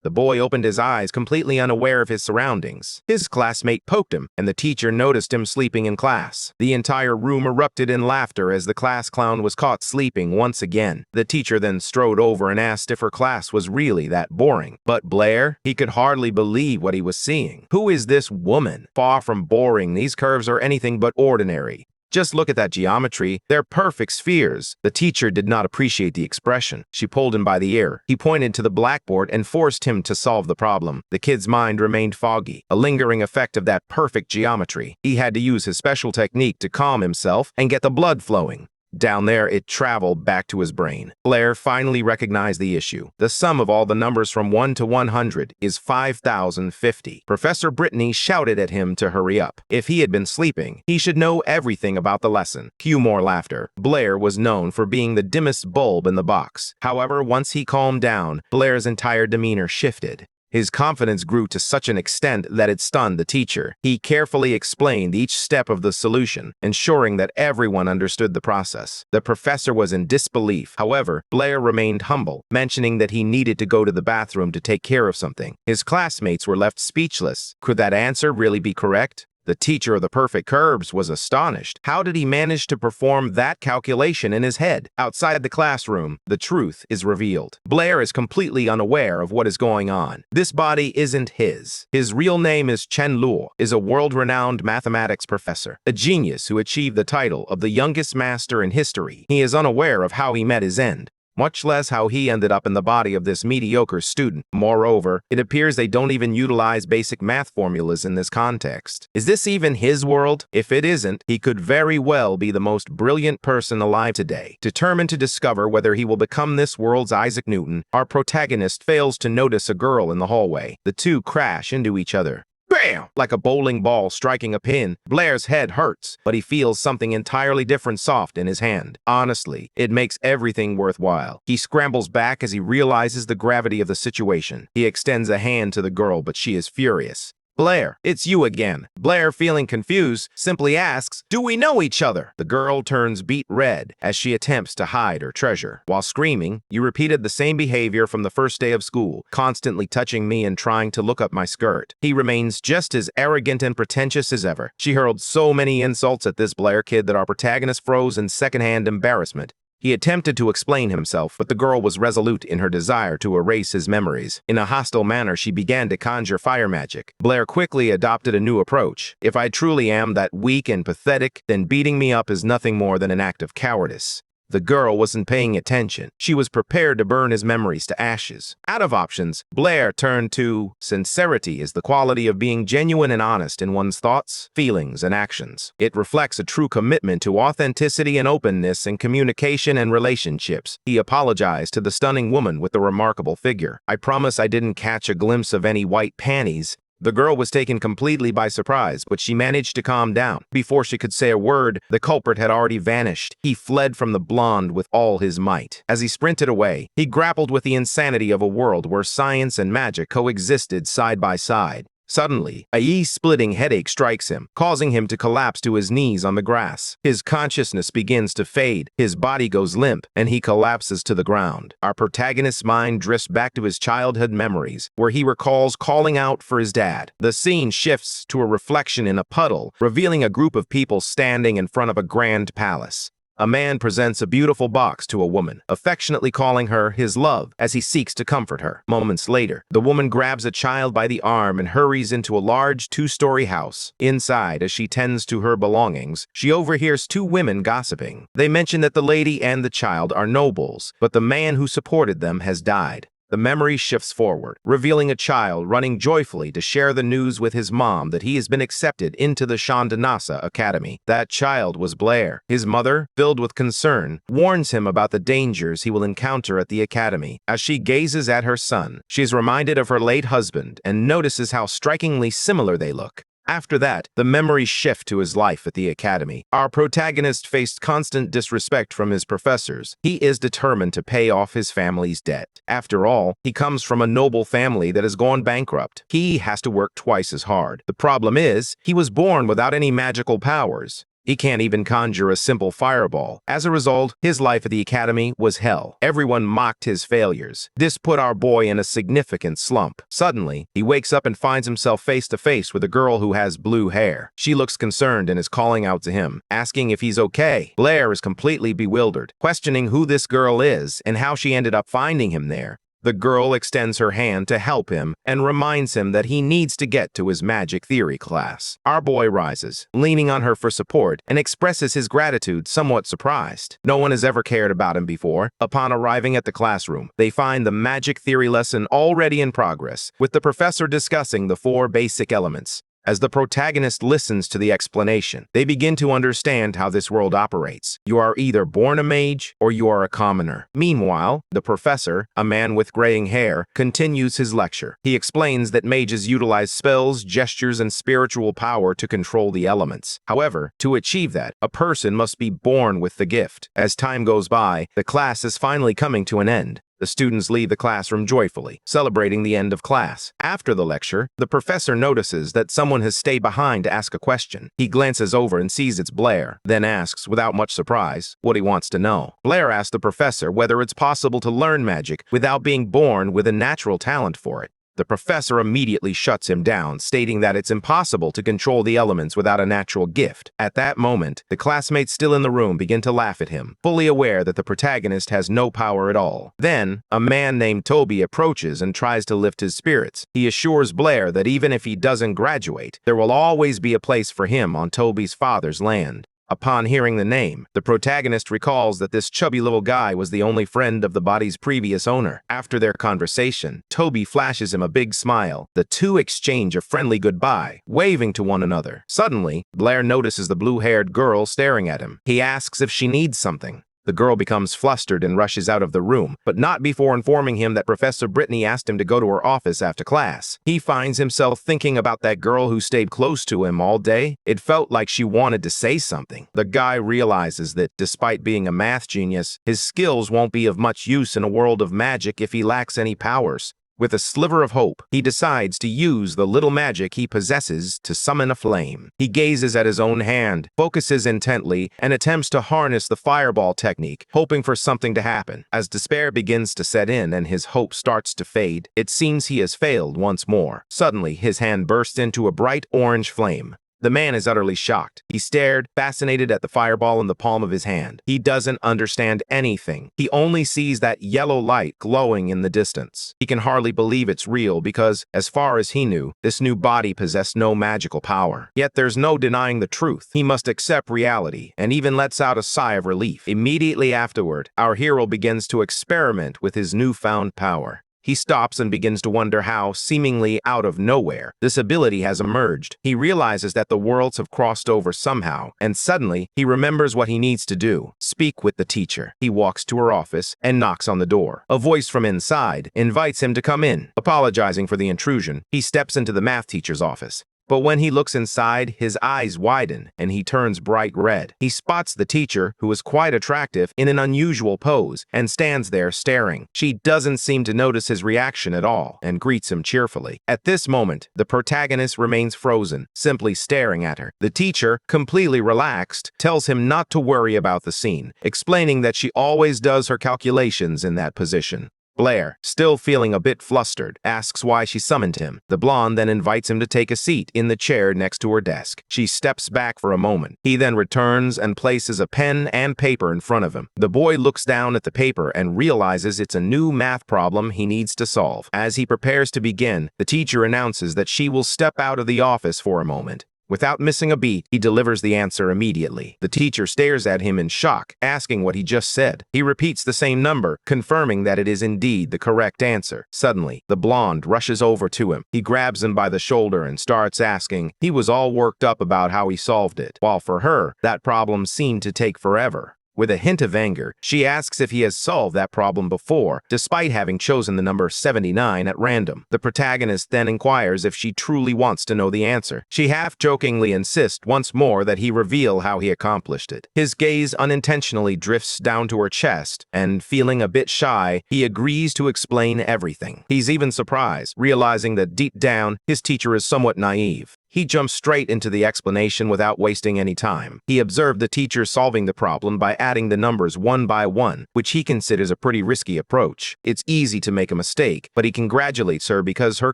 The boy opened his eyes, completely unaware of his surroundings. His classmate poked him, and the teacher noticed him sleeping in class. The entire room erupted in laughter as the class clown was caught sleeping once again. The teacher then strode over and asked if her class was really that boring. But Blair, he could hardly believe what he was seeing. Who is this woman? Far from boring, these curves are anything but ordinary. Just look at that geometry. They're perfect spheres. The teacher did not appreciate the expression. She pulled him by the ear. He pointed to the blackboard and forced him to solve the problem. The kid's mind remained foggy, a lingering effect of that perfect geometry. He had to use his special technique to calm himself and get the blood flowing. Down there, it traveled back to his brain. Blair finally recognized the issue. The sum of all the numbers from 1 to 100 is 5,050. Professor Brittany shouted at him to hurry up. If he had been sleeping, he should know everything about the lesson. Cue more laughter. Blair was known for being the dimmest bulb in the box. However, once he calmed down, Blair's entire demeanor shifted. His confidence grew to such an extent that it stunned the teacher. He carefully explained each step of the solution, ensuring that everyone understood the process. The professor was in disbelief. However, Blair remained humble, mentioning that he needed to go to the bathroom to take care of something. His classmates were left speechless. Could that answer really be correct? The teacher of the perfect curves was astonished. How did he manage to perform that calculation in his head? Outside the classroom, the truth is revealed. Blair is completely unaware of what is going on. This body isn't his. His real name is Chen Luo, is a world-renowned mathematics professor, a genius who achieved the title of the youngest master in history. He is unaware of how he met his end, much less how he ended up in the body of this mediocre student. Moreover, it appears they don't even utilize basic math formulas in this context. Is this even his world? If it isn't, he could very well be the most brilliant person alive today. Determined to discover whether he will become this world's Isaac Newton, our protagonist fails to notice a girl in the hallway. The two crash into each other. Bam! Like a bowling ball striking a pin, Blair's head hurts, but he feels something entirely different soft in his hand. Honestly, it makes everything worthwhile. He scrambles back as he realizes the gravity of the situation. He extends a hand to the girl, but she is furious. Blair, it's you again. Blair, feeling confused, simply asks, "Do we know each other?" The girl turns beet red as she attempts to hide her treasure. While screaming, "You repeated the same behavior from the first day of school, constantly touching me and trying to look up my skirt." He remains just as arrogant and pretentious as ever. She hurled so many insults at this Blair kid that our protagonist froze in secondhand embarrassment. He attempted to explain himself, but the girl was resolute in her desire to erase his memories. In a hostile manner, she began to conjure fire magic. Blair quickly adopted a new approach. "If I truly am that weak and pathetic, then beating me up is nothing more than an act of cowardice." The girl wasn't paying attention. She was prepared to burn his memories to ashes. Out of options, Blair turned to sincerity is the quality of being genuine and honest in one's thoughts, feelings, and actions. It reflects a true commitment to authenticity and openness in communication and relationships. He apologized to the stunning woman with the remarkable figure. "I promise I didn't catch a glimpse of any white panties." The girl was taken completely by surprise, but she managed to calm down. Before she could say a word, the culprit had already vanished. He fled from the blonde with all his might. As he sprinted away, he grappled with the insanity of a world where science and magic coexisted side by side. Suddenly, a splitting headache strikes him, causing him to collapse to his knees on the grass. His consciousness begins to fade, his body goes limp, and he collapses to the ground. Our protagonist's mind drifts back to his childhood memories, where he recalls calling out for his dad. The scene shifts to a reflection in a puddle, revealing a group of people standing in front of a grand palace. A man presents a beautiful box to a woman, affectionately calling her his love as he seeks to comfort her. Moments later, the woman grabs a child by the arm and hurries into a large two-story house. Inside, as she tends to her belongings, she overhears two women gossiping. They mention that the lady and the child are nobles, but the man who supported them has died. The memory shifts forward, revealing a child running joyfully to share the news with his mom that he has been accepted into the Shandanasa Academy. That child was Blair. His mother, filled with concern, warns him about the dangers he will encounter at the academy. As she gazes at her son, she is reminded of her late husband and notices how strikingly similar they look. After that, the memories shift to his life at the academy. Our protagonist faced constant disrespect from his professors. He is determined to pay off his family's debt. After all, he comes from a noble family that has gone bankrupt. He has to work twice as hard. The problem is, he was born without any magical powers. He can't even conjure a simple fireball. As a result, his life at the academy was hell. Everyone mocked his failures. This put our boy in a significant slump. Suddenly, he wakes up and finds himself face to face with a girl who has blue hair. She looks concerned and is calling out to him, asking if he's okay. Blair is completely bewildered, questioning who this girl is and how she ended up finding him there. The girl extends her hand to help him and reminds him that he needs to get to his magic theory class. Our boy rises, leaning on her for support, and expresses his gratitude, somewhat surprised. No one has ever cared about him before. Upon arriving at the classroom, they find the magic theory lesson already in progress, with the professor discussing the 4 basic elements. As the protagonist listens to the explanation, they begin to understand how this world operates. You are either born a mage or you are a commoner. Meanwhile, the professor, a man with graying hair, continues his lecture. He explains that mages utilize spells, gestures, and spiritual power to control the elements. However, to achieve that, a person must be born with the gift. As time goes by, the class is finally coming to an end. The students leave the classroom joyfully, celebrating the end of class. After the lecture, the professor notices that someone has stayed behind to ask a question. He glances over and sees it's Blair, then asks, without much surprise, what he wants to know. Blair asks the professor whether it's possible to learn magic without being born with a natural talent for it. The professor immediately shuts him down, stating that it's impossible to control the elements without a natural gift. At that moment, the classmates still in the room begin to laugh at him, fully aware that the protagonist has no power at all. Then, a man named Toby approaches and tries to lift his spirits. He assures Blair that even if he doesn't graduate, there will always be a place for him on Toby's father's land. Upon hearing the name, the protagonist recalls that this chubby little guy was the only friend of the body's previous owner. After their conversation, Toby flashes him a big smile. The two exchange a friendly goodbye, waving to one another. Suddenly, Blair notices the blue-haired girl staring at him. He asks if she needs something. The girl becomes flustered and rushes out of the room, but not before informing him that Professor Brittany asked him to go to her office after class. He finds himself thinking about that girl who stayed close to him all day. It felt like she wanted to say something. The guy realizes that, despite being a math genius, his skills won't be of much use in a world of magic if he lacks any powers. With a sliver of hope, he decides to use the little magic he possesses to summon a flame. He gazes at his own hand, focuses intently, and attempts to harness the fireball technique, hoping for something to happen. As despair begins to set in and his hope starts to fade, it seems he has failed once more. Suddenly, his hand bursts into a bright orange flame. The man is utterly shocked. He stared, fascinated at the fireball in the palm of his hand. He doesn't understand anything. He only sees that yellow light glowing in the distance. He can hardly believe it's real because, as far as he knew, this new body possessed no magical power. Yet there's no denying the truth. He must accept reality, and even lets out a sigh of relief. Immediately afterward, our hero begins to experiment with his newfound power. He stops and begins to wonder how, seemingly out of nowhere, this ability has emerged. He realizes that the worlds have crossed over somehow, and suddenly, he remembers what he needs to do: speak with the teacher. He walks to her office and knocks on the door. A voice from inside invites him to come in. Apologizing for the intrusion, he steps into the math teacher's office. But when he looks inside, his eyes widen and he turns bright red. He spots the teacher, who is quite attractive, in an unusual pose and stands there staring. She doesn't seem to notice his reaction at all and greets him cheerfully. At this moment, the protagonist remains frozen, simply staring at her. The teacher, completely relaxed, tells him not to worry about the scene, explaining that she always does her calculations in that position. Blair, still feeling a bit flustered, asks why she summoned him. The blonde then invites him to take a seat in the chair next to her desk. She steps back for a moment. He then returns and places a pen and paper in front of him. The boy looks down at the paper and realizes it's a new math problem he needs to solve. As he prepares to begin, the teacher announces that she will step out of the office for a moment. Without missing a beat, he delivers the answer immediately. The teacher stares at him in shock, asking what he just said. He repeats the same number, confirming that it is indeed the correct answer. Suddenly, the blonde rushes over to him. He grabs him by the shoulder and starts asking. He was all worked up about how he solved it, while for her, that problem seemed to take forever. With a hint of anger, she asks if he has solved that problem before, despite having chosen the number 79 at random. The protagonist then inquires if she truly wants to know the answer. She half-jokingly insists once more that he reveal how he accomplished it. His gaze unintentionally drifts down to her chest, and feeling a bit shy, he agrees to explain everything. He's even surprised, realizing that deep down, his teacher is somewhat naive. He jumps straight into the explanation without wasting any time. He observed the teacher solving the problem by adding the numbers one by one, which he considers a pretty risky approach. It's easy to make a mistake, but he congratulates her because her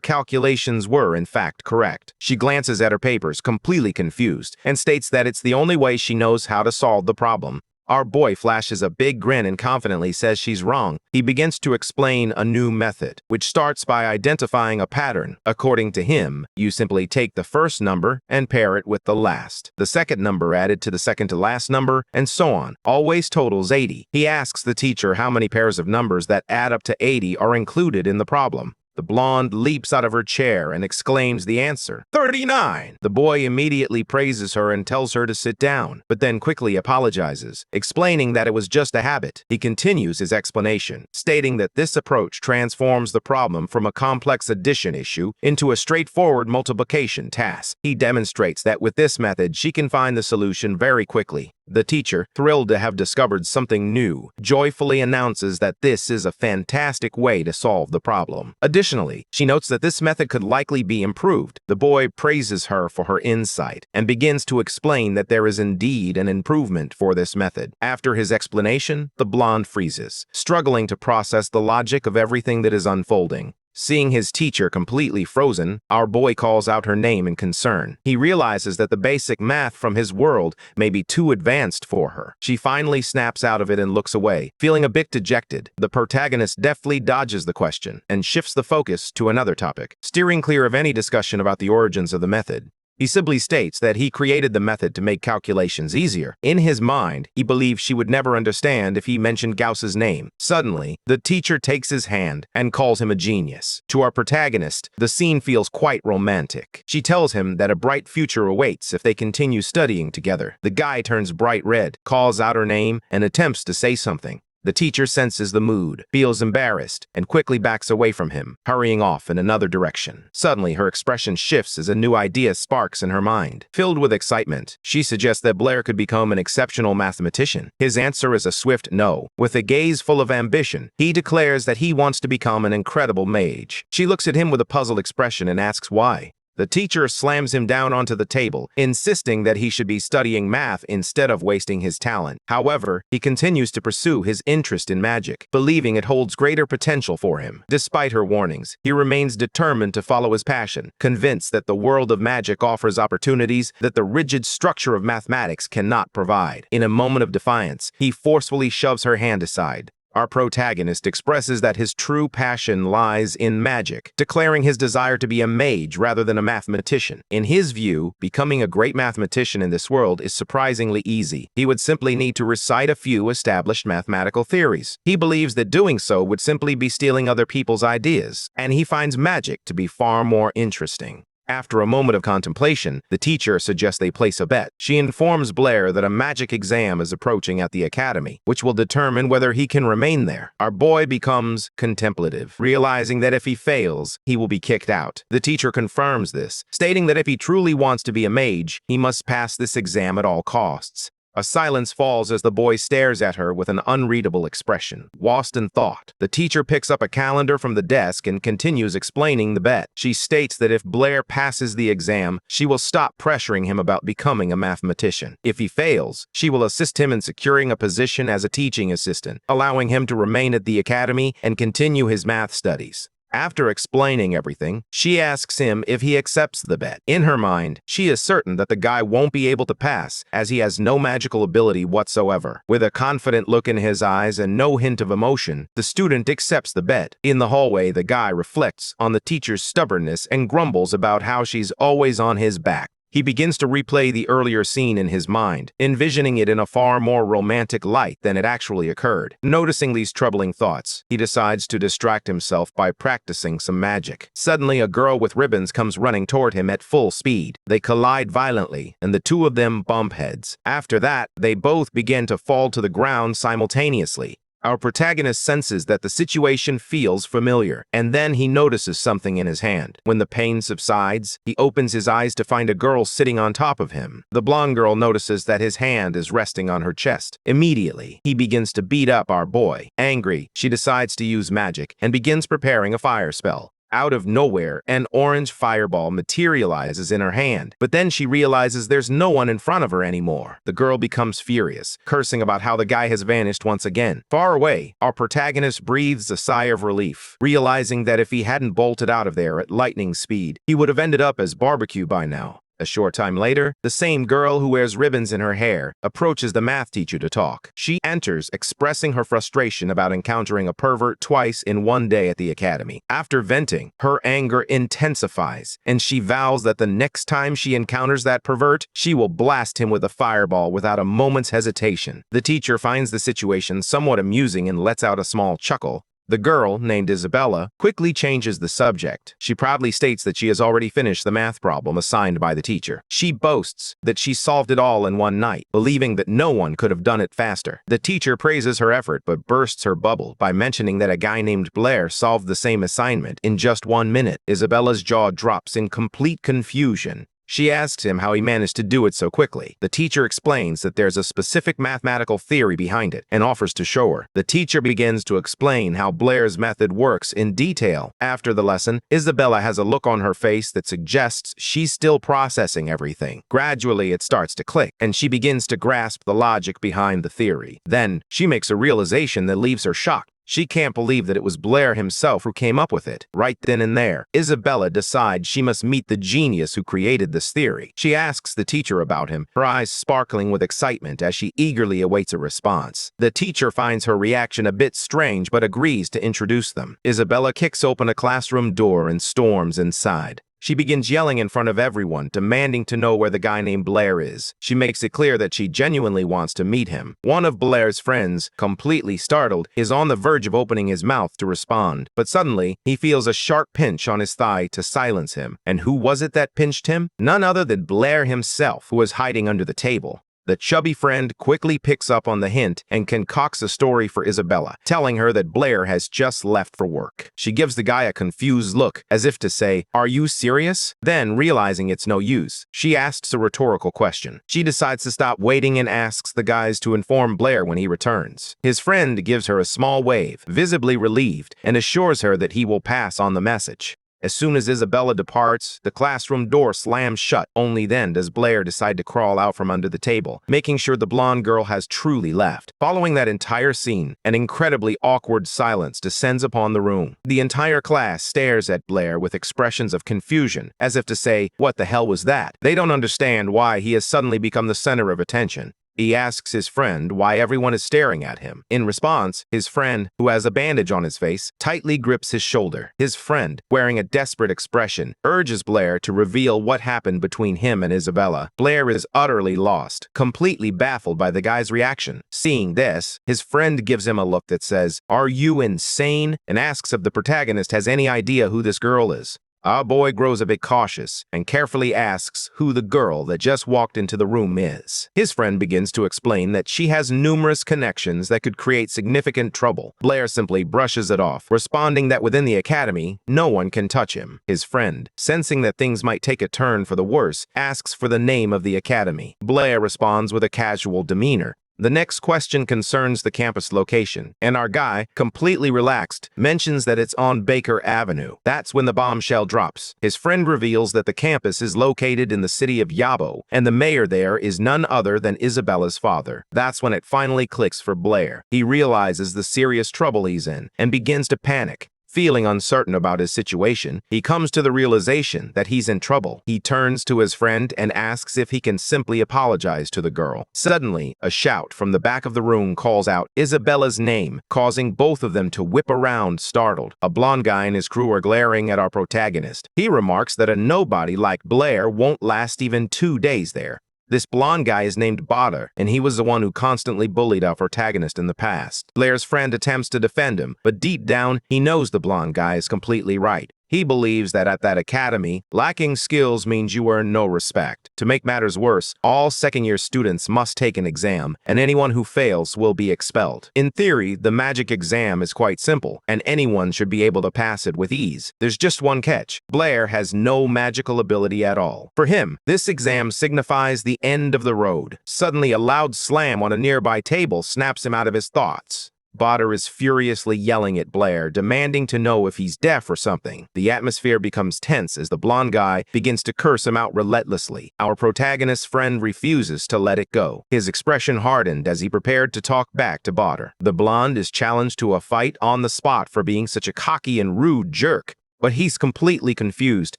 calculations were, in fact, correct. She glances at her papers, completely confused, and states that it's the only way she knows how to solve the problem. Our boy flashes a big grin and confidently says she's wrong. He begins to explain a new method, which starts by identifying a pattern. According to him, you simply take the first number and pair it with the last. The second number added to the second to last number, and so on. Always totals 80. He asks the teacher how many pairs of numbers that add up to 80 are included in the problem. The blonde leaps out of her chair and exclaims the answer, 39! The boy immediately praises her and tells her to sit down, but then quickly apologizes, explaining that it was just a habit. He continues his explanation, stating that this approach transforms the problem from a complex addition issue into a straightforward multiplication task. He demonstrates that with this method, she can find the solution very quickly. The teacher, thrilled to have discovered something new, joyfully announces that this is a fantastic way to solve the problem. Additionally, she notes that this method could likely be improved. The boy praises her for her insight and begins to explain that there is indeed an improvement for this method. After his explanation, the blonde freezes, struggling to process the logic of everything that is unfolding. Seeing his teacher completely frozen, our boy calls out her name in concern. He realizes that the basic math from his world may be too advanced for her. She finally snaps out of it and looks away, feeling a bit dejected. The protagonist deftly dodges the question and shifts the focus to another topic, steering clear of any discussion about the origins of the method. He simply states that he created the method to make calculations easier. In his mind, he believes she would never understand if he mentioned Gauss's name. Suddenly, the teacher takes his hand and calls him a genius. To our protagonist, the scene feels quite romantic. She tells him that a bright future awaits if they continue studying together. The guy turns bright red, calls out her name, and attempts to say something. The teacher senses the mood, feels embarrassed, and quickly backs away from him, hurrying off in another direction. Suddenly, her expression shifts as a new idea sparks in her mind. Filled with excitement, she suggests that Blair could become an exceptional mathematician. His answer is a swift no. With a gaze full of ambition, he declares that he wants to become an incredible mage. She looks at him with a puzzled expression and asks why. The teacher slams him down onto the table, insisting that he should be studying math instead of wasting his talent. However, he continues to pursue his interest in magic, believing it holds greater potential for him. Despite her warnings, he remains determined to follow his passion, convinced that the world of magic offers opportunities that the rigid structure of mathematics cannot provide. In a moment of defiance, he forcefully shoves her hand aside. Our protagonist expresses that his true passion lies in magic, declaring his desire to be a mage rather than a mathematician. In his view, becoming a great mathematician in this world is surprisingly easy. He would simply need to recite a few established mathematical theories. He believes that doing so would simply be stealing other people's ideas, and he finds magic to be far more interesting. After a moment of contemplation, the teacher suggests they place a bet. She informs Blair that a magic exam is approaching at the academy, which will determine whether he can remain there. Our boy becomes contemplative, realizing that if he fails, he will be kicked out. The teacher confirms this, stating that if he truly wants to be a mage, he must pass this exam at all costs. A silence falls as the boy stares at her with an unreadable expression. Lost in thought, the teacher picks up a calendar from the desk and continues explaining the bet. She states that if Blair passes the exam, she will stop pressuring him about becoming a mathematician. If he fails, she will assist him in securing a position as a teaching assistant, allowing him to remain at the academy and continue his math studies. After explaining everything, she asks him if he accepts the bet. In her mind, she is certain that the guy won't be able to pass, as he has no magical ability whatsoever. With a confident look in his eyes and no hint of emotion, the student accepts the bet. In the hallway, the guy reflects on the teacher's stubbornness and grumbles about how she's always on his back. He begins to replay the earlier scene in his mind, envisioning it in a far more romantic light than it actually occurred. Noticing these troubling thoughts, he decides to distract himself by practicing some magic. Suddenly, a girl with ribbons comes running toward him at full speed. They collide violently, and the two of them bump heads. After that, they both begin to fall to the ground simultaneously. Our protagonist senses that the situation feels familiar, and then he notices something in his hand. When the pain subsides, he opens his eyes to find a girl sitting on top of him. The blonde girl notices that his hand is resting on her chest. Immediately, he begins to beat up our boy. Angry, she decides to use magic and begins preparing a fire spell. Out of nowhere, an orange fireball materializes in her hand, but then she realizes there's no one in front of her anymore. The girl becomes furious, cursing about how the guy has vanished once again. Far away, our protagonist breathes a sigh of relief, realizing that if he hadn't bolted out of there at lightning speed, he would have ended up as barbecue by now. A short time later, the same girl who wears ribbons in her hair approaches the math teacher to talk. She enters, expressing her frustration about encountering a pervert twice in one day at the academy. After venting, her anger intensifies, and she vows that the next time she encounters that pervert, she will blast him with a fireball without a moment's hesitation. The teacher finds the situation somewhat amusing and lets out a small chuckle. The girl, named Isabella, quickly changes the subject. She proudly states that she has already finished the math problem assigned by the teacher. She boasts that she solved it all in one night, believing that no one could have done it faster. The teacher praises her effort but bursts her bubble by mentioning that a guy named Blair solved the same assignment in just 1 minute. Isabella's jaw drops in complete confusion. She asks him how he managed to do it so quickly. The teacher explains that there's a specific mathematical theory behind it and offers to show her. The teacher begins to explain how Blair's method works in detail. After the lesson, Isabella has a look on her face that suggests she's still processing everything. Gradually, it starts to click, and she begins to grasp the logic behind the theory. Then, she makes a realization that leaves her shocked. She can't believe that it was Blair himself who came up with it. Right then and there, Isabella decides she must meet the genius who created this theory. She asks the teacher about him, her eyes sparkling with excitement as she eagerly awaits a response. The teacher finds her reaction a bit strange but agrees to introduce them. Isabella kicks open a classroom door and storms inside. She begins yelling in front of everyone, demanding to know where the guy named Blair is. She makes it clear that she genuinely wants to meet him. One of Blair's friends, completely startled, is on the verge of opening his mouth to respond. But suddenly, he feels a sharp pinch on his thigh to silence him. And who was it that pinched him? None other than Blair himself, who was hiding under the table. The chubby friend quickly picks up on the hint and concocts a story for Isabella, telling her that Blair has just left for work. She gives the guy a confused look, as if to say, "Are you serious?" Then, realizing it's no use, she asks a rhetorical question. She decides to stop waiting and asks the guys to inform Blair when he returns. His friend gives her a small wave, visibly relieved, and assures her that he will pass on the message. As soon as Isabella departs, the classroom door slams shut. Only then does Blair decide to crawl out from under the table, making sure the blonde girl has truly left. Following that entire scene, an incredibly awkward silence descends upon the room. The entire class stares at Blair with expressions of confusion, as if to say, "What the hell was that?" They don't understand why he has suddenly become the center of attention. He asks his friend why everyone is staring at him. In response, his friend, who has a bandage on his face, tightly grips his shoulder. His friend, wearing a desperate expression, urges Blair to reveal what happened between him and Isabella. Blair is utterly lost, completely baffled by the guy's reaction. Seeing this, his friend gives him a look that says, "Are you insane?" and asks if the protagonist has any idea who this girl is. Our boy grows a bit cautious and carefully asks who the girl that just walked into the room is. His friend begins to explain that she has numerous connections that could create significant trouble. Blair simply brushes it off, responding that within the academy, no one can touch him. His friend, sensing that things might take a turn for the worse, asks for the name of the academy. Blair responds with a casual demeanor. The next question concerns the campus location, and our guy, completely relaxed, mentions that it's on Baker Avenue. That's when the bombshell drops. His friend reveals that the campus is located in the city of Yabo, and the mayor there is none other than Isabella's father. That's when it finally clicks for Blair. He realizes the serious trouble he's in and begins to panic. Feeling uncertain about his situation, he comes to the realization that he's in trouble. He turns to his friend and asks if he can simply apologize to the girl. Suddenly, a shout from the back of the room calls out Isabella's name, causing both of them to whip around, startled. A blonde guy and his crew are glaring at our protagonist. He remarks that a nobody like Blair won't last even 2 days there. This blonde guy is named Botter, and he was the one who constantly bullied our protagonist in the past. Blair's friend attempts to defend him, but deep down, he knows the blonde guy is completely right. He believes that at that academy, lacking skills means you earn no respect. To make matters worse, all second-year students must take an exam, and anyone who fails will be expelled. In theory, the magic exam is quite simple, and anyone should be able to pass it with ease. There's just one catch. Blair has no magical ability at all. For him, this exam signifies the end of the road. Suddenly, a loud slam on a nearby table snaps him out of his thoughts. Botter is furiously yelling at Blair, demanding to know if he's deaf or something. The atmosphere becomes tense as the blonde guy begins to curse him out relentlessly. Our protagonist's friend refuses to let it go. His expression hardened as he prepared to talk back to Botter. The blonde is challenged to a fight on the spot for being such a cocky and rude jerk. But he's completely confused,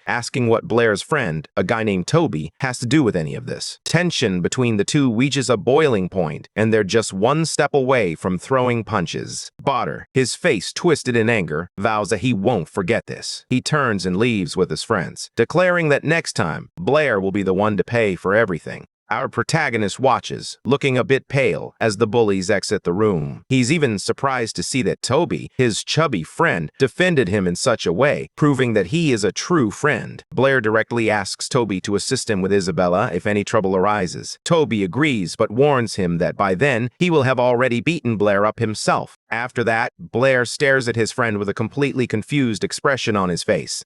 asking what Blair's friend, a guy named Toby, has to do with any of this. Tension between the two reaches a boiling point, and they're just one step away from throwing punches. Botter, his face twisted in anger, vows that he won't forget this. He turns and leaves with his friends, declaring that next time, Blair will be the one to pay for everything. Our protagonist watches, looking a bit pale, as the bullies exit the room. He's even surprised to see that Toby, his chubby friend, defended him in such a way, proving that he is a true friend. Blair directly asks Toby to assist him with Isabella if any trouble arises. Toby agrees, but warns him that by then, he will have already beaten Blair up himself. After that, Blair stares at his friend with a completely confused expression on his face.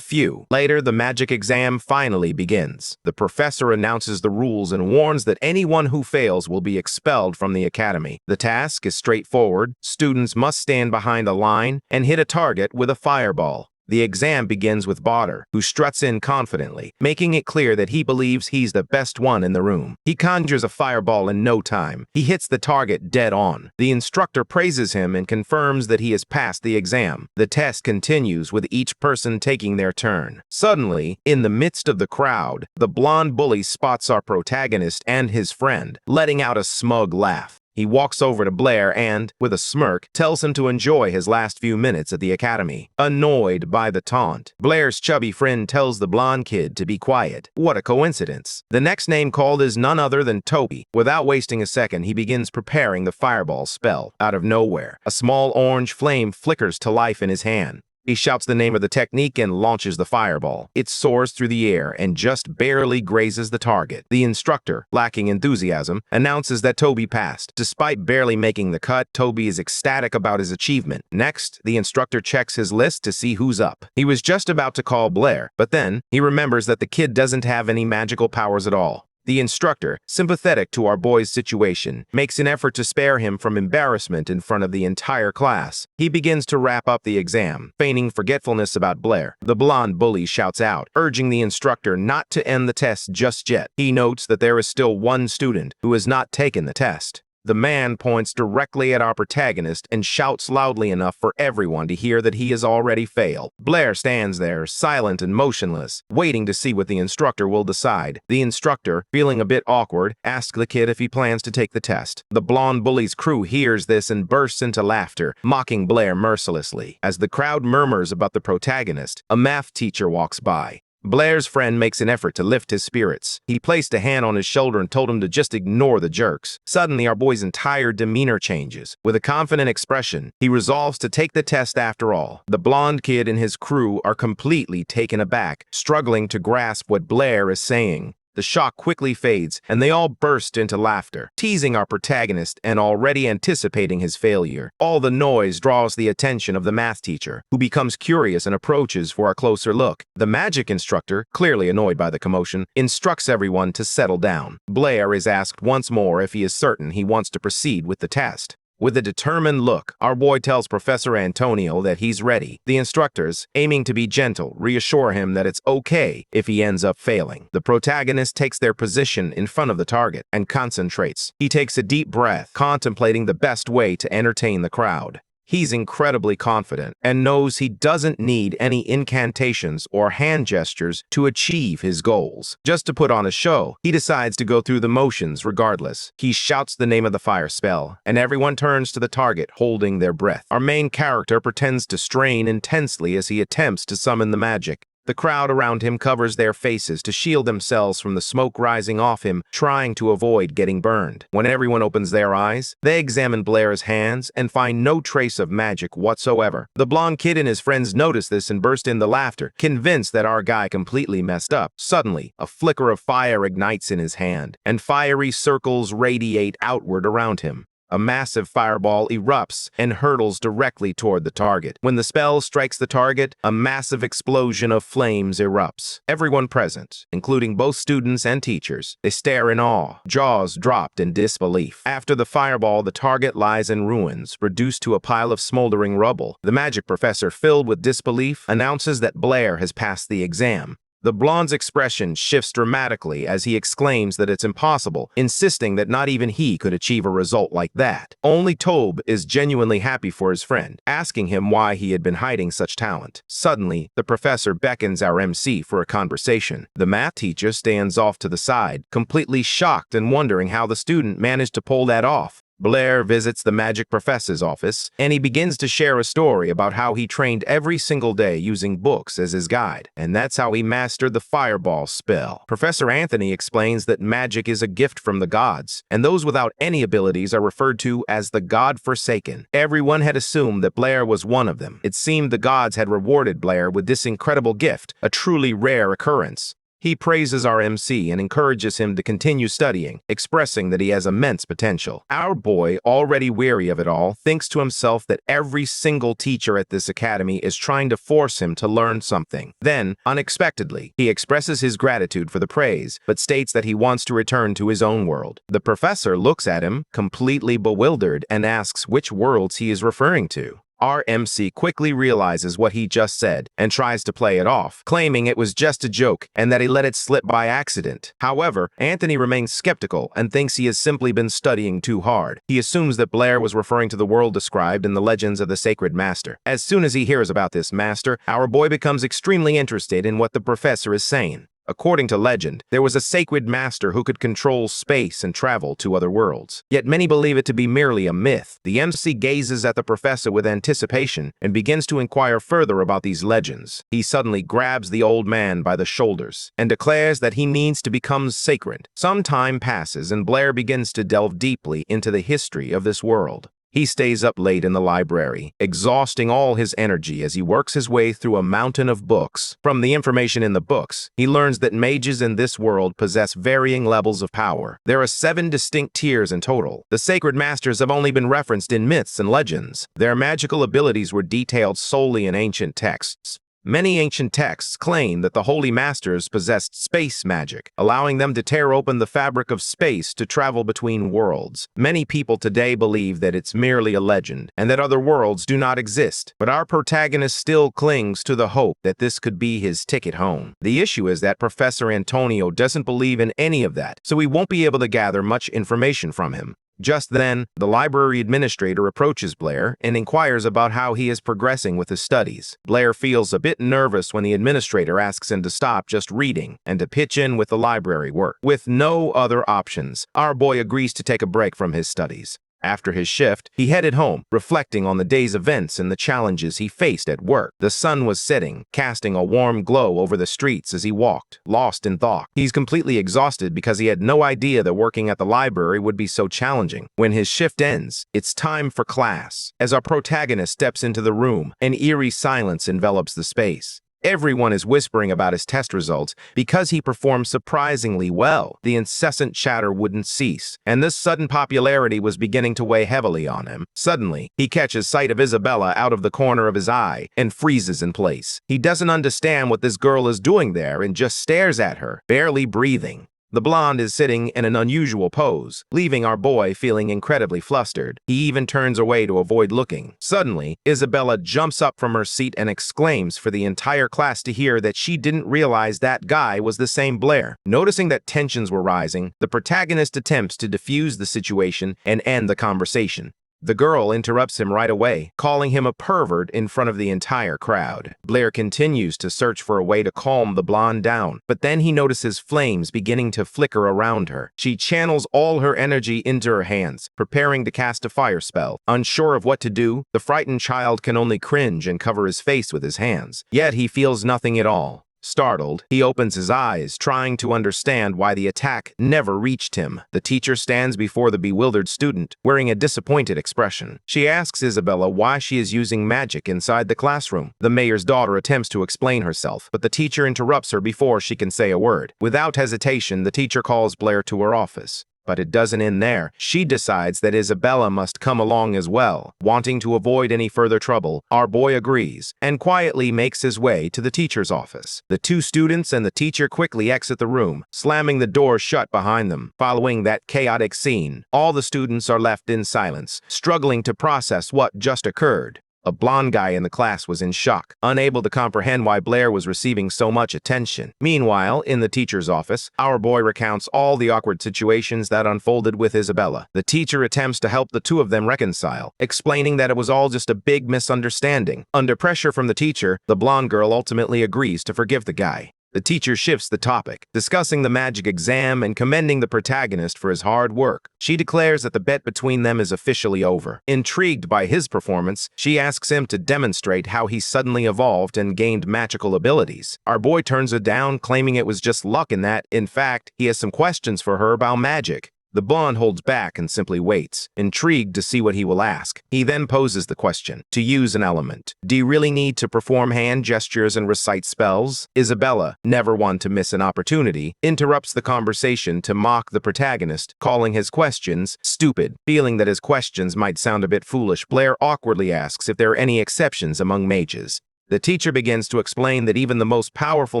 Later, the magic exam finally begins. The professor announces the rules and warns that anyone who fails will be expelled from the academy. The task is straightforward. Students must stand behind a line and hit a target with a fireball. The exam begins with Botter, who struts in confidently, making it clear that he believes he's the best one in the room. He conjures a fireball in no time. He hits the target dead on. The instructor praises him and confirms that he has passed the exam. The test continues with each person taking their turn. Suddenly, in the midst of the crowd, the blonde bully spots our protagonist and his friend, letting out a smug laugh. He walks over to Blair and, with a smirk, tells him to enjoy his last few minutes at the academy. Annoyed by the taunt, Blair's chubby friend tells the blonde kid to be quiet. What a coincidence. The next name called is none other than Toby. Without wasting a second, he begins preparing the fireball spell. Out of nowhere, a small orange flame flickers to life in his hand. He shouts the name of the technique and launches the fireball. It soars through the air and just barely grazes the target. The instructor, lacking enthusiasm, announces that Toby passed. Despite barely making the cut, Toby is ecstatic about his achievement. Next, the instructor checks his list to see who's up. He was just about to call Blair, but then he remembers that the kid doesn't have any magical powers at all. The instructor, sympathetic to our boy's situation, makes an effort to spare him from embarrassment in front of the entire class. He begins to wrap up the exam, feigning forgetfulness about Blair. The blonde bully shouts out, urging the instructor not to end the test just yet. He notes that there is still one student who has not taken the test. The man points directly at our protagonist and shouts loudly enough for everyone to hear that he has already failed. Blair stands there, silent and motionless, waiting to see what the instructor will decide. The instructor, feeling a bit awkward, asks the kid if he plans to take the test. The blonde bully's crew hears this and bursts into laughter, mocking Blair mercilessly. As the crowd murmurs about the protagonist, a math teacher walks by. Blair's friend makes an effort to lift his spirits. He placed a hand on his shoulder and told him to just ignore the jerks. Suddenly, our boy's entire demeanor changes. With a confident expression, he resolves to take the test after all. The blonde kid and his crew are completely taken aback, struggling to grasp what Blair is saying. The shock quickly fades, and they all burst into laughter, teasing our protagonist and already anticipating his failure. All the noise draws the attention of the math teacher, who becomes curious and approaches for a closer look. The magic instructor, clearly annoyed by the commotion, instructs everyone to settle down. Blair is asked once more if he is certain he wants to proceed with the test. With a determined look, our boy tells Professor Antonio that he's ready. The instructors, aiming to be gentle, reassure him that it's okay if he ends up failing. The protagonist takes their position in front of the target and concentrates. He takes a deep breath, contemplating the best way to entertain the crowd. He's incredibly confident and knows he doesn't need any incantations or hand gestures to achieve his goals. Just to put on a show, he decides to go through the motions regardless. He shouts the name of the fire spell, and everyone turns to the target, holding their breath. Our main character pretends to strain intensely as he attempts to summon the magic. The crowd around him covers their faces to shield themselves from the smoke rising off him, trying to avoid getting burned. When everyone opens their eyes, they examine Blair's hands and find no trace of magic whatsoever. The blonde kid and his friends notice this and burst into laughter, convinced that our guy completely messed up. Suddenly, a flicker of fire ignites in his hand, and fiery circles radiate outward around him. A massive fireball erupts and hurtles directly toward the target. When the spell strikes the target, a massive explosion of flames erupts. Everyone present, including both students and teachers, they stare in awe, jaws dropped in disbelief. After the fireball, the target lies in ruins, reduced to a pile of smoldering rubble. The magic professor, filled with disbelief, announces that Blair has passed the exam. The blonde's expression shifts dramatically as he exclaims that it's impossible, insisting that not even he could achieve a result like that. Only Tobe is genuinely happy for his friend, asking him why he had been hiding such talent. Suddenly, the professor beckons our MC for a conversation. The math teacher stands off to the side, completely shocked and wondering how the student managed to pull that off. Blair visits the magic professor's office, and he begins to share a story about how he trained every single day using books as his guide, and that's how he mastered the fireball spell. Professor Anthony explains that magic is a gift from the gods, and those without any abilities are referred to as the God-forsaken. Everyone had assumed that Blair was one of them. It seemed the gods had rewarded Blair with this incredible gift, a truly rare occurrence. He praises our MC and encourages him to continue studying, expressing that he has immense potential. Our boy, already weary of it all, thinks to himself that every single teacher at this academy is trying to force him to learn something. Then, unexpectedly, he expresses his gratitude for the praise, but states that he wants to return to his own world. The professor looks at him, completely bewildered, and asks which worlds he is referring to. Our MC quickly realizes what he just said and tries to play it off, claiming it was just a joke and that he let it slip by accident. However, Anthony remains skeptical and thinks he has simply been studying too hard. He assumes that Blair was referring to the world described in the legends of the Sacred Master. As soon as he hears about this master, our boy becomes extremely interested in what the professor is saying. According to legend, there was a sacred master who could control space and travel to other worlds. Yet many believe it to be merely a myth. The MC gazes at the professor with anticipation and begins to inquire further about these legends. He suddenly grabs the old man by the shoulders and declares that he needs to become sacred. Some time passes and Blair begins to delve deeply into the history of this world. He stays up late in the library, exhausting all his energy as he works his way through a mountain of books. From the information in the books, he learns that mages in this world possess varying levels of power. There are 7 distinct tiers in total. The sacred masters have only been referenced in myths and legends. Their magical abilities were detailed solely in ancient texts. Many ancient texts claim that the Holy Masters possessed space magic, allowing them to tear open the fabric of space to travel between worlds. Many people today believe that it's merely a legend and that other worlds do not exist, but our protagonist still clings to the hope that this could be his ticket home. The issue is that Professor Antonio doesn't believe in any of that, so we won't be able to gather much information from him. Just then, the library administrator approaches Blair and inquires about how he is progressing with his studies. Blair feels a bit nervous when the administrator asks him to stop just reading and to pitch in with the library work. With no other options, our boy agrees to take a break from his studies. After his shift, he headed home, reflecting on the day's events and the challenges he faced at work. The sun was setting, casting a warm glow over the streets as he walked, lost in thought. He's completely exhausted because he had no idea that working at the library would be so challenging. When his shift ends, it's time for class. As our protagonist steps into the room, an eerie silence envelops the space. Everyone is whispering about his test results because he performed surprisingly well. The incessant chatter wouldn't cease, and this sudden popularity was beginning to weigh heavily on him. Suddenly, he catches sight of Isabella out of the corner of his eye and freezes in place. He doesn't understand what this girl is doing there and just stares at her, barely breathing. The blonde is sitting in an unusual pose, leaving our boy feeling incredibly flustered. He even turns away to avoid looking. Suddenly, Isabella jumps up from her seat and exclaims for the entire class to hear that she didn't realize that guy was the same Blair. Noticing that tensions were rising, the protagonist attempts to defuse the situation and end the conversation. The girl interrupts him right away, calling him a pervert in front of the entire crowd. Blair continues to search for a way to calm the blonde down, but then he notices flames beginning to flicker around her. She channels all her energy into her hands, preparing to cast a fire spell. Unsure of what to do, the frightened child can only cringe and cover his face with his hands. Yet he feels nothing at all. Startled, he opens his eyes, trying to understand why the attack never reached him. The teacher stands before the bewildered student, wearing a disappointed expression. She asks Isabella why she is using magic inside the classroom. The mayor's daughter attempts to explain herself, but the teacher interrupts her before she can say a word. Without hesitation, the teacher calls Blair to her office. But it doesn't end there. She decides that Isabella must come along as well. Wanting to avoid any further trouble, our boy agrees and quietly makes his way to the teacher's office. The two students and the teacher quickly exit the room, slamming the door shut behind them. Following that chaotic scene, all the students are left in silence, struggling to process what just occurred. A blonde guy in the class was in shock, unable to comprehend why Blair was receiving so much attention. Meanwhile, in the teacher's office, our boy recounts all the awkward situations that unfolded with Isabella. The teacher attempts to help the two of them reconcile, explaining that it was all just a big misunderstanding. Under pressure from the teacher, the blonde girl ultimately agrees to forgive the guy. The teacher shifts the topic, discussing the magic exam and commending the protagonist for his hard work. She declares that the bet between them is officially over. Intrigued by his performance, she asks him to demonstrate how he suddenly evolved and gained magical abilities. Our boy turns it down, claiming it was just luck and that, in fact, he has some questions for her about magic. The blonde holds back and simply waits, intrigued to see what he will ask. He then poses the question, to use an element. Do you really need to perform hand gestures and recite spells? Isabella, never one to miss an opportunity, interrupts the conversation to mock the protagonist, calling his questions stupid. Feeling that his questions might sound a bit foolish, Blair awkwardly asks if there are any exceptions among mages. The teacher begins to explain that even the most powerful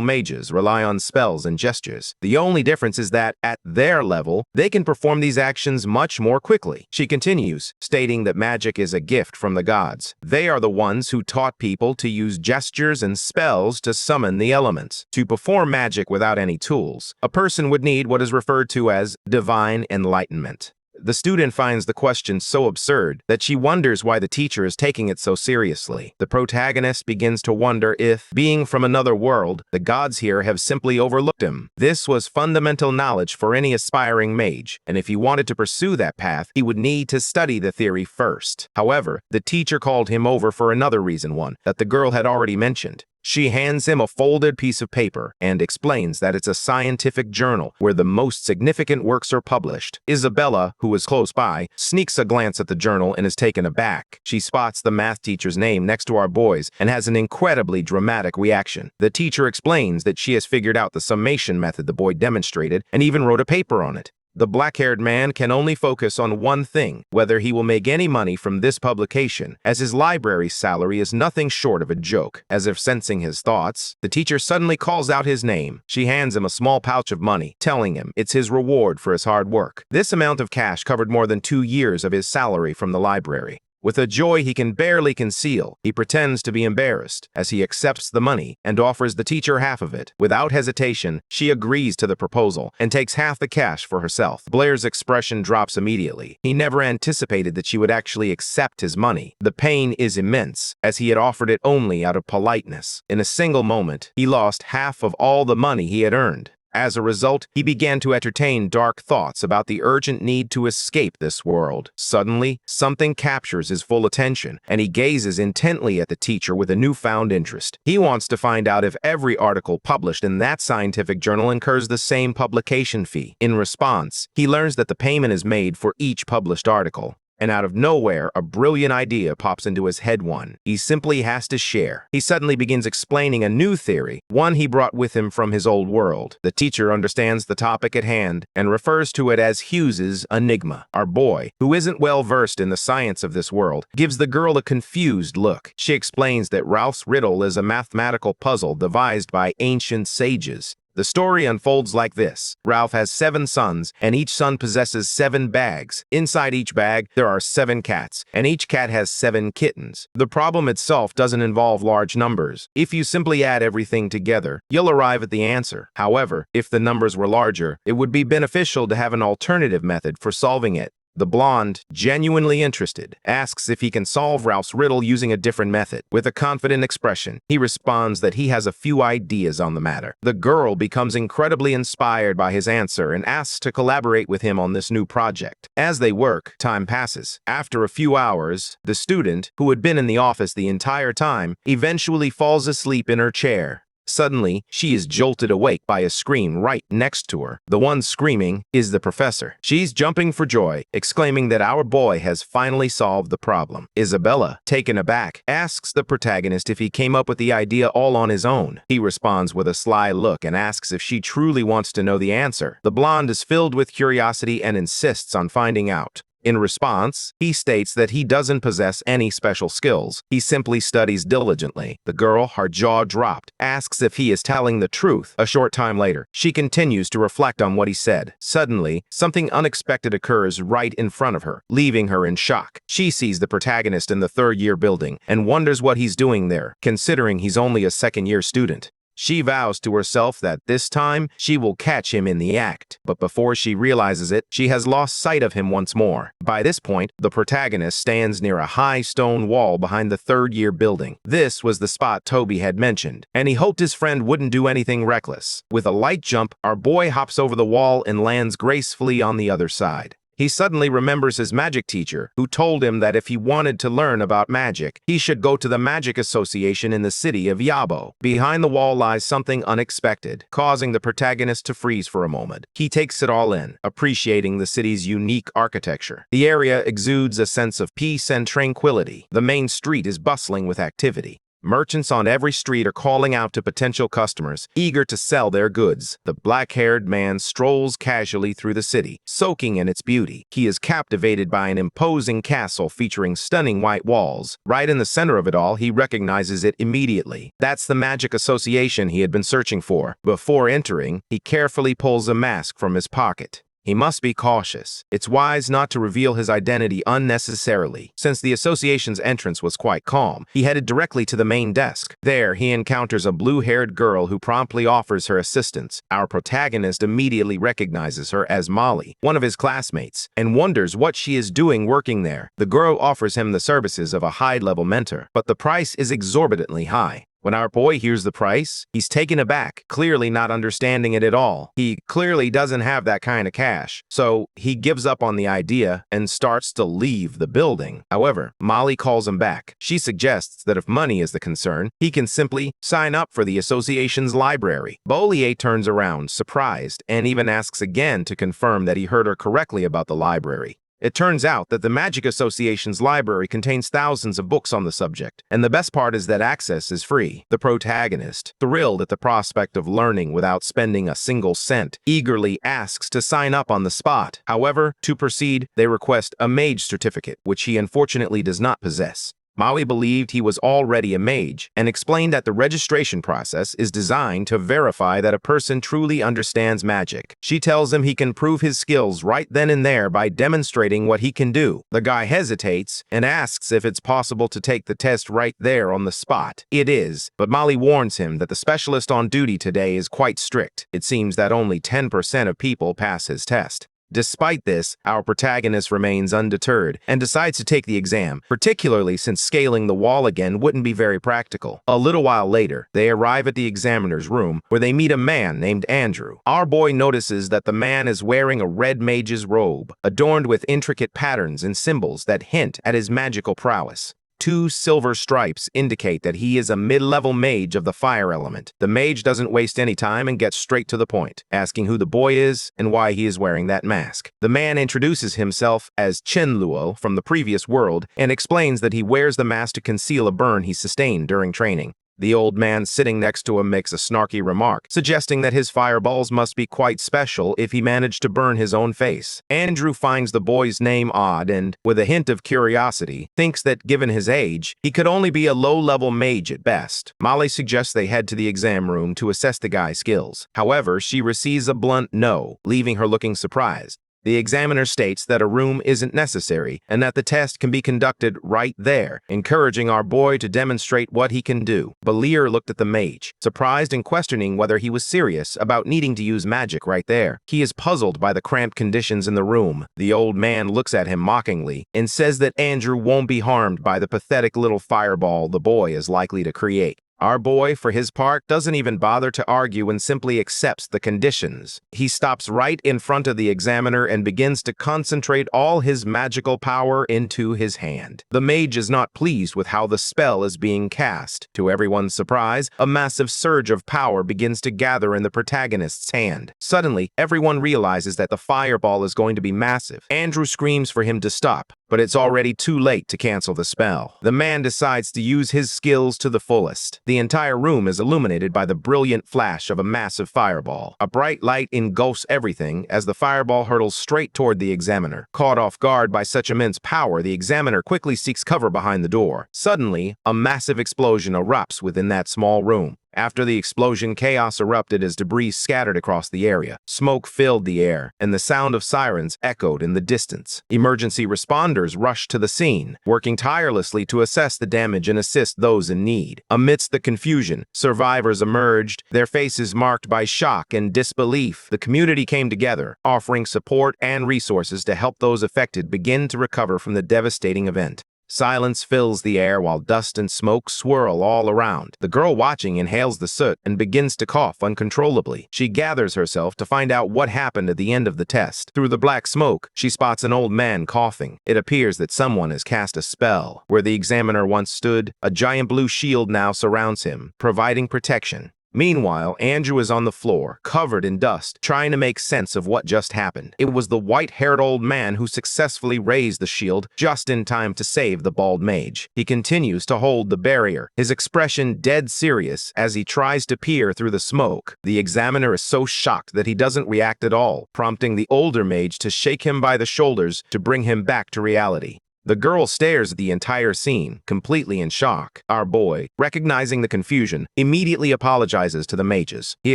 mages rely on spells and gestures. The only difference is that, at their level, they can perform these actions much more quickly. She continues, stating that magic is a gift from the gods. They are the ones who taught people to use gestures and spells to summon the elements. To perform magic without any tools, a person would need what is referred to as divine enlightenment. The student finds the question so absurd that she wonders why the teacher is taking it so seriously. The protagonist begins to wonder if, being from another world, the gods here have simply overlooked him. This was fundamental knowledge for any aspiring mage, and if he wanted to pursue that path, he would need to study the theory first. However, the teacher called him over for another reason, one that the girl had already mentioned. She hands him a folded piece of paper and explains that it's a scientific journal where the most significant works are published. Isabella, who is close by, sneaks a glance at the journal and is taken aback. She spots the math teacher's name next to our boys and has an incredibly dramatic reaction. The teacher explains that she has figured out the summation method the boy demonstrated and even wrote a paper on it. The black-haired man can only focus on one thing, whether he will make any money from this publication, as his library salary is nothing short of a joke. As if sensing his thoughts, the teacher suddenly calls out his name. She hands him a small pouch of money, telling him it's his reward for his hard work. This amount of cash covered more than 2 years of his salary from the library. With a joy he can barely conceal, he pretends to be embarrassed as he accepts the money and offers the teacher half of it. Without hesitation, she agrees to the proposal and takes half the cash for herself. Blair's expression drops immediately. He never anticipated that she would actually accept his money. The pain is immense, as he had offered it only out of politeness. In a single moment, he lost half of all the money he had earned. As a result, he began to entertain dark thoughts about the urgent need to escape this world. Suddenly, something captures his full attention, and he gazes intently at the teacher with a newfound interest. He wants to find out if every article published in that scientific journal incurs the same publication fee. In response, he learns that the payment is made for each published article. And out of nowhere, a brilliant idea pops into his head. He simply has to share. He suddenly begins explaining a new theory, one he brought with him from his old world. The teacher understands the topic at hand and refers to it as Hughes's enigma. Our boy, who isn't well versed in the science of this world, gives the girl a confused look. She explains that Ralph's riddle is a mathematical puzzle devised by ancient sages. The story unfolds like this. Ralph has 7 sons, and each son possesses 7 bags. Inside each bag, there are 7 cats, and each cat has 7 kittens. The problem itself doesn't involve large numbers. If you simply add everything together, you'll arrive at the answer. However, if the numbers were larger, it would be beneficial to have an alternative method for solving it. The blonde, genuinely interested, asks if he can solve Ralph's riddle using a different method. With a confident expression, he responds that he has a few ideas on the matter. The girl becomes incredibly inspired by his answer and asks to collaborate with him on this new project. As they work, time passes. After a few hours, the student, who had been in the office the entire time, eventually falls asleep in her chair. Suddenly, she is jolted awake by a scream right next to her. The one screaming is the professor. She's jumping for joy, exclaiming that our boy has finally solved the problem. Isabella, taken aback, asks the protagonist if he came up with the idea all on his own. He responds with a sly look and asks if she truly wants to know the answer. The blonde is filled with curiosity and insists on finding out. In response, he states that he doesn't possess any special skills. He simply studies diligently. The girl, her jaw dropped, asks if he is telling the truth. A short time later, she continues to reflect on what he said. Suddenly, something unexpected occurs right in front of her, leaving her in shock. She sees the protagonist in the third-year building and wonders what he's doing there, considering he's only a second-year student. She vows to herself that this time she will catch him in the act, but before she realizes it, she has lost sight of him once more. By this point, the protagonist stands near a high stone wall behind the third-year building. This was the spot Toby had mentioned, and he hoped his friend wouldn't do anything reckless. With a light jump, our boy hops over the wall and lands gracefully on the other side. He suddenly remembers his magic teacher, who told him that if he wanted to learn about magic, he should go to the Magic Association in the city of Yabo. Behind the wall lies something unexpected, causing the protagonist to freeze for a moment. He takes it all in, appreciating the city's unique architecture. The area exudes a sense of peace and tranquility. The main street is bustling with activity. Merchants on every street are calling out to potential customers, eager to sell their goods. The black-haired man strolls casually through the city, soaking in its beauty. He is captivated by an imposing castle featuring stunning white walls. Right in the center of it all, he recognizes it immediately. That's the Magic Association he had been searching for. Before entering, he carefully pulls a mask from his pocket. He must be cautious. It's wise not to reveal his identity unnecessarily. Since the association's entrance was quite calm, he headed directly to the main desk. There, he encounters a blue-haired girl who promptly offers her assistance. Our protagonist immediately recognizes her as Molly, one of his classmates, and wonders what she is doing working there. The girl offers him the services of a high-level mentor, but the price is exorbitantly high. When our boy hears the price, he's taken aback, clearly not understanding it at all. He clearly doesn't have that kind of cash, so he gives up on the idea and starts to leave the building. However, Molly calls him back. She suggests that if money is the concern, he can simply sign up for the association's library. Bollier turns around, surprised, and even asks again to confirm that he heard her correctly about the library. It turns out that the Magic Association's library contains thousands of books on the subject, and the best part is that access is free. The protagonist, thrilled at the prospect of learning without spending a single cent, eagerly asks to sign up on the spot. However, to proceed, they request a mage certificate, which he unfortunately does not possess. Maui believed he was already a mage and explained that the registration process is designed to verify that a person truly understands magic. She tells him he can prove his skills right then and there by demonstrating what he can do. The guy hesitates and asks if it's possible to take the test right there on the spot. It is, but Molly warns him that the specialist on duty today is quite strict. It seems that only 10% of people pass his test. Despite this, our protagonist remains undeterred and decides to take the exam, particularly since scaling the wall again wouldn't be very practical. A little while later, they arrive at the examiner's room, where they meet a man named Andrew. Our boy notices that the man is wearing a red mage's robe, adorned with intricate patterns and symbols that hint at his magical prowess. 2 silver stripes indicate that he is a mid-level mage of the fire element. The mage doesn't waste any time and gets straight to the point, asking who the boy is and why he is wearing that mask. The man introduces himself as Chenluo from the previous world and explains that he wears the mask to conceal a burn he sustained during training. The old man sitting next to him makes a snarky remark, suggesting that his fireballs must be quite special if he managed to burn his own face. Andrew finds the boy's name odd and, with a hint of curiosity, thinks that given his age, he could only be a low-level mage at best. Molly suggests they head to the exam room to assess the guy's skills. However, she receives a blunt no, leaving her looking surprised. The examiner states that a room isn't necessary and that the test can be conducted right there, encouraging our boy to demonstrate what he can do. Bollier looked at the mage, surprised and questioning whether he was serious about needing to use magic right there. He is puzzled by the cramped conditions in the room. The old man looks at him mockingly and says that Andrew won't be harmed by the pathetic little fireball the boy is likely to create. Our boy, for his part, doesn't even bother to argue and simply accepts the conditions. He stops right in front of the examiner and begins to concentrate all his magical power into his hand. The mage is not pleased with how the spell is being cast. To everyone's surprise, a massive surge of power begins to gather in the protagonist's hand. Suddenly, everyone realizes that the fireball is going to be massive. Andrew screams for him to stop, but it's already too late to cancel the spell. The man decides to use his skills to the fullest. The entire room is illuminated by the brilliant flash of a massive fireball. A bright light engulfs everything as the fireball hurtles straight toward the examiner. Caught off guard by such immense power, the examiner quickly seeks cover behind the door. Suddenly, a massive explosion erupts within that small room. After the explosion, chaos erupted as debris scattered across the area. Smoke filled the air, and the sound of sirens echoed in the distance. Emergency responders rushed to the scene, working tirelessly to assess the damage and assist those in need. Amidst the confusion, survivors emerged, their faces marked by shock and disbelief. The community came together, offering support and resources to help those affected begin to recover from the devastating event. Silence fills the air while dust and smoke swirl all around. The girl watching inhales the soot and begins to cough uncontrollably. She gathers herself to find out what happened at the end of the test. Through the black smoke, she spots an old man coughing. It appears that someone has cast a spell. Where the examiner once stood, a giant blue shield now surrounds him, providing protection. Meanwhile, Andrew is on the floor, covered in dust, trying to make sense of what just happened. It was the white-haired old man who successfully raised the shield just in time to save the bald mage. He continues to hold the barrier, his expression dead serious as he tries to peer through the smoke. The examiner is so shocked that he doesn't react at all, prompting the older mage to shake him by the shoulders to bring him back to reality. The girl stares at the entire scene, completely in shock. Our boy, recognizing the confusion, immediately apologizes to the mages. He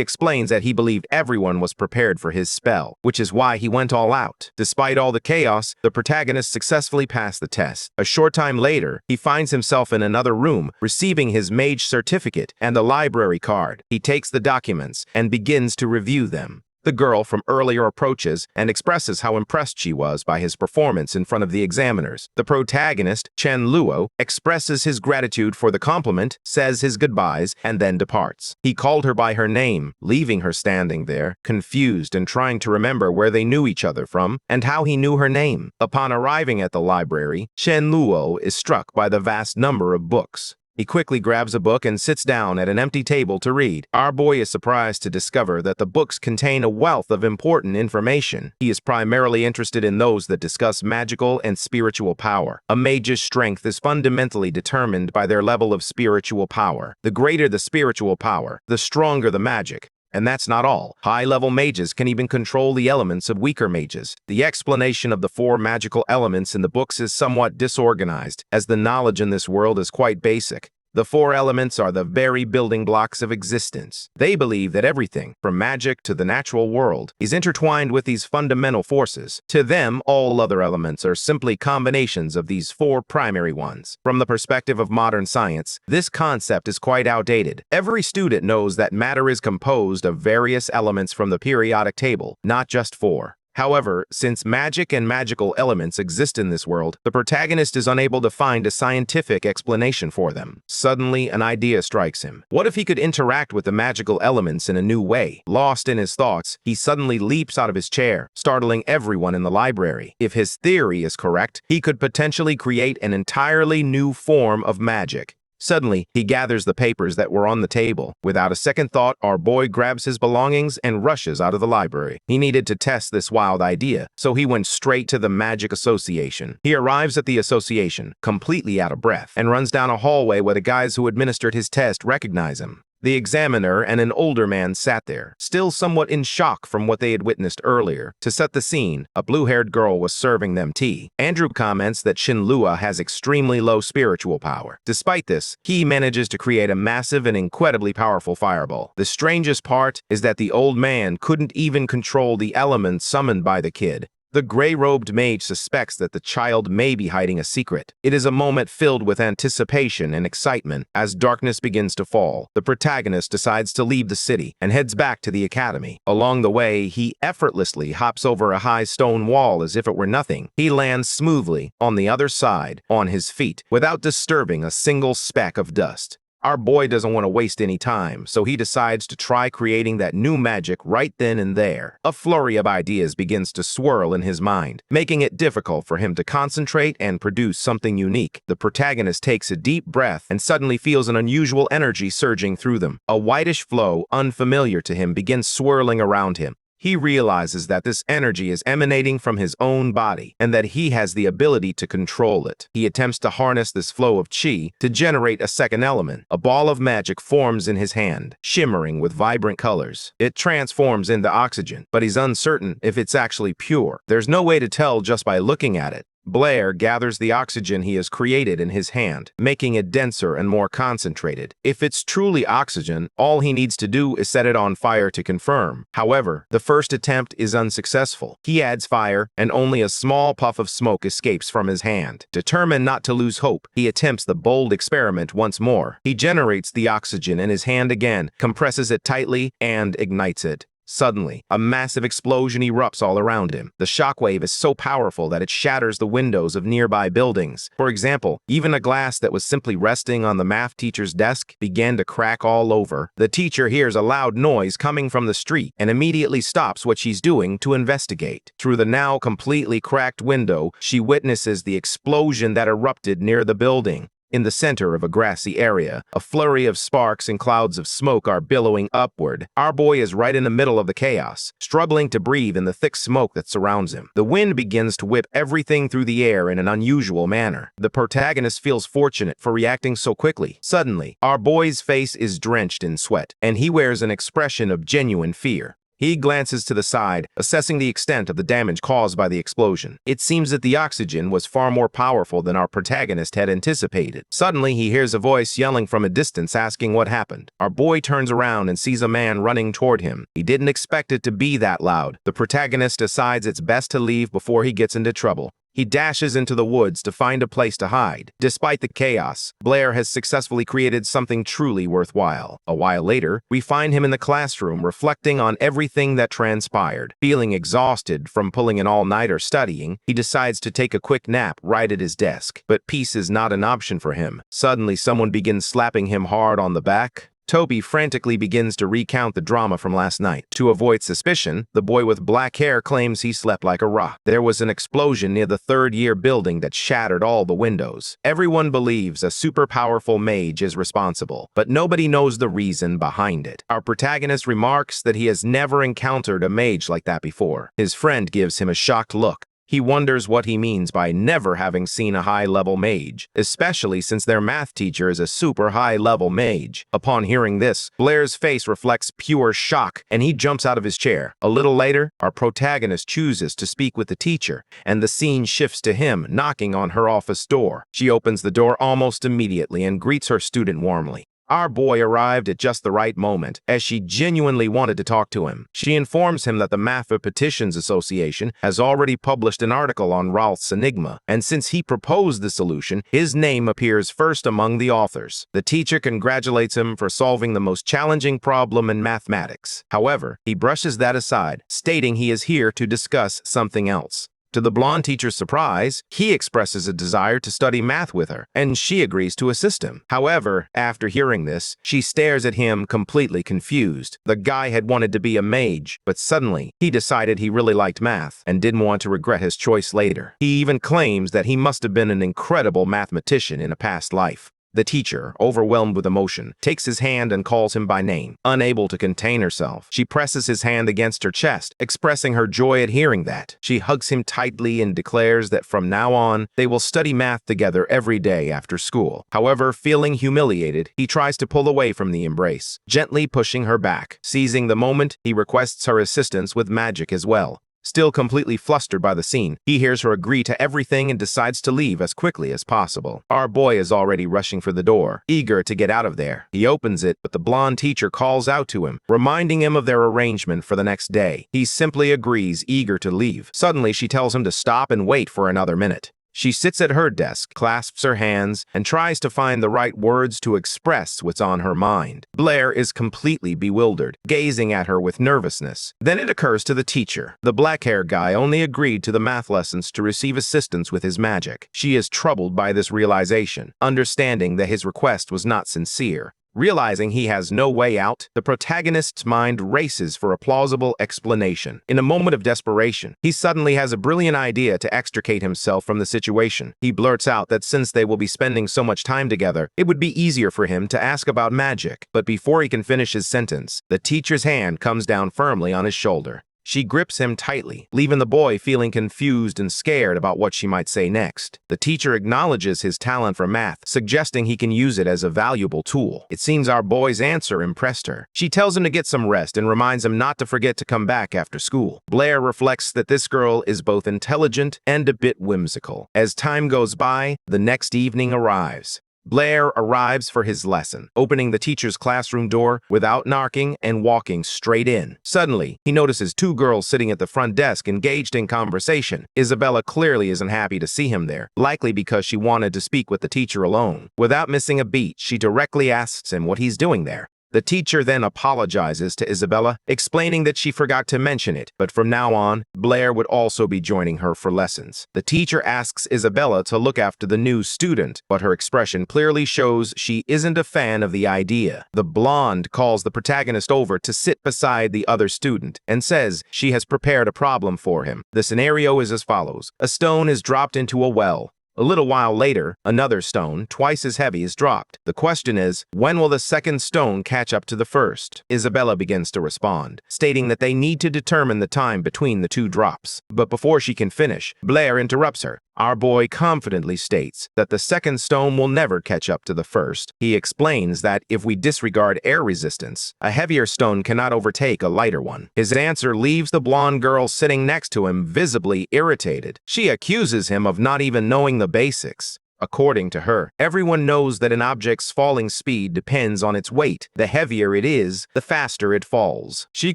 explains that he believed everyone was prepared for his spell, which is why he went all out. Despite all the chaos, the protagonist successfully passed the test. A short time later, he finds himself in another room, receiving his mage certificate and a library card. He takes the documents and begins to review them. The girl from earlier approaches and expresses how impressed she was by his performance in front of the examiners. The protagonist, Chen Luo, expresses his gratitude for the compliment, says his goodbyes, and then departs. He called her by her name, leaving her standing there, confused and trying to remember where they knew each other from and how he knew her name. Upon arriving at the library, Chen Luo is struck by the vast number of books. He quickly grabs a book and sits down at an empty table to read. Our boy is surprised to discover that the books contain a wealth of important information. He is primarily interested in those that discuss magical and spiritual power. A mage's strength is fundamentally determined by their level of spiritual power. The greater the spiritual power, the stronger the magic. And that's not all. High-level mages can even control the elements of weaker mages. The explanation of the 4 magical elements in the books is somewhat disorganized, as the knowledge in this world is quite basic. The 4 elements are the very building blocks of existence. They believe that everything, from magic to the natural world, is intertwined with these fundamental forces. To them, all other elements are simply combinations of these 4 primary ones. From the perspective of modern science, this concept is quite outdated. Every student knows that matter is composed of various elements from the periodic table, not just 4. However, since magic and magical elements exist in this world, the protagonist is unable to find a scientific explanation for them. Suddenly, an idea strikes him. What if he could interact with the magical elements in a new way? Lost in his thoughts, he suddenly leaps out of his chair, startling everyone in the library. If his theory is correct, he could potentially create an entirely new form of magic. Suddenly, he gathers the papers that were on the table. Without a second thought, our boy grabs his belongings and rushes out of the library. He needed to test this wild idea, so he went straight to the Magic Association. He arrives at the association, completely out of breath, and runs down a hallway where the guys who administered his test recognize him. The examiner and an older man sat there, still somewhat in shock from what they had witnessed earlier. To set the scene, a blue-haired girl was serving them tea. Andrew comments that Shinlua has extremely low spiritual power. Despite this, he manages to create a massive and incredibly powerful fireball. The strangest part is that the old man couldn't even control the elements summoned by the kid. The gray-robed mage suspects that the child may be hiding a secret. It is a moment filled with anticipation and excitement. As darkness begins to fall, the protagonist decides to leave the city and heads back to the academy. Along the way, he effortlessly hops over a high stone wall as if it were nothing. He lands smoothly on the other side, on his feet, without disturbing a single speck of dust. Our boy doesn't want to waste any time, so he decides to try creating that new magic right then and there. A flurry of ideas begins to swirl in his mind, making it difficult for him to concentrate and produce something unique. The protagonist takes a deep breath and suddenly feels an unusual energy surging through them. A whitish flow, unfamiliar to him, begins swirling around him. He realizes that this energy is emanating from his own body and that he has the ability to control it. He attempts to harness this flow of chi to generate a second element. A ball of magic forms in his hand, shimmering with vibrant colors. It transforms into oxygen, but he's uncertain if it's actually pure. There's no way to tell just by looking at it. Blair gathers the oxygen he has created in his hand, making it denser and more concentrated. If it's truly oxygen, all he needs to do is set it on fire to confirm. However, the first attempt is unsuccessful. He adds fire, and only a small puff of smoke escapes from his hand. Determined not to lose hope, he attempts the bold experiment once more. He generates the oxygen in his hand again, compresses it tightly, and ignites it. Suddenly, a massive explosion erupts all around him. The shockwave is so powerful that it shatters the windows of nearby buildings. For example, even a glass that was simply resting on the math teacher's desk began to crack all over. The teacher hears a loud noise coming from the street and immediately stops what she's doing to investigate. Through the now completely cracked window, she witnesses the explosion that erupted near the building. In the center of a grassy area, a flurry of sparks and clouds of smoke are billowing upward. Our boy is right in the middle of the chaos, struggling to breathe in the thick smoke that surrounds him. The wind begins to whip everything through the air in an unusual manner. The protagonist feels fortunate for reacting so quickly. Suddenly, our boy's face is drenched in sweat, and he wears an expression of genuine fear. He glances to the side, assessing the extent of the damage caused by the explosion. It seems that the oxygen was far more powerful than our protagonist had anticipated. Suddenly, he hears a voice yelling from a distance asking what happened. Our boy turns around and sees a man running toward him. He didn't expect it to be that loud. The protagonist decides it's best to leave before he gets into trouble. He dashes into the woods to find a place to hide. Despite the chaos, Blair has successfully created something truly worthwhile. A while later, we find him in the classroom reflecting on everything that transpired. Feeling exhausted from pulling an all-nighter studying, he decides to take a quick nap right at his desk. But peace is not an option for him. Suddenly, someone begins slapping him hard on the back. Toby frantically begins to recount the drama from last night. To avoid suspicion, the boy with black hair claims he slept like a rock. There was an explosion near the third-year building that shattered all the windows. Everyone believes a super-powerful mage is responsible, but nobody knows the reason behind it. Our protagonist remarks that he has never encountered a mage like that before. His friend gives him a shocked look. He wonders what he means by never having seen a high-level mage, especially since their math teacher is a super high-level mage. Upon hearing this, Blair's face reflects pure shock, and he jumps out of his chair. A little later, our protagonist chooses to speak with the teacher, and the scene shifts to him knocking on her office door. She opens the door almost immediately and greets her student warmly. Our boy arrived at just the right moment, as she genuinely wanted to talk to him. She informs him that the Mathematicians Association has already published an article on Ralph's enigma, and since he proposed the solution, his name appears first among the authors. The teacher congratulates him for solving the most challenging problem in mathematics. However, he brushes that aside, stating he is here to discuss something else. To the blonde teacher's surprise, he expresses a desire to study math with her, and she agrees to assist him. However, after hearing this, she stares at him completely confused. The guy had wanted to be a mage, but suddenly, he decided he really liked math and didn't want to regret his choice later. He even claims that he must have been an incredible mathematician in a past life. The teacher, overwhelmed with emotion, takes his hand and calls him by name. Unable to contain herself, she presses his hand against her chest, expressing her joy at hearing that. She hugs him tightly and declares that from now on, they will study math together every day after school. However, feeling humiliated, he tries to pull away from the embrace, gently pushing her back. Seizing the moment, he requests her assistance with magic as well. Still completely flustered by the scene, he hears her agree to everything and decides to leave as quickly as possible. Our boy is already rushing for the door, eager to get out of there. He opens it, but the blonde teacher calls out to him, reminding him of their arrangement for the next day. He simply agrees, eager to leave. Suddenly, she tells him to stop and wait for another minute. She sits at her desk, clasps her hands, and tries to find the right words to express what's on her mind. Blair is completely bewildered, gazing at her with nervousness. Then it occurs to the teacher. The black-haired guy only agreed to the math lessons to receive assistance with his magic. She is troubled by this realization, understanding that his request was not sincere. Realizing he has no way out, the protagonist's mind races for a plausible explanation. In a moment of desperation, he suddenly has a brilliant idea to extricate himself from the situation. He blurts out that since they will be spending so much time together, it would be easier for him to ask about magic. But before he can finish his sentence, the teacher's hand comes down firmly on his shoulder. She grips him tightly, leaving the boy feeling confused and scared about what she might say next. The teacher acknowledges his talent for math, suggesting he can use it as a valuable tool. It seems our boy's answer impressed her. She tells him to get some rest and reminds him not to forget to come back after school. Blair reflects that this girl is both intelligent and a bit whimsical. As time goes by, the next evening arrives. Blair arrives for his lesson, opening the teacher's classroom door without knocking and walking straight in. Suddenly, he notices two girls sitting at the front desk engaged in conversation. Isabella clearly isn't happy to see him there, likely because she wanted to speak with the teacher alone. Without missing a beat, she directly asks him what he's doing there. The teacher then apologizes to Isabella, explaining that she forgot to mention it, but from now on, Blair would also be joining her for lessons. The teacher asks Isabella to look after the new student, but her expression clearly shows she isn't a fan of the idea. The blonde calls the protagonist over to sit beside the other student and says she has prepared a problem for him. The scenario is as follows. A stone is dropped into a well. A little while later, another stone, twice as heavy, is dropped. The question is, when will the second stone catch up to the first? Isabella begins to respond, stating that they need to determine the time between the two drops. But before she can finish, Blair interrupts her. Our boy confidently states that the second stone will never catch up to the first. He explains that if we disregard air resistance, a heavier stone cannot overtake a lighter one. His answer leaves the blonde girl sitting next to him visibly irritated. She accuses him of not even knowing the basics. According to her, everyone knows that an object's falling speed depends on its weight. The heavier it is, the faster it falls. She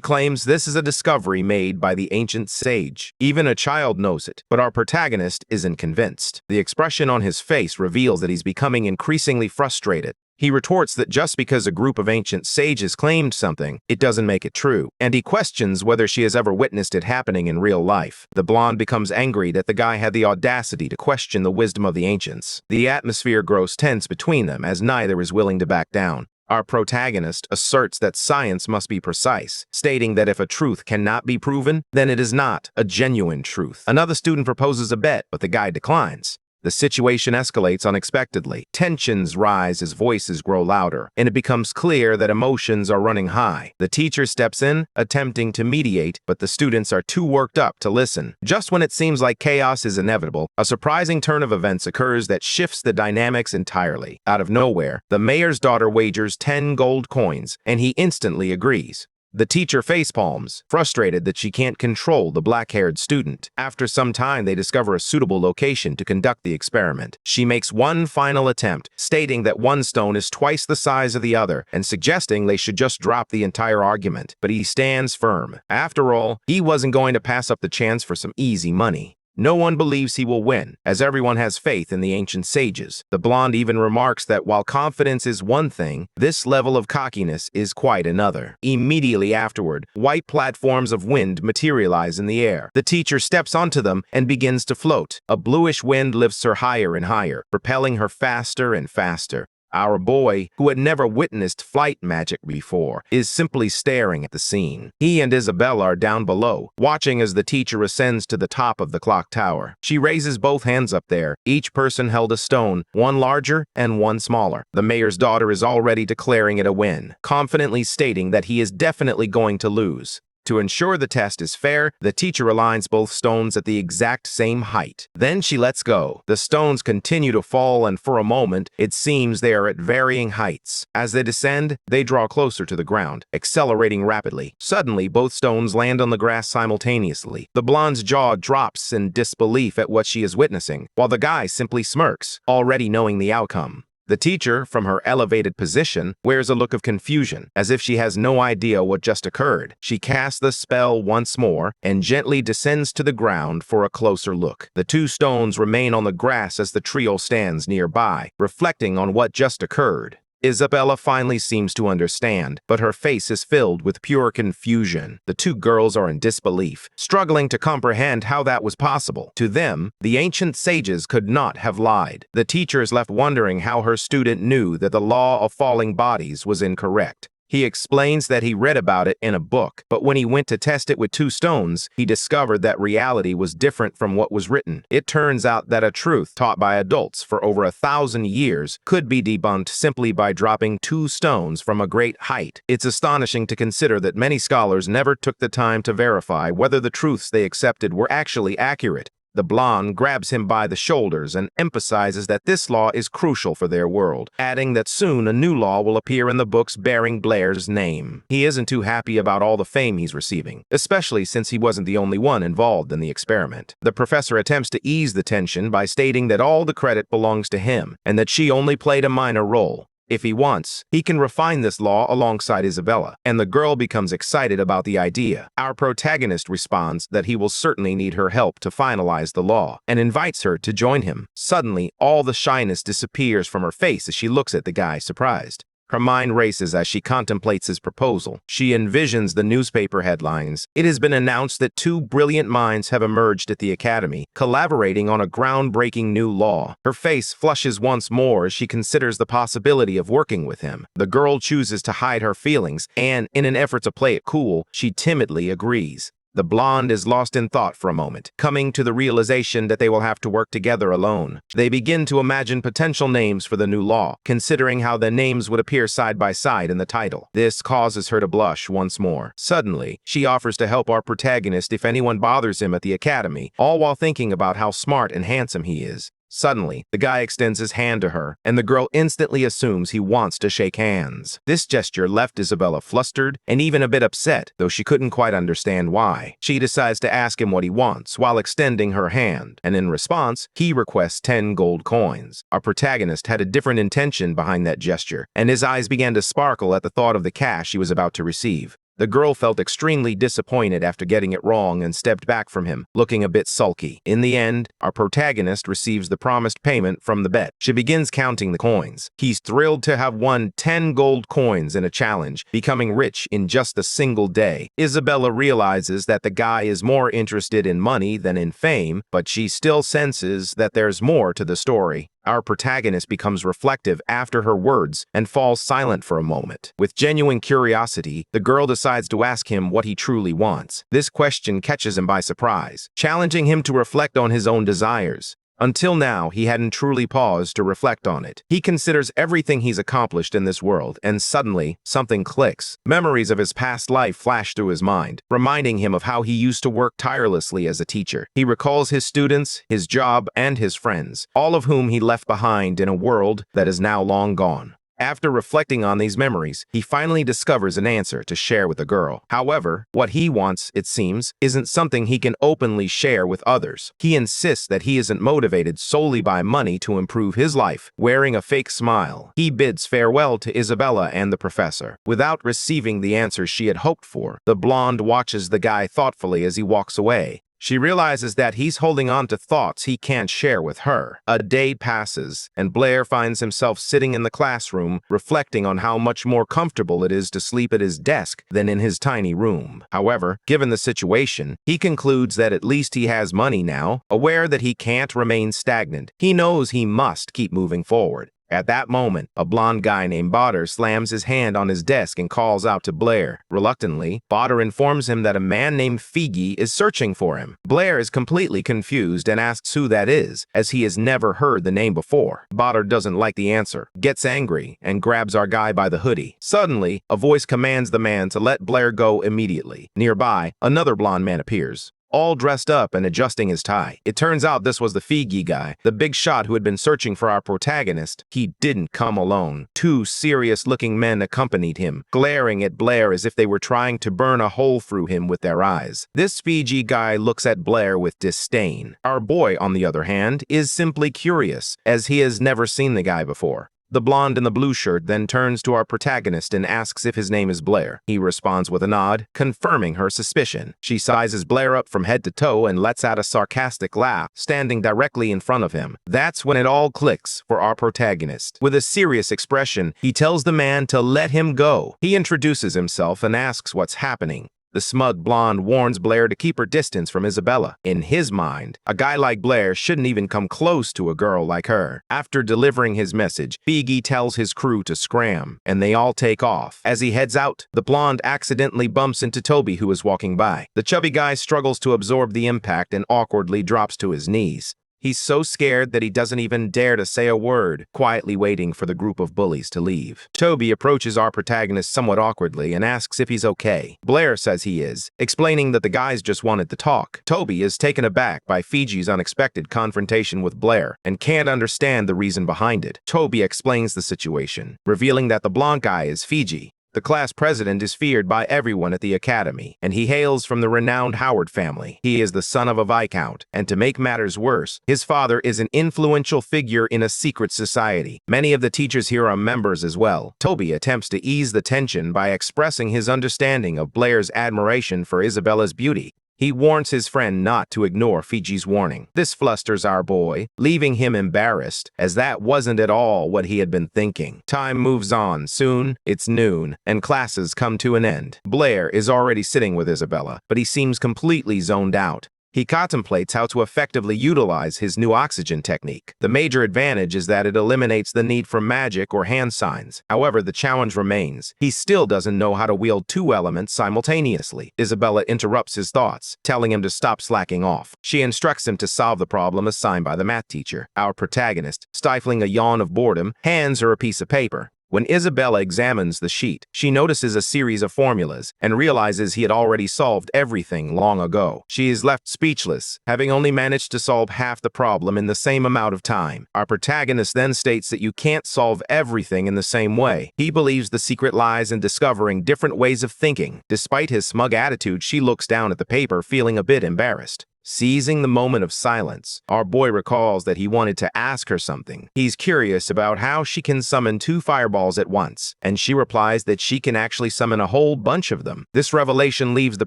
claims this is a discovery made by the ancient sage. Even a child knows it, but our protagonist isn't convinced. The expression on his face reveals that he's becoming increasingly frustrated. He retorts that just because a group of ancient sages claimed something, it doesn't make it true, and he questions whether she has ever witnessed it happening in real life. The blonde becomes angry that the guy had the audacity to question the wisdom of the ancients. The atmosphere grows tense between them as neither is willing to back down. Our protagonist asserts that science must be precise, stating that if a truth cannot be proven, then it is not a genuine truth. Another student proposes a bet, but the guy declines. The situation escalates unexpectedly. Tensions rise as voices grow louder, and it becomes clear that emotions are running high. The teacher steps in, attempting to mediate, but the students are too worked up to listen. Just when it seems like chaos is inevitable, a surprising turn of events occurs that shifts the dynamics entirely. Out of nowhere, the mayor's daughter wagers 10 gold coins, and he instantly agrees. The teacher facepalms, frustrated that she can't control the black-haired student. After some time, they discover a suitable location to conduct the experiment. She makes one final attempt, stating that one stone is twice the size of the other and suggesting they should just drop the entire argument. But he stands firm. After all, he wasn't going to pass up the chance for some easy money. No one believes he will win, as everyone has faith in the ancient sages. The blonde even remarks that while confidence is one thing, this level of cockiness is quite another. Immediately afterward, white platforms of wind materialize in the air. The teacher steps onto them and begins to float. A bluish wind lifts her higher and higher, propelling her faster and faster. Our boy, who had never witnessed flight magic before, is simply staring at the scene. He and Isabella are down below, watching as the teacher ascends to the top of the clock tower. She raises both hands up there. Each person held a stone, one larger and one smaller. The mayor's daughter is already declaring it a win, confidently stating that he is definitely going to lose. To ensure the test is fair, the teacher aligns both stones at the exact same height. Then she lets go. The stones continue to fall, and for a moment, it seems they are at varying heights. As they descend, they draw closer to the ground, accelerating rapidly. Suddenly, both stones land on the grass simultaneously. The blonde's jaw drops in disbelief at what she is witnessing, while the guy simply smirks, already knowing the outcome. The teacher, from her elevated position, wears a look of confusion, as if she has no idea what just occurred. She casts the spell once more and gently descends to the ground for a closer look. The two stones remain on the grass as the trio stands nearby, reflecting on what just occurred. Isabella finally seems to understand, but her face is filled with pure confusion. The two girls are in disbelief, struggling to comprehend how that was possible. To them, the ancient sages could not have lied. The teacher is left wondering how her student knew that the law of falling bodies was incorrect. He explains that he read about it in a book, but when he went to test it with two stones, he discovered that reality was different from what was written. It turns out that a truth taught by adults for over 1,000 years could be debunked simply by dropping two stones from a great height. It's astonishing to consider that many scholars never took the time to verify whether the truths they accepted were actually accurate. The blonde grabs him by the shoulders and emphasizes that this law is crucial for their world, adding that soon a new law will appear in the books bearing Blair's name. He isn't too happy about all the fame he's receiving, especially since he wasn't the only one involved in the experiment. The professor attempts to ease the tension by stating that all the credit belongs to him and that she only played a minor role. If he wants, he can refine this law alongside Isabella, and the girl becomes excited about the idea. Our protagonist responds that he will certainly need her help to finalize the law, and invites her to join him. Suddenly, all the shyness disappears from her face as she looks at the guy, surprised. Her mind races as she contemplates his proposal. She envisions the newspaper headlines. It has been announced that two brilliant minds have emerged at the academy, collaborating on a groundbreaking new law. Her face flushes once more as she considers the possibility of working with him. The girl chooses to hide her feelings, and in an effort to play it cool, she timidly agrees. The blonde is lost in thought for a moment, coming to the realization that they will have to work together alone. They begin to imagine potential names for the new law, considering how the names would appear side by side in the title. This causes her to blush once more. Suddenly, she offers to help our protagonist if anyone bothers him at the academy, all while thinking about how smart and handsome he is. Suddenly, the guy extends his hand to her, and the girl instantly assumes he wants to shake hands. This gesture left Isabella flustered and even a bit upset, though she couldn't quite understand why. She decides to ask him what he wants while extending her hand, and in response, he requests 10 gold coins. Our protagonist had a different intention behind that gesture, and his eyes began to sparkle at the thought of the cash he was about to receive. The girl felt extremely disappointed after getting it wrong and stepped back from him, looking a bit sulky. In the end, our protagonist receives the promised payment from the bet. She begins counting the coins. He's thrilled to have won 10 gold coins in a challenge, becoming rich in just a single day. Isabella realizes that the guy is more interested in money than in fame, but she still senses that there's more to the story. Our protagonist becomes reflective after her words and falls silent for a moment. With genuine curiosity, the girl decides to ask him what he truly wants. This question catches him by surprise, challenging him to reflect on his own desires. Until now, he hadn't truly paused to reflect on it. He considers everything he's accomplished in this world, and suddenly, something clicks. Memories of his past life flash through his mind, reminding him of how he used to work tirelessly as a teacher. He recalls his students, his job, and his friends, all of whom he left behind in a world that is now long gone. After reflecting on these memories, he finally discovers an answer to share with the girl. However, what he wants, it seems, isn't something he can openly share with others. He insists that he isn't motivated solely by money to improve his life. Wearing a fake smile, he bids farewell to Isabella and the professor. Without receiving the answer she had hoped for, the blonde watches the guy thoughtfully as he walks away. She realizes that he's holding on to thoughts he can't share with her. A day passes, and Blair finds himself sitting in the classroom, reflecting on how much more comfortable it is to sleep at his desk than in his tiny room. However, given the situation, he concludes that at least he has money now. Aware that he can't remain stagnant, he knows he must keep moving forward. At that moment, a blonde guy named Botter slams his hand on his desk and calls out to Blair. Reluctantly, Botter informs him that a man named Figgy is searching for him. Blair is completely confused and asks who that is, as he has never heard the name before. Botter doesn't like the answer, gets angry, and grabs our guy by the hoodie. Suddenly, a voice commands the man to let Blair go immediately. Nearby, another blonde man appears, all dressed up and adjusting his tie. It turns out this was the Figgy guy, the big shot who had been searching for our protagonist. He didn't come alone. Two serious-looking men accompanied him, glaring at Blair as if they were trying to burn a hole through him with their eyes. This Figgy guy looks at Blair with disdain. Our boy, on the other hand, is simply curious, as he has never seen the guy before. The blonde in the blue shirt then turns to our protagonist and asks if his name is Blair. He responds with a nod, confirming her suspicion. She sizes Blair up from head to toe and lets out a sarcastic laugh, standing directly in front of him. That's when it all clicks for our protagonist. With a serious expression, he tells the man to let him go. He introduces himself and asks what's happening. The smug blonde warns Blair to keep her distance from Isabella. In his mind, a guy like Blair shouldn't even come close to a girl like her. After delivering his message, Figgy tells his crew to scram, and they all take off. As he heads out, the blonde accidentally bumps into Toby, who is walking by. The chubby guy struggles to absorb the impact and awkwardly drops to his knees. He's so scared that he doesn't even dare to say a word, quietly waiting for the group of bullies to leave. Toby approaches our protagonist somewhat awkwardly and asks if he's okay. Blair says he is, explaining that the guys just wanted to talk. Toby is taken aback by Fiji's unexpected confrontation with Blair and can't understand the reason behind it. Toby explains the situation, revealing that the blonde guy is Fiji. The class president is feared by everyone at the academy, and he hails from the renowned Howard family. He is the son of a viscount, and to make matters worse, his father is an influential figure in a secret society. Many of the teachers here are members as well. Toby attempts to ease the tension by expressing his understanding of Blair's admiration for Isabella's beauty. He warns his friend not to ignore Fiji's warning. This flusters our boy, leaving him embarrassed, as that wasn't at all what he had been thinking. Time moves on. Soon, it's noon, and classes come to an end. Blair is already sitting with Isabella, but he seems completely zoned out. He contemplates how to effectively utilize his new oxygen technique. The major advantage is that it eliminates the need for magic or hand signs. However, the challenge remains. He still doesn't know how to wield two elements simultaneously. Isabella interrupts his thoughts, telling him to stop slacking off. She instructs him to solve the problem assigned by the math teacher. Our protagonist, stifling a yawn of boredom, hands her a piece of paper. When Isabella examines the sheet, she notices a series of formulas and realizes he had already solved everything long ago. She is left speechless, having only managed to solve half the problem in the same amount of time. Our protagonist then states that you can't solve everything in the same way. He believes the secret lies in discovering different ways of thinking. Despite his smug attitude, she looks down at the paper, feeling a bit embarrassed. Seizing the moment of silence, our boy recalls that he wanted to ask her something. He's curious about how she can summon two fireballs at once, and she replies that she can actually summon a whole bunch of them. This revelation leaves the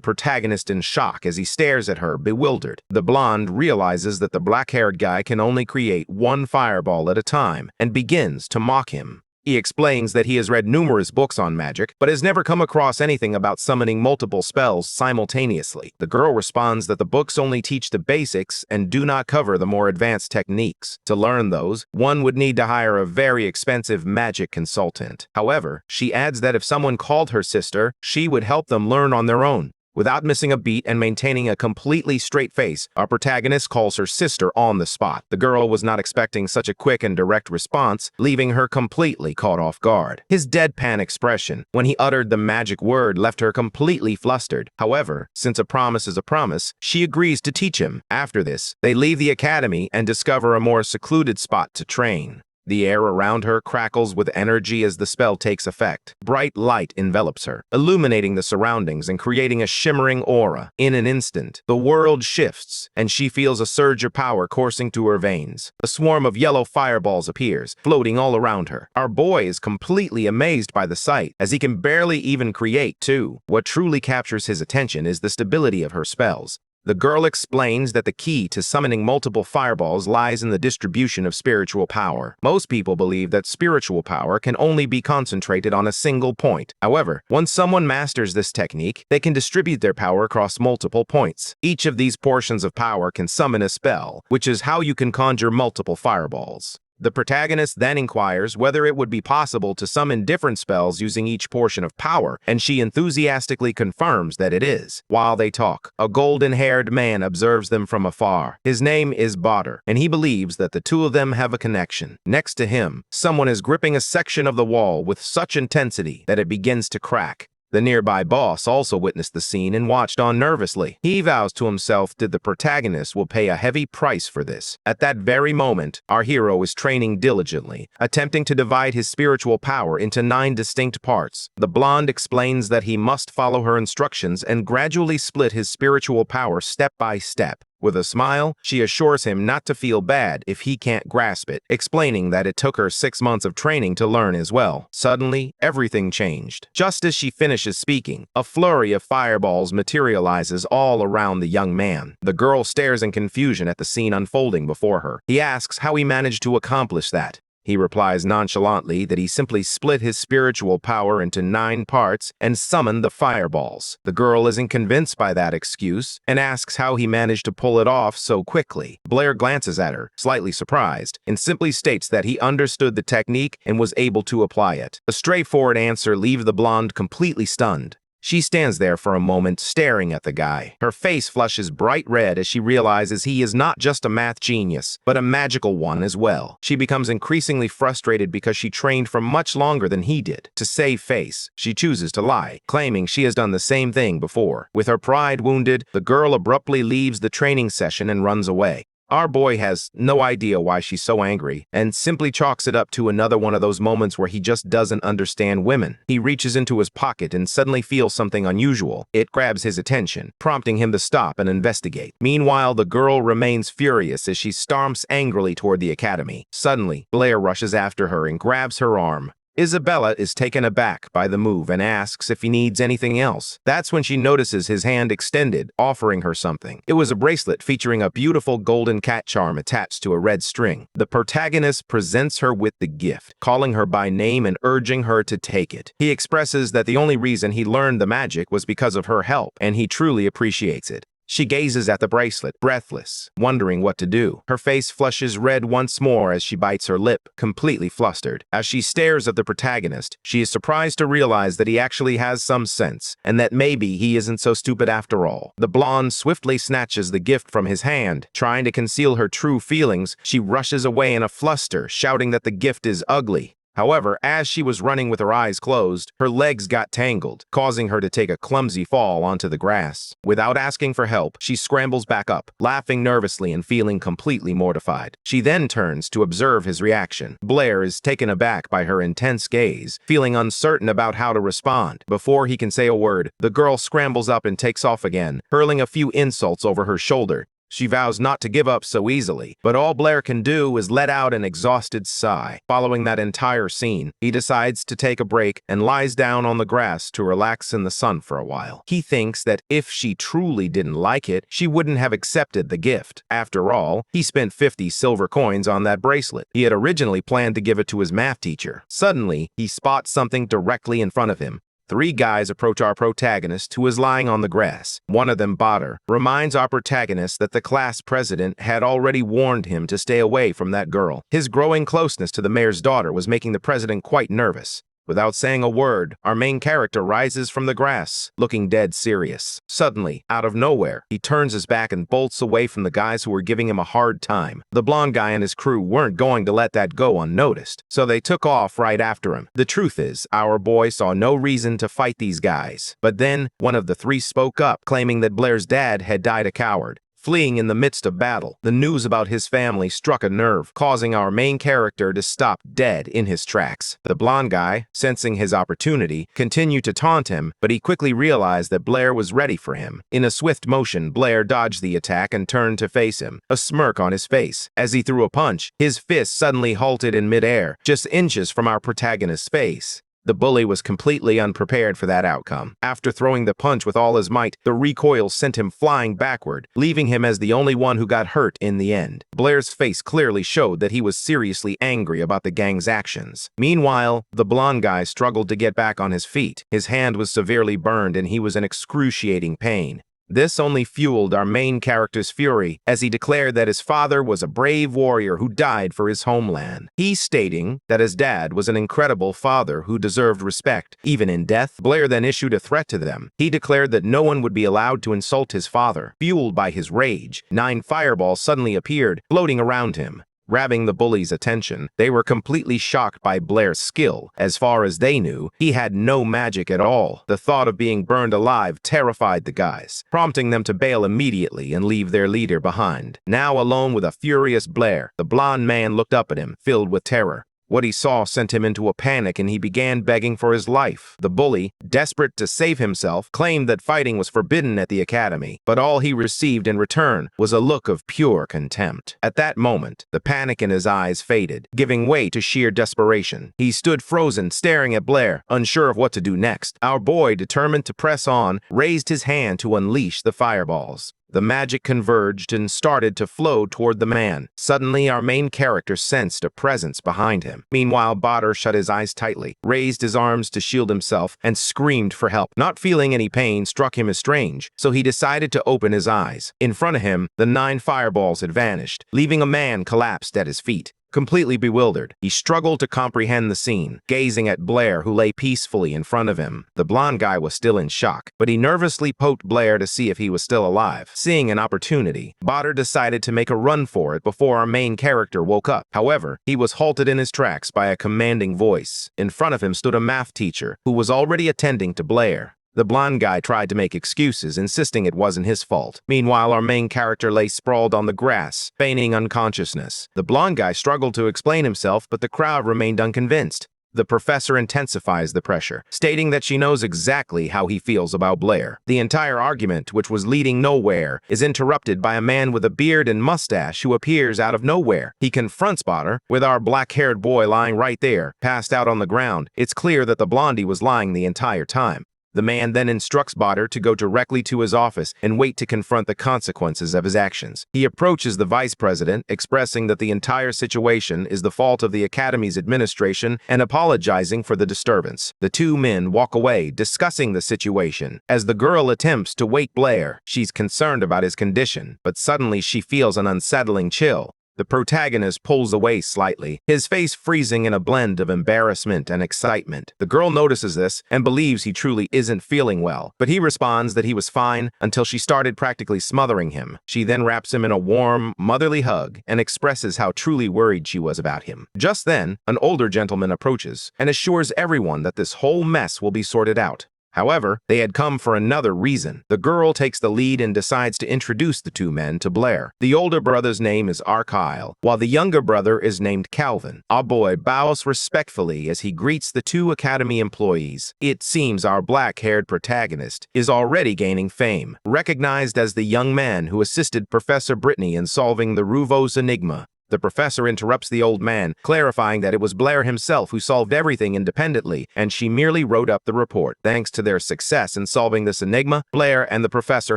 protagonist in shock as he stares at her, bewildered. The blonde realizes that the black-haired guy can only create one fireball at a time and begins to mock him. He explains that he has read numerous books on magic, but has never come across anything about summoning multiple spells simultaneously. The girl responds that the books only teach the basics and do not cover the more advanced techniques. To learn those, one would need to hire a very expensive magic consultant. However, she adds that if someone called her sister, she would help them learn on their own. Without missing a beat and maintaining a completely straight face, our protagonist calls her sister on the spot. The girl was not expecting such a quick and direct response, leaving her completely caught off guard. His deadpan expression when he uttered the magic word left her completely flustered. However, since a promise is a promise, she agrees to teach him. After this, they leave the academy and discover a more secluded spot to train. The air around her crackles with energy as the spell takes effect. Bright light envelops her, illuminating the surroundings and creating a shimmering aura. In an instant, the world shifts, and she feels a surge of power coursing through her veins. A swarm of yellow fireballs appears, floating all around her. Our boy is completely amazed by the sight, as he can barely even create two. What truly captures his attention is the stability of her spells. The girl explains that the key to summoning multiple fireballs lies in the distribution of spiritual power. Most people believe that spiritual power can only be concentrated on a single point. However, once someone masters this technique, they can distribute their power across multiple points. Each of these portions of power can summon a spell, which is how you can conjure multiple fireballs. The protagonist then inquires whether it would be possible to summon different spells using each portion of power, and she enthusiastically confirms that it is. While they talk, a golden-haired man observes them from afar. His name is Botter, and he believes that the two of them have a connection. Next to him, someone is gripping a section of the wall with such intensity that it begins to crack. The nearby boss also witnessed the scene and watched on nervously. He vows to himself that the protagonist will pay a heavy price for this. At that very moment, our hero is training diligently, attempting to divide his spiritual power into 9 distinct parts. The blonde explains that he must follow her instructions and gradually split his spiritual power step by step. With a smile, she assures him not to feel bad if he can't grasp it, explaining that it took her 6 months of training to learn as well. Suddenly, everything changed. Just as she finishes speaking, a flurry of fireballs materializes all around the young man. The girl stares in confusion at the scene unfolding before her. He asks how he managed to accomplish that. He replies nonchalantly that he simply split his spiritual power into 9 parts and summoned the fireballs. The girl isn't convinced by that excuse and asks how he managed to pull it off so quickly. Blair glances at her, slightly surprised, and simply states that he understood the technique and was able to apply it. A straightforward answer leaves the blonde completely stunned. She stands there for a moment, staring at the guy. Her face flushes bright red as she realizes he is not just a math genius, but a magical one as well. She becomes increasingly frustrated because she trained for much longer than he did. To save face, she chooses to lie, claiming she has done the same thing before. With her pride wounded, the girl abruptly leaves the training session and runs away. Our boy has no idea why she's so angry and simply chalks it up to another one of those moments where he just doesn't understand women. He reaches into his pocket and suddenly feels something unusual. It grabs his attention, prompting him to stop and investigate. Meanwhile, the girl remains furious as she stomps angrily toward the academy. Suddenly, Blair rushes after her and grabs her arm. Isabella is taken aback by the move and asks if he needs anything else. That's when she notices his hand extended, offering her something. It was a bracelet featuring a beautiful golden cat charm attached to a red string. The protagonist presents her with the gift, calling her by name and urging her to take it. He expresses that the only reason he learned the magic was because of her help, and he truly appreciates it. She gazes at the bracelet, breathless, wondering what to do. Her face flushes red once more as she bites her lip, completely flustered. As she stares at the protagonist, she is surprised to realize that he actually has some sense, and that maybe he isn't so stupid after all. The blonde swiftly snatches the gift from his hand. Trying to conceal her true feelings, she rushes away in a fluster, shouting that the gift is ugly. However, as she was running with her eyes closed, her legs got tangled, causing her to take a clumsy fall onto the grass. Without asking for help, she scrambles back up, laughing nervously and feeling completely mortified. She then turns to observe his reaction. Blair is taken aback by her intense gaze, feeling uncertain about how to respond. Before he can say a word, the girl scrambles up and takes off again, hurling a few insults over her shoulder. She vows not to give up so easily, but all Blair can do is let out an exhausted sigh. Following that entire scene, he decides to take a break and lies down on the grass to relax in the sun for a while. He thinks that if she truly didn't like it, she wouldn't have accepted the gift. After all, he spent 50 silver coins on that bracelet. He had originally planned to give it to his math teacher. Suddenly, he spots something directly in front of him. 3 guys approach our protagonist, who is lying on the grass. One of them, Botter, reminds our protagonist that the class president had already warned him to stay away from that girl. His growing closeness to the mayor's daughter was making the president quite nervous. Without saying a word, our main character rises from the grass, looking dead serious. Suddenly, out of nowhere, he turns his back and bolts away from the guys who were giving him a hard time. The blonde guy and his crew weren't going to let that go unnoticed, so they took off right after him. The truth is, our boy saw no reason to fight these guys. But then, one of the 3 spoke up, claiming that Blair's dad had died a coward, fleeing in the midst of battle. The news about his family struck a nerve, causing our main character to stop dead in his tracks. The blonde guy, sensing his opportunity, continued to taunt him, but he quickly realized that Blair was ready for him. In a swift motion, Blair dodged the attack and turned to face him, a smirk on his face. As he threw a punch, his fist suddenly halted in midair, just inches from our protagonist's face. The bully was completely unprepared for that outcome. After throwing the punch with all his might, the recoil sent him flying backward, leaving him as the only one who got hurt in the end. Blair's face clearly showed that he was seriously angry about the gang's actions. Meanwhile, the blonde guy struggled to get back on his feet. His hand was severely burned and he was in excruciating pain. This only fueled our main character's fury, as he declared that his father was a brave warrior who died for his homeland. He stating that his dad was an incredible father who deserved respect, even in death. Blair then issued a threat to them. He declared that no one would be allowed to insult his father. Fueled by his rage, 9 fireballs suddenly appeared, floating around him. Grabbing the bullies' attention, they were completely shocked by Blair's skill. As far as they knew, he had no magic at all. The thought of being burned alive terrified the guys, prompting them to bail immediately and leave their leader behind. Now alone with a furious Blair, the blonde man looked up at him, filled with terror. What he saw sent him into a panic and he began begging for his life. The bully, desperate to save himself, claimed that fighting was forbidden at the academy, but all he received in return was a look of pure contempt. At that moment, the panic in his eyes faded, giving way to sheer desperation. He stood frozen, staring at Blair, unsure of what to do next. Our boy, determined to press on, raised his hand to unleash the fireballs. The magic converged and started to flow toward the man. Suddenly, our main character sensed a presence behind him. Meanwhile, Badr shut his eyes tightly, raised his arms to shield himself, and screamed for help. Not feeling any pain struck him as strange, so he decided to open his eyes. In front of him, the 9 fireballs had vanished, leaving a man collapsed at his feet. Completely bewildered, he struggled to comprehend the scene, gazing at Blair, who lay peacefully in front of him. The blonde guy was still in shock, but he nervously poked Blair to see if he was still alive. Seeing an opportunity, Badr decided to make a run for it before our main character woke up. However, he was halted in his tracks by a commanding voice. In front of him stood a math teacher, who was already attending to Blair. The blonde guy tried to make excuses, insisting it wasn't his fault. Meanwhile, our main character lay sprawled on the grass, feigning unconsciousness. The blonde guy struggled to explain himself, but the crowd remained unconvinced. The professor intensifies the pressure, stating that she knows exactly how he feels about Blair. The entire argument, which was leading nowhere, is interrupted by a man with a beard and mustache who appears out of nowhere. He confronts Badr, with our black-haired boy lying right there, passed out on the ground. It's clear that the blondie was lying the entire time. The man then instructs Badr to go directly to his office and wait to confront the consequences of his actions. He approaches the vice president, expressing that the entire situation is the fault of the academy's administration and apologizing for the disturbance. The 2 men walk away, discussing the situation. As the girl attempts to wake Blair, she's concerned about his condition, but suddenly she feels an unsettling chill. The protagonist pulls away slightly, his face freezing in a blend of embarrassment and excitement. The girl notices this and believes he truly isn't feeling well, but he responds that he was fine until she started practically smothering him. She then wraps him in a warm, motherly hug and expresses how truly worried she was about him. Just then, an older gentleman approaches and assures everyone that this whole mess will be sorted out. However, they had come for another reason. The girl takes the lead and decides to introduce the 2 men to Blair. The older brother's name is Arkyle, while the younger brother is named Calvin. Our boy bows respectfully as he greets the 2 academy employees. It seems our black-haired protagonist is already gaining fame, recognized as the young man who assisted Professor Brittany in solving the Ruvos enigma. The professor interrupts the old man, clarifying that it was Blair himself who solved everything independently, and she merely wrote up the report. Thanks to their success in solving this enigma, Blair and the professor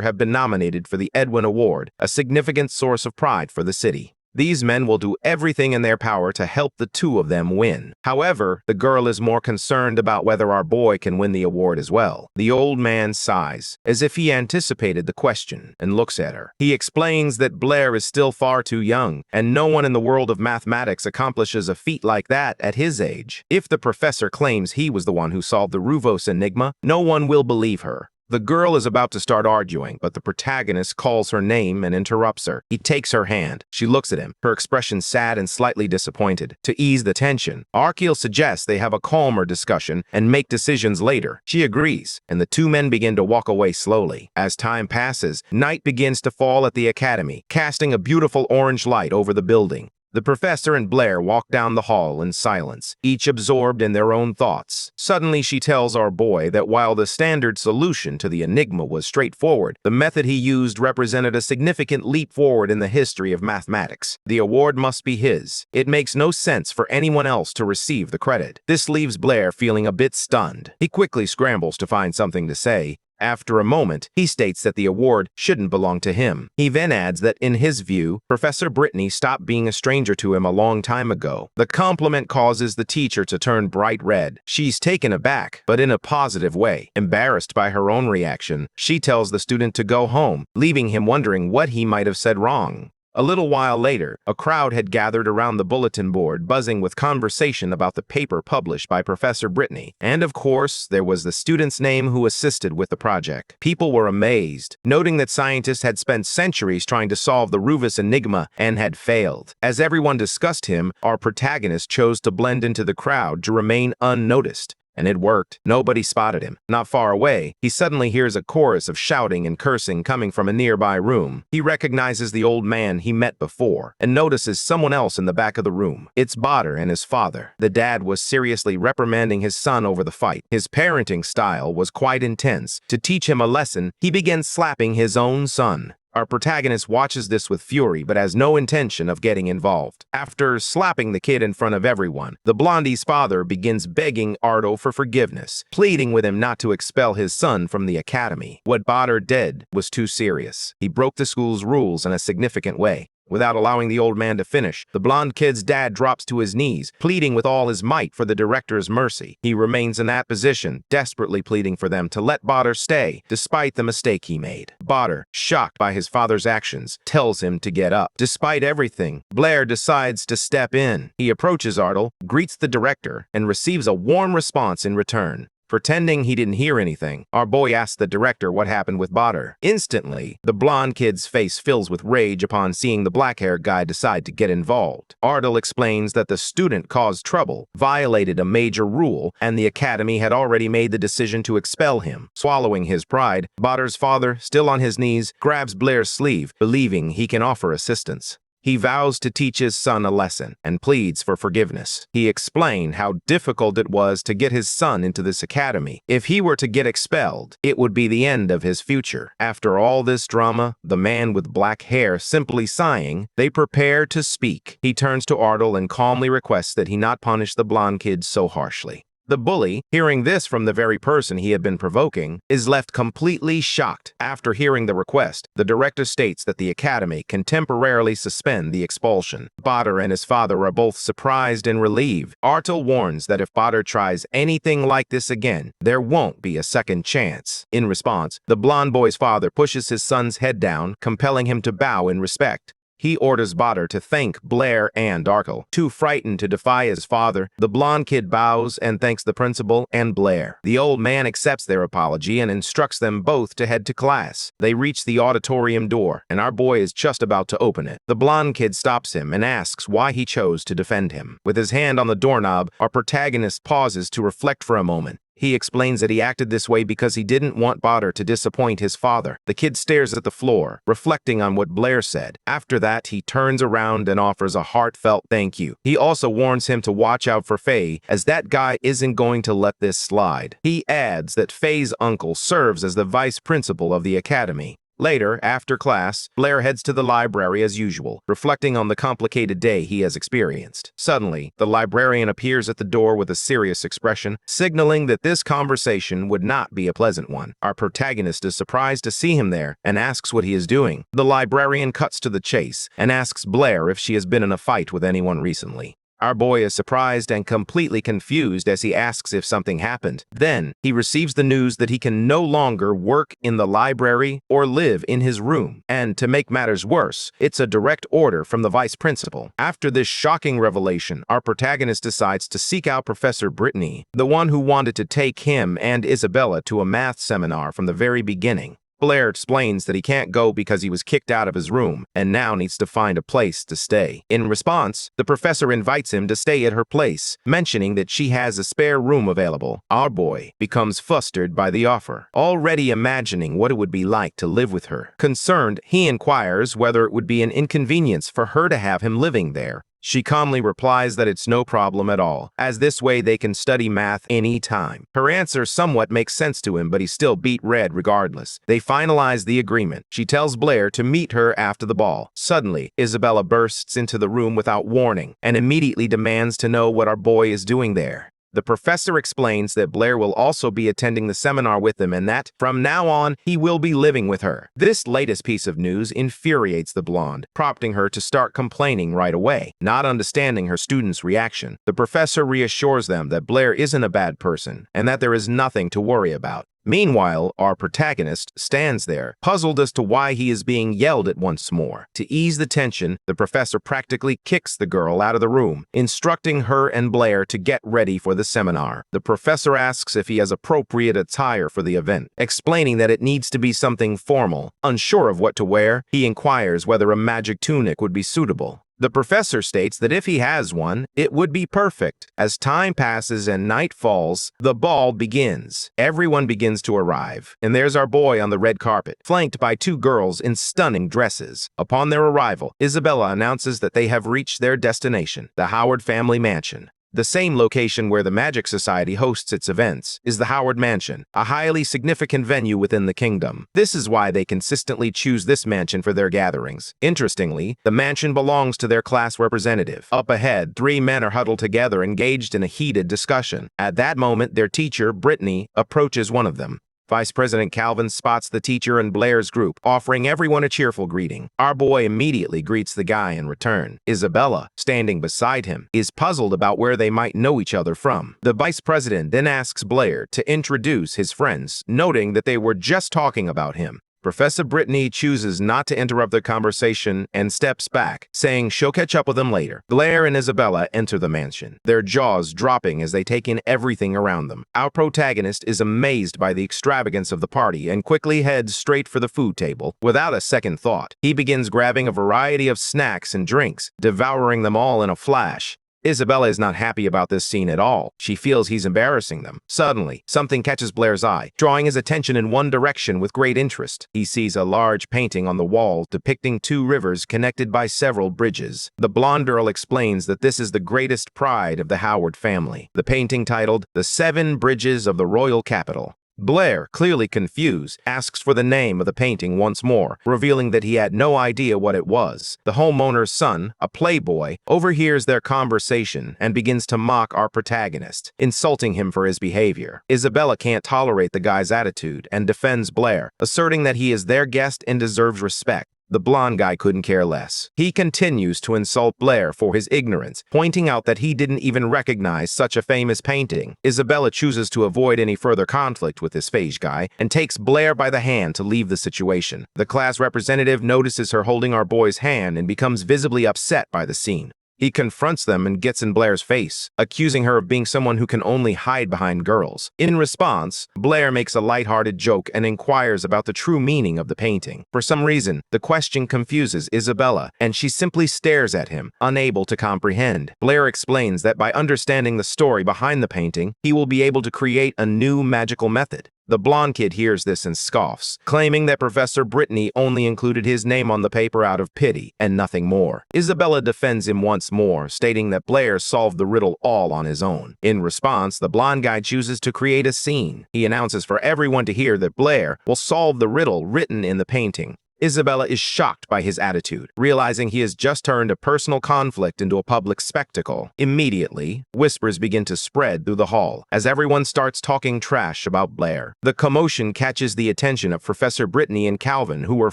have been nominated for the Edwin Award, a significant source of pride for the city. These men will do everything in their power to help the 2 of them win. However, the girl is more concerned about whether our boy can win the award as well. The old man sighs, as if he anticipated the question, and looks at her. He explains that Blair is still far too young, and no one in the world of mathematics accomplishes a feat like that at his age. If the professor claims he was the one who solved the Ruvos enigma, no one will believe her. The girl is about to start arguing, but the protagonist calls her name and interrupts her. He takes her hand. She looks at him, her expression sad and slightly disappointed. To ease the tension, Arkyle suggests they have a calmer discussion and make decisions later. She agrees, and the 2 men begin to walk away slowly. As time passes, night begins to fall at the academy, casting a beautiful orange light over the building. The professor and Blair walk down the hall in silence, each absorbed in their own thoughts. Suddenly, she tells our boy that while the standard solution to the enigma was straightforward, the method he used represented a significant leap forward in the history of mathematics. The award must be his. It makes no sense for anyone else to receive the credit. This leaves Blair feeling a bit stunned. He quickly scrambles to find something to say. After a moment, he states that the award shouldn't belong to him. He then adds that, in his view, Professor Brittany stopped being a stranger to him a long time ago. The compliment causes the teacher to turn bright red. She's taken aback, but in a positive way. Embarrassed by her own reaction, she tells the student to go home, leaving him wondering what he might have said wrong. A little while later, a crowd had gathered around the bulletin board, buzzing with conversation about the paper published by Professor Brittany. And of course, there was the student's name who assisted with the project. People were amazed, noting that scientists had spent centuries trying to solve the Ruvos enigma and had failed. As everyone discussed him, our protagonist chose to blend into the crowd to remain unnoticed. And it worked. Nobody spotted him. Not far away, he suddenly hears a chorus of shouting and cursing coming from a nearby room. He recognizes the old man he met before and notices someone else in the back of the room. It's Badr and his father. The dad was seriously reprimanding his son over the fight. His parenting style was quite intense. To teach him a lesson, he began slapping his own son. Our protagonist watches this with fury but has no intention of getting involved. After slapping the kid in front of everyone, the blondie's father begins begging Ardo for forgiveness, pleading with him not to expel his son from the academy. What Badr did was too serious. He broke the school's rules in a significant way. Without allowing the old man to finish, the blonde kid's dad drops to his knees, pleading with all his might for the director's mercy. He remains in that position, desperately pleading for them to let Badr stay, despite the mistake he made. Badr, shocked by his father's actions, tells him to get up. Despite everything, Blair decides to step in. He approaches Ardle, greets the director, and receives a warm response in return. Pretending he didn't hear anything, our boy asks the director what happened with Badr. Instantly, the blonde kid's face fills with rage upon seeing the black-haired guy decide to get involved. Ardle explains that the student caused trouble, violated a major rule, and the academy had already made the decision to expel him. Swallowing his pride, Badr's father, still on his knees, grabs Blair's sleeve, believing he can offer assistance. He vows to teach his son a lesson and pleads for forgiveness. He explained how difficult it was to get his son into this academy. If he were to get expelled, it would be the end of his future. After all this drama, the man with black hair simply sighing, they prepare to speak. He turns to Ardle and calmly requests that he not punish the blonde kid so harshly. The bully, hearing this from the very person he had been provoking, is left completely shocked. After hearing the request, the director states that the academy can temporarily suspend the expulsion. Badr and his father are both surprised and relieved. Ardle warns that if Badr tries anything like this again, there won't be a second chance. In response, the blonde boy's father pushes his son's head down, compelling him to bow in respect. He orders Badr to thank Blair and Ardle. Too frightened to defy his father, the blonde kid bows and thanks the principal and Blair. The old man accepts their apology and instructs them both to head to class. They reach the auditorium door, and our boy is just about to open it. The blonde kid stops him and asks why he chose to defend him. With his hand on the doorknob, our protagonist pauses to reflect for a moment. He explains that he acted this way because he didn't want Badr to disappoint his father. The kid stares at the floor, reflecting on what Blair said. After that, he turns around and offers a heartfelt thank you. He also warns him to watch out for Faye, as that guy isn't going to let this slide. He adds that Faye's uncle serves as the vice principal of the academy. Later, after class, Blair heads to the library as usual, reflecting on the complicated day he has experienced. Suddenly, the librarian appears at the door with a serious expression, signaling that this conversation would not be a pleasant one. Our protagonist is surprised to see him there and asks what he is doing. The librarian cuts to the chase and asks Blair if she has been in a fight with anyone recently. Our boy is surprised and completely confused as he asks if something happened. Then, he receives the news that he can no longer work in the library or live in his room. And to make matters worse, it's a direct order from the vice principal. After this shocking revelation, our protagonist decides to seek out Professor Brittany, the one who wanted to take him and Isabella to a math seminar from the very beginning. Blair explains that he can't go because he was kicked out of his room and now needs to find a place to stay. In response, the professor invites him to stay at her place, mentioning that she has a spare room available. Our boy becomes flustered by the offer, already imagining what it would be like to live with her. Concerned, he inquires whether it would be an inconvenience for her to have him living there. She calmly replies that it's no problem at all, as this way they can study math any time. Her answer somewhat makes sense to him, but he's still beet red regardless. They finalize the agreement. She tells Blair to meet her after the ball. Suddenly, Isabella bursts into the room without warning and immediately demands to know what our boy is doing there. The professor explains that Blair will also be attending the seminar with them and that, from now on, he will be living with her. This latest piece of news infuriates the blonde, prompting her to start complaining right away. Not understanding her students' reaction, the professor reassures them that Blair isn't a bad person and that there is nothing to worry about. Meanwhile, our protagonist stands there, puzzled as to why he is being yelled at once more. To ease the tension, the professor practically kicks the girl out of the room, instructing her and Blair to get ready for the seminar. The professor asks if he has appropriate attire for the event, explaining that it needs to be something formal. Unsure of what to wear, he inquires whether a magic tunic would be suitable. The professor states that if he has one, it would be perfect. As time passes and night falls, the ball begins. Everyone begins to arrive, and there's our boy on the red carpet, flanked by two girls in stunning dresses. Upon their arrival, Isabella announces that they have reached their destination, the Howard family mansion. The same location where the Magic Society hosts its events is the Howard Mansion, a highly significant venue within the kingdom. This is why they consistently choose this mansion for their gatherings. Interestingly, the mansion belongs to their class representative. Up ahead, three men are huddled together, engaged in a heated discussion. At that moment, their teacher, Brittany, approaches one of them. Vice President Calvin spots the teacher and Blair's group, offering everyone a cheerful greeting. Our boy immediately greets the guy in return. Isabella, standing beside him, is puzzled about where they might know each other from. The vice president then asks Blair to introduce his friends, noting that they were just talking about him. Professor Brittany chooses not to interrupt their conversation and steps back, saying she'll catch up with them later. Blair and Isabella enter the mansion, their jaws dropping as they take in everything around them. Our protagonist is amazed by the extravagance of the party and quickly heads straight for the food table. Without a second thought, he begins grabbing a variety of snacks and drinks, devouring them all in a flash. Isabella is not happy about this scene at all. She feels he's embarrassing them. Suddenly, something catches Blair's eye, drawing his attention in one direction with great interest. He sees a large painting on the wall depicting two rivers connected by several bridges. The blonde girl explains that this is the greatest pride of the Howard family. The painting, titled "The Seven Bridges of the Royal Capital." Blair, clearly confused, asks for the name of the painting once more, revealing that he had no idea what it was. The homeowner's son, a playboy, overhears their conversation and begins to mock our protagonist, insulting him for his behavior. Isabella can't tolerate the guy's attitude and defends Blair, asserting that he is their guest and deserves respect. The blonde guy couldn't care less. He continues to insult Blair for his ignorance, pointing out that he didn't even recognize such a famous painting. Isabella chooses to avoid any further conflict with this phage guy and takes Blair by the hand to leave the situation. The class representative notices her holding our boy's hand and becomes visibly upset by the scene. He confronts them and gets in Blair's face, accusing her of being someone who can only hide behind girls. In response, Blair makes a lighthearted joke and inquires about the true meaning of the painting. For some reason, the question confuses Isabella, and she simply stares at him, unable to comprehend. Blair explains that by understanding the story behind the painting, he will be able to create a new magical method. The blonde kid hears this and scoffs, claiming that Professor Brittany only included his name on the paper out of pity and nothing more. Isabella defends him once more, stating that Blair solved the riddle all on his own. In response, the blonde guy chooses to create a scene. He announces for everyone to hear that Blair will solve the riddle written in the painting. Isabella is shocked by his attitude, realizing he has just turned a personal conflict into a public spectacle. Immediately, whispers begin to spread through the hall as everyone starts talking trash about Blair. The commotion catches the attention of Professor Brittany and Calvin, who are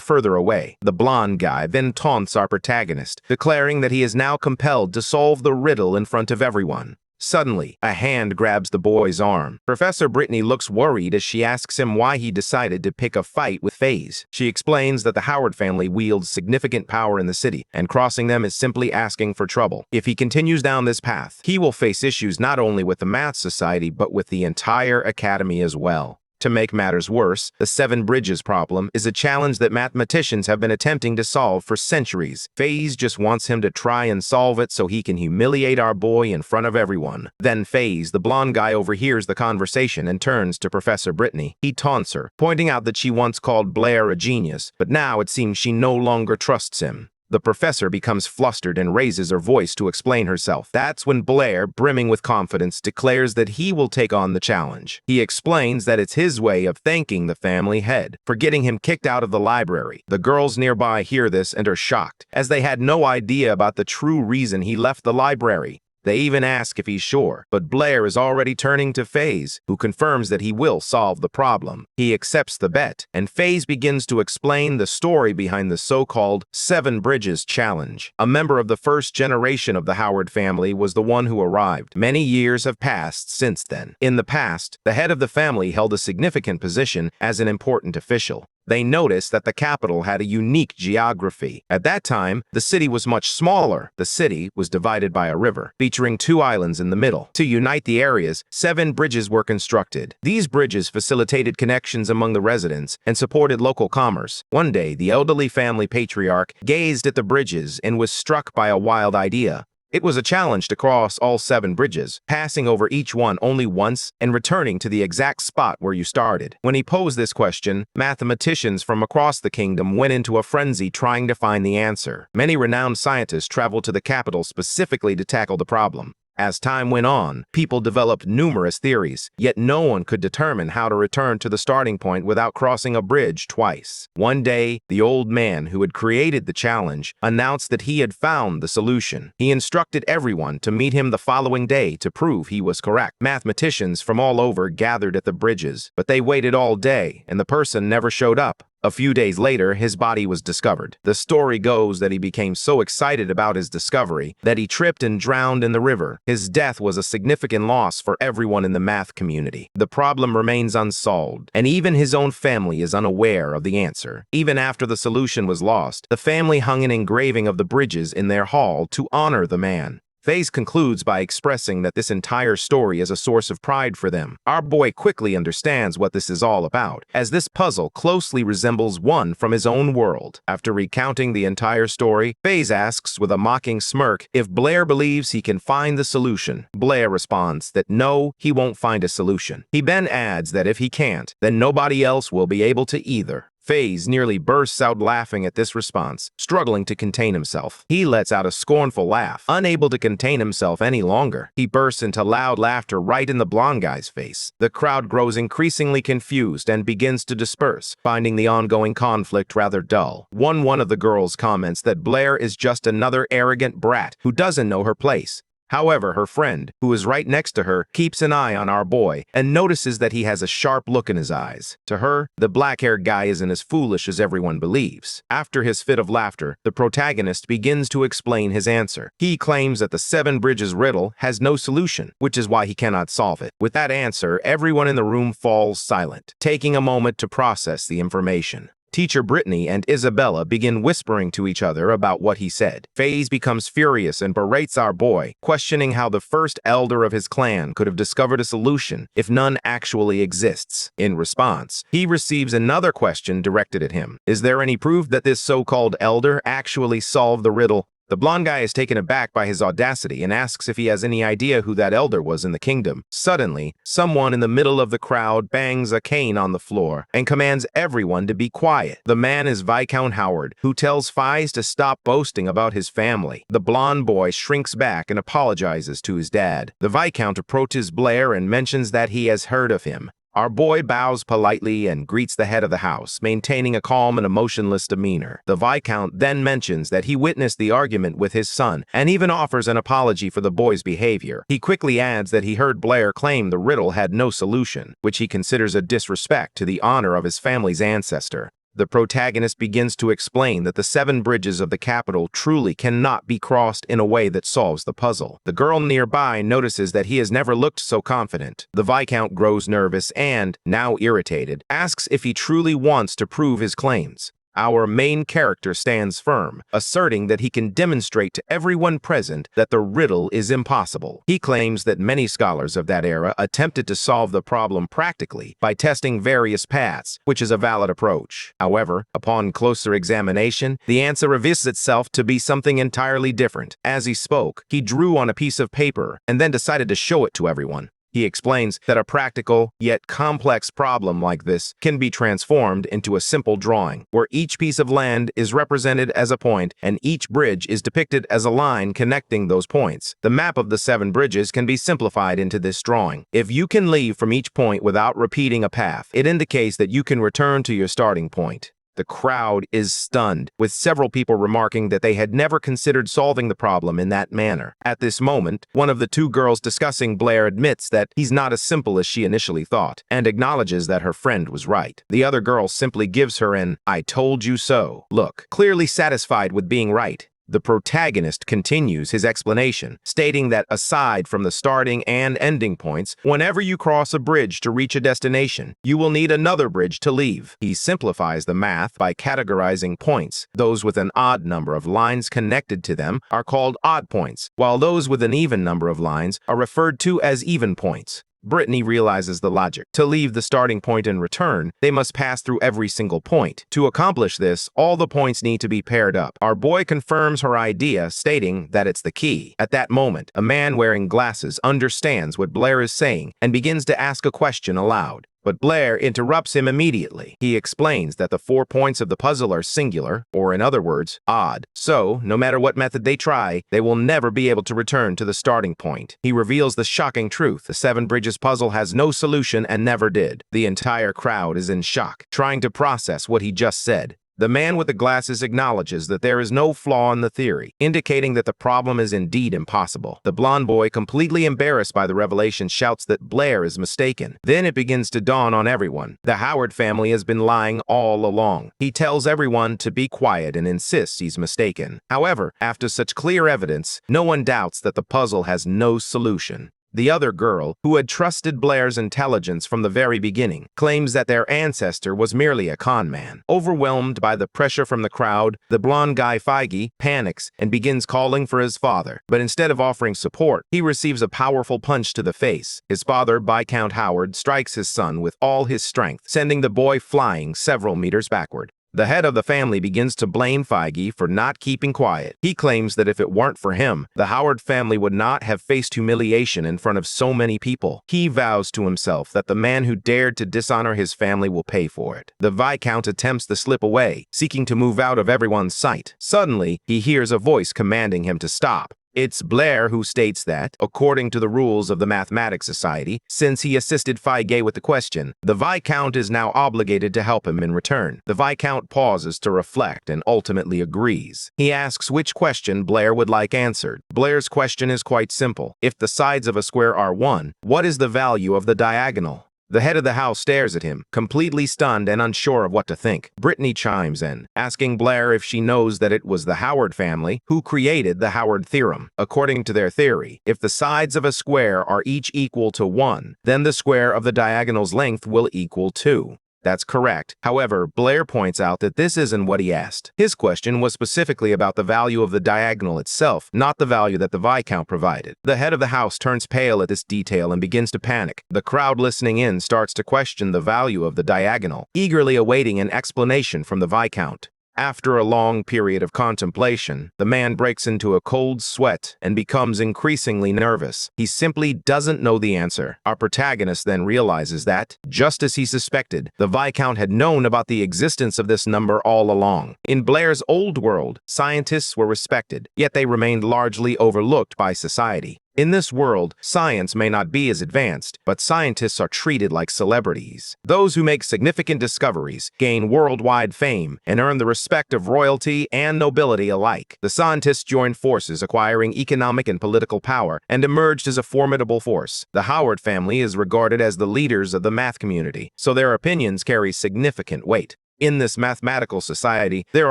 further away. The blonde guy then taunts our protagonist, declaring that he is now compelled to solve the riddle in front of everyone. Suddenly, a hand grabs the boy's arm. Professor Brittany looks worried as she asks him why he decided to pick a fight with FaZe. She explains that the Howard family wields significant power in the city, and crossing them is simply asking for trouble. If he continues down this path, he will face issues not only with the Math Society, but with the entire academy as well. To make matters worse, the Seven Bridges problem is a challenge that mathematicians have been attempting to solve for centuries. FaZe just wants him to try and solve it so he can humiliate our boy in front of everyone. Then FaZe, the blonde guy, overhears the conversation and turns to Professor Brittany. He taunts her, pointing out that she once called Blair a genius, but now it seems she no longer trusts him. The professor becomes flustered and raises her voice to explain herself. That's when Blair, brimming with confidence, declares that he will take on the challenge. He explains that it's his way of thanking the family head for getting him kicked out of the library. The girls nearby hear this and are shocked, as they had no idea about the true reason he left the library. They even ask if he's sure, but Blair is already turning to FaZe, who confirms that he will solve the problem. He accepts the bet, and FaZe begins to explain the story behind the so-called Seven Bridges Challenge. A member of the first generation of the Howard family was the one who arrived. Many years have passed since then. In the past, the head of the family held a significant position as an important official. they noticed that the capital had a unique geography. At that time, the city was much smaller. The city was divided by a river, featuring 2 islands in the middle. To unite the areas, 7 bridges were constructed. These bridges facilitated connections among the residents and supported local commerce. One day, the elderly family patriarch gazed at the bridges and was struck by a wild idea. It was a challenge to cross all 7 bridges, passing over each one only once and returning to the exact spot where you started. When he posed this question, mathematicians from across the kingdom went into a frenzy trying to find the answer. Many renowned scientists traveled to the capital specifically to tackle the problem. As time went on, people developed numerous theories, yet no one could determine how to return to the starting point without crossing a bridge twice. One day, the old man who had created the challenge announced that he had found the solution. He instructed everyone to meet him the following day to prove he was correct. Mathematicians from all over gathered at the bridges, but they waited all day, and the person never showed up. A few days later, his body was discovered. The story goes that he became so excited about his discovery that he tripped and drowned in the river. His death was a significant loss for everyone in the math community. The problem remains unsolved, and even his own family is unaware of the answer. Even after the solution was lost, the family hung an engraving of the bridges in their hall to honor the man. FaZe concludes by expressing that this entire story is a source of pride for them. Our boy quickly understands what this is all about, as this puzzle closely resembles one from his own world. After recounting the entire story, FaZe asks with a mocking smirk if Blair believes he can find the solution. Blair responds that no, he won't find a solution. He then adds that if he can't, then nobody else will be able to either. FaZe nearly bursts out laughing at this response, struggling to contain himself. He lets out a scornful laugh, unable to contain himself any longer. He bursts into loud laughter right in the blonde guy's face. The crowd grows increasingly confused and begins to disperse, finding the ongoing conflict rather dull. One of the girls comments that Blair is just another arrogant brat who doesn't know her place. However, her friend, who is right next to her, keeps an eye on our boy and notices that he has a sharp look in his eyes. To her, the black-haired guy isn't as foolish as everyone believes. After his fit of laughter, the protagonist begins to explain his answer. He claims that the 7 bridges riddle has no solution, which is why he cannot solve it. With that answer, everyone in the room falls silent, taking a moment to process the information. Teacher Brittany and Isabella begin whispering to each other about what he said. FaZe becomes furious and berates our boy, questioning how the first elder of his clan could have discovered a solution if none actually exists. In response, he receives another question directed at him. Is there any proof that this so-called elder actually solved the riddle? The blonde guy is taken aback by his audacity and asks if he has any idea who that elder was in the kingdom. Suddenly, someone in the middle of the crowd bangs a cane on the floor and commands everyone to be quiet. The man is Viscount Howard, who tells FaZe to stop boasting about his family. The blonde boy shrinks back and apologizes to his dad. The Viscount approaches Blair and mentions that he has heard of him. Our boy bows politely and greets the head of the house, maintaining a calm and emotionless demeanor. The Viscount then mentions that he witnessed the argument with his son and even offers an apology for the boy's behavior. He quickly adds that he heard Blair claim the riddle had no solution, which he considers a disrespect to the honor of his family's ancestor. The protagonist begins to explain that the 7 bridges of the capital truly cannot be crossed in a way that solves the puzzle. The girl nearby notices that he has never looked so confident. The Viscount grows nervous and, now irritated, asks if he truly wants to prove his claims. Our main character stands firm, asserting that he can demonstrate to everyone present that the riddle is impossible. He claims that many scholars of that era attempted to solve the problem practically by testing various paths, which is a valid approach. However, upon closer examination, the answer reveals itself to be something entirely different. As he spoke, he drew on a piece of paper and then decided to show it to everyone. He explains that a practical, yet complex problem like this can be transformed into a simple drawing, where each piece of land is represented as a point and each bridge is depicted as a line connecting those points. The map of the 7 bridges can be simplified into this drawing. If you can leave from each point without repeating a path, it indicates that you can return to your starting point. The crowd is stunned, with several people remarking that they had never considered solving the problem in that manner. At this moment, one of the 2 girls discussing Blair admits that he's not as simple as she initially thought, and acknowledges that her friend was right. The other girl simply gives her an "I told you so" look, clearly satisfied with being right. The protagonist continues his explanation, stating that aside from the starting and ending points, whenever you cross a bridge to reach a destination, you will need another bridge to leave. He simplifies the math by categorizing points. Those with an odd number of lines connected to them are called odd points, while those with an even number of lines are referred to as even points. Brittany realizes the logic. To leave the starting point and return, they must pass through every single point. To accomplish this, all the points need to be paired up. Our boy confirms her idea, stating that it's the key. At that moment, a man wearing glasses understands what Blair is saying and begins to ask a question aloud. But Blair interrupts him immediately. He explains that the 4 points of the puzzle are singular, or in other words, odd. So, no matter what method they try, they will never be able to return to the starting point. He reveals the shocking truth. The 7 bridges puzzle has no solution and never did. The entire crowd is in shock, trying to process what he just said. The man with the glasses acknowledges that there is no flaw in the theory, indicating that the problem is indeed impossible. The blonde boy, completely embarrassed by the revelation, shouts that Blair is mistaken. Then it begins to dawn on everyone. The Howard family has been lying all along. He tells everyone to be quiet and insists he's mistaken. However, after such clear evidence, no one doubts that the puzzle has no solution. The other girl, who had trusted Blair's intelligence from the very beginning, claims that their ancestor was merely a con man. Overwhelmed by the pressure from the crowd, the blonde guy Feige panics and begins calling for his father. But instead of offering support, he receives a powerful punch to the face. His father, Viscount Howard, strikes his son with all his strength, sending the boy flying several meters backward. The head of the family begins to blame Feige for not keeping quiet. He claims that if it weren't for him, the Howard family would not have faced humiliation in front of so many people. He vows to himself that the man who dared to dishonor his family will pay for it. The Viscount attempts to slip away, seeking to move out of everyone's sight. Suddenly, he hears a voice commanding him to stop. It's Blair who states that, according to the rules of the Mathematics Society, since he assisted Feige with the question, the Viscount is now obligated to help him in return. The Viscount pauses to reflect and ultimately agrees. He asks which question Blair would like answered. Blair's question is quite simple. If the sides of a square are 1, what is the value of the diagonal? The head of the house stares at him, completely stunned and unsure of what to think. Brittany chimes in, asking Blair if she knows that it was the Howard family who created the Howard theorem. According to their theory, if the sides of a square are each equal to 1, then the square of the diagonal's length will equal 2. That's correct. However, Blair points out that this isn't what he asked. His question was specifically about the value of the diagonal itself, not the value that the Viscount provided. The head of the house turns pale at this detail and begins to panic. The crowd listening in starts to question the value of the diagonal, eagerly awaiting an explanation from the Viscount. After a long period of contemplation, the man breaks into a cold sweat and becomes increasingly nervous. He simply doesn't know the answer. Our protagonist then realizes that, just as he suspected, the Viscount had known about the existence of this number all along. In Blair's old world, scientists were respected, yet they remained largely overlooked by society. In this world, science may not be as advanced, but scientists are treated like celebrities. Those who make significant discoveries gain worldwide fame and earn the respect of royalty and nobility alike. The scientists joined forces, acquiring economic and political power, and emerged as a formidable force. The Howard family is regarded as the leaders of the math community, so their opinions carry significant weight. In this mathematical society, there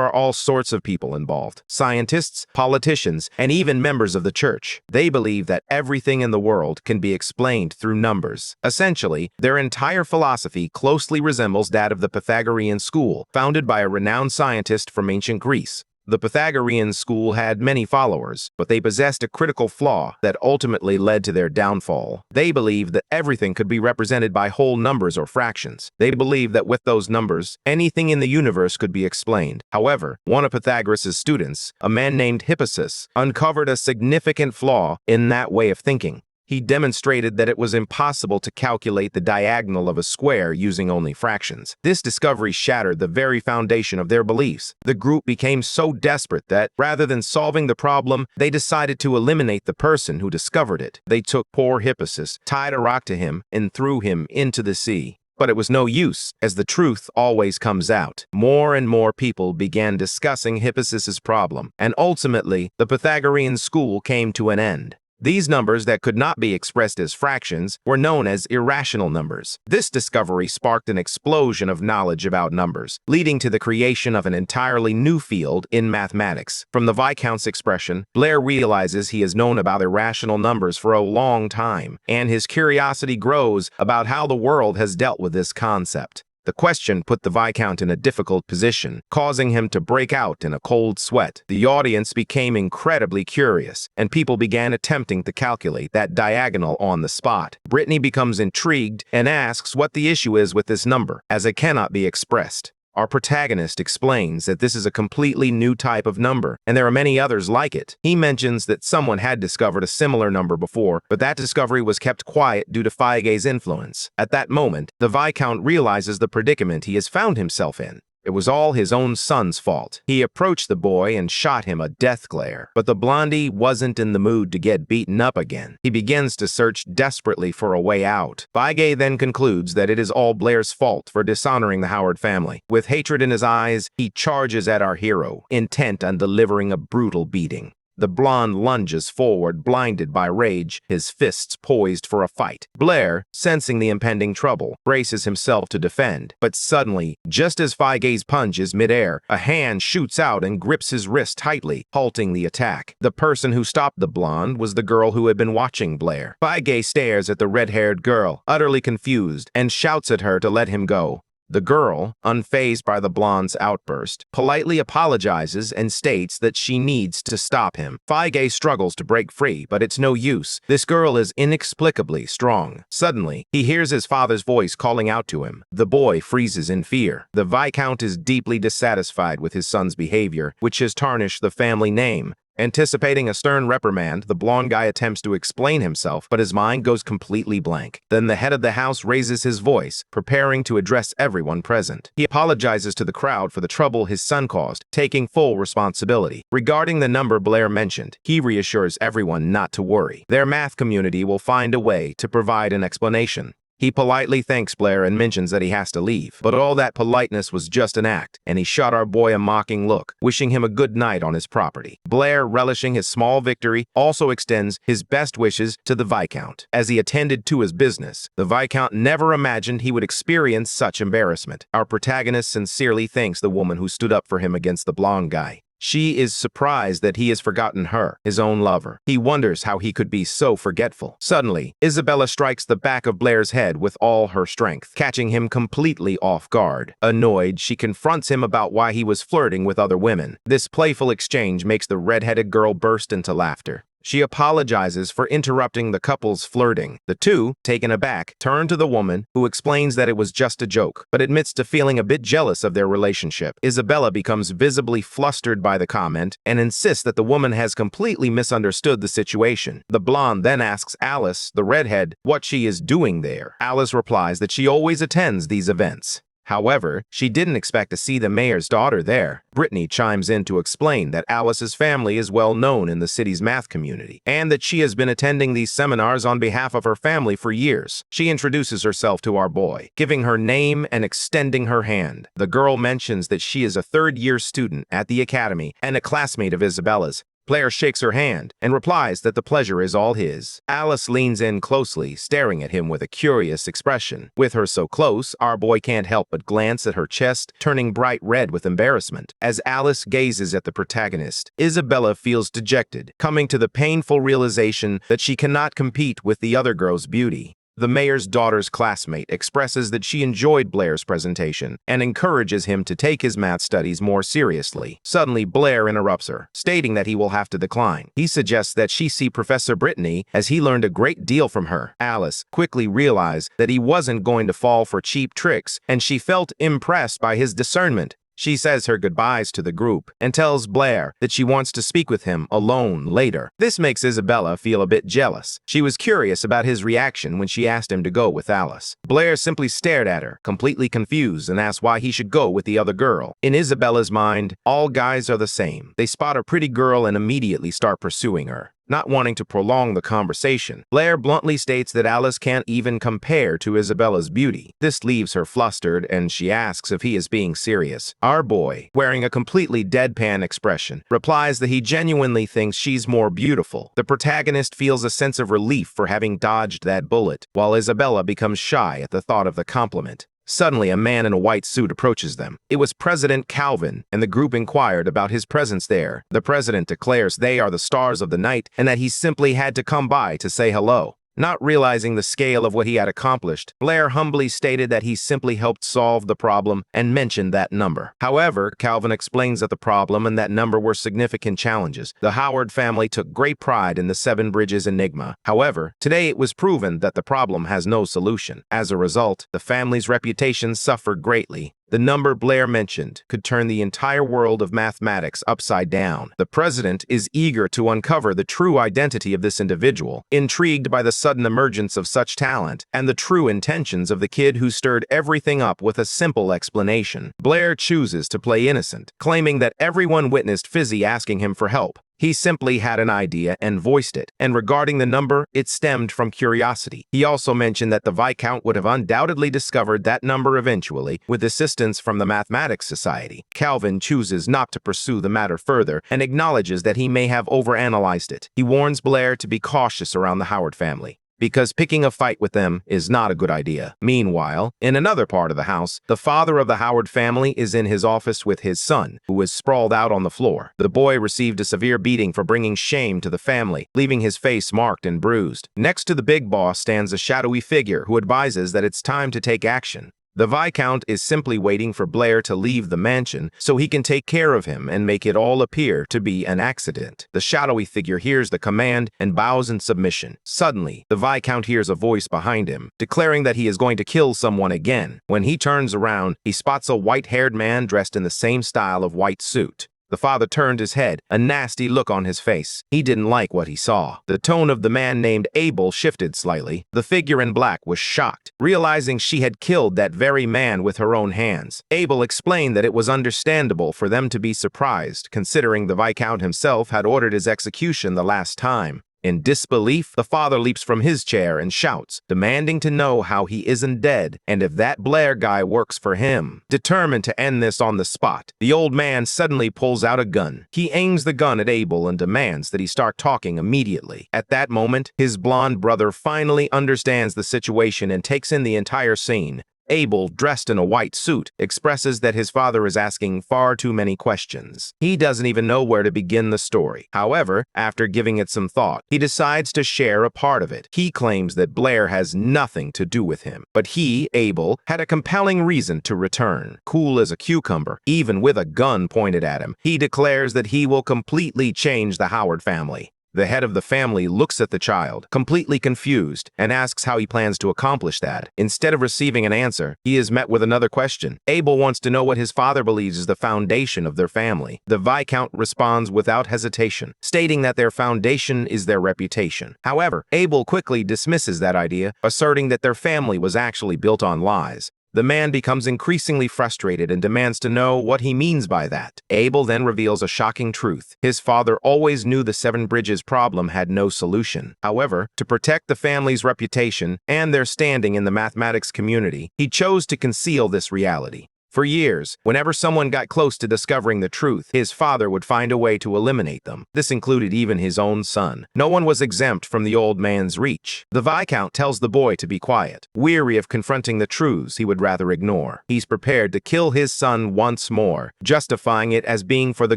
are all sorts of people involved. Scientists, politicians, and even members of the church. They believe that everything in the world can be explained through numbers. Essentially, their entire philosophy closely resembles that of the Pythagorean school, founded by a renowned scientist from ancient Greece. The Pythagorean school had many followers, but they possessed a critical flaw that ultimately led to their downfall. They believed that everything could be represented by whole numbers or fractions. They believed that with those numbers, anything in the universe could be explained. However, one of Pythagoras' students, a man named Hippasus, uncovered a significant flaw in that way of thinking. He demonstrated that it was impossible to calculate the diagonal of a square using only fractions. This discovery shattered the very foundation of their beliefs. The group became so desperate that, rather than solving the problem, they decided to eliminate the person who discovered it. They took poor Hippasus, tied a rock to him, and threw him into the sea. But it was no use, as the truth always comes out. More and more people began discussing Hippasus's problem, and ultimately, the Pythagorean school came to an end. These numbers that could not be expressed as fractions were known as irrational numbers. This discovery sparked an explosion of knowledge about numbers, leading to the creation of an entirely new field in mathematics. From the Viscount's expression, Blair realizes he has known about irrational numbers for a long time, and his curiosity grows about how the world has dealt with this concept. The question put the Viscount in a difficult position, causing him to break out in a cold sweat. The audience became incredibly curious, and people began attempting to calculate that diagonal on the spot. Brittany becomes intrigued and asks what the issue is with this number, as it cannot be expressed. Our protagonist explains that this is a completely new type of number, and there are many others like it. He mentions that someone had discovered a similar number before, but that discovery was kept quiet due to Feige's influence. At that moment, the Viscount realizes the predicament he has found himself in. It was all his own son's fault. He approached the boy and shot him a death glare. But the blondie wasn't in the mood to get beaten up again. He begins to search desperately for a way out. Feige then concludes that it is all Blair's fault for dishonoring the Howard family. With hatred in his eyes, he charges at our hero, intent on delivering a brutal beating. The blonde lunges forward, blinded by rage, his fists poised for a fight. Blair, sensing the impending trouble, braces himself to defend. But suddenly, just as Feige's punch is midair, a hand shoots out and grips his wrist tightly, halting the attack. The person who stopped the blonde was the girl who had been watching Blair. Feige stares at the red-haired girl, utterly confused, and shouts at her to let him go. The girl, unfazed by the blonde's outburst, politely apologizes and states that she needs to stop him. Feige struggles to break free, but it's no use. This girl is inexplicably strong. Suddenly, he hears his father's voice calling out to him. The boy freezes in fear. The Viscount is deeply dissatisfied with his son's behavior, which has tarnished the family name. Anticipating a stern reprimand, the blonde guy attempts to explain himself, but his mind goes completely blank. Then the head of the house raises his voice, preparing to address everyone present. He apologizes to the crowd for the trouble his son caused, taking full responsibility. Regarding the number Blair mentioned, he reassures everyone not to worry. Their math community will find a way to provide an explanation. He politely thanks Blair and mentions that he has to leave. But all that politeness was just an act, and he shot our boy a mocking look, wishing him a good night on his property. Blair, relishing his small victory, also extends his best wishes to the Viscount. As he attended to his business, the Viscount never imagined he would experience such embarrassment. Our protagonist sincerely thanks the woman who stood up for him against the blonde guy. She is surprised that he has forgotten her, his own lover. He wonders how he could be so forgetful. Suddenly, Isabella strikes the back of Blair's head with all her strength, catching him completely off guard. Annoyed, she confronts him about why he was flirting with other women. This playful exchange makes the red-headed girl burst into laughter. She apologizes for interrupting the couple's flirting. The two, taken aback, turn to the woman, who explains that it was just a joke, but admits to feeling a bit jealous of their relationship. Isabella becomes visibly flustered by the comment and insists that the woman has completely misunderstood the situation. The blonde then asks Alice, the redhead, what she is doing there. Alice replies that she always attends these events. However, she didn't expect to see the mayor's daughter there. Brittany chimes in to explain that Alice's family is well known in the city's math community, and that she has been attending these seminars on behalf of her family for years. She introduces herself to our boy, giving her name and extending her hand. The girl mentions that she is a third-year student at the academy and a classmate of Isabella's. Blair shakes her hand and replies that the pleasure is all his. Alice leans in closely, staring at him with a curious expression. With her so close, our boy can't help but glance at her chest, turning bright red with embarrassment. As Alice gazes at the protagonist, Isabella feels dejected, coming to the painful realization that she cannot compete with the other girl's beauty. The mayor's daughter's classmate expresses that she enjoyed Blair's presentation and encourages him to take his math studies more seriously. Suddenly, Blair interrupts her, stating that he will have to decline. He suggests that she see Professor Brittany, as he learned a great deal from her. Alice quickly realized that he wasn't going to fall for cheap tricks, and she felt impressed by his discernment. She says her goodbyes to the group and tells Blair that she wants to speak with him alone later. This makes Isabella feel a bit jealous. She was curious about his reaction when she asked him to go with Alice. Blair simply stared at her, completely confused, and asked why he should go with the other girl. In Isabella's mind, all guys are the same. They spot a pretty girl and immediately start pursuing her. Not wanting to prolong the conversation, Blair bluntly states that Alice can't even compare to Isabella's beauty. This leaves her flustered, and she asks if he is being serious. Our boy, wearing a completely deadpan expression, replies that he genuinely thinks she's more beautiful. The protagonist feels a sense of relief for having dodged that bullet, while Isabella becomes shy at the thought of the compliment. Suddenly, a man in a white suit approaches them. It was President Calvin, and the group inquired about his presence there. The president declares they are the stars of the night and that he simply had to come by to say hello. Not realizing the scale of what he had accomplished, Blair humbly stated that he simply helped solve the problem and mentioned that number. However, Calvin explains that the problem and that number were significant challenges. The Howard family took great pride in the Seven Bridges enigma. However, today it was proven that the problem has no solution. As a result, the family's reputation suffered greatly. The number Blair mentioned could turn the entire world of mathematics upside down. The president is eager to uncover the true identity of this individual, intrigued by the sudden emergence of such talent and the true intentions of the kid who stirred everything up with a simple explanation. Blair chooses to play innocent, claiming that everyone witnessed Fizzy asking him for help. He simply had an idea and voiced it, and regarding the number, it stemmed from curiosity. He also mentioned that the Viscount would have undoubtedly discovered that number eventually, with assistance from the Mathematics Society. Calvin chooses not to pursue the matter further and acknowledges that he may have overanalyzed it. He warns Blair to be cautious around the Howard family, because picking a fight with them is not a good idea. Meanwhile, in another part of the house, the father of the Howard family is in his office with his son, who is sprawled out on the floor. The boy received a severe beating for bringing shame to the family, leaving his face marked and bruised. Next to the big boss stands a shadowy figure who advises that it's time to take action. The Viscount is simply waiting for Blair to leave the mansion so he can take care of him and make it all appear to be an accident. The shadowy figure hears the command and bows in submission. Suddenly, the Viscount hears a voice behind him, declaring that he is going to kill someone again. When he turns around, he spots a white-haired man dressed in the same style of white suit. The father turned his head, a nasty look on his face. He didn't like what he saw. The tone of the man named Abel shifted slightly. The figure in black was shocked, realizing she had killed that very man with her own hands. Abel explained that it was understandable for them to be surprised, considering the Viscount himself had ordered his execution the last time. In disbelief, the father leaps from his chair and shouts, demanding to know how he isn't dead and if that Blair guy works for him. Determined to end this on the spot, the old man suddenly pulls out a gun. He aims the gun at Abel and demands that he start talking immediately. At that moment, his blonde brother finally understands the situation and takes in the entire scene. Abel, dressed in a white suit, expresses that his father is asking far too many questions. He doesn't even know where to begin the story. However, after giving it some thought, he decides to share a part of it. He claims that Blair has nothing to do with him, but he, Abel, had a compelling reason to return. Cool as a cucumber, even with a gun pointed at him, he declares that he will completely change the Howard family. The head of the family looks at the child, completely confused, and asks how he plans to accomplish that. Instead of receiving an answer, he is met with another question. Abel wants to know what his father believes is the foundation of their family. The Viscount responds without hesitation, stating that their foundation is their reputation. However, Abel quickly dismisses that idea, asserting that their family was actually built on lies. The man becomes increasingly frustrated and demands to know what he means by that. Abel then reveals a shocking truth. His father always knew the Seven Bridges problem had no solution. However, to protect the family's reputation and their standing in the mathematics community, he chose to conceal this reality. For years, whenever someone got close to discovering the truth, his father would find a way to eliminate them. This included even his own son. No one was exempt from the old man's reach. The Viscount tells the boy to be quiet. Weary of confronting the truths he would rather ignore, he's prepared to kill his son once more, justifying it as being for the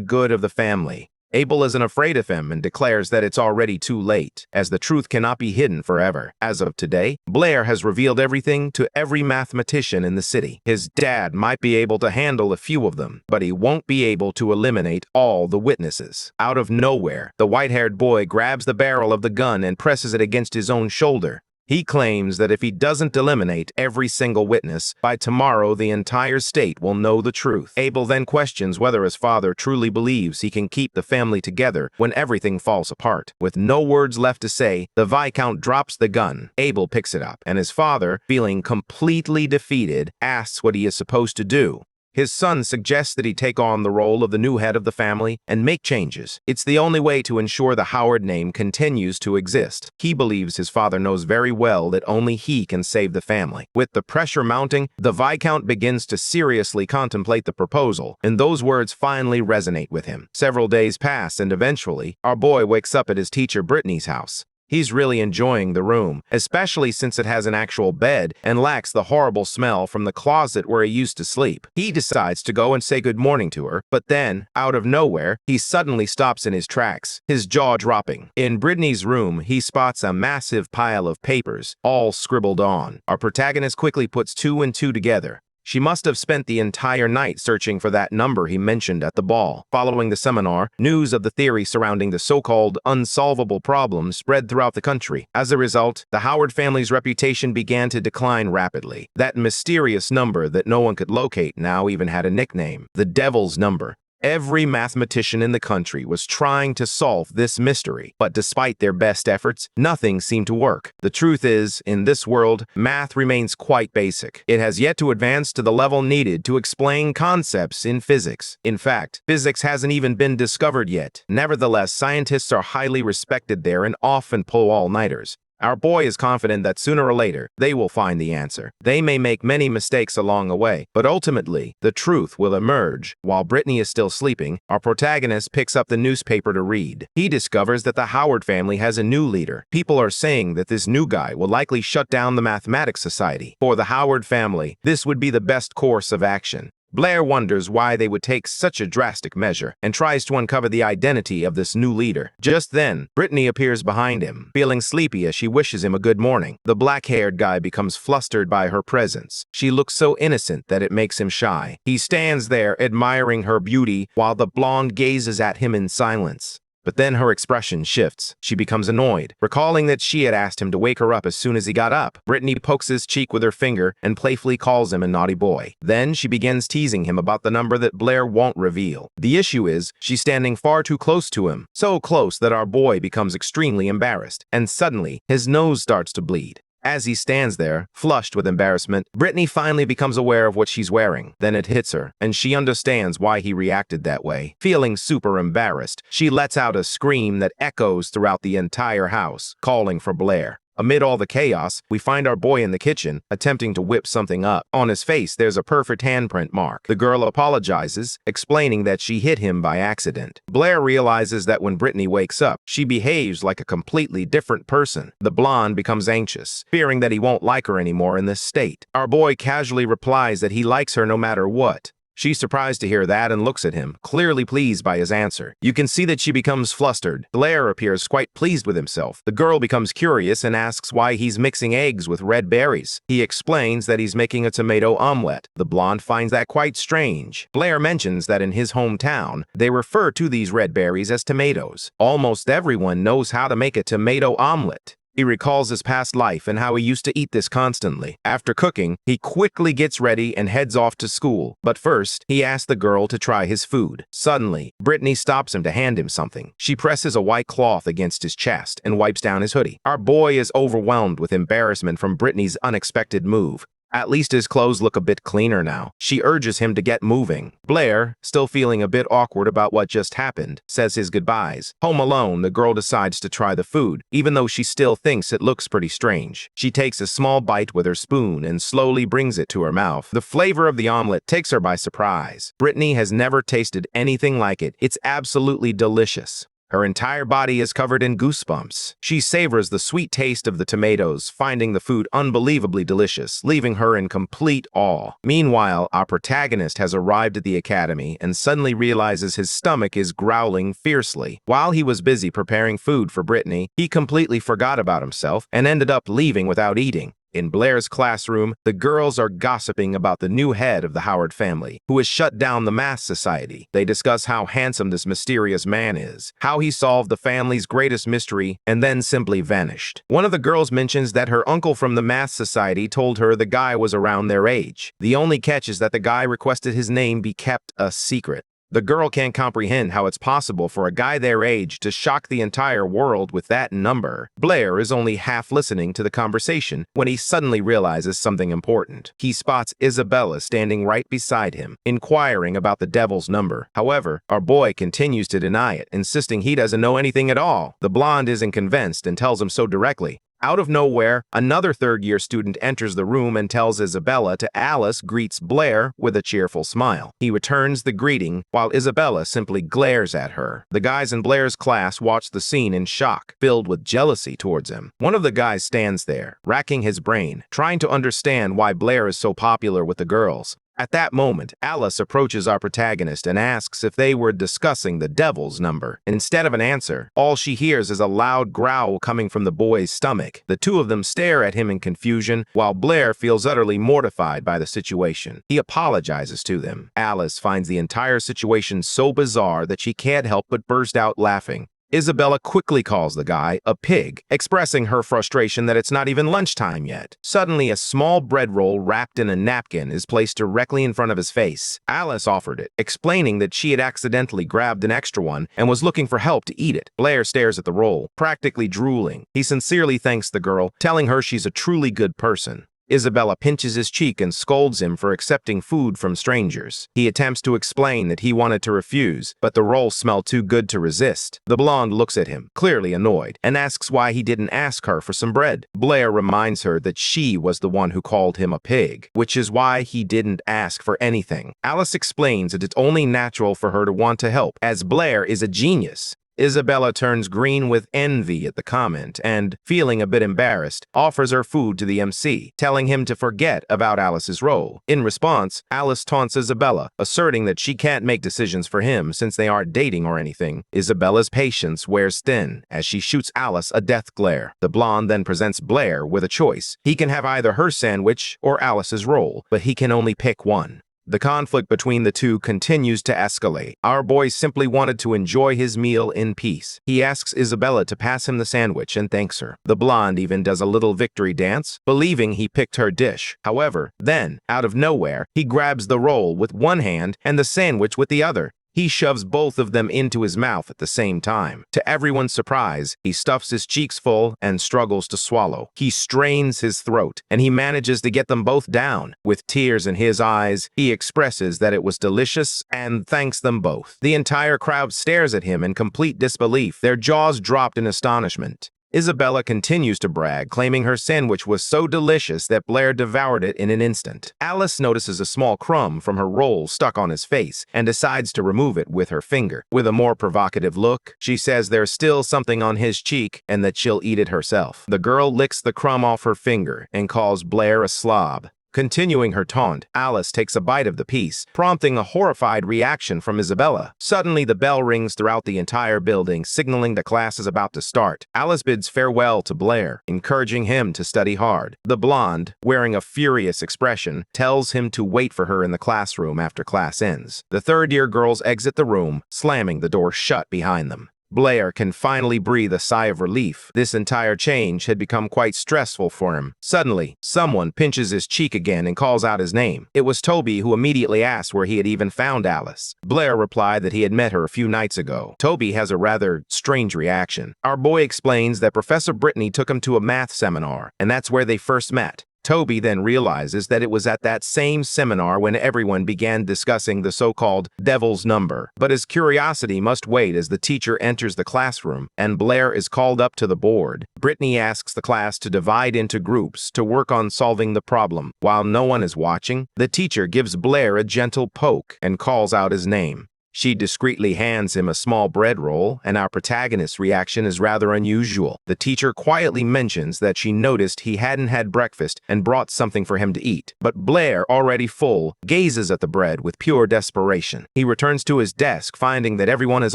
good of the family. Abel isn't afraid of him and declares that it's already too late, as the truth cannot be hidden forever. As of today, Blair has revealed everything to every mathematician in the city. His dad might be able to handle a few of them, but he won't be able to eliminate all the witnesses. Out of nowhere, the white-haired boy grabs the barrel of the gun and presses it against his own shoulder. He claims that if he doesn't eliminate every single witness, by tomorrow the entire state will know the truth. Abel then questions whether his father truly believes he can keep the family together when everything falls apart. With no words left to say, the Viscount drops the gun. Abel picks it up, and his father, feeling completely defeated, asks what he is supposed to do. His son suggests that he take on the role of the new head of the family and make changes. It's the only way to ensure the Howard name continues to exist. He believes his father knows very well that only he can save the family. With the pressure mounting, the Viscount begins to seriously contemplate the proposal, and those words finally resonate with him. Several days pass, and eventually, our boy wakes up at his teacher Brittany's house. He's really enjoying the room, especially since it has an actual bed and lacks the horrible smell from the closet where he used to sleep. He decides to go and say good morning to her, but then, out of nowhere, he suddenly stops in his tracks, his jaw dropping. In Brittany's room, he spots a massive pile of papers, all scribbled on. Our protagonist quickly puts two and two together. She must have spent the entire night searching for that number he mentioned at the ball. Following the seminar, news of the theory surrounding the so-called unsolvable problem spread throughout the country. As a result, the Howard family's reputation began to decline rapidly. That mysterious number that no one could locate now even had a nickname, the Devil's Number. Every mathematician in the country was trying to solve this mystery, but despite their best efforts, nothing seemed to work. The truth is, in this world, math remains quite basic. It has yet to advance to the level needed to explain concepts in physics. In fact, physics hasn't even been discovered yet. Nevertheless, scientists are highly respected there and often pull all-nighters. Our boy is confident that sooner or later, they will find the answer. They may make many mistakes along the way, but ultimately, the truth will emerge. While Brittany is still sleeping, our protagonist picks up the newspaper to read. He discovers that the Howard family has a new leader. People are saying that this new guy will likely shut down the Mathematics Society. For the Howard family, this would be the best course of action. Blair wonders why they would take such a drastic measure and tries to uncover the identity of this new leader. Just then, Brittany appears behind him, feeling sleepy as she wishes him a good morning. The black-haired guy becomes flustered by her presence. She looks so innocent that it makes him shy. He stands there admiring her beauty while the blonde gazes at him in silence. But then her expression shifts. She becomes annoyed, recalling that she had asked him to wake her up as soon as he got up. Brittany pokes his cheek with her finger and playfully calls him a naughty boy. Then she begins teasing him about the number that Blair won't reveal. The issue is, she's standing far too close to him, so close that our boy becomes extremely embarrassed, and suddenly, his nose starts to bleed. As he stands there, flushed with embarrassment, Brittany finally becomes aware of what she's wearing. Then it hits her, and she understands why he reacted that way. Feeling super embarrassed, she lets out a scream that echoes throughout the entire house, calling for Blair. Amid all the chaos, we find our boy in the kitchen, attempting to whip something up. On his face, there's a perfect handprint mark. The girl apologizes, explaining that she hit him by accident. Blair realizes that when Brittany wakes up, she behaves like a completely different person. The blonde becomes anxious, fearing that he won't like her anymore in this state. Our boy casually replies that he likes her no matter what. She's surprised to hear that and looks at him, clearly pleased by his answer. You can see that she becomes flustered. Blair appears quite pleased with himself. The girl becomes curious and asks why he's mixing eggs with red berries. He explains that he's making a tomato omelet. The blonde finds that quite strange. Blair mentions that in his hometown, they refer to these red berries as tomatoes. Almost everyone knows how to make a tomato omelet. He recalls his past life and how he used to eat this constantly. After cooking, he quickly gets ready and heads off to school. But first, he asks the girl to try his food. Suddenly, Brittany stops him to hand him something. She presses a white cloth against his chest and wipes down his hoodie. Our boy is overwhelmed with embarrassment from Brittany's unexpected move. At least his clothes look a bit cleaner now. She urges him to get moving. Blair, still feeling a bit awkward about what just happened, says his goodbyes. Home alone, the girl decides to try the food, even though she still thinks it looks pretty strange. She takes a small bite with her spoon and slowly brings it to her mouth. The flavor of the omelet takes her by surprise. Brittany has never tasted anything like it. It's absolutely delicious. Her entire body is covered in goosebumps. She savors the sweet taste of the tomatoes, finding the food unbelievably delicious, leaving her in complete awe. Meanwhile, our protagonist has arrived at the academy and suddenly realizes his stomach is growling fiercely. While he was busy preparing food for Brittany, he completely forgot about himself and ended up leaving without eating. In Blair's classroom, the girls are gossiping about the new head of the Howard family, who has shut down the Math Society. They discuss how handsome this mysterious man is, how he solved the family's greatest mystery, and then simply vanished. One of the girls mentions that her uncle from the Math Society told her the guy was around their age. The only catch is that the guy requested his name be kept a secret. The girl can't comprehend how it's possible for a guy their age to shock the entire world with that number. Blair is only half listening to the conversation when he suddenly realizes something important. He spots Isabella standing right beside him, inquiring about the devil's number. However, our boy continues to deny it, insisting he doesn't know anything at all. The blonde isn't convinced and tells him so directly. Out of nowhere, another third-year student enters the room and tells Isabella to Alice greets Blair with a cheerful smile. He returns the greeting while Isabella simply glares at her. The guys in Blair's class watch the scene in shock, filled with jealousy towards him. One of the guys stands there, racking his brain, trying to understand why Blair is so popular with the girls. At that moment, Alice approaches our protagonist and asks if they were discussing the devil's number. Instead of an answer, all she hears is a loud growl coming from the boy's stomach. The two of them stare at him in confusion, while Blair feels utterly mortified by the situation. He apologizes to them. Alice finds the entire situation so bizarre that she can't help but burst out laughing. Isabella quickly calls the guy a pig, expressing her frustration that it's not even lunchtime yet. Suddenly, a small bread roll wrapped in a napkin is placed directly in front of his face. Alice offered it, explaining that she had accidentally grabbed an extra one and was looking for help to eat it. Blair stares at the roll, practically drooling. He sincerely thanks the girl, telling her she's a truly good person. Isabella pinches his cheek and scolds him for accepting food from strangers. He attempts to explain that he wanted to refuse, but the roll smelled too good to resist. The blonde looks at him, clearly annoyed, and asks why he didn't ask her for some bread. Blair reminds her that she was the one who called him a pig, which is why he didn't ask for anything. Alice explains that it's only natural for her to want to help, as Blair is a genius. Isabella turns green with envy at the comment and, feeling a bit embarrassed, offers her food to the MC, telling him to forget about Alice's role. In response, Alice taunts Isabella, asserting that she can't make decisions for him since they aren't dating or anything. Isabella's patience wears thin as she shoots Alice a death glare. The blonde then presents Blair with a choice. He can have either her sandwich or Alice's roll, but he can only pick one. The conflict between the two continues to escalate. Our boy simply wanted to enjoy his meal in peace. He asks Isabella to pass him the sandwich and thanks her. The blonde even does a little victory dance, believing he picked her dish. However, then, out of nowhere, he grabs the roll with one hand and the sandwich with the other. He shoves both of them into his mouth at the same time. To everyone's surprise, he stuffs his cheeks full and struggles to swallow. He strains his throat, and he manages to get them both down. With tears in his eyes, he expresses that it was delicious and thanks them both. The entire crowd stares at him in complete disbelief, their jaws dropped in astonishment. Isabella continues to brag, claiming her sandwich was so delicious that Blair devoured it in an instant. Alice notices a small crumb from her roll stuck on his face and decides to remove it with her finger. With a more provocative look, she says there's still something on his cheek and that she'll eat it herself. The girl licks the crumb off her finger and calls Blair a slob. Continuing her taunt, Alice takes a bite of the piece, prompting a horrified reaction from Isabella. Suddenly, the bell rings throughout the entire building, signaling that class is about to start. Alice bids farewell to Blair, encouraging him to study hard. The blonde, wearing a furious expression, tells him to wait for her in the classroom after class ends. The third-year girls exit the room, slamming the door shut behind them. Blair can finally breathe a sigh of relief. This entire change had become quite stressful for him. Suddenly, someone pinches his cheek again and calls out his name. It was Toby, who immediately asked where he had even found Alice. Blair replied that he had met her a few nights ago. Toby has a rather strange reaction. Our boy explains that Professor Brittany took him to a math seminar, and that's where they first met. Toby then realizes that it was at that same seminar when everyone began discussing the so-called devil's number. But his curiosity must wait as the teacher enters the classroom and Blair is called up to the board. Brittany asks the class to divide into groups to work on solving the problem. While no one is watching, the teacher gives Blair a gentle poke and calls out his name. She discreetly hands him a small bread roll, and our protagonist's reaction is rather unusual. The teacher quietly mentions that she noticed he hadn't had breakfast and brought something for him to eat. But Blair, already full, gazes at the bread with pure desperation. He returns to his desk, finding that everyone is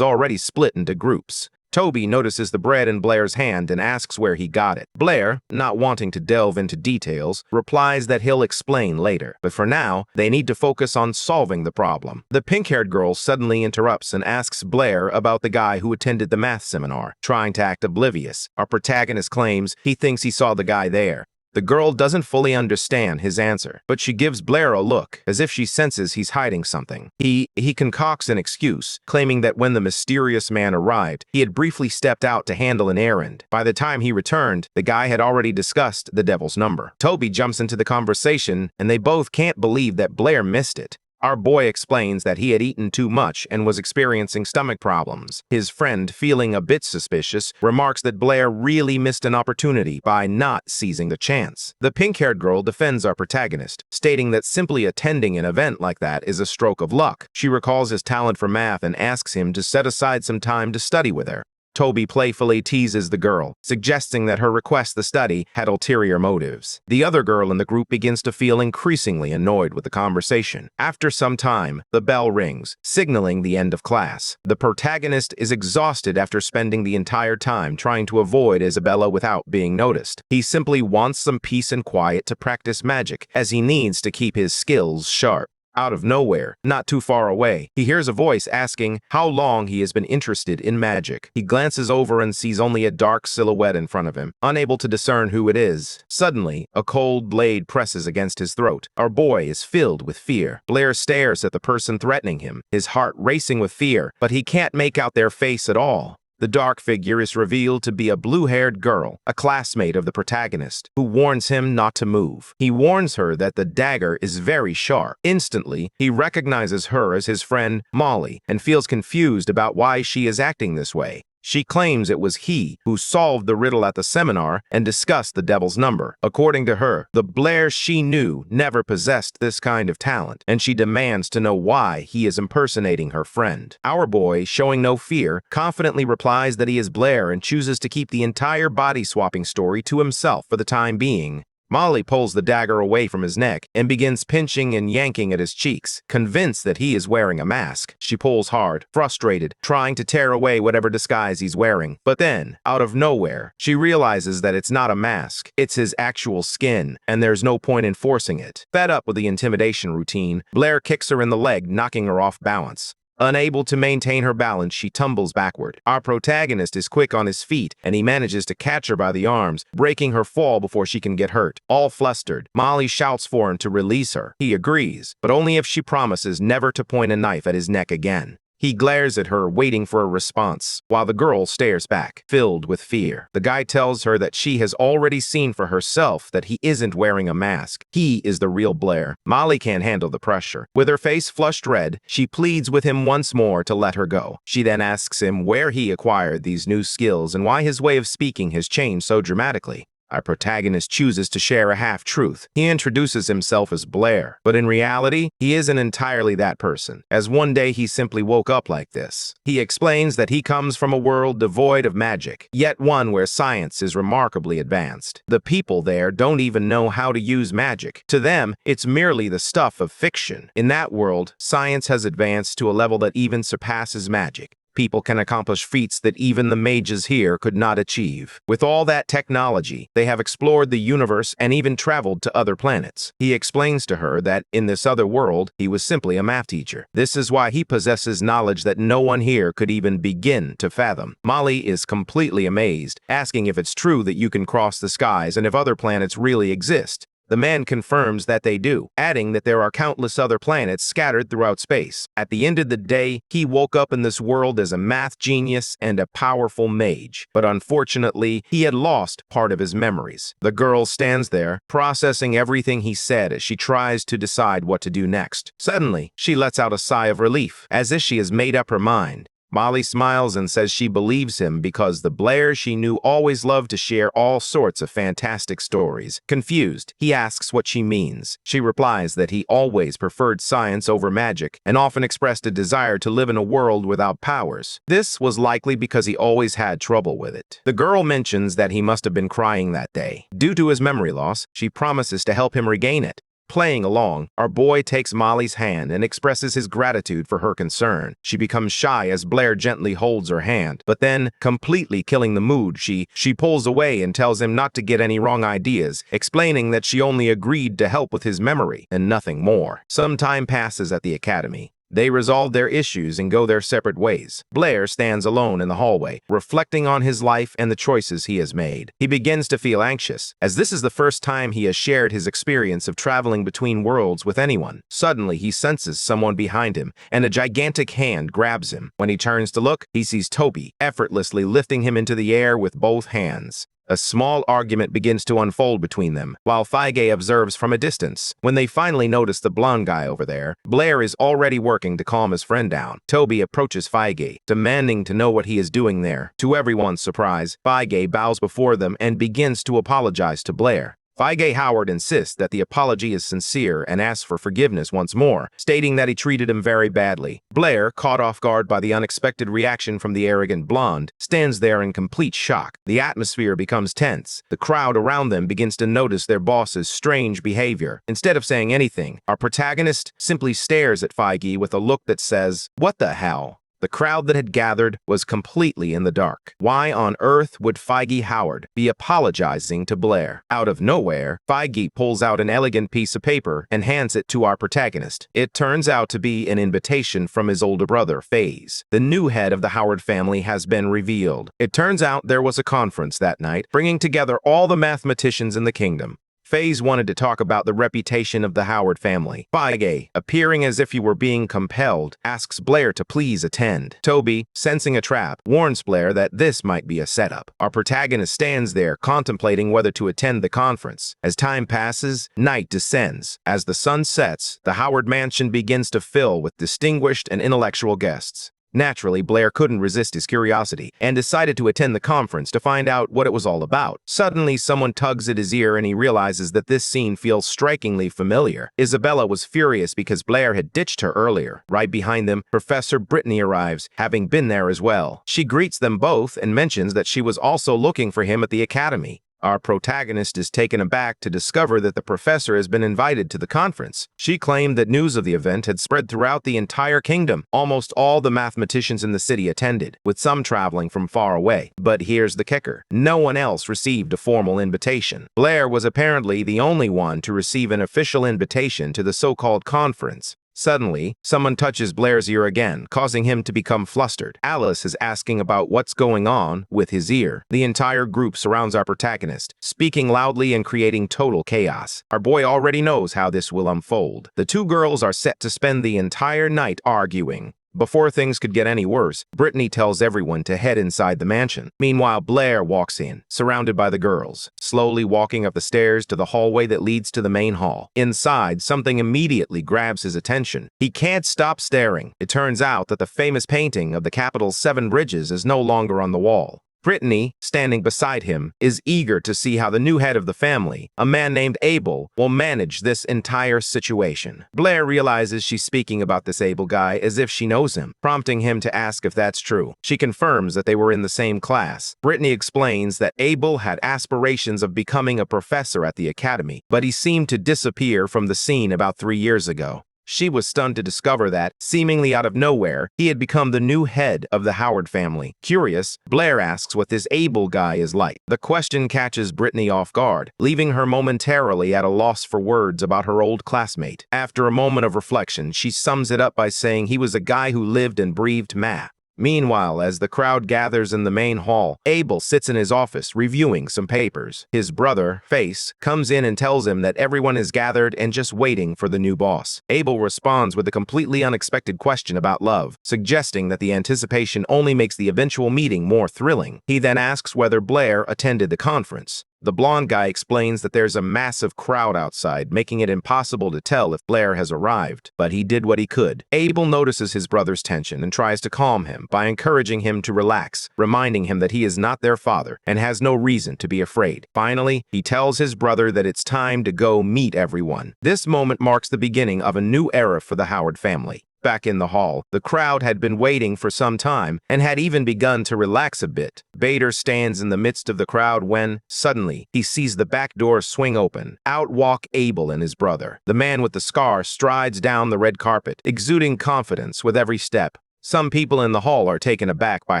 already split into groups. Toby notices the bread in Blair's hand and asks where he got it. Blair, not wanting to delve into details, replies that he'll explain later. But for now, they need to focus on solving the problem. The pink-haired girl suddenly interrupts and asks Blair about the guy who attended the math seminar. Trying to act oblivious, our protagonist claims he thinks he saw the guy there. The girl doesn't fully understand his answer, but she gives Blair a look, as if she senses he's hiding something. He concocts an excuse, claiming that when the mysterious man arrived, he had briefly stepped out to handle an errand. By the time he returned, the guy had already discussed the devil's number. Toby jumps into the conversation, and they both can't believe that Blair missed it. Our boy explains that he had eaten too much and was experiencing stomach problems. His friend, feeling a bit suspicious, remarks that Blair really missed an opportunity by not seizing the chance. The pink-haired girl defends our protagonist, stating that simply attending an event like that is a stroke of luck. She recalls his talent for math and asks him to set aside some time to study with her. Toby playfully teases the girl, suggesting that her request to study had ulterior motives. The other girl in the group begins to feel increasingly annoyed with the conversation. After some time, the bell rings, signaling the end of class. The protagonist is exhausted after spending the entire time trying to avoid Isabella without being noticed. He simply wants some peace and quiet to practice magic, as he needs to keep his skills sharp. Out of nowhere, not too far away, he hears a voice asking how long he has been interested in magic. He glances over and sees only a dark silhouette in front of him, unable to discern who it is. Suddenly, a cold blade presses against his throat. Our boy is filled with fear. Blair stares at the person threatening him, his heart racing with fear, but he can't make out their face at all. The dark figure is revealed to be a blue-haired girl, a classmate of the protagonist, who warns him not to move. He warns her that the dagger is very sharp. Instantly, he recognizes her as his friend, Molly, and feels confused about why she is acting this way. She claims it was he who solved the riddle at the seminar and discussed the devil's number. According to her, the Blair she knew never possessed this kind of talent, and she demands to know why he is impersonating her friend. Our boy, showing no fear, confidently replies that he is Blair and chooses to keep the entire body-swapping story to himself for the time being. Molly pulls the dagger away from his neck and begins pinching and yanking at his cheeks, convinced that he is wearing a mask. She pulls hard, frustrated, trying to tear away whatever disguise he's wearing. But then, out of nowhere, she realizes that it's not a mask, it's his actual skin, and there's no point in forcing it. Fed up with the intimidation routine, Blair kicks her in the leg, knocking her off balance. Unable to maintain her balance, she tumbles backward. Our protagonist is quick on his feet, and he manages to catch her by the arms, breaking her fall before she can get hurt. All flustered, Molly shouts for him to release her. He agrees, but only if she promises never to point a knife at his neck again. He glares at her, waiting for a response, while the girl stares back, filled with fear. The guy tells her that she has already seen for herself that he isn't wearing a mask. He is the real Blair. Molly can't handle the pressure. With her face flushed red, she pleads with him once more to let her go. She then asks him where he acquired these new skills and why his way of speaking has changed so dramatically. Our protagonist chooses to share a half-truth. He introduces himself as Blair, but in reality, he isn't entirely that person, as one day he simply woke up like this. He explains that he comes from a world devoid of magic, yet one where science is remarkably advanced. The people there don't even know how to use magic. To them, it's merely the stuff of fiction. In that world, science has advanced to a level that even surpasses magic. People can accomplish feats that even the mages here could not achieve. With all that technology, they have explored the universe and even traveled to other planets. He explains to her that in this other world, he was simply a math teacher. This is why he possesses knowledge that no one here could even begin to fathom. Molly is completely amazed, asking if it's true that you can cross the skies and if other planets really exist. The man confirms that they do, adding that there are countless other planets scattered throughout space. At the end of the day, he woke up in this world as a math genius and a powerful mage, but unfortunately, he had lost part of his memories. The girl stands there, processing everything he said as she tries to decide what to do next. Suddenly, she lets out a sigh of relief, as if she has made up her mind. Molly smiles and says she believes him because the Blair she knew always loved to share all sorts of fantastic stories. Confused, he asks what she means. She replies that he always preferred science over magic and often expressed a desire to live in a world without powers. This was likely because he always had trouble with it. The girl mentions that he must have been crying that day. Due to his memory loss, she promises to help him regain it. Playing along, our boy takes Molly's hand and expresses his gratitude for her concern. She becomes shy as Blair gently holds her hand, but then, completely killing the mood, she pulls away and tells him not to get any wrong ideas, explaining that she only agreed to help with his memory and nothing more. Some time passes at the academy. They resolve their issues and go their separate ways. Blair stands alone in the hallway, reflecting on his life and the choices he has made. He begins to feel anxious, as this is the first time he has shared his experience of traveling between worlds with anyone. Suddenly, he senses someone behind him, and a gigantic hand grabs him. When he turns to look, he sees Toby, effortlessly lifting him into the air with both hands. A small argument begins to unfold between them, while Feige observes from a distance. When they finally notice the blonde guy over there, Blair is already working to calm his friend down. Toby approaches Feige, demanding to know what he is doing there. To everyone's surprise, Feige bows before them and begins to apologize to Blair. Feige Howard insists that the apology is sincere and asks for forgiveness once more, stating that he treated him very badly. Blair, caught off guard by the unexpected reaction from the arrogant blonde, stands there in complete shock. The atmosphere becomes tense. The crowd around them begins to notice their boss's strange behavior. Instead of saying anything, our protagonist simply stares at Feige with a look that says, "What the hell?" The crowd that had gathered was completely in the dark. Why on earth would Feige Howard be apologizing to Blair? Out of nowhere, Feige pulls out an elegant piece of paper and hands it to our protagonist. It turns out to be an invitation from his older brother, FaZe. The new head of the Howard family has been revealed. It turns out there was a conference that night, bringing together all the mathematicians in the kingdom. FaZe wanted to talk about the reputation of the Howard family. Feige, appearing as if he were being compelled, asks Blair to please attend. Toby, sensing a trap, warns Blair that this might be a setup. Our protagonist stands there contemplating whether to attend the conference. As time passes, night descends. As the sun sets, the Howard mansion begins to fill with distinguished and intellectual guests. Naturally, Blair couldn't resist his curiosity and decided to attend the conference to find out what it was all about. Suddenly, someone tugs at his ear and he realizes that this scene feels strikingly familiar. Isabella was furious because Blair had ditched her earlier. Right behind them, Professor Brittany arrives, having been there as well. She greets them both and mentions that she was also looking for him at the academy. Our protagonist is taken aback to discover that the professor has been invited to the conference. She claimed that news of the event had spread throughout the entire kingdom. Almost all the mathematicians in the city attended, with some traveling from far away. But here's the kicker. No one else received a formal invitation. Blair was apparently the only one to receive an official invitation to the so-called conference. Suddenly, someone touches Blair's ear again, causing him to become flustered. Alice is asking about what's going on with his ear. The entire group surrounds our protagonist, speaking loudly and creating total chaos. Our boy already knows how this will unfold. The two girls are set to spend the entire night arguing. Before things could get any worse, Brittany tells everyone to head inside the mansion. Meanwhile, Blair walks in, surrounded by the girls, slowly walking up the stairs to the hallway that leads to the main hall. Inside, something immediately grabs his attention. He can't stop staring. It turns out that the famous painting of the capital's 7 bridges is no longer on the wall. Brittany, standing beside him, is eager to see how the new head of the family, a man named Abel, will manage this entire situation. Blair realizes she's speaking about this Abel guy as if she knows him, prompting him to ask if that's true. She confirms that they were in the same class. Brittany explains that Abel had aspirations of becoming a professor at the academy, but he seemed to disappear from the scene about 3 years ago. She was stunned to discover that, seemingly out of nowhere, he had become the new head of the Howard family. Curious, Blair asks what this Abel guy is like. The question catches Brittany off guard, leaving her momentarily at a loss for words about her old classmate. After a moment of reflection, she sums it up by saying he was a guy who lived and breathed math. Meanwhile, as the crowd gathers in the main hall, Abel sits in his office reviewing some papers. His brother, FaZe, comes in and tells him that everyone is gathered and just waiting for the new boss. Abel responds with a completely unexpected question about love, suggesting that the anticipation only makes the eventual meeting more thrilling. He then asks whether Blair attended the conference. The blonde guy explains that there's a massive crowd outside, making it impossible to tell if Blair has arrived, but he did what he could. Abel notices his brother's tension and tries to calm him by encouraging him to relax, reminding him that he is not their father and has no reason to be afraid. Finally, he tells his brother that it's time to go meet everyone. This moment marks the beginning of a new era for the Howard family. Back in the hall, the crowd had been waiting for some time and had even begun to relax a bit. Bader stands in the midst of the crowd when, suddenly, he sees the back door swing open. Out walk Abel and his brother. The man with the scar strides down the red carpet, exuding confidence with every step. Some people in the hall are taken aback by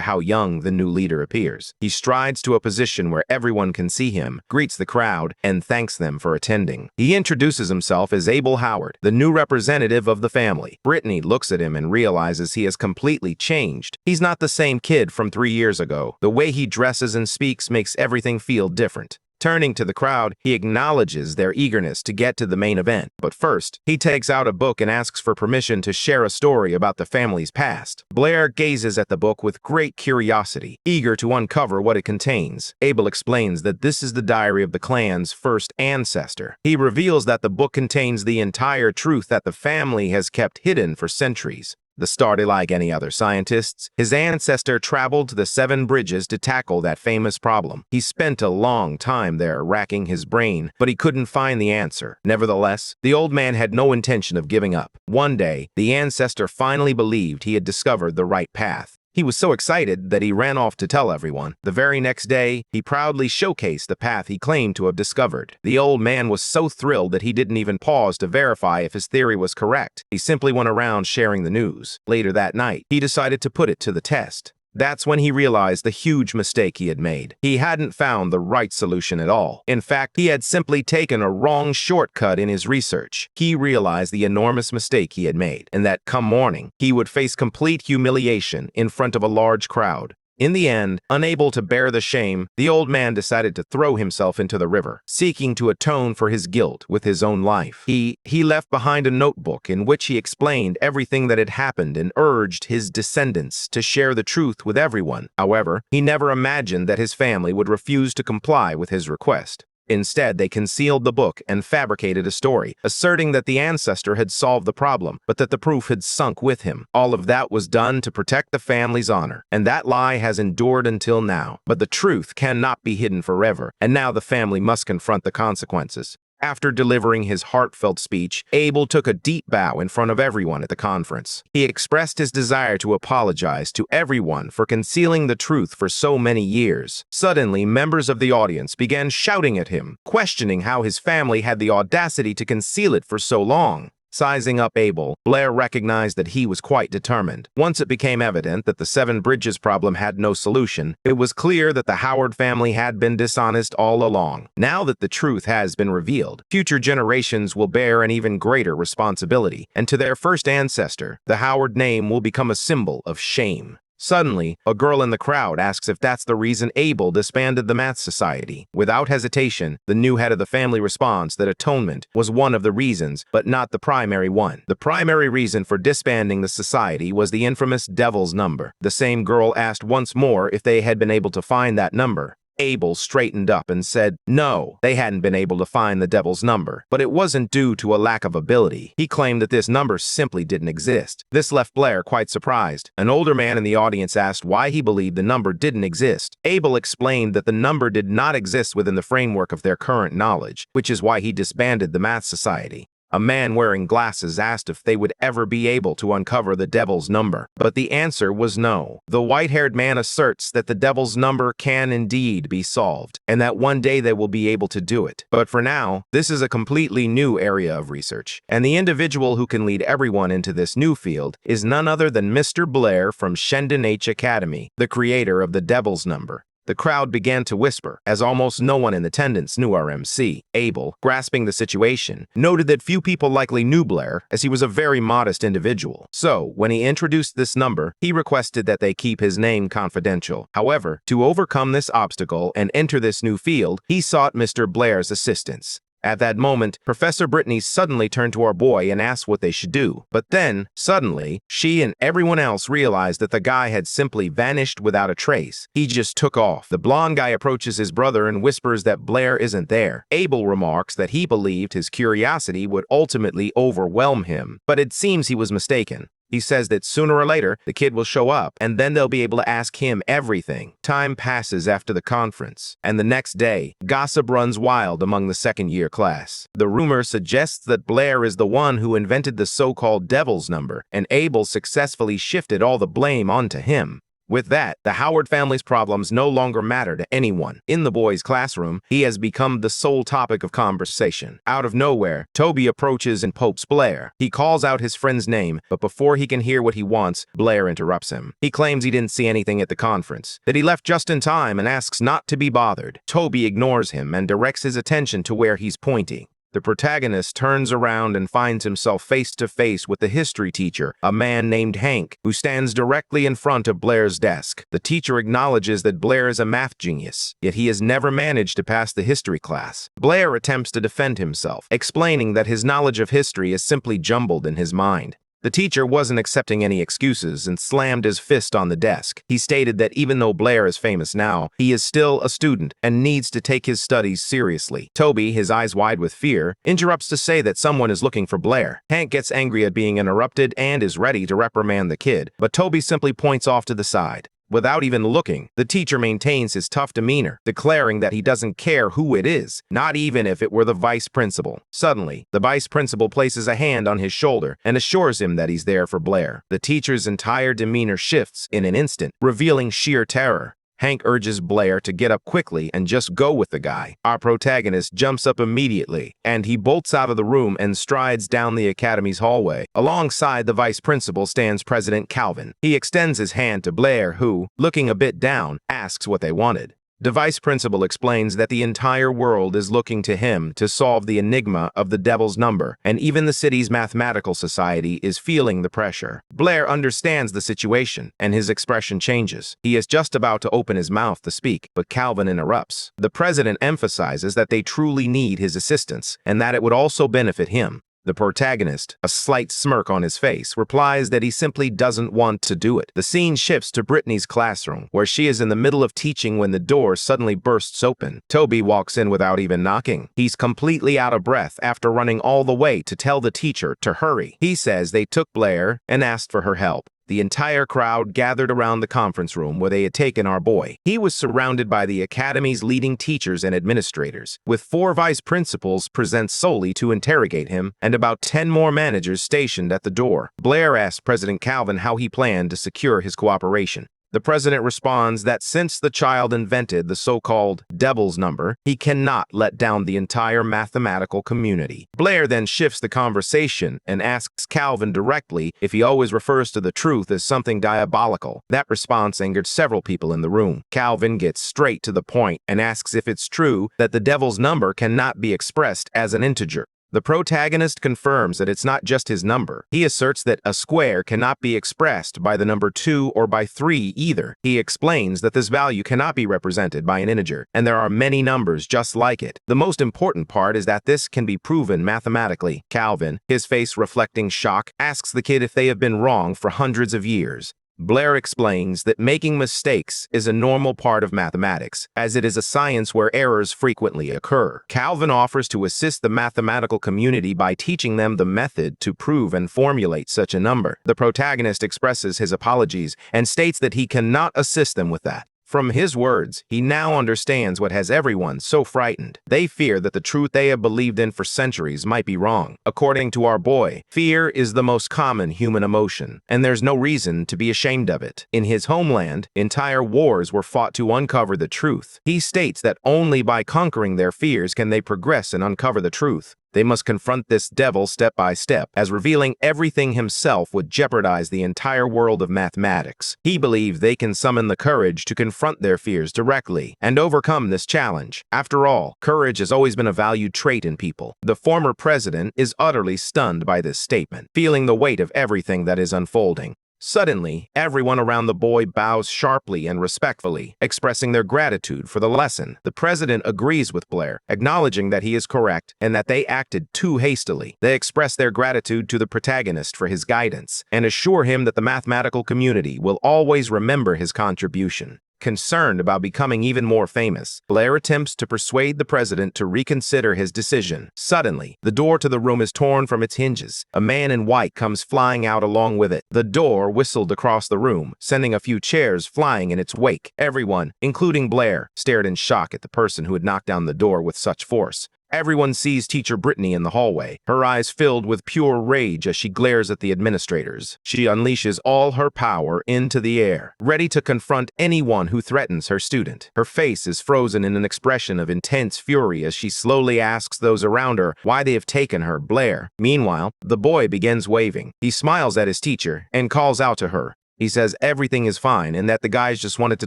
how young the new leader appears. He strides to a position where everyone can see him, greets the crowd, and thanks them for attending. He introduces himself as Abel Howard, the new representative of the family. Brittany looks at him and realizes he has completely changed. He's not the same kid from 3 years ago. The way he dresses and speaks makes everything feel different. Turning to the crowd, he acknowledges their eagerness to get to the main event. But first, he takes out a book and asks for permission to share a story about the family's past. Blair gazes at the book with great curiosity, eager to uncover what it contains. Abel explains that this is the diary of the clan's first ancestor. He reveals that the book contains the entire truth that the family has kept hidden for centuries. The started like any other scientists, his ancestor traveled to the 7 bridges to tackle that famous problem. He spent a long time there racking his brain, but he couldn't find the answer. Nevertheless, the old man had no intention of giving up. One day, the ancestor finally believed he had discovered the right path. He was so excited that he ran off to tell everyone. The very next day, he proudly showcased the path he claimed to have discovered. The old man was so thrilled that he didn't even pause to verify if his theory was correct. He simply went around sharing the news. Later that night, he decided to put it to the test. That's when he realized the huge mistake he had made. He hadn't found the right solution at all. In fact, he had simply taken a wrong shortcut in his research. He realized the enormous mistake he had made, and that come morning, he would face complete humiliation in front of a large crowd. In the end, unable to bear the shame, the old man decided to throw himself into the river, seeking to atone for his guilt with his own life. He left behind a notebook in which he explained everything that had happened and urged his descendants to share the truth with everyone. However, he never imagined that his family would refuse to comply with his request. Instead, they concealed the book and fabricated a story, asserting that the ancestor had solved the problem, but that the proof had sunk with him. All of that was done to protect the family's honor, and that lie has endured until now. But the truth cannot be hidden forever, and now the family must confront the consequences. After delivering his heartfelt speech, Abel took a deep bow in front of everyone at the conference. He expressed his desire to apologize to everyone for concealing the truth for so many years. Suddenly, members of the audience began shouting at him, questioning how his family had the audacity to conceal it for so long. Sizing up Abel, Blair recognized that he was quite determined. Once it became evident that the 7 bridges problem had no solution, it was clear that the Howard family had been dishonest all along. Now that the truth has been revealed, future generations will bear an even greater responsibility, and to their first ancestor, the Howard name will become a symbol of shame. Suddenly, a girl in the crowd asks if that's the reason Abel disbanded the Math Society. Without hesitation, the new head of the family responds that atonement was one of the reasons, but not the primary one. The primary reason for disbanding the society was the infamous Devil's Number. The same girl asked once more if they had been able to find that number. Abel straightened up and said no, they hadn't been able to find the Devil's Number, but it wasn't due to a lack of ability. He claimed that this number simply didn't exist. This left Blair quite surprised. An older man in the audience asked why he believed the number didn't exist. Abel explained that the number did not exist within the framework of their current knowledge, which is why he disbanded the Math Society. A man wearing glasses asked if they would ever be able to uncover the Devil's Number, but the answer was no. The white-haired man asserts that the Devil's Number can indeed be solved, and that one day they will be able to do it. But for now, this is a completely new area of research, and the individual who can lead everyone into this new field is none other than Mr. Blair from Shendon H Academy, the creator of the Devil's Number. The crowd began to whisper, as almost no one in attendance knew our MC. Abel, grasping the situation, noted that few people likely knew Blair, as he was a very modest individual. So, when he introduced this number, he requested that they keep his name confidential. However, to overcome this obstacle and enter this new field, he sought Mr. Blair's assistance. At that moment, Professor Brittany suddenly turned to our boy and asked what they should do. But then, suddenly, she and everyone else realized that the guy had simply vanished without a trace. He just took off. The blonde guy approaches his brother and whispers that Blair isn't there. Abel remarks that he believed his curiosity would ultimately overwhelm him, but it seems he was mistaken. He says that sooner or later, the kid will show up, and then they'll be able to ask him everything. Time passes after the conference, and the next day, gossip runs wild among the second-year class. The rumor suggests that Blair is the one who invented the so-called Devil's Number, and Abel successfully shifted all the blame onto him. With that, the Howard family's problems no longer matter to anyone. In the boy's classroom, he has become the sole topic of conversation. Out of nowhere, Toby approaches and pokes Blair. He calls out his friend's name, but before he can hear what he wants, Blair interrupts him. He claims he didn't see anything at the conference, that he left just in time, and asks not to be bothered. Toby ignores him and directs his attention to where he's pointing. The protagonist turns around and finds himself face to face with the history teacher, a man named Hank, who stands directly in front of Blair's desk. The teacher acknowledges that Blair is a math genius, yet he has never managed to pass the history class. Blair attempts to defend himself, explaining that his knowledge of history is simply jumbled in his mind. The teacher wasn't accepting any excuses and slammed his fist on the desk. He stated that even though Blair is famous now, he is still a student and needs to take his studies seriously. Toby, his eyes wide with fear, interrupts to say that someone is looking for Blair. Hank gets angry at being interrupted and is ready to reprimand the kid, but Toby simply points off to the side. Without even looking, the teacher maintains his tough demeanor, declaring that he doesn't care who it is, not even if it were the vice principal. Suddenly, the vice principal places a hand on his shoulder and assures him that he's there for Blair. The teacher's entire demeanor shifts in an instant, revealing sheer terror. Hank urges Blair to get up quickly and just go with the guy. Our protagonist jumps up immediately, and he bolts out of the room and strides down the academy's hallway. Alongside the vice principal stands President Calvin. He extends his hand to Blair, who, looking a bit down, asks what they wanted. The vice principal explains that the entire world is looking to him to solve the enigma of the devil's number, and even the city's mathematical society is feeling the pressure. Blair understands the situation, and his expression changes. He is just about to open his mouth to speak, but Calvin interrupts. The president emphasizes that they truly need his assistance, and that it would also benefit him. The protagonist, a slight smirk on his face, replies that he simply doesn't want to do it. The scene shifts to Brittany's classroom, where she is in the middle of teaching when the door suddenly bursts open. Toby walks in without even knocking. He's completely out of breath after running all the way to tell the teacher to hurry. He says they took Blair and asked for her help. The entire crowd gathered around the conference room where they had taken our boy. He was surrounded by the academy's leading teachers and administrators, with 4 vice principals present solely to interrogate him and about 10 more managers stationed at the door. Blair asked President Calvin how he planned to secure his cooperation. The president responds that since the child invented the so-called devil's number, he cannot let down the entire mathematical community. Blair then shifts the conversation and asks Calvin directly if he always refers to the truth as something diabolical. That response angered several people in the room. Calvin gets straight to the point and asks if it's true that the devil's number cannot be expressed as an integer. The protagonist confirms that it's not just his number. He asserts that a square cannot be expressed by the number 2 or by 3 either. He explains that this value cannot be represented by an integer, and there are many numbers just like it. The most important part is that this can be proven mathematically. Calvin, his face reflecting shock, asks the kid if they have been wrong for hundreds of years. Blair explains that making mistakes is a normal part of mathematics, as it is a science where errors frequently occur. Calvin offers to assist the mathematical community by teaching them the method to prove and formulate such a number. The protagonist expresses his apologies and states that he cannot assist them with that. From his words, he now understands what has everyone so frightened. They fear that the truth they have believed in for centuries might be wrong. According to our boy, fear is the most common human emotion, and there's no reason to be ashamed of it. In his homeland, entire wars were fought to uncover the truth. He states that only by conquering their fears can they progress and uncover the truth. They must confront this devil step by step, as revealing everything himself would jeopardize the entire world of mathematics. He believes they can summon the courage to confront their fears directly and overcome this challenge. After all, courage has always been a valued trait in people. The former president is utterly stunned by this statement, feeling the weight of everything that is unfolding. Suddenly, everyone around the boy bows sharply and respectfully, expressing their gratitude for the lesson. The president agrees with Blair, acknowledging that he is correct and that they acted too hastily. They express their gratitude to the protagonist for his guidance and assure him that the mathematical community will always remember his contribution. Concerned about becoming even more famous, Blair attempts to persuade the president to reconsider his decision. Suddenly, the door to the room is torn from its hinges. A man in white comes flying out along with it. The door whistled across the room, sending a few chairs flying in its wake. Everyone, including Blair, stared in shock at the person who had knocked down the door with such force. Everyone sees teacher Brittany in the hallway, her eyes filled with pure rage as she glares at the administrators. She unleashes all her power into the air, ready to confront anyone who threatens her student. Her face is frozen in an expression of intense fury as she slowly asks those around her why they have taken her, Blair. Meanwhile, the boy begins waving. He smiles at his teacher and calls out to her. He says everything is fine and that the guys just wanted to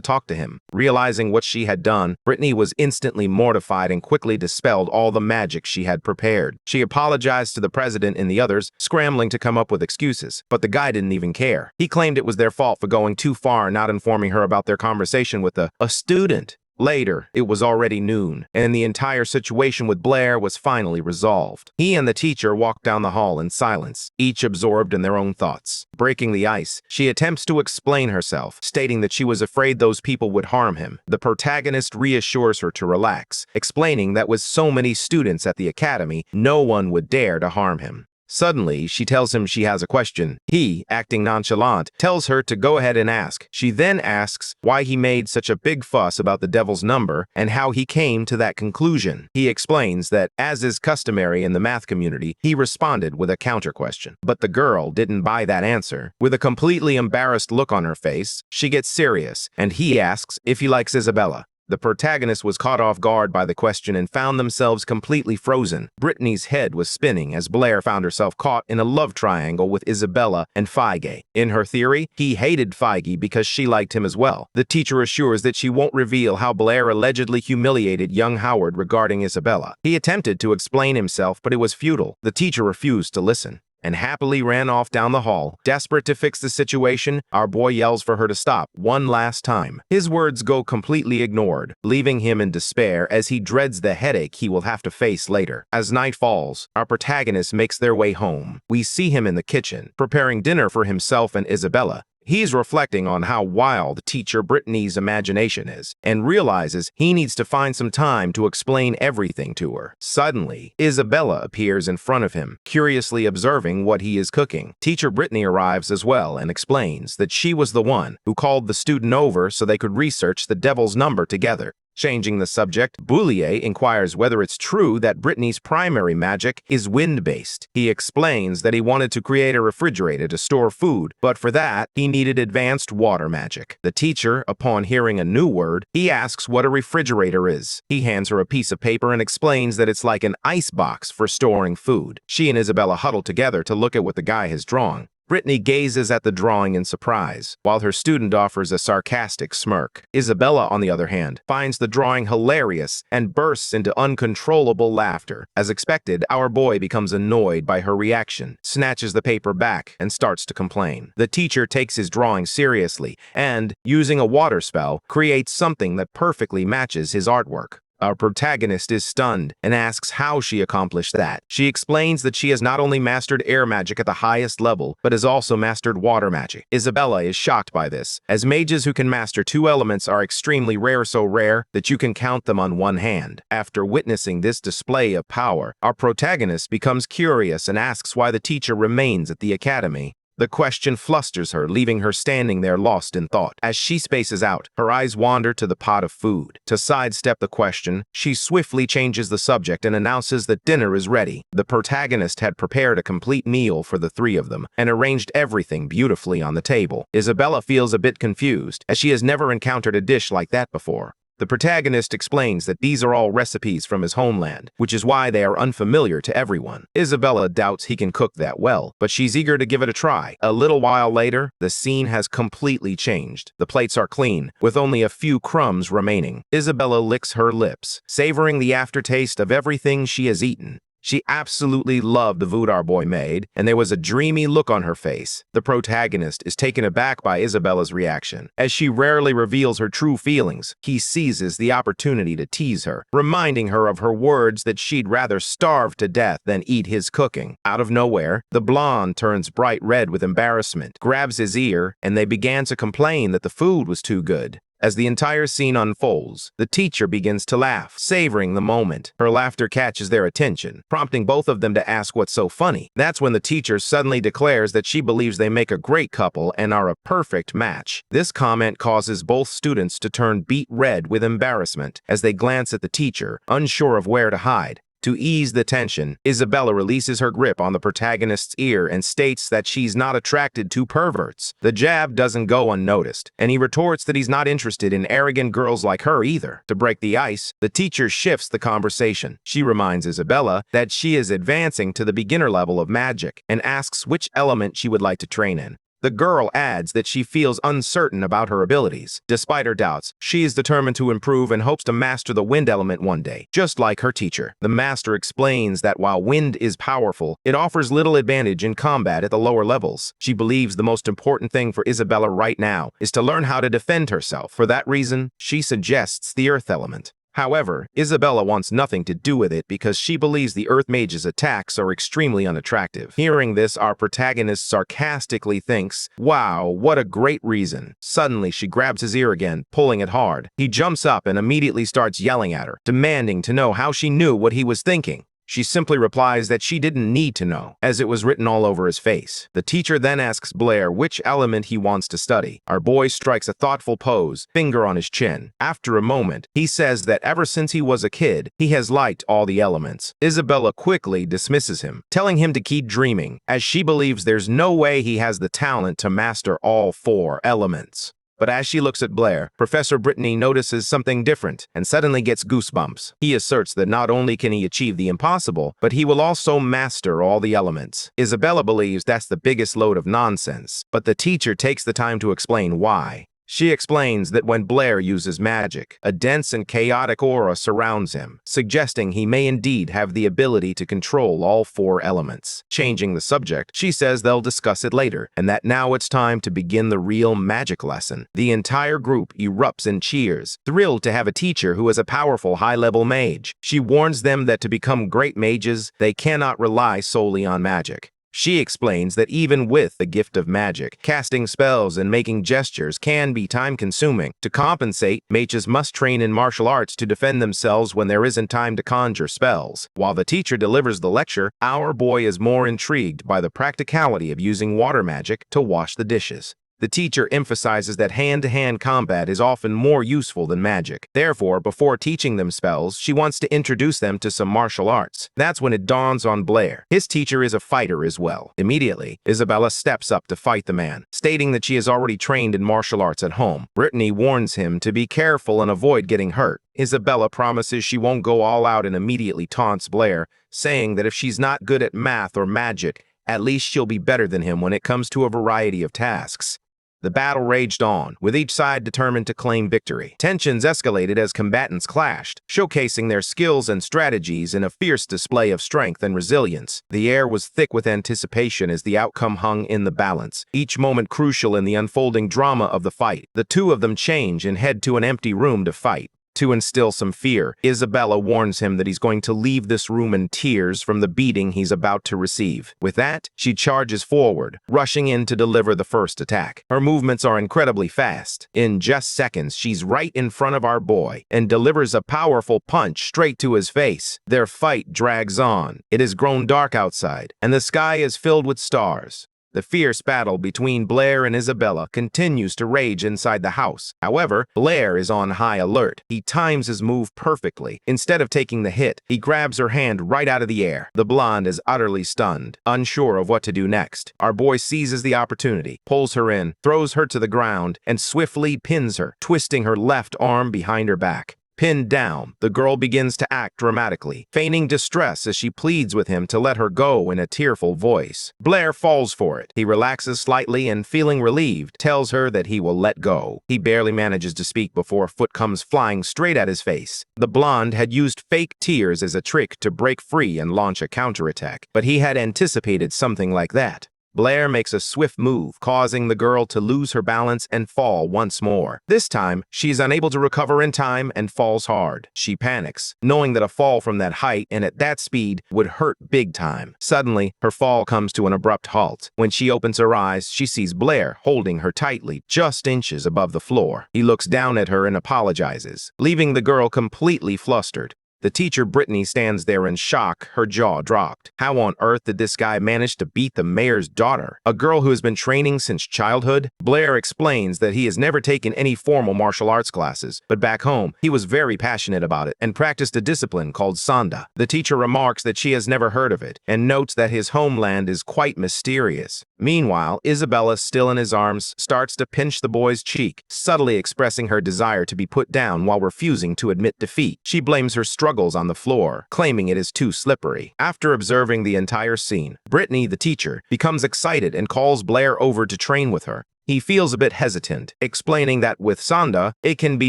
talk to him. Realizing what she had done, Brittany was instantly mortified and quickly dispelled all the magic she had prepared. She apologized to the president and the others, scrambling to come up with excuses. But the guy didn't even care. He claimed it was their fault for going too far and not informing her about their conversation with a student. Later, it was already noon, and the entire situation with Blair was finally resolved. He and the teacher walked down the hall in silence, each absorbed in their own thoughts. Breaking the ice, she attempts to explain herself, stating that she was afraid those people would harm him. The protagonist reassures her to relax, explaining that with so many students at the academy, no one would dare to harm him. Suddenly, she tells him she has a question. He, acting nonchalant, tells her to go ahead and ask. She then asks why he made such a big fuss about the devil's number and how he came to that conclusion. He explains that, as is customary in the math community, he responded with a counter question. But the girl didn't buy that answer. With a completely embarrassed look on her face, she gets serious, and he asks if he likes Isabella. The protagonist was caught off guard by the question and found themselves completely frozen. Brittany's head was spinning as Blair found herself caught in a love triangle with Isabella and Feige. In her theory, he hated Feige because she liked him as well. The teacher assures that she won't reveal how Blair allegedly humiliated young Howard regarding Isabella. He attempted to explain himself, but it was futile. The teacher refused to listen and happily ran off down the hall. Desperate to fix the situation, our boy yells for her to stop one last time. His words go completely ignored, leaving him in despair as he dreads the headache he will have to face later. As night falls, our protagonist makes their way home. We see him in the kitchen, preparing dinner for himself and Isabella. He's reflecting on how wild teacher Brittany's imagination is and realizes he needs to find some time to explain everything to her. Suddenly, Isabella appears in front of him, curiously observing what he is cooking. Teacher Brittany arrives as well and explains that she was the one who called the student over so they could research the devil's number together. Changing the subject, Boulier inquires whether it's true that Brittany's primary magic is wind-based. He explains that he wanted to create a refrigerator to store food, but for that, he needed advanced water magic. The teacher, upon hearing a new word, he asks what a refrigerator is. He hands her a piece of paper and explains that it's like an ice box for storing food. She and Isabella huddle together to look at what the guy has drawn. Brittany gazes at the drawing in surprise, while her student offers a sarcastic smirk. Isabella, on the other hand, finds the drawing hilarious and bursts into uncontrollable laughter. As expected, our boy becomes annoyed by her reaction, snatches the paper back, and starts to complain. The teacher takes his drawing seriously and, using a water spell, creates something that perfectly matches his artwork. Our protagonist is stunned and asks how she accomplished that. She explains that she has not only mastered air magic at the highest level, but has also mastered water magic. Isabella is shocked by this, as mages who can master two elements are extremely rare, so rare that you can count them on one hand. After witnessing this display of power, our protagonist becomes curious and asks why the teacher remains at the academy. The question flusters her, leaving her standing there lost in thought. As she spaces out, her eyes wander to the pot of food. To sidestep the question, she swiftly changes the subject and announces that dinner is ready. The protagonist had prepared a complete meal for the three of them and arranged everything beautifully on the table. Isabella feels a bit confused, as she has never encountered a dish like that before. The protagonist explains that these are all recipes from his homeland, which is why they are unfamiliar to everyone. Isabella doubts he can cook that well, but she's eager to give it a try. A little while later, the scene has completely changed. The plates are clean, with only a few crumbs remaining. Isabella licks her lips, savoring the aftertaste of everything she has eaten. She absolutely loved the food our boy made, and there was a dreamy look on her face. The protagonist is taken aback by Isabella's reaction. As she rarely reveals her true feelings, he seizes the opportunity to tease her, reminding her of her words that she'd rather starve to death than eat his cooking. Out of nowhere, the blonde turns bright red with embarrassment, grabs his ear, and they began to complain that the food was too good. As the entire scene unfolds, the teacher begins to laugh, savoring the moment. Her laughter catches their attention, prompting both of them to ask what's so funny. That's when the teacher suddenly declares that she believes they make a great couple and are a perfect match. This comment causes both students to turn beet red with embarrassment as they glance at the teacher, unsure of where to hide. To ease the tension, Isabella releases her grip on the protagonist's ear and states that she's not attracted to perverts. The jab doesn't go unnoticed, and he retorts that he's not interested in arrogant girls like her either. To break the ice, the teacher shifts the conversation. She reminds Isabella that she is advancing to the beginner level of magic and asks which element she would like to train in. The girl adds that she feels uncertain about her abilities. Despite her doubts, she is determined to improve and hopes to master the wind element one day, just like her teacher. The master explains that while wind is powerful, it offers little advantage in combat at the lower levels. She believes the most important thing for Isabella right now is to learn how to defend herself. For that reason, she suggests the earth element. However, Isabella wants nothing to do with it because she believes the Earth Mage's attacks are extremely unattractive. Hearing this, our protagonist sarcastically thinks, "Wow, what a great reason." Suddenly, she grabs his ear again, pulling it hard. He jumps up and immediately starts yelling at her, demanding to know how she knew what he was thinking. She simply replies that she didn't need to know, as it was written all over his face. The teacher then asks Blair which element he wants to study. Our boy strikes a thoughtful pose, finger on his chin. After a moment, he says that ever since he was a kid, he has liked all the elements. Isabella quickly dismisses him, telling him to keep dreaming, as she believes there's no way he has the talent to master all 4 elements. But as she looks at Blair, Professor Brittany notices something different and suddenly gets goosebumps. He asserts that not only can he achieve the impossible, but he will also master all the elements. Isabella believes that's the biggest load of nonsense, but the teacher takes the time to explain why. She explains that when Blair uses magic, a dense and chaotic aura surrounds him, suggesting he may indeed have the ability to control all 4 elements. Changing the subject, she says they'll discuss it later, and that now it's time to begin the real magic lesson. The entire group erupts in cheers, thrilled to have a teacher who is a powerful high-level mage. She warns them that to become great mages, they cannot rely solely on magic. She explains that even with the gift of magic, casting spells and making gestures can be time-consuming. To compensate, mages must train in martial arts to defend themselves when there isn't time to conjure spells. While the teacher delivers the lecture, our boy is more intrigued by the practicality of using water magic to wash the dishes. The teacher emphasizes that hand-to-hand combat is often more useful than magic. Therefore, before teaching them spells, she wants to introduce them to some martial arts. That's when it dawns on Blair. His teacher is a fighter as well. Immediately, Isabella steps up to fight the man, stating that she is already trained in martial arts at home. Brittany warns him to be careful and avoid getting hurt. Isabella promises she won't go all out and immediately taunts Blair, saying that if she's not good at math or magic, at least she'll be better than him when it comes to a variety of tasks. The battle raged on, with each side determined to claim victory. Tensions escalated as combatants clashed, showcasing their skills and strategies in a fierce display of strength and resilience. The air was thick with anticipation as the outcome hung in the balance, each moment crucial in the unfolding drama of the fight. The two of them change and head to an empty room to fight. To instill some fear, Isabella warns him that he's going to leave this room in tears from the beating he's about to receive. With that, she charges forward, rushing in to deliver the first attack. Her movements are incredibly fast. In just seconds, she's right in front of our boy and delivers a powerful punch straight to his face. Their fight drags on. It has grown dark outside, and the sky is filled with stars. The fierce battle between Blair and Isabella continues to rage inside the house. However, Blair is on high alert. He times his move perfectly. Instead of taking the hit, he grabs her hand right out of the air. The blonde is utterly stunned, unsure of what to do next. Our boy seizes the opportunity, pulls her in, throws her to the ground, and swiftly pins her, twisting her left arm behind her back. Pinned down, the girl begins to act dramatically, feigning distress as she pleads with him to let her go in a tearful voice. Blair falls for it. He relaxes slightly and, feeling relieved, tells her that he will let go. He barely manages to speak before a foot comes flying straight at his face. The blonde had used fake tears as a trick to break free and launch a counterattack, but he had anticipated something like that. Blair makes a swift move, causing the girl to lose her balance and fall once more. This time, she is unable to recover in time and falls hard. She panics, knowing that a fall from that height and at that speed would hurt big time. Suddenly, her fall comes to an abrupt halt. When she opens her eyes, she sees Blair holding her tightly, just inches above the floor. He looks down at her and apologizes, leaving the girl completely flustered. The teacher, Brittany, stands there in shock, her jaw dropped. How on earth did this guy manage to beat the mayor's daughter, a girl who has been training since childhood? Blair explains that he has never taken any formal martial arts classes, but back home, he was very passionate about it and practiced a discipline called Sanda. The teacher remarks that she has never heard of it and notes that his homeland is quite mysterious. Meanwhile, Isabella, still in his arms, starts to pinch the boy's cheek, subtly expressing her desire to be put down while refusing to admit defeat. She blames her struggles on the floor, claiming it is too slippery. After observing the entire scene, Brittany, the teacher, becomes excited and calls Blair over to train with her. He feels a bit hesitant, explaining that with Sanda, it can be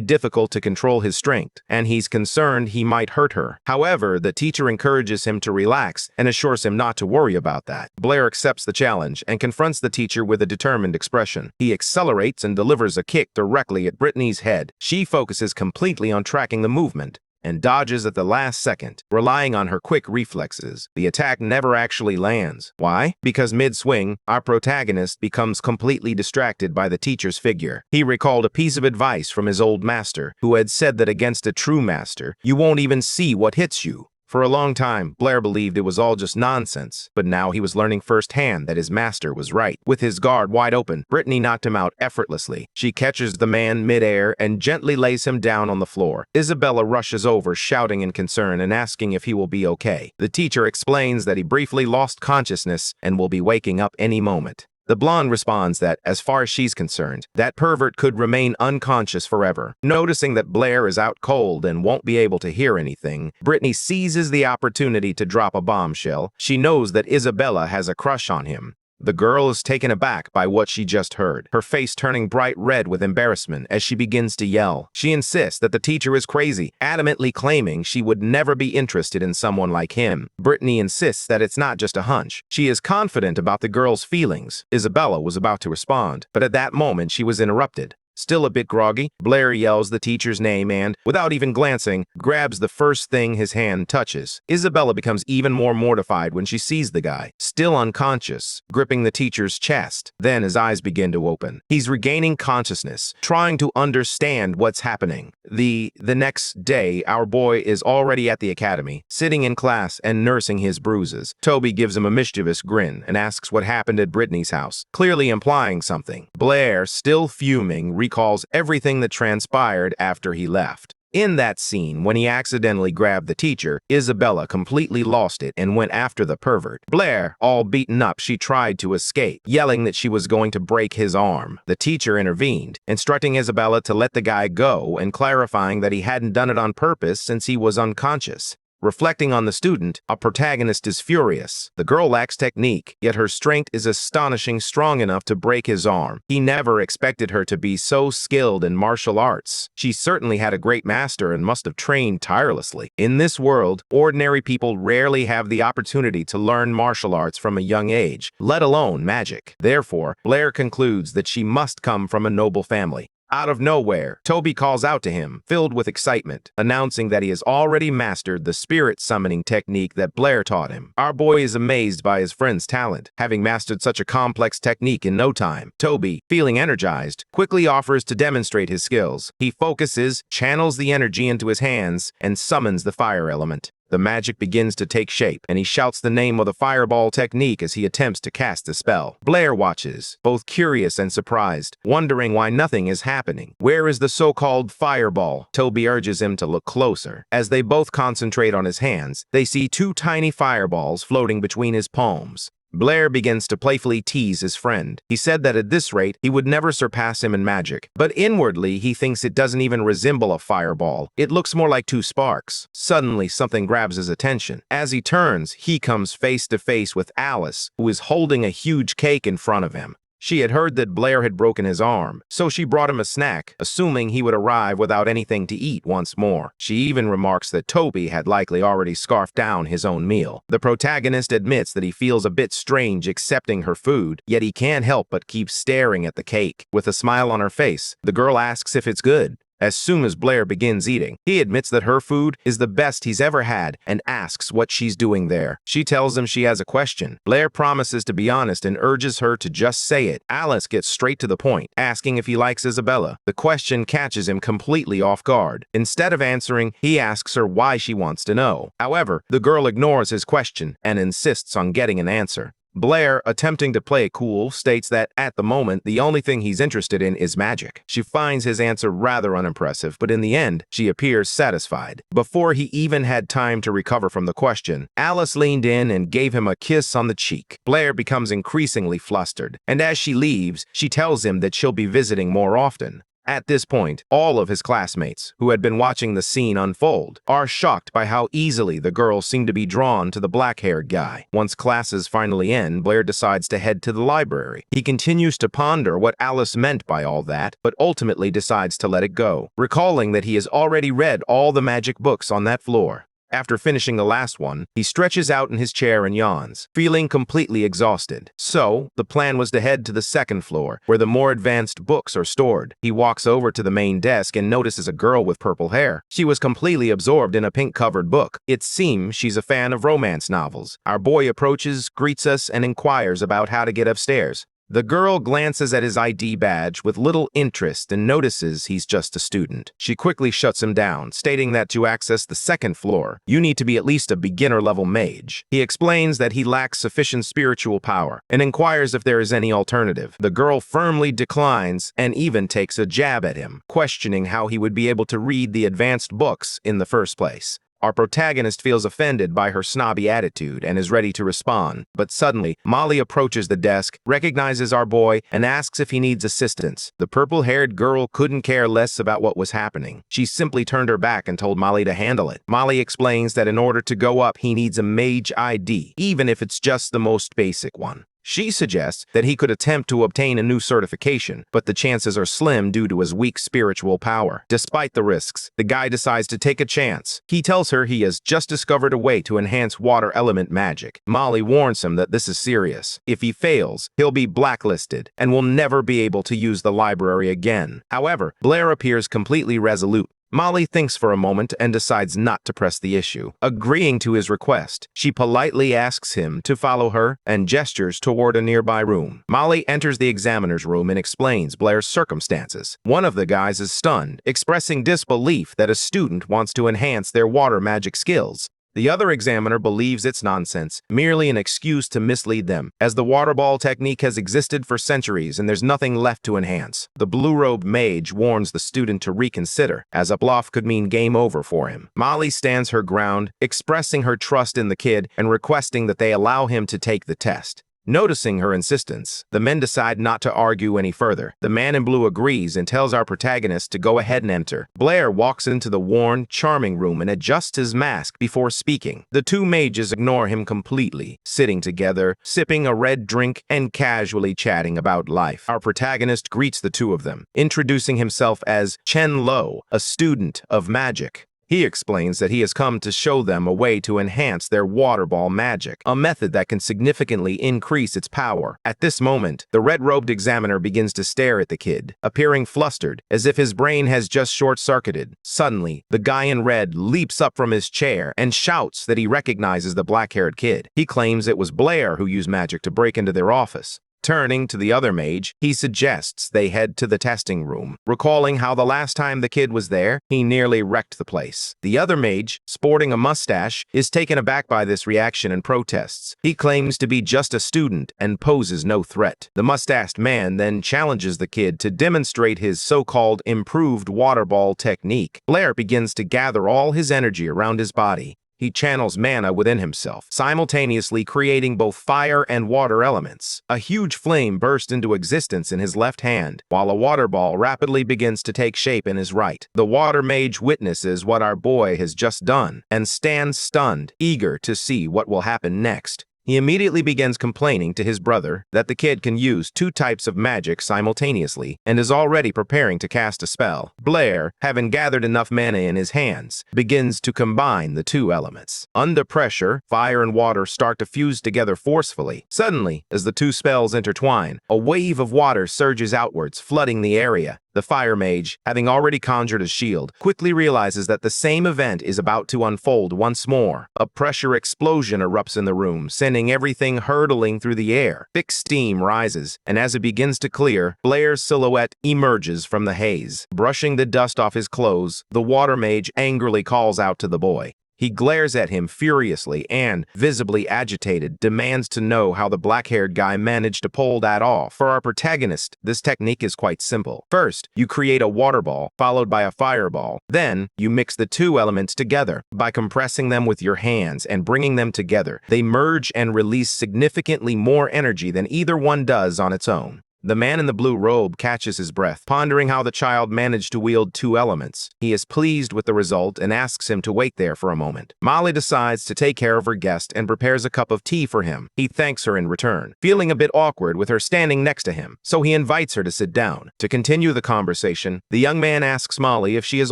difficult to control his strength, and he's concerned he might hurt her. However, the teacher encourages him to relax and assures him not to worry about that. Blair accepts the challenge and confronts the teacher with a determined expression. He accelerates and delivers a kick directly at Brittany's head. She focuses completely on tracking the movement and dodges at the last second, relying on her quick reflexes. The attack never actually lands. Why? Because mid-swing, our protagonist becomes completely distracted by the teacher's figure. He recalled a piece of advice from his old master, who had said that against a true master, you won't even see what hits you. For a long time, Blair believed it was all just nonsense, but now he was learning firsthand that his master was right. With his guard wide open, Brittany knocked him out effortlessly. She catches the man midair and gently lays him down on the floor. Isabella rushes over, shouting in concern and asking if he will be okay. The teacher explains that he briefly lost consciousness and will be waking up any moment. The blonde responds that, as far as she's concerned, that pervert could remain unconscious forever. Noticing that Blair is out cold and won't be able to hear anything, Brittany seizes the opportunity to drop a bombshell. She knows that Isabella has a crush on him. The girl is taken aback by what she just heard, her face turning bright red with embarrassment as she begins to yell. She insists that the teacher is crazy, adamantly claiming she would never be interested in someone like him. Brittany insists that it's not just a hunch. She is confident about the girl's feelings. Isabella was about to respond, but at that moment she was interrupted. Still a bit groggy, Blair yells the teacher's name and, without even glancing, grabs the first thing his hand touches. Isabella becomes even more mortified when she sees the guy, still unconscious, gripping the teacher's chest. Then his eyes begin to open. He's regaining consciousness, trying to understand what's happening. The next day, our boy is already at the academy, sitting in class and nursing his bruises. Toby gives him a mischievous grin and asks what happened at Brittany's house, clearly implying something. Blair, still fuming, recalls everything that transpired after he left. In that scene, when he accidentally grabbed the teacher, Isabella completely lost it and went after the pervert. Blair, all beaten up, she tried to escape, yelling that she was going to break his arm. The teacher intervened, instructing Isabella to let the guy go and clarifying that he hadn't done it on purpose since he was unconscious. Reflecting on the student, our protagonist is furious. The girl lacks technique, yet her strength is astonishing, strong enough to break his arm. He never expected her to be so skilled in martial arts. She certainly had a great master and must have trained tirelessly. In this world, ordinary people rarely have the opportunity to learn martial arts from a young age, let alone magic. Therefore, Blair concludes that she must come from a noble family. Out of nowhere, Toby calls out to him, filled with excitement, announcing that he has already mastered the spirit summoning technique that Blair taught him. Our boy is amazed by his friend's talent, having mastered such a complex technique in no time. Toby, feeling energized, quickly offers to demonstrate his skills. He focuses, channels the energy into his hands, and summons the fire element. The magic begins to take shape, and he shouts the name of the fireball technique as he attempts to cast the spell. Blair watches, both curious and surprised, wondering why nothing is happening. Where is the so-called fireball? Toby urges him to look closer. As they both concentrate on his hands, they see two tiny fireballs floating between his palms. Blair begins to playfully tease his friend. He said that at this rate, he would never surpass him in magic. But inwardly, he thinks it doesn't even resemble a fireball. It looks more like two sparks. Suddenly, something grabs his attention. As he turns, he comes face to face with Alice, who is holding a huge cake in front of him. She had heard that Blair had broken his arm, so she brought him a snack, assuming he would arrive without anything to eat once more. She even remarks that Toby had likely already scarfed down his own meal. The protagonist admits that he feels a bit strange accepting her food, yet he can't help but keep staring at the cake. With a smile on her face, the girl asks if it's good. As soon as Blair begins eating, he admits that her food is the best he's ever had and asks what she's doing there. She tells him she has a question. Blair promises to be honest and urges her to just say it. Alice gets straight to the point, asking if he likes Isabella. The question catches him completely off guard. Instead of answering, he asks her why she wants to know. However, the girl ignores his question and insists on getting an answer. Blair, attempting to play it cool, states that, at the moment, the only thing he's interested in is magic. She finds his answer rather unimpressive, but in the end, she appears satisfied. Before he even had time to recover from the question, Alice leaned in and gave him a kiss on the cheek. Blair becomes increasingly flustered, and as she leaves, she tells him that she'll be visiting more often. At this point, all of his classmates, who had been watching the scene unfold, are shocked by how easily the girls seem to be drawn to the black-haired guy. Once classes finally end, Blair decides to head to the library. He continues to ponder what Alice meant by all that, but ultimately decides to let it go, recalling that he has already read all the magic books on that floor. After finishing the last one, he stretches out in his chair and yawns, feeling completely exhausted. So, the plan was to head to the second floor, where the more advanced books are stored. He walks over to the main desk and notices a girl with purple hair. She was completely absorbed in a pink-covered book. It seems she's a fan of romance novels. Our boy approaches, greets us, and inquires about how to get upstairs. The girl glances at his ID badge with little interest and notices he's just a student. She quickly shuts him down, stating that to access the second floor, you need to be at least a beginner-level mage. He explains that he lacks sufficient spiritual power and inquires if there is any alternative. The girl firmly declines and even takes a jab at him, questioning how he would be able to read the advanced books in the first place. Our protagonist feels offended by her snobby attitude and is ready to respond, but suddenly, Molly approaches the desk, recognizes our boy, and asks if he needs assistance. The purple-haired girl couldn't care less about what was happening. She simply turned her back and told Molly to handle it. Molly explains that in order to go up, he needs a mage ID, even if it's just the most basic one. She suggests that he could attempt to obtain a new certification, but the chances are slim due to his weak spiritual power. Despite the risks, the guy decides to take a chance. He tells her he has just discovered a way to enhance water element magic. Molly warns him that this is serious. If he fails, he'll be blacklisted and will never be able to use the library again. However, Blair appears completely resolute. Molly thinks for a moment and decides not to press the issue. Agreeing to his request, she politely asks him to follow her and gestures toward a nearby room. Molly enters the examiner's room and explains Blair's circumstances. One of the guys is stunned, expressing disbelief that a student wants to enhance their water magic skills. The other examiner believes it's nonsense, merely an excuse to mislead them, as the water ball technique has existed for centuries and there's nothing left to enhance. The blue-robed mage warns the student to reconsider, as a bluff could mean game over for him. Molly stands her ground, expressing her trust in the kid and requesting that they allow him to take the test. Noticing her insistence, the men decide not to argue any further. The man in blue agrees and tells our protagonist to go ahead and enter. Blair walks into the worn, charming room and adjusts his mask before speaking. The two mages ignore him completely, sitting together, sipping a red drink, and casually chatting about life. Our protagonist greets the two of them, introducing himself as Chen Lo, a student of magic. He explains that he has come to show them a way to enhance their water ball magic, a method that can significantly increase its power. At this moment, the red-robed examiner begins to stare at the kid, appearing flustered, as if his brain has just short-circuited. Suddenly, the guy in red leaps up from his chair and shouts that he recognizes the black-haired kid. He claims it was Blair who used magic to break into their office. Turning to the other mage, he suggests they head to the testing room, recalling how the last time the kid was there, he nearly wrecked the place. The other mage, sporting a mustache, is taken aback by this reaction and protests. He claims to be just a student and poses no threat. The mustached man then challenges the kid to demonstrate his so-called improved water ball technique. Blair begins to gather all his energy around his body. He channels mana within himself, simultaneously creating both fire and water elements. A huge flame bursts into existence in his left hand, while a water ball rapidly begins to take shape in his right. The water mage witnesses what our boy has just done and stands stunned, eager to see what will happen next. He immediately begins complaining to his brother that the kid can use two types of magic simultaneously and is already preparing to cast a spell. Blair, having gathered enough mana in his hands, begins to combine the two elements. Under pressure, fire and water start to fuse together forcefully. Suddenly, as the two spells intertwine, a wave of water surges outwards, flooding the area. The fire mage, having already conjured a shield, quickly realizes that the same event is about to unfold once more. A pressure explosion erupts in the room, sending everything hurtling through the air. Thick steam rises, and as it begins to clear, Blair's silhouette emerges from the haze. Brushing the dust off his clothes, the water mage angrily calls out to the boy. He glares at him furiously and, visibly agitated, demands to know how the black-haired guy managed to pull that off. For our protagonist, this technique is quite simple. First, you create a water ball, followed by a fireball. Then, you mix the two elements together. By compressing them with your hands and bringing them together, they merge and release significantly more energy than either one does on its own. The man in the blue robe catches his breath, pondering how the child managed to wield two elements. He is pleased with the result and asks him to wait there for a moment. Molly decides to take care of her guest and prepares a cup of tea for him. He thanks her in return, feeling a bit awkward with her standing next to him, so he invites her to sit down. To continue the conversation, the young man asks Molly if she is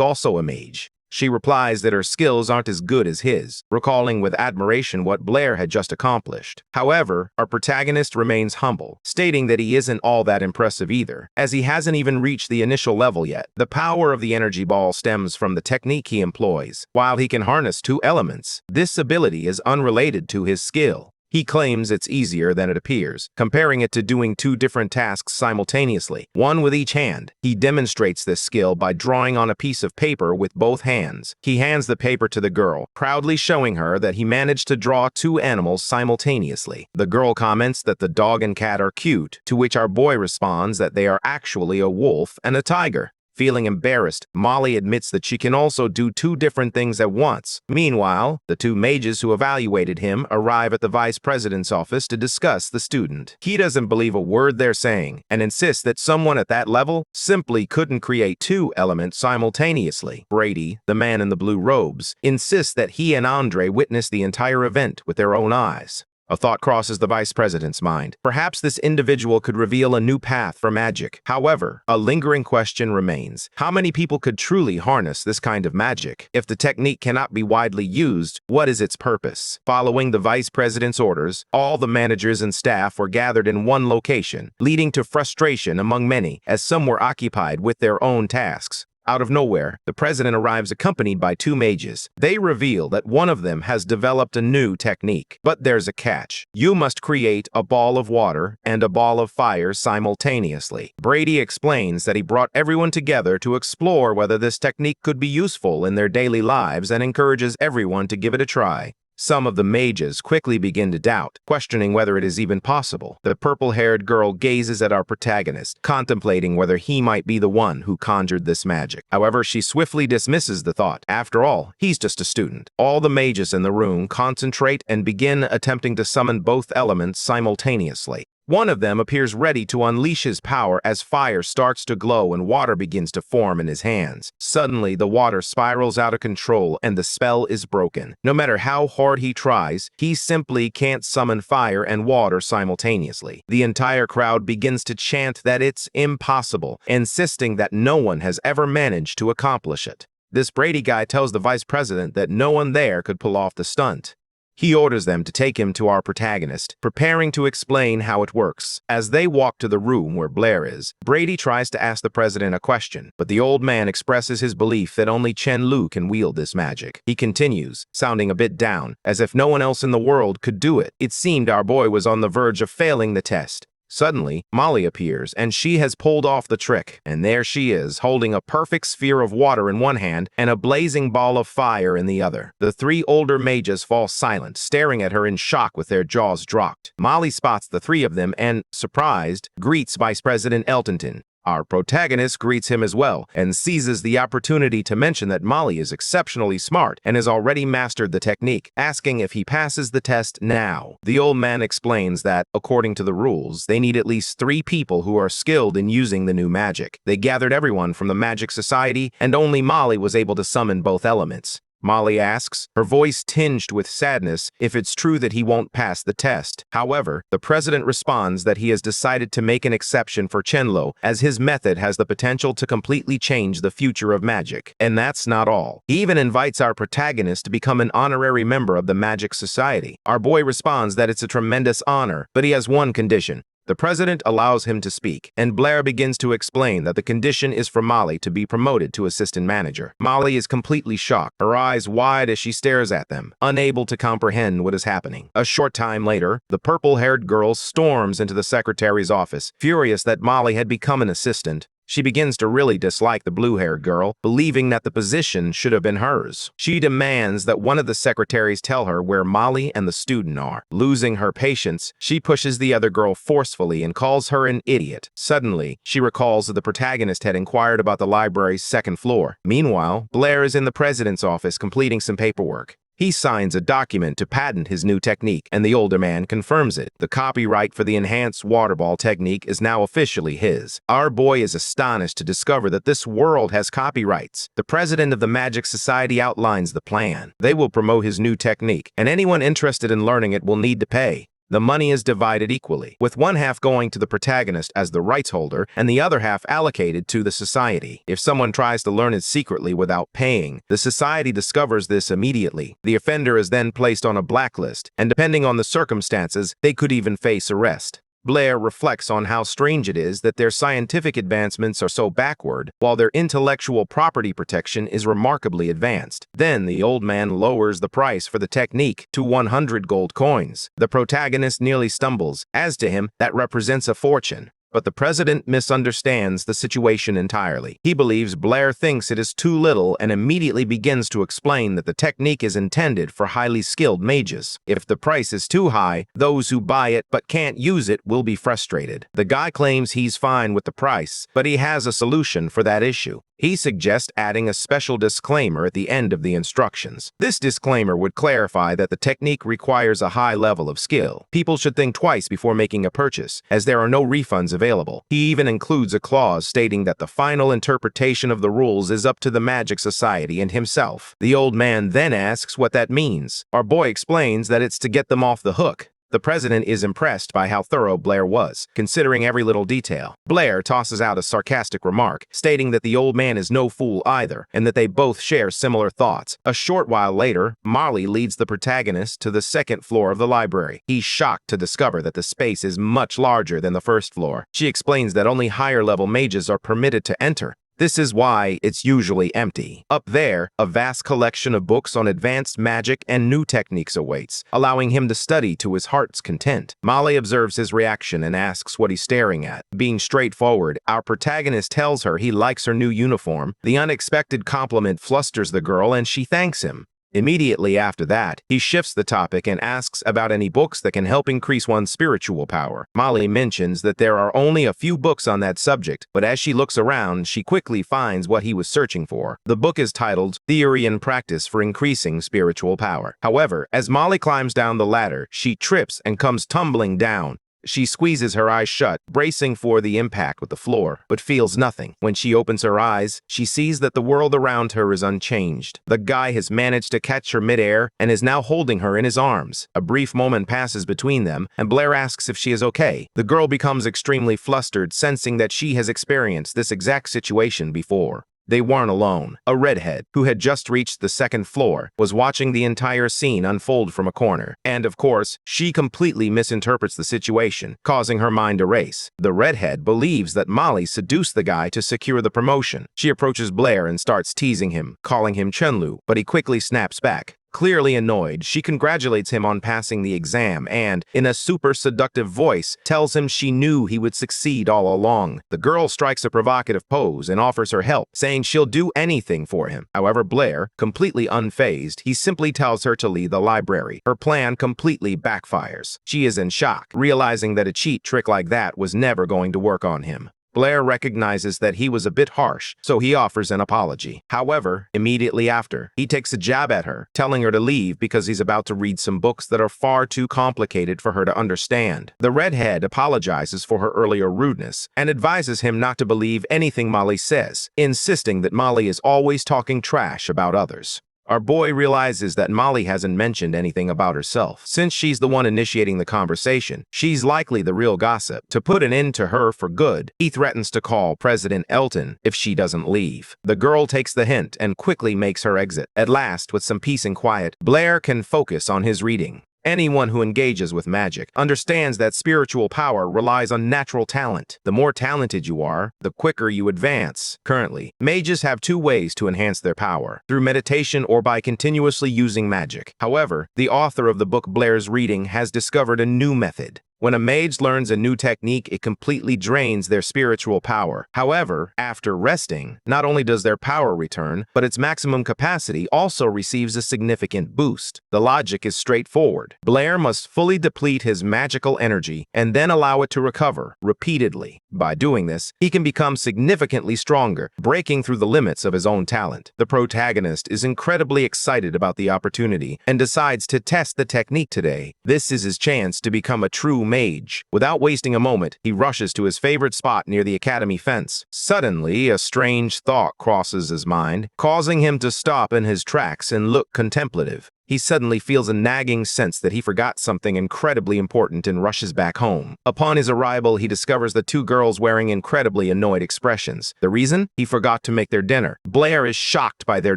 also a mage. She replies that her skills aren't as good as his, recalling with admiration what Blair had just accomplished. However, our protagonist remains humble, stating that he isn't all that impressive either, as he hasn't even reached the initial level yet. The power of the energy ball stems from the technique he employs. While he can harness two elements, this ability is unrelated to his skill. He claims it's easier than it appears, comparing it to doing two different tasks simultaneously, one with each hand. He demonstrates this skill by drawing on a piece of paper with both hands. He hands the paper to the girl, proudly showing her that he managed to draw two animals simultaneously. The girl comments that the dog and cat are cute, to which our boy responds that they are actually a wolf and a tiger. Feeling embarrassed, Molly admits that she can also do two different things at once. Meanwhile, the two mages who evaluated him arrive at the vice president's office to discuss the student. He doesn't believe a word they're saying and insists that someone at that level simply couldn't create two elements simultaneously. Brady, the man in the blue robes, insists that he and Andre witnessed the entire event with their own eyes. A thought crosses the vice president's mind. Perhaps this individual could reveal a new path for magic. However, a lingering question remains. How many people could truly harness this kind of magic? If the technique cannot be widely used, what is its purpose? Following the vice president's orders, all the managers and staff were gathered in one location, leading to frustration among many, as some were occupied with their own tasks. Out of nowhere, the president arrives accompanied by two mages. They reveal that one of them has developed a new technique. But there's a catch. You must create a ball of water and a ball of fire simultaneously. Brady explains that he brought everyone together to explore whether this technique could be useful in their daily lives and encourages everyone to give it a try. Some of the mages quickly begin to doubt, questioning whether it is even possible. The purple-haired girl gazes at our protagonist, contemplating whether he might be the one who conjured this magic. However, she swiftly dismisses the thought. After all, he's just a student. All the mages in the room concentrate and begin attempting to summon both elements simultaneously. One of them appears ready to unleash his power as fire starts to glow and water begins to form in his hands. Suddenly, the water spirals out of control and the spell is broken. No matter how hard he tries, he simply can't summon fire and water simultaneously. The entire crowd begins to chant that it's impossible, insisting that no one has ever managed to accomplish it. This Brady guy tells the vice president that no one there could pull off the stunt. He orders them to take him to our protagonist, preparing to explain how it works. As they walk to the room where Blair is, Brady tries to ask the president a question, but the old man expresses his belief that only Chen Lu can wield this magic. He continues, sounding a bit down, as if no one else in the world could do it. It seemed our boy was on the verge of failing the test. Suddenly, Molly appears, and she has pulled off the trick. And there she is, holding a perfect sphere of water in one hand and a blazing ball of fire in the other. The three older mages fall silent, staring at her in shock with their jaws dropped. Molly spots the three of them and, surprised, greets Vice President Eltonton. Our protagonist greets him as well and seizes the opportunity to mention that Molly is exceptionally smart and has already mastered the technique, asking if he passes the test now. The old man explains that, according to the rules, they need at least 3 people who are skilled in using the new magic. They gathered everyone from the Magic Society, and only Molly was able to summon both elements. Molly asks, her voice tinged with sadness, if it's true that he won't pass the test. However, the president responds that he has decided to make an exception for Chenlo, as his method has the potential to completely change the future of magic. And that's not all. He even invites our protagonist to become an honorary member of the Magic Society. Our boy responds that it's a tremendous honor, but he has one condition. The president allows him to speak, and Blair begins to explain that the condition is for Molly to be promoted to assistant manager. Molly is completely shocked, her eyes wide as she stares at them, unable to comprehend what is happening. A short time later, the purple-haired girl storms into the secretary's office, furious that Molly had become an assistant. She begins to really dislike the blue-haired girl, believing that the position should have been hers. She demands that one of the secretaries tell her where Molly and the student are. Losing her patience, she pushes the other girl forcefully and calls her an idiot. Suddenly, she recalls that the protagonist had inquired about the library's second floor. Meanwhile, Blair is in the president's office completing some paperwork. He signs a document to patent his new technique, and the older man confirms it. The copyright for the enhanced water ball technique is now officially his. Our boy is astonished to discover that this world has copyrights. The president of the Magic Society outlines the plan. They will promote his new technique, and anyone interested in learning it will need to pay. The money is divided equally, with one half going to the protagonist as the rights holder and the other half allocated to the society. If someone tries to learn it secretly without paying, the society discovers this immediately. The offender is then placed on a blacklist, and depending on the circumstances, they could even face arrest. Blair reflects on how strange it is that their scientific advancements are so backward, while their intellectual property protection is remarkably advanced. Then the old man lowers the price for the technique to 100 gold coins. The protagonist nearly stumbles, as to him, that represents a fortune. But the president misunderstands the situation entirely. He believes Blair thinks it is too little and immediately begins to explain that the technique is intended for highly skilled mages. If the price is too high, those who buy it but can't use it will be frustrated. The guy claims he's fine with the price, but he has a solution for that issue. He suggests adding a special disclaimer at the end of the instructions. This disclaimer would clarify that the technique requires a high level of skill. People should think twice before making a purchase, as there are no refunds available. He even includes a clause stating that the final interpretation of the rules is up to the Magic Society and himself. The old man then asks what that means. Our boy explains that it's to get them off the hook. The president is impressed by how thorough Blair was, considering every little detail. Blair tosses out a sarcastic remark, stating that the old man is no fool either, and that they both share similar thoughts. A short while later, Molly leads the protagonist to the second floor of the library. He's shocked to discover that the space is much larger than the first floor. She explains that only higher-level mages are permitted to enter. This is why it's usually empty. Up there, a vast collection of books on advanced magic and new techniques awaits, allowing him to study to his heart's content. Molly observes his reaction and asks what he's staring at. Being straightforward, our protagonist tells her he likes her new uniform. The unexpected compliment flusters the girl and she thanks him. Immediately after that, he shifts the topic and asks about any books that can help increase one's spiritual power. Molly mentions that there are only a few books on that subject, but as she looks around, she quickly finds what he was searching for. The book is titled Theory and Practice for Increasing Spiritual Power. However, as Molly climbs down the ladder, she trips and comes tumbling down. She squeezes her eyes shut, bracing for the impact with the floor, but feels nothing. When she opens her eyes, she sees that the world around her is unchanged. The guy has managed to catch her midair and is now holding her in his arms. A brief moment passes between them, and Blair asks if she is okay. The girl becomes extremely flustered, sensing that she has experienced this exact situation before. They weren't alone. A redhead, who had just reached the second floor, was watching the entire scene unfold from a corner. And of course, she completely misinterprets the situation, causing her mind to race. The redhead believes that Molly seduced the guy to secure the promotion. She approaches Blair and starts teasing him, calling him Chunlu, but he quickly snaps back. Clearly annoyed, she congratulates him on passing the exam and, in a super seductive voice, tells him she knew he would succeed all along. The girl strikes a provocative pose and offers her help, saying she'll do anything for him. However, Blair, completely unfazed, he simply tells her to leave the library. Her plan completely backfires. She is in shock, realizing that a cheat trick like that was never going to work on him. Blair recognizes that he was a bit harsh, so he offers an apology. However, immediately after, he takes a jab at her, telling her to leave because he's about to read some books that are far too complicated for her to understand. The redhead apologizes for her earlier rudeness and advises him not to believe anything Molly says, insisting that Molly is always talking trash about others. Our boy realizes that Molly hasn't mentioned anything about herself. Since she's the one initiating the conversation, she's likely the real gossip. To put an end to her for good, he threatens to call President Elton if she doesn't leave. The girl takes the hint and quickly makes her exit. At last, with some peace and quiet, Blair can focus on his reading. Anyone who engages with magic understands that spiritual power relies on natural talent. The more talented you are, the quicker you advance. Currently, mages have two ways to enhance their power: through meditation or by continuously using magic. However, the author of the book Blair's reading has discovered a new method. When a mage learns a new technique, it completely drains their spiritual power. However, after resting, not only does their power return, but its maximum capacity also receives a significant boost. The logic is straightforward. Blair must fully deplete his magical energy and then allow it to recover repeatedly. By doing this, he can become significantly stronger, breaking through the limits of his own talent. The protagonist is incredibly excited about the opportunity and decides to test the technique today. This is his chance to become a true mage. Without wasting a moment, he rushes to his favorite spot near the academy fence. Suddenly, a strange thought crosses his mind, causing him to stop in his tracks and look contemplative. He suddenly feels a nagging sense that he forgot something incredibly important and rushes back home. Upon his arrival, he discovers the two girls wearing incredibly annoyed expressions. The reason? He forgot to make their dinner. Blair is shocked by their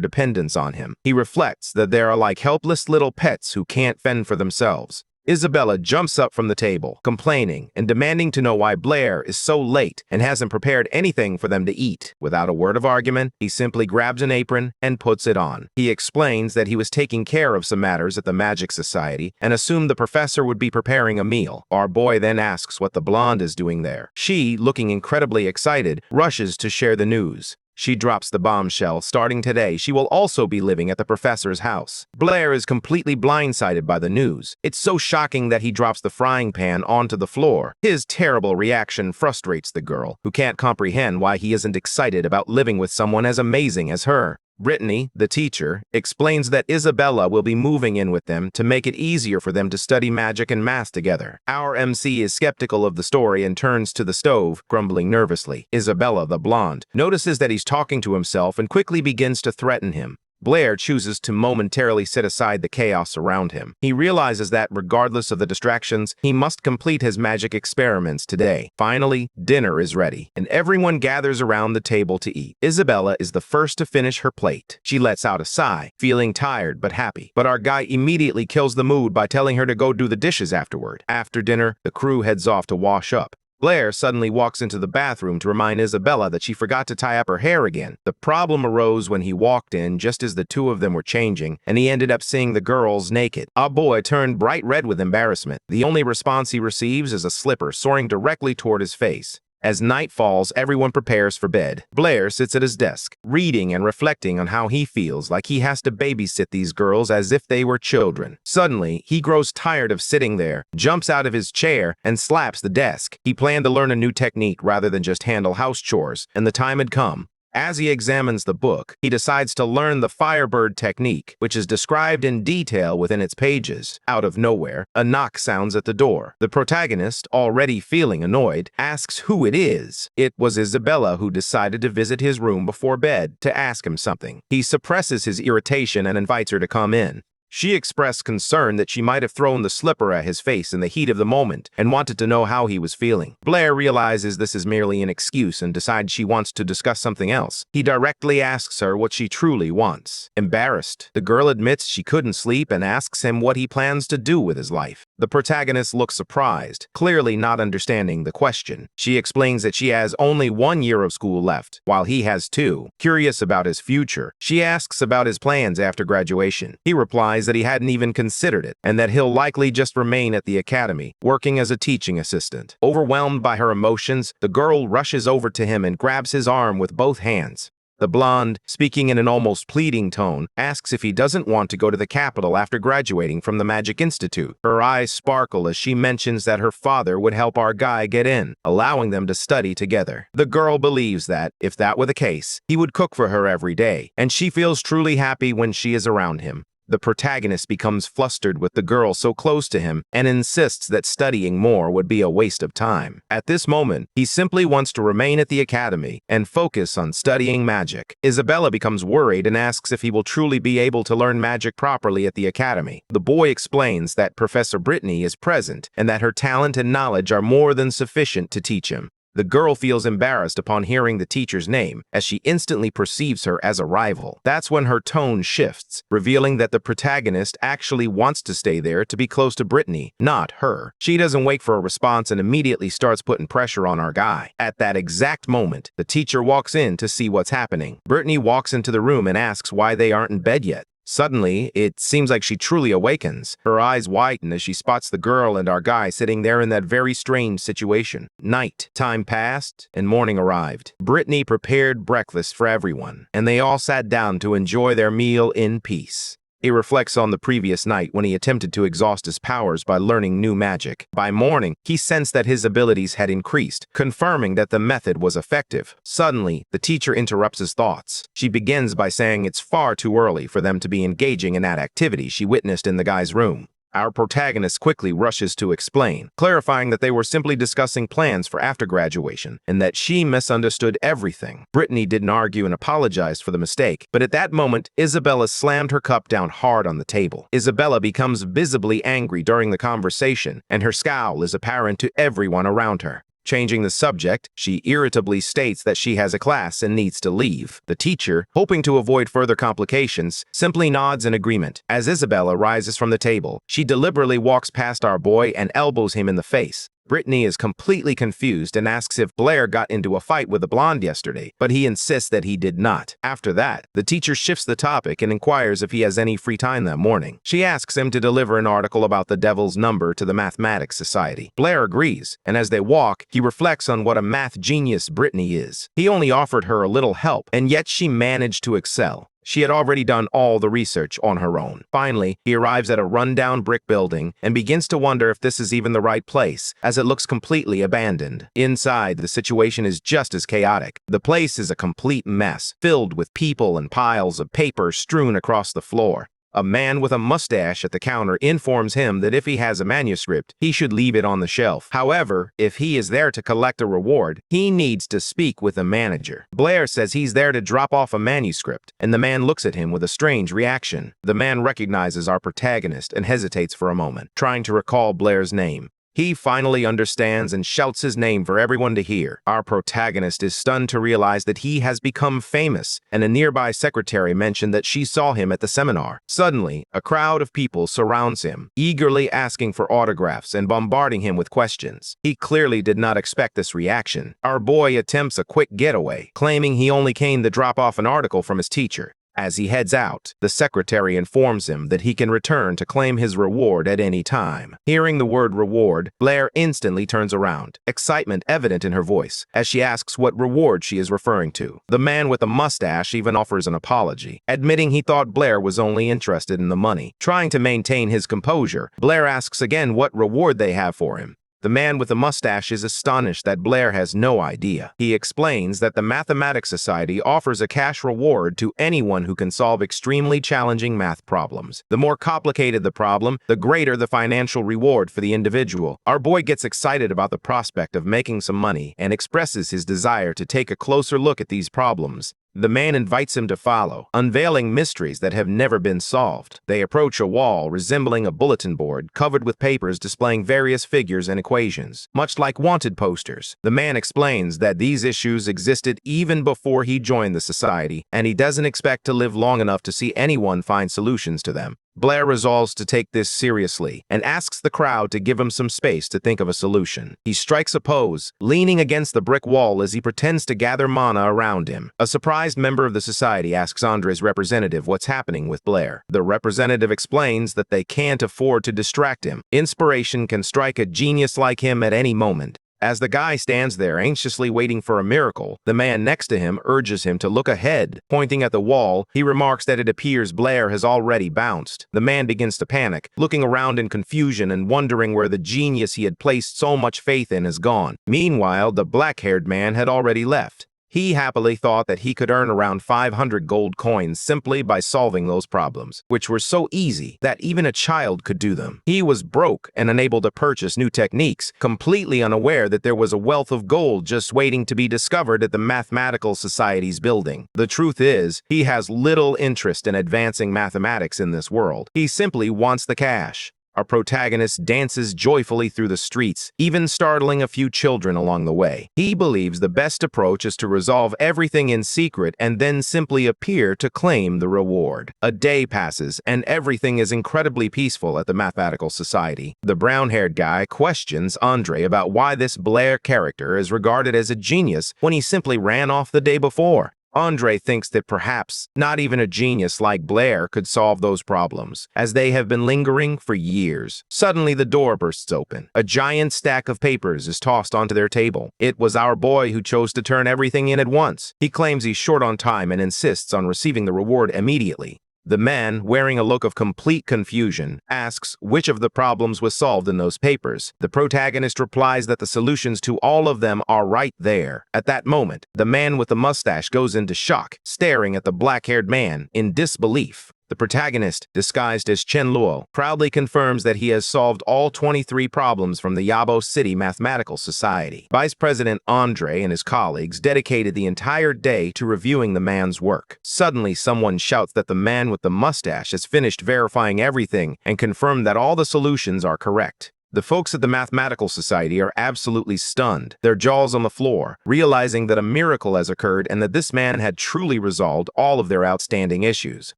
dependence on him. He reflects that they are like helpless little pets who can't fend for themselves. Isabella jumps up from the table, complaining and demanding to know why Blair is so late and hasn't prepared anything for them to eat. Without a word of argument, he simply grabs an apron and puts it on. He explains that he was taking care of some matters at the Magic Society and assumed the professor would be preparing a meal. Our boy then asks what the blonde is doing there. She, looking incredibly excited, rushes to share the news. She drops the bombshell. Starting today, she will also be living at the professor's house. Blair is completely blindsided by the news. It's so shocking that he drops the frying pan onto the floor. His terrible reaction frustrates the girl, who can't comprehend why he isn't excited about living with someone as amazing as her. Brittany, the teacher, explains that Isabella will be moving in with them to make it easier for them to study magic and math together. Our MC is skeptical of the story and turns to the stove, grumbling nervously. Isabella, the blonde, notices that he's talking to himself and quickly begins to threaten him. Blair chooses to momentarily set aside the chaos around him. He realizes that, regardless of the distractions, he must complete his magic experiments today. Finally, dinner is ready, and everyone gathers around the table to eat. Isabella is the first to finish her plate. She lets out a sigh, feeling tired but happy. But our guy immediately kills the mood by telling her to go do the dishes afterward. After dinner, the crew heads off to wash up. Blair suddenly walks into the bathroom to remind Isabella that she forgot to tie up her hair again. The problem arose when he walked in just as the two of them were changing, and he ended up seeing the girls naked. Our boy turned bright red with embarrassment. The only response he receives is a slipper soaring directly toward his face. As night falls, everyone prepares for bed. Blair sits at his desk, reading and reflecting on how he feels like he has to babysit these girls as if they were children. Suddenly, he grows tired of sitting there, jumps out of his chair, and slaps the desk. He planned to learn a new technique rather than just handle house chores, and the time had come. As he examines the book, he decides to learn the Firebird technique, which is described in detail within its pages. Out of nowhere, a knock sounds at the door. The protagonist, already feeling annoyed, asks who it is. It was Isabella, who decided to visit his room before bed to ask him something. He suppresses his irritation and invites her to come in. She expressed concern that she might have thrown the slipper at his face in the heat of the moment and wanted to know how he was feeling. Blair realizes this is merely an excuse and decides she wants to discuss something else. He directly asks her what she truly wants. Embarrassed, the girl admits she couldn't sleep and asks him what he plans to do with his life. The protagonist looks surprised, clearly not understanding the question. She explains that she has only 1 year of school left, while he has 2. Curious about his future, she asks about his plans after graduation. He replies that he hadn't even considered it, and that he'll likely just remain at the academy, working as a teaching assistant. Overwhelmed by her emotions, the girl rushes over to him and grabs his arm with both hands. The blonde, speaking in an almost pleading tone, asks if he doesn't want to go to the capital after graduating from the Magic Institute. Her eyes sparkle as she mentions that her father would help our guy get in, allowing them to study together. The girl believes that, if that were the case, he would cook for her every day, and she feels truly happy when she is around him. The protagonist becomes flustered with the girl so close to him and insists that studying more would be a waste of time. At this moment, he simply wants to remain at the academy and focus on studying magic. Isabella becomes worried and asks if he will truly be able to learn magic properly at the academy. The boy explains that Professor Brittany is present and that her talent and knowledge are more than sufficient to teach him. The girl feels embarrassed upon hearing the teacher's name, as she instantly perceives her as a rival. That's when her tone shifts, revealing that the protagonist actually wants to stay there to be close to Brittany, not her. She doesn't wait for a response and immediately starts putting pressure on our guy. At that exact moment, the teacher walks in to see what's happening. Brittany walks into the room and asks why they aren't in bed yet. Suddenly, it seems like she truly awakens. Her eyes widen as she spots the girl and our guy sitting there in that very strange situation. Night. Time passed, and morning arrived. Brittany prepared breakfast for everyone, and they all sat down to enjoy their meal in peace. He reflects on the previous night when he attempted to exhaust his powers by learning new magic. By morning, he sensed that his abilities had increased, confirming that the method was effective. Suddenly, the teacher interrupts his thoughts. She begins by saying it's far too early for them to be engaging in that activity she witnessed in the guy's room. Our protagonist quickly rushes to explain, clarifying that they were simply discussing plans for after graduation and that she misunderstood everything. Brittany didn't argue and apologized for the mistake, but at that moment, Isabella slammed her cup down hard on the table. Isabella becomes visibly angry during the conversation, and her scowl is apparent to everyone around her. Changing the subject, she irritably states that she has a class and needs to leave. The teacher, hoping to avoid further complications, simply nods in agreement. As Isabella rises from the table, she deliberately walks past our boy and elbows him in the face. Brittany is completely confused and asks if Blair got into a fight with the blonde yesterday, but he insists that he did not. After that, the teacher shifts the topic and inquires if he has any free time that morning. She asks him to deliver an article about the devil's number to the Mathematics Society. Blair agrees, and as they walk, he reflects on what a math genius Brittany is. He only offered her a little help, and yet she managed to excel. She had already done all the research on her own. Finally, he arrives at a rundown brick building and begins to wonder if this is even the right place, as it looks completely abandoned. Inside, the situation is just as chaotic. The place is a complete mess, filled with people and piles of paper strewn across the floor. A man with a mustache at the counter informs him that if he has a manuscript, he should leave it on the shelf. However, if he is there to collect a reward, he needs to speak with the manager. Blair says he's there to drop off a manuscript, and the man looks at him with a strange reaction. The man recognizes our protagonist and hesitates for a moment, trying to recall Blair's name. He finally understands and shouts his name for everyone to hear. Our protagonist is stunned to realize that he has become famous, and a nearby secretary mentioned that she saw him at the seminar. Suddenly, a crowd of people surrounds him, eagerly asking for autographs and bombarding him with questions. He clearly did not expect this reaction. Our boy attempts a quick getaway, claiming he only came to drop off an article from his teacher. As he heads out, the secretary informs him that he can return to claim his reward at any time. Hearing the word reward, Blair instantly turns around, excitement evident in her voice, as she asks what reward she is referring to. The man with the mustache even offers an apology, admitting he thought Blair was only interested in the money. Trying to maintain his composure, Blair asks again what reward they have for him. The man with the mustache is astonished that Blair has no idea. He explains that the Mathematics Society offers a cash reward to anyone who can solve extremely challenging math problems. The more complicated the problem, the greater the financial reward for the individual. Our boy gets excited about the prospect of making some money and expresses his desire to take a closer look at these problems. The man invites him to follow, unveiling mysteries that have never been solved. They approach a wall resembling a bulletin board covered with papers displaying various figures and equations, much like wanted posters. The man explains that these issues existed even before he joined the society, and he doesn't expect to live long enough to see anyone find solutions to them. Blair resolves to take this seriously and asks the crowd to give him some space to think of a solution. He strikes a pose, leaning against the brick wall as he pretends to gather mana around him. A surprised member of the society asks Andre's representative what's happening with Blair. The representative explains that they can't afford to distract him. Inspiration can strike a genius like him at any moment. As the guy stands there anxiously waiting for a miracle, the man next to him urges him to look ahead. Pointing at the wall, he remarks that it appears Blair has already bounced. The man begins to panic, looking around in confusion and wondering where the genius he had placed so much faith in has gone. Meanwhile, the black-haired man had already left. He happily thought that he could earn around 500 gold coins simply by solving those problems, which were so easy that even a child could do them. He was broke and unable to purchase new techniques, completely unaware that there was a wealth of gold just waiting to be discovered at the Mathematical Society's building. The truth is, he has little interest in advancing mathematics in this world. He simply wants the cash. Our protagonist dances joyfully through the streets, even startling a few children along the way. He believes the best approach is to resolve everything in secret and then simply appear to claim the reward. A day passes, and everything is incredibly peaceful at the Mathematical Society. The brown-haired guy questions Andre about why this Blair character is regarded as a genius when he simply ran off the day before. Andre thinks that perhaps not even a genius like Blair could solve those problems, as they have been lingering for years. Suddenly, the door bursts open. A giant stack of papers is tossed onto their table. It was our boy who chose to turn everything in at once. He claims he's short on time and insists on receiving the reward immediately. The man, wearing a look of complete confusion, asks which of the problems was solved in those papers. The protagonist replies that the solutions to all of them are right there. At that moment, the man with the mustache goes into shock, staring at the black-haired man in disbelief. The protagonist, disguised as Chen Luo, proudly confirms that he has solved all 23 problems from the Yabo City Mathematical Society. Vice President Andre and his colleagues dedicated the entire day to reviewing the man's work. Suddenly, someone shouts that the man with the mustache has finished verifying everything and confirmed that all the solutions are correct. The folks at the Mathematical Society are absolutely stunned, their jaws on the floor, realizing that a miracle has occurred and that this man had truly resolved all of their outstanding issues.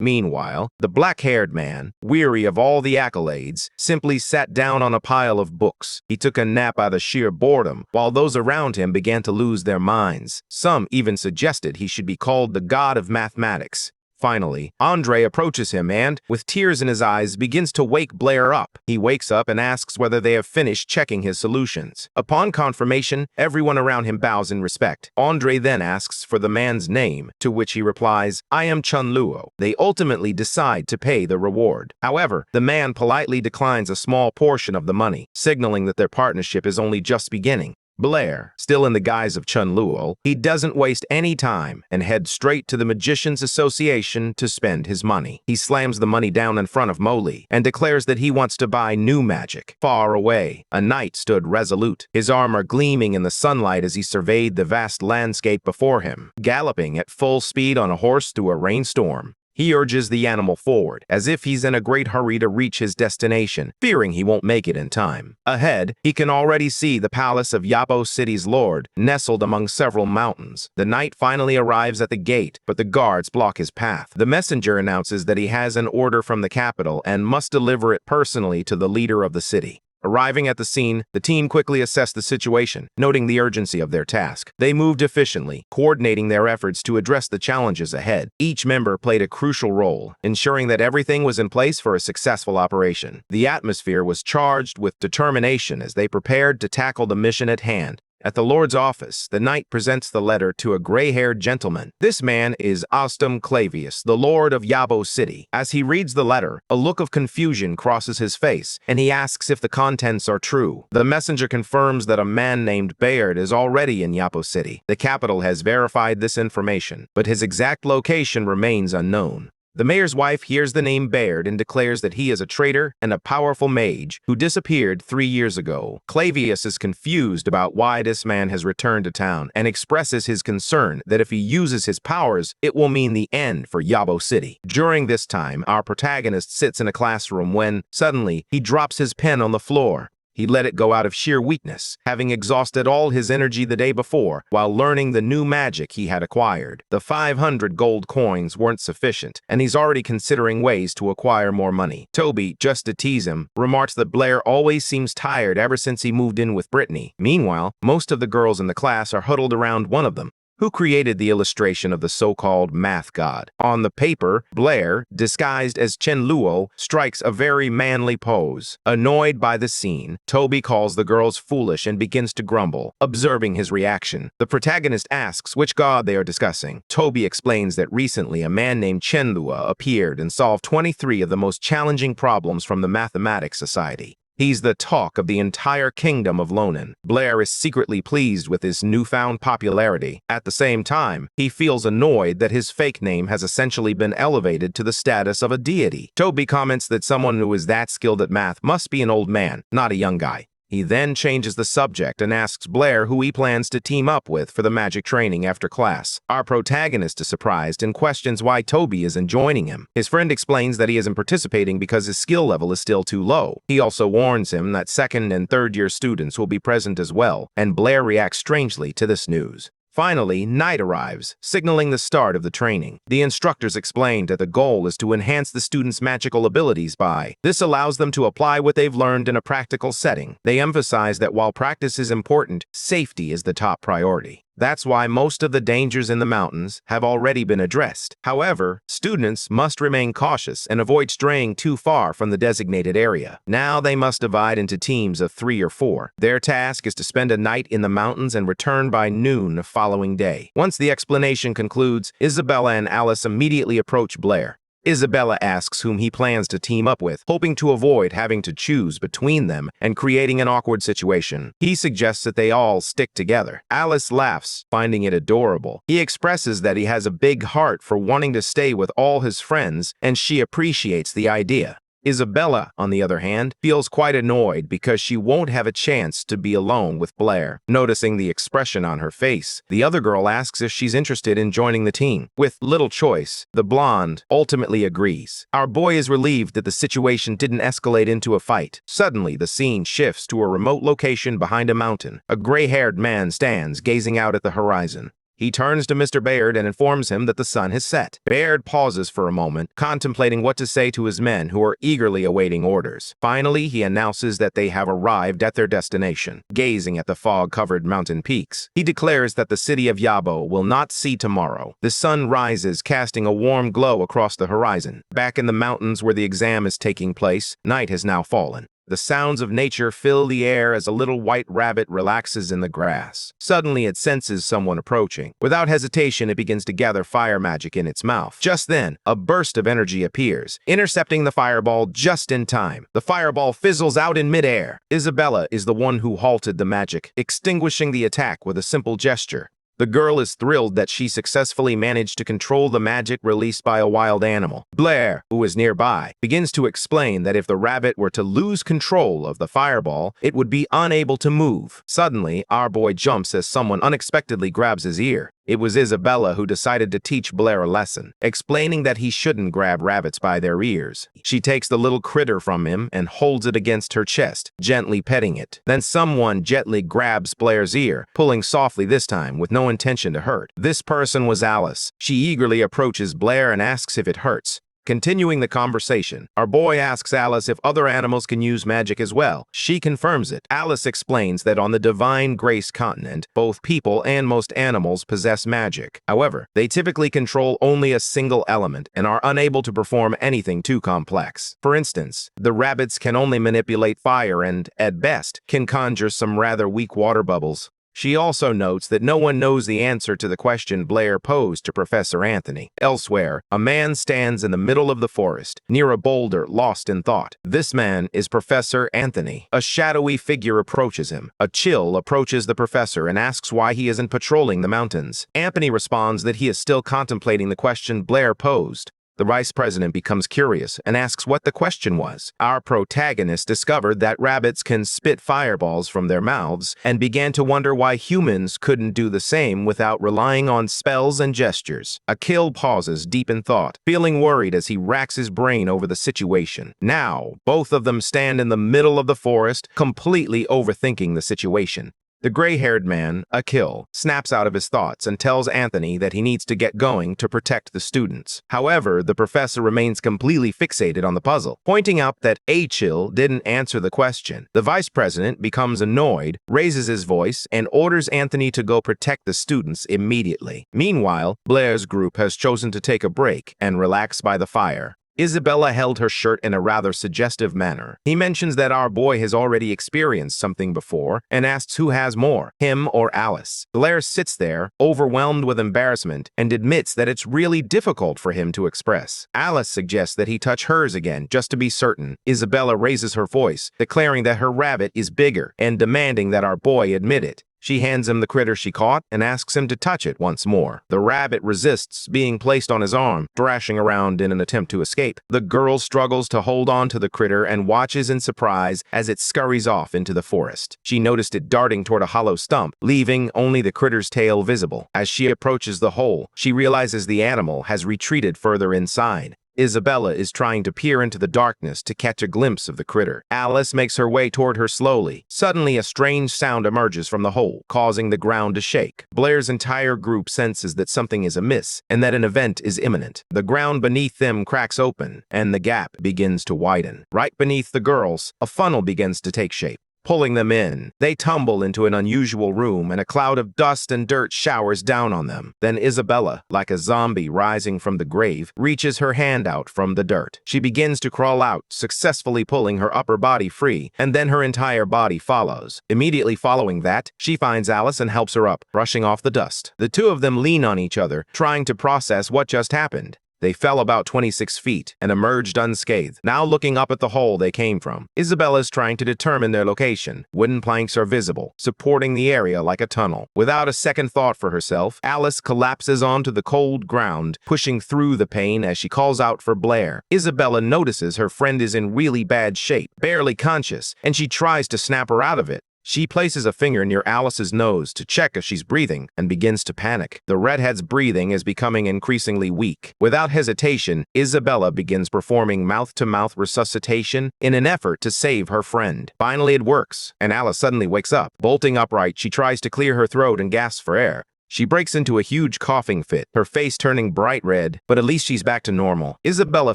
Meanwhile, the black-haired man, weary of all the accolades, simply sat down on a pile of books. He took a nap out of sheer boredom, while those around him began to lose their minds. Some even suggested he should be called the god of mathematics. Finally, Andre approaches him and, with tears in his eyes, begins to wake Blair up. He wakes up and asks whether they have finished checking his solutions. Upon confirmation, everyone around him bows in respect. Andre then asks for the man's name, to which he replies, "I am Chen Luo." They ultimately decide to pay the reward. However, the man politely declines a small portion of the money, signaling that their partnership is only just beginning. Blair, still in the guise of Chen Luo, he doesn't waste any time and heads straight to the Magicians Association to spend his money. He slams the money down in front of Moli and declares that he wants to buy new magic. Far away, a knight stood resolute, his armor gleaming in the sunlight as he surveyed the vast landscape before him, galloping at full speed on a horse through a rainstorm. He urges the animal forward, as if he's in a great hurry to reach his destination, fearing he won't make it in time. Ahead, he can already see the palace of Yabo City's lord, nestled among several mountains. The knight finally arrives at the gate, but the guards block his path. The messenger announces that he has an order from the capital and must deliver it personally to the leader of the city. Arriving at the scene, the team quickly assessed the situation, noting the urgency of their task. They moved efficiently, coordinating their efforts to address the challenges ahead. Each member played a crucial role, ensuring that everything was in place for a successful operation. The atmosphere was charged with determination as they prepared to tackle the mission at hand. At the Lord's office, the knight presents the letter to a gray-haired gentleman. This man is Ostum Clavius, the Lord of Yabo City. As he reads the letter, a look of confusion crosses his face, and he asks if the contents are true. The messenger confirms that a man named Bayard is already in Yabo City. The capital has verified this information, but his exact location remains unknown. The mayor's wife hears the name Bayard and declares that he is a traitor and a powerful mage who disappeared 3 years ago. Clavius is confused about why this man has returned to town and expresses his concern that if he uses his powers, it will mean the end for Yabo City. During this time, our protagonist sits in a classroom when, suddenly, he drops his pen on the floor. He let it go out of sheer weakness, having exhausted all his energy the day before while learning the new magic he had acquired. The 500 gold coins weren't sufficient, and he's already considering ways to acquire more money. Toby, just to tease him, remarks that Blair always seems tired ever since he moved in with Brittany. Meanwhile, most of the girls in the class are huddled around one of them, who created the illustration of the so-called math god. On the paper, Blair, disguised as Chen Luo, strikes a very manly pose. Annoyed by the scene, Toby calls the girls foolish and begins to grumble. Observing his reaction, the protagonist asks which god they are discussing. Toby explains that recently a man named Chen Luo appeared and solved 23 of the most challenging problems from the Mathematics Society. He's the talk of the entire kingdom of Lonan. Blair is secretly pleased with his newfound popularity. At the same time, he feels annoyed that his fake name has essentially been elevated to the status of a deity. Toby comments that someone who is that skilled at math must be an old man, not a young guy. He then changes the subject and asks Blair who he plans to team up with for the magic training after class. Our protagonist is surprised and questions why Toby isn't joining him. His friend explains that he isn't participating because his skill level is still too low. He also warns him that second and third year students will be present as well, and Blair reacts strangely to this news. Finally, night arrives, signaling the start of the training. The instructors explain that the goal is to enhance the students' magical abilities by. This allows them to apply what they've learned in a practical setting. They emphasize that while practice is important, safety is the top priority. That's why most of the dangers in the mountains have already been addressed. However, students must remain cautious and avoid straying too far from the designated area. Now they must divide into teams of 3 or 4. Their task is to spend a night in the mountains and return by noon the following day. Once the explanation concludes, Isabella and Alice immediately approach Blair. Isabella asks whom he plans to team up with, hoping to avoid having to choose between them and creating an awkward situation. He suggests that they all stick together. Alice laughs, finding it adorable. He expresses that he has a big heart for wanting to stay with all his friends, and she appreciates the idea. Isabella, on the other hand, feels quite annoyed because she won't have a chance to be alone with Blair. Noticing the expression on her face, the other girl asks if she's interested in joining the team. With little choice, the blonde ultimately agrees. Our boy is relieved that the situation didn't escalate into a fight. Suddenly, the scene shifts to a remote location behind a mountain. A gray-haired man stands, gazing out at the horizon. He turns to Mr. Baird and informs him that the sun has set. Baird pauses for a moment, contemplating what to say to his men who are eagerly awaiting orders. Finally, he announces that they have arrived at their destination. Gazing at the fog-covered mountain peaks, he declares that the city of Yabo will not see tomorrow. The sun rises, casting a warm glow across the horizon. Back in the mountains where the exam is taking place, night has now fallen. The sounds of nature fill the air as a little white rabbit relaxes in the grass. Suddenly, it senses someone approaching. Without hesitation, it begins to gather fire magic in its mouth. Just then, a burst of energy appears, intercepting the fireball just in time. The fireball fizzles out in midair. Isabella is the one who halted the magic, extinguishing the attack with a simple gesture. The girl is thrilled that she successfully managed to control the magic released by a wild animal. Blair, who is nearby, begins to explain that if the rabbit were to lose control of the fireball, it would be unable to move. Suddenly, our boy jumps as someone unexpectedly grabs his ear. It was Isabella who decided to teach Blair a lesson, explaining that he shouldn't grab rabbits by their ears. She takes the little critter from him and holds it against her chest, gently petting it. Then someone gently grabs Blair's ear, pulling softly this time with no intention to hurt. This person was Alice. She eagerly approaches Blair and asks if it hurts. Continuing the conversation, our boy asks Alice if other animals can use magic as well. She confirms it. Alice explains that on the Divine Grace continent, both people and most animals possess magic. However, they typically control only a single element and are unable to perform anything too complex. For instance, the rabbits can only manipulate fire and, at best, can conjure some rather weak water bubbles. She also notes that no one knows the answer to the question Blair posed to Professor Anthony. Elsewhere, a man stands in the middle of the forest, near a boulder, lost in thought. This man is Professor Anthony. A shadowy figure approaches him. A chill approaches the professor and asks why he isn't patrolling the mountains. Anthony responds that he is still contemplating the question Blair posed. The vice president becomes curious and asks what the question was. Our protagonist discovered that rabbits can spit fireballs from their mouths and began to wonder why humans couldn't do the same without relying on spells and gestures. Akil pauses, deep in thought, feeling worried as he racks his brain over the situation. Now, both of them stand in the middle of the forest, completely overthinking the situation. The gray-haired man, Akil, snaps out of his thoughts and tells Anthony that he needs to get going to protect the students. However, the professor remains completely fixated on the puzzle, pointing out that Achil didn't answer the question. The vice president becomes annoyed, raises his voice, and orders Anthony to go protect the students immediately. Meanwhile, Blair's group has chosen to take a break and relax by the fire. Isabella held her shirt in a rather suggestive manner. He mentions that our boy has already experienced something before and asks who has more, him or Alice. Blair sits there, overwhelmed with embarrassment, and admits that it's really difficult for him to express. Alice suggests that he touch hers again, just to be certain. Isabella raises her voice, declaring that her rabbit is bigger and demanding that our boy admit it. She hands him the critter she caught and asks him to touch it once more. The rabbit resists being placed on his arm, thrashing around in an attempt to escape. The girl struggles to hold on to the critter and watches in surprise as it scurries off into the forest. She noticed it darting toward a hollow stump, leaving only the critter's tail visible. As she approaches the hole, she realizes the animal has retreated further inside. Isabella is trying to peer into the darkness to catch a glimpse of the critter. Alice makes her way toward her slowly. Suddenly, a strange sound emerges from the hole, causing the ground to shake. Blair's entire group senses that something is amiss and that an event is imminent. The ground beneath them cracks open, and the gap begins to widen. Right beneath the girls, a funnel begins to take shape, pulling them in. They tumble into an unusual room, and a cloud of dust and dirt showers down on them. Then Isabella, like a zombie rising from the grave, reaches her hand out from the dirt. She begins to crawl out, successfully pulling her upper body free, and then her entire body follows. Immediately following that, she finds Alice and helps her up, brushing off the dust. The two of them lean on each other, trying to process what just happened. They fell about 26 feet and emerged unscathed, now looking up at the hole they came from. Isabella's trying to determine their location. Wooden planks are visible, supporting the area like a tunnel. Without a second thought for herself, Alice collapses onto the cold ground, pushing through the pain as she calls out for Blair. Isabella notices her friend is in really bad shape, barely conscious, and she tries to snap her out of it. She places a finger near Alice's nose to check if she's breathing and begins to panic. The redhead's breathing is becoming increasingly weak. Without hesitation, Isabella begins performing mouth-to-mouth resuscitation in an effort to save her friend. Finally, it works, and Alice suddenly wakes up. Bolting upright, she tries to clear her throat and gasps for air. She breaks into a huge coughing fit, her face turning bright red, but at least she's back to normal. Isabella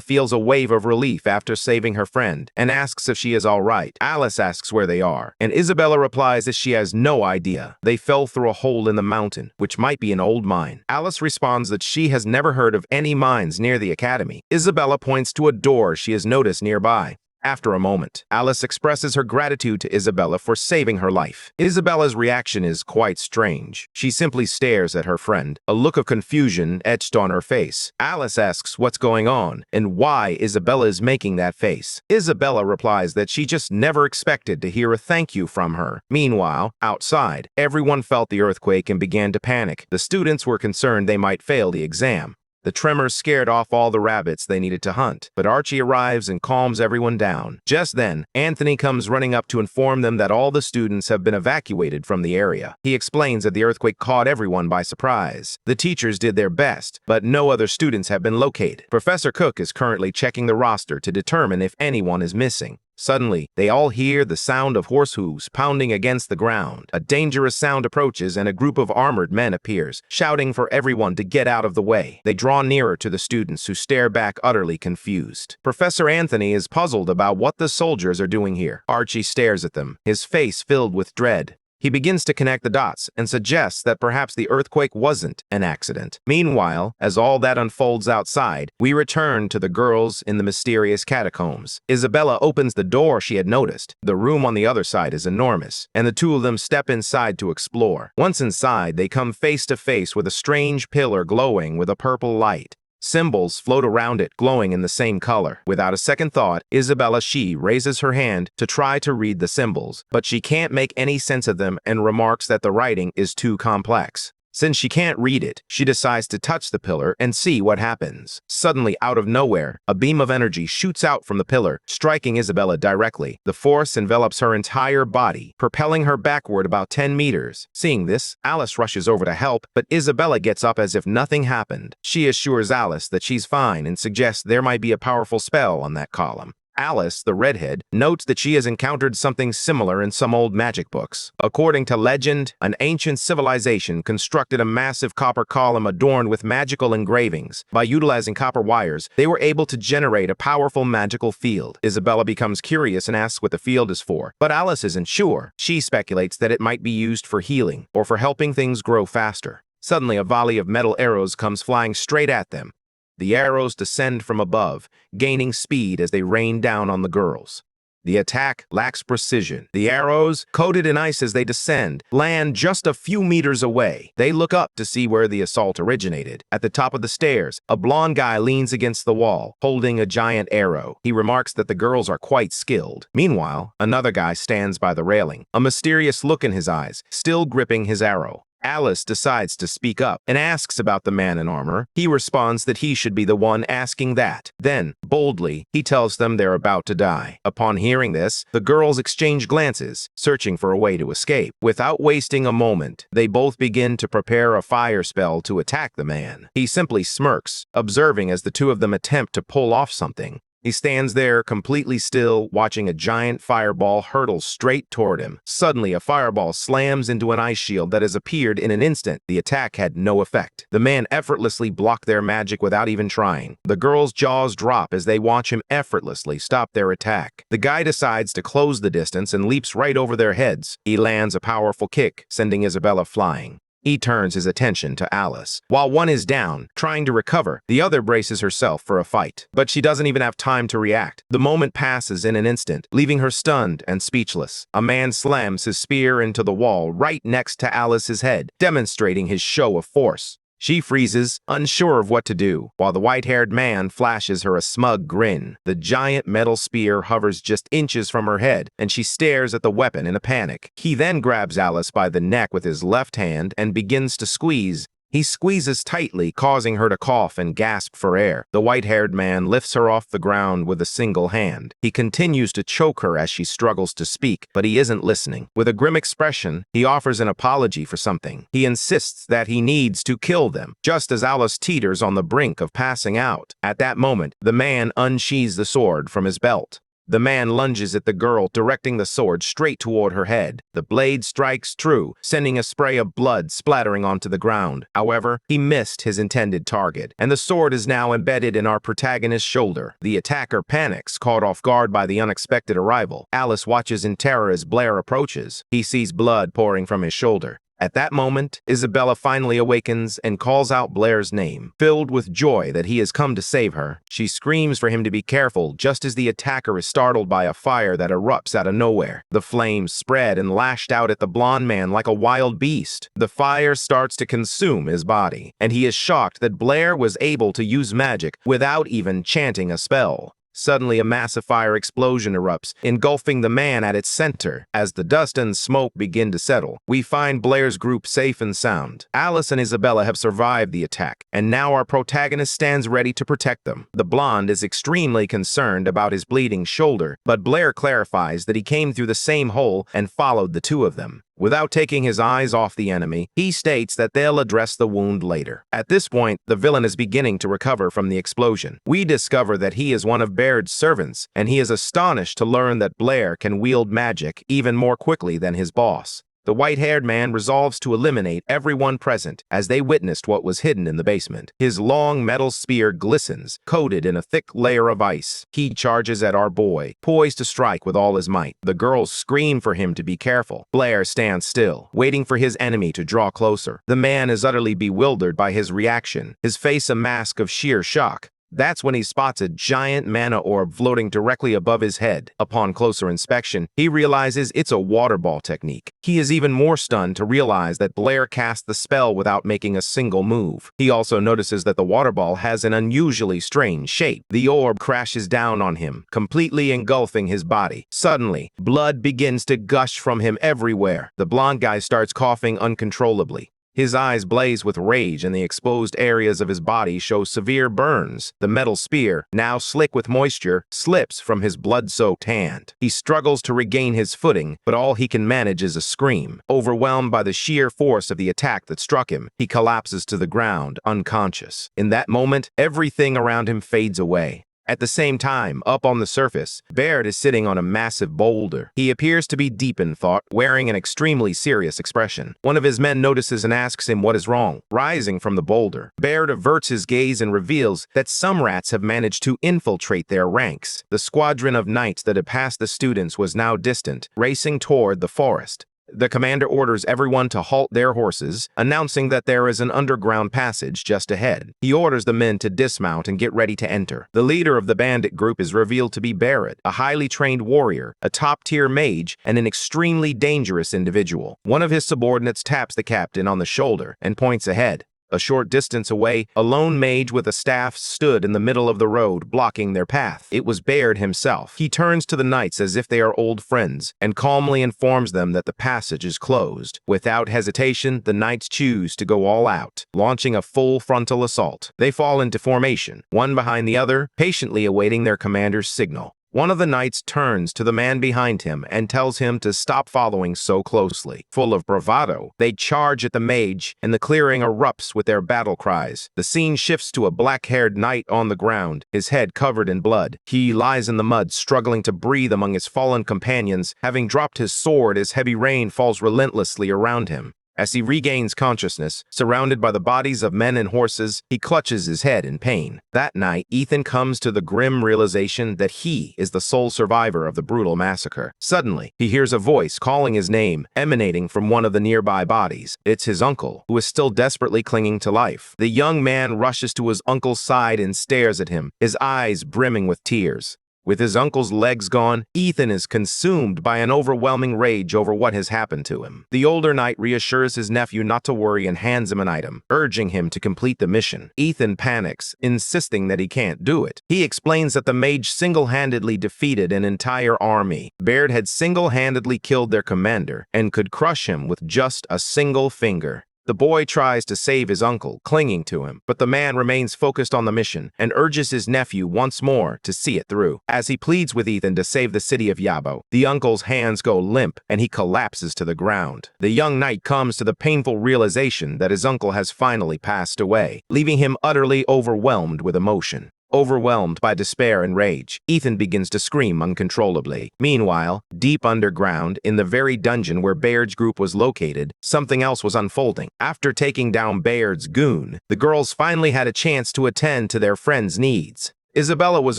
feels a wave of relief after saving her friend and asks if she is all right. Alice asks where they are, and Isabella replies that she has no idea. They fell through a hole in the mountain, which might be an old mine. Alice responds that she has never heard of any mines near the academy. Isabella points to a door she has noticed nearby. After a moment, Alice expresses her gratitude to Isabella for saving her life. Isabella's reaction is quite strange. She simply stares at her friend, a look of confusion etched on her face. Alice asks what's going on and why Isabella is making that face. Isabella replies that she just never expected to hear a thank you from her. Meanwhile, outside, everyone felt the earthquake and began to panic. The students were concerned they might fail the exam. The tremors scared off all the rabbits they needed to hunt, but Archie arrives and calms everyone down. Just then, Anthony comes running up to inform them that all the students have been evacuated from the area. He explains that the earthquake caught everyone by surprise. The teachers did their best, but no other students have been located. Professor Cook is currently checking the roster to determine if anyone is missing. Suddenly, they all hear the sound of horse hooves pounding against the ground. A dangerous sound approaches and a group of armored men appears, shouting for everyone to get out of the way. They draw nearer to the students who stare back utterly confused. Professor Anthony is puzzled about what the soldiers are doing here. Archie stares at them, his face filled with dread. He begins to connect the dots and suggests that perhaps the earthquake wasn't an accident. Meanwhile, as all that unfolds outside, we return to the girls in the mysterious catacombs. Isabella opens the door she had noticed. The room on the other side is enormous, and the two of them step inside to explore. Once inside, they come face to face with a strange pillar glowing with a purple light. Symbols float around it, glowing in the same color. Without a second thought, Isabella raises her hand to try to read the symbols, but she can't make any sense of them and remarks that the writing is too complex. Since she can't read it, she decides to touch the pillar and see what happens. Suddenly, out of nowhere, a beam of energy shoots out from the pillar, striking Isabella directly. The force envelops her entire body, propelling her backward about 10 meters. Seeing this, Alice rushes over to help, but Isabella gets up as if nothing happened. She assures Alice that she's fine and suggests there might be a powerful spell on that column. Alice, the redhead, notes that she has encountered something similar in some old magic books. According to legend, an ancient civilization constructed a massive copper column adorned with magical engravings. By utilizing copper wires, they were able to generate a powerful magical field. Isabella becomes curious and asks what the field is for, but Alice isn't sure. She speculates that it might be used for healing or for helping things grow faster. Suddenly, a volley of metal arrows comes flying straight at them. The arrows descend from above, gaining speed as they rain down on the girls. The attack lacks precision. The arrows, coated in ice as they descend, land just a few meters away. They look up to see where the assault originated. At the top of the stairs, a blond guy leans against the wall, holding a giant arrow. He remarks that the girls are quite skilled. Meanwhile, another guy stands by the railing, a mysterious look in his eyes, still gripping his arrow. Alice decides to speak up and asks about the man in armor. He responds that he should be the one asking that. Then, boldly, he tells them they're about to die. Upon hearing this, the girls exchange glances, searching for a way to escape. Without wasting a moment, they both begin to prepare a fire spell to attack the man. He simply smirks, observing as the two of them attempt to pull off something. He stands there completely still, watching a giant fireball hurtle straight toward him. Suddenly, a fireball slams into an ice shield that has appeared in an instant. The attack had no effect. The man effortlessly blocked their magic without even trying. The girls' jaws drop as they watch him effortlessly stop their attack. The guy decides to close the distance and leaps right over their heads. He lands a powerful kick, sending Isabella flying. He turns his attention to Alice. While one is down, trying to recover, the other braces herself for a fight. But she doesn't even have time to react. The moment passes in an instant, leaving her stunned and speechless. A man slams his spear into the wall right next to Alice's head, demonstrating his show of force. She freezes, unsure of what to do, while the white-haired man flashes her a smug grin. The giant metal spear hovers just inches from her head, and she stares at the weapon in a panic. He then grabs Alice by the neck with his left hand and begins to squeeze. He squeezes tightly, causing her to cough and gasp for air. The white-haired man lifts her off the ground with a single hand. He continues to choke her as she struggles to speak, but he isn't listening. With a grim expression, he offers an apology for something. He insists that he needs to kill them, just as Alice teeters on the brink of passing out. At that moment, the man unsheathes the sword from his belt. The man lunges at the girl, directing the sword straight toward her head. The blade strikes true, sending a spray of blood splattering onto the ground. However, he missed his intended target, and the sword is now embedded in our protagonist's shoulder. The attacker panics, caught off guard by the unexpected arrival. Alice watches in terror as Blair approaches. He sees blood pouring from his shoulder. At that moment, Isabella finally awakens and calls out Blair's name. Filled with joy that he has come to save her, she screams for him to be careful just as the attacker is startled by a fire that erupts out of nowhere. The flames spread and lashed out at the blonde man like a wild beast. The fire starts to consume his body, and he is shocked that Blair was able to use magic without even chanting a spell. Suddenly, a massive fire explosion erupts, engulfing the man at its center. As the dust and smoke begin to settle, we find Blair's group safe and sound. Alice and Isabella have survived the attack, and now our protagonist stands ready to protect them. The blonde is extremely concerned about his bleeding shoulder, but Blair clarifies that he came through the same hole and followed the two of them. Without taking his eyes off the enemy, he states that they'll address the wound later. At this point, the villain is beginning to recover from the explosion. We discover that he is one of Baird's servants, and he is astonished to learn that Blair can wield magic even more quickly than his boss. The white-haired man resolves to eliminate everyone present as they witnessed what was hidden in the basement. His long metal spear glistens, coated in a thick layer of ice. He charges at our boy, poised to strike with all his might. The girls scream for him to be careful. Blair stands still, waiting for his enemy to draw closer. The man is utterly bewildered by his reaction, his face a mask of sheer shock. That's when he spots a giant mana orb floating directly above his head. Upon closer inspection, he realizes it's a water ball technique. He is even more stunned to realize that Blair cast the spell without making a single move. He also notices that the water ball has an unusually strange shape. The orb crashes down on him, completely engulfing his body. Suddenly, blood begins to gush from him everywhere. The blonde guy starts coughing uncontrollably. His eyes blaze with rage and the exposed areas of his body show severe burns. The metal spear, now slick with moisture, slips from his blood-soaked hand. He struggles to regain his footing, but all he can manage is a scream. Overwhelmed by the sheer force of the attack that struck him, he collapses to the ground, unconscious. In that moment, everything around him fades away. At the same time, up on the surface, Baird is sitting on a massive boulder. He appears to be deep in thought, wearing an extremely serious expression. One of his men notices and asks him what is wrong. Rising from the boulder, Baird averts his gaze and reveals that some rats have managed to infiltrate their ranks. The squadron of knights that had passed the students was now distant, racing toward the forest. The commander orders everyone to halt their horses, announcing that there is an underground passage just ahead. He orders the men to dismount and get ready to enter. The leader of the bandit group is revealed to be Barrett, a highly trained warrior, a top-tier mage, and an extremely dangerous individual. One of his subordinates taps the captain on the shoulder and points ahead. A short distance away, a lone mage with a staff stood in the middle of the road, blocking their path. It was Baird himself. He turns to the knights as if they are old friends, and calmly informs them that the passage is closed. Without hesitation, the knights choose to go all out, launching a full frontal assault. They fall into formation, one behind the other, patiently awaiting their commander's signal. One of the knights turns to the man behind him and tells him to stop following so closely. Full of bravado, they charge at the mage, and the clearing erupts with their battle cries. The scene shifts to a black-haired knight on the ground, his head covered in blood. He lies in the mud, struggling to breathe among his fallen companions, having dropped his sword as heavy rain falls relentlessly around him. As he regains consciousness, surrounded by the bodies of men and horses, he clutches his head in pain. That night, Ethan comes to the grim realization that he is the sole survivor of the brutal massacre. Suddenly, he hears a voice calling his name, emanating from one of the nearby bodies. It's his uncle, who is still desperately clinging to life. The young man rushes to his uncle's side and stares at him, his eyes brimming with tears. With his uncle's legs gone, Ethan is consumed by an overwhelming rage over what has happened to him. The older knight reassures his nephew not to worry and hands him an item, urging him to complete the mission. Ethan panics, insisting that he can't do it. He explains that the mage single-handedly defeated an entire army. Baird had single-handedly killed their commander and could crush him with just a single finger. The boy tries to save his uncle, clinging to him, but the man remains focused on the mission and urges his nephew once more to see it through. As he pleads with Ethan to save the city of Yabo, the uncle's hands go limp and he collapses to the ground. The young knight comes to the painful realization that his uncle has finally passed away, leaving him utterly overwhelmed with emotion. Overwhelmed by despair and rage, Ethan begins to scream uncontrollably. Meanwhile, deep underground, in the very dungeon where Baird's group was located, something else was unfolding. After taking down Baird's goon, the girls finally had a chance to attend to their friend's needs. Isabella was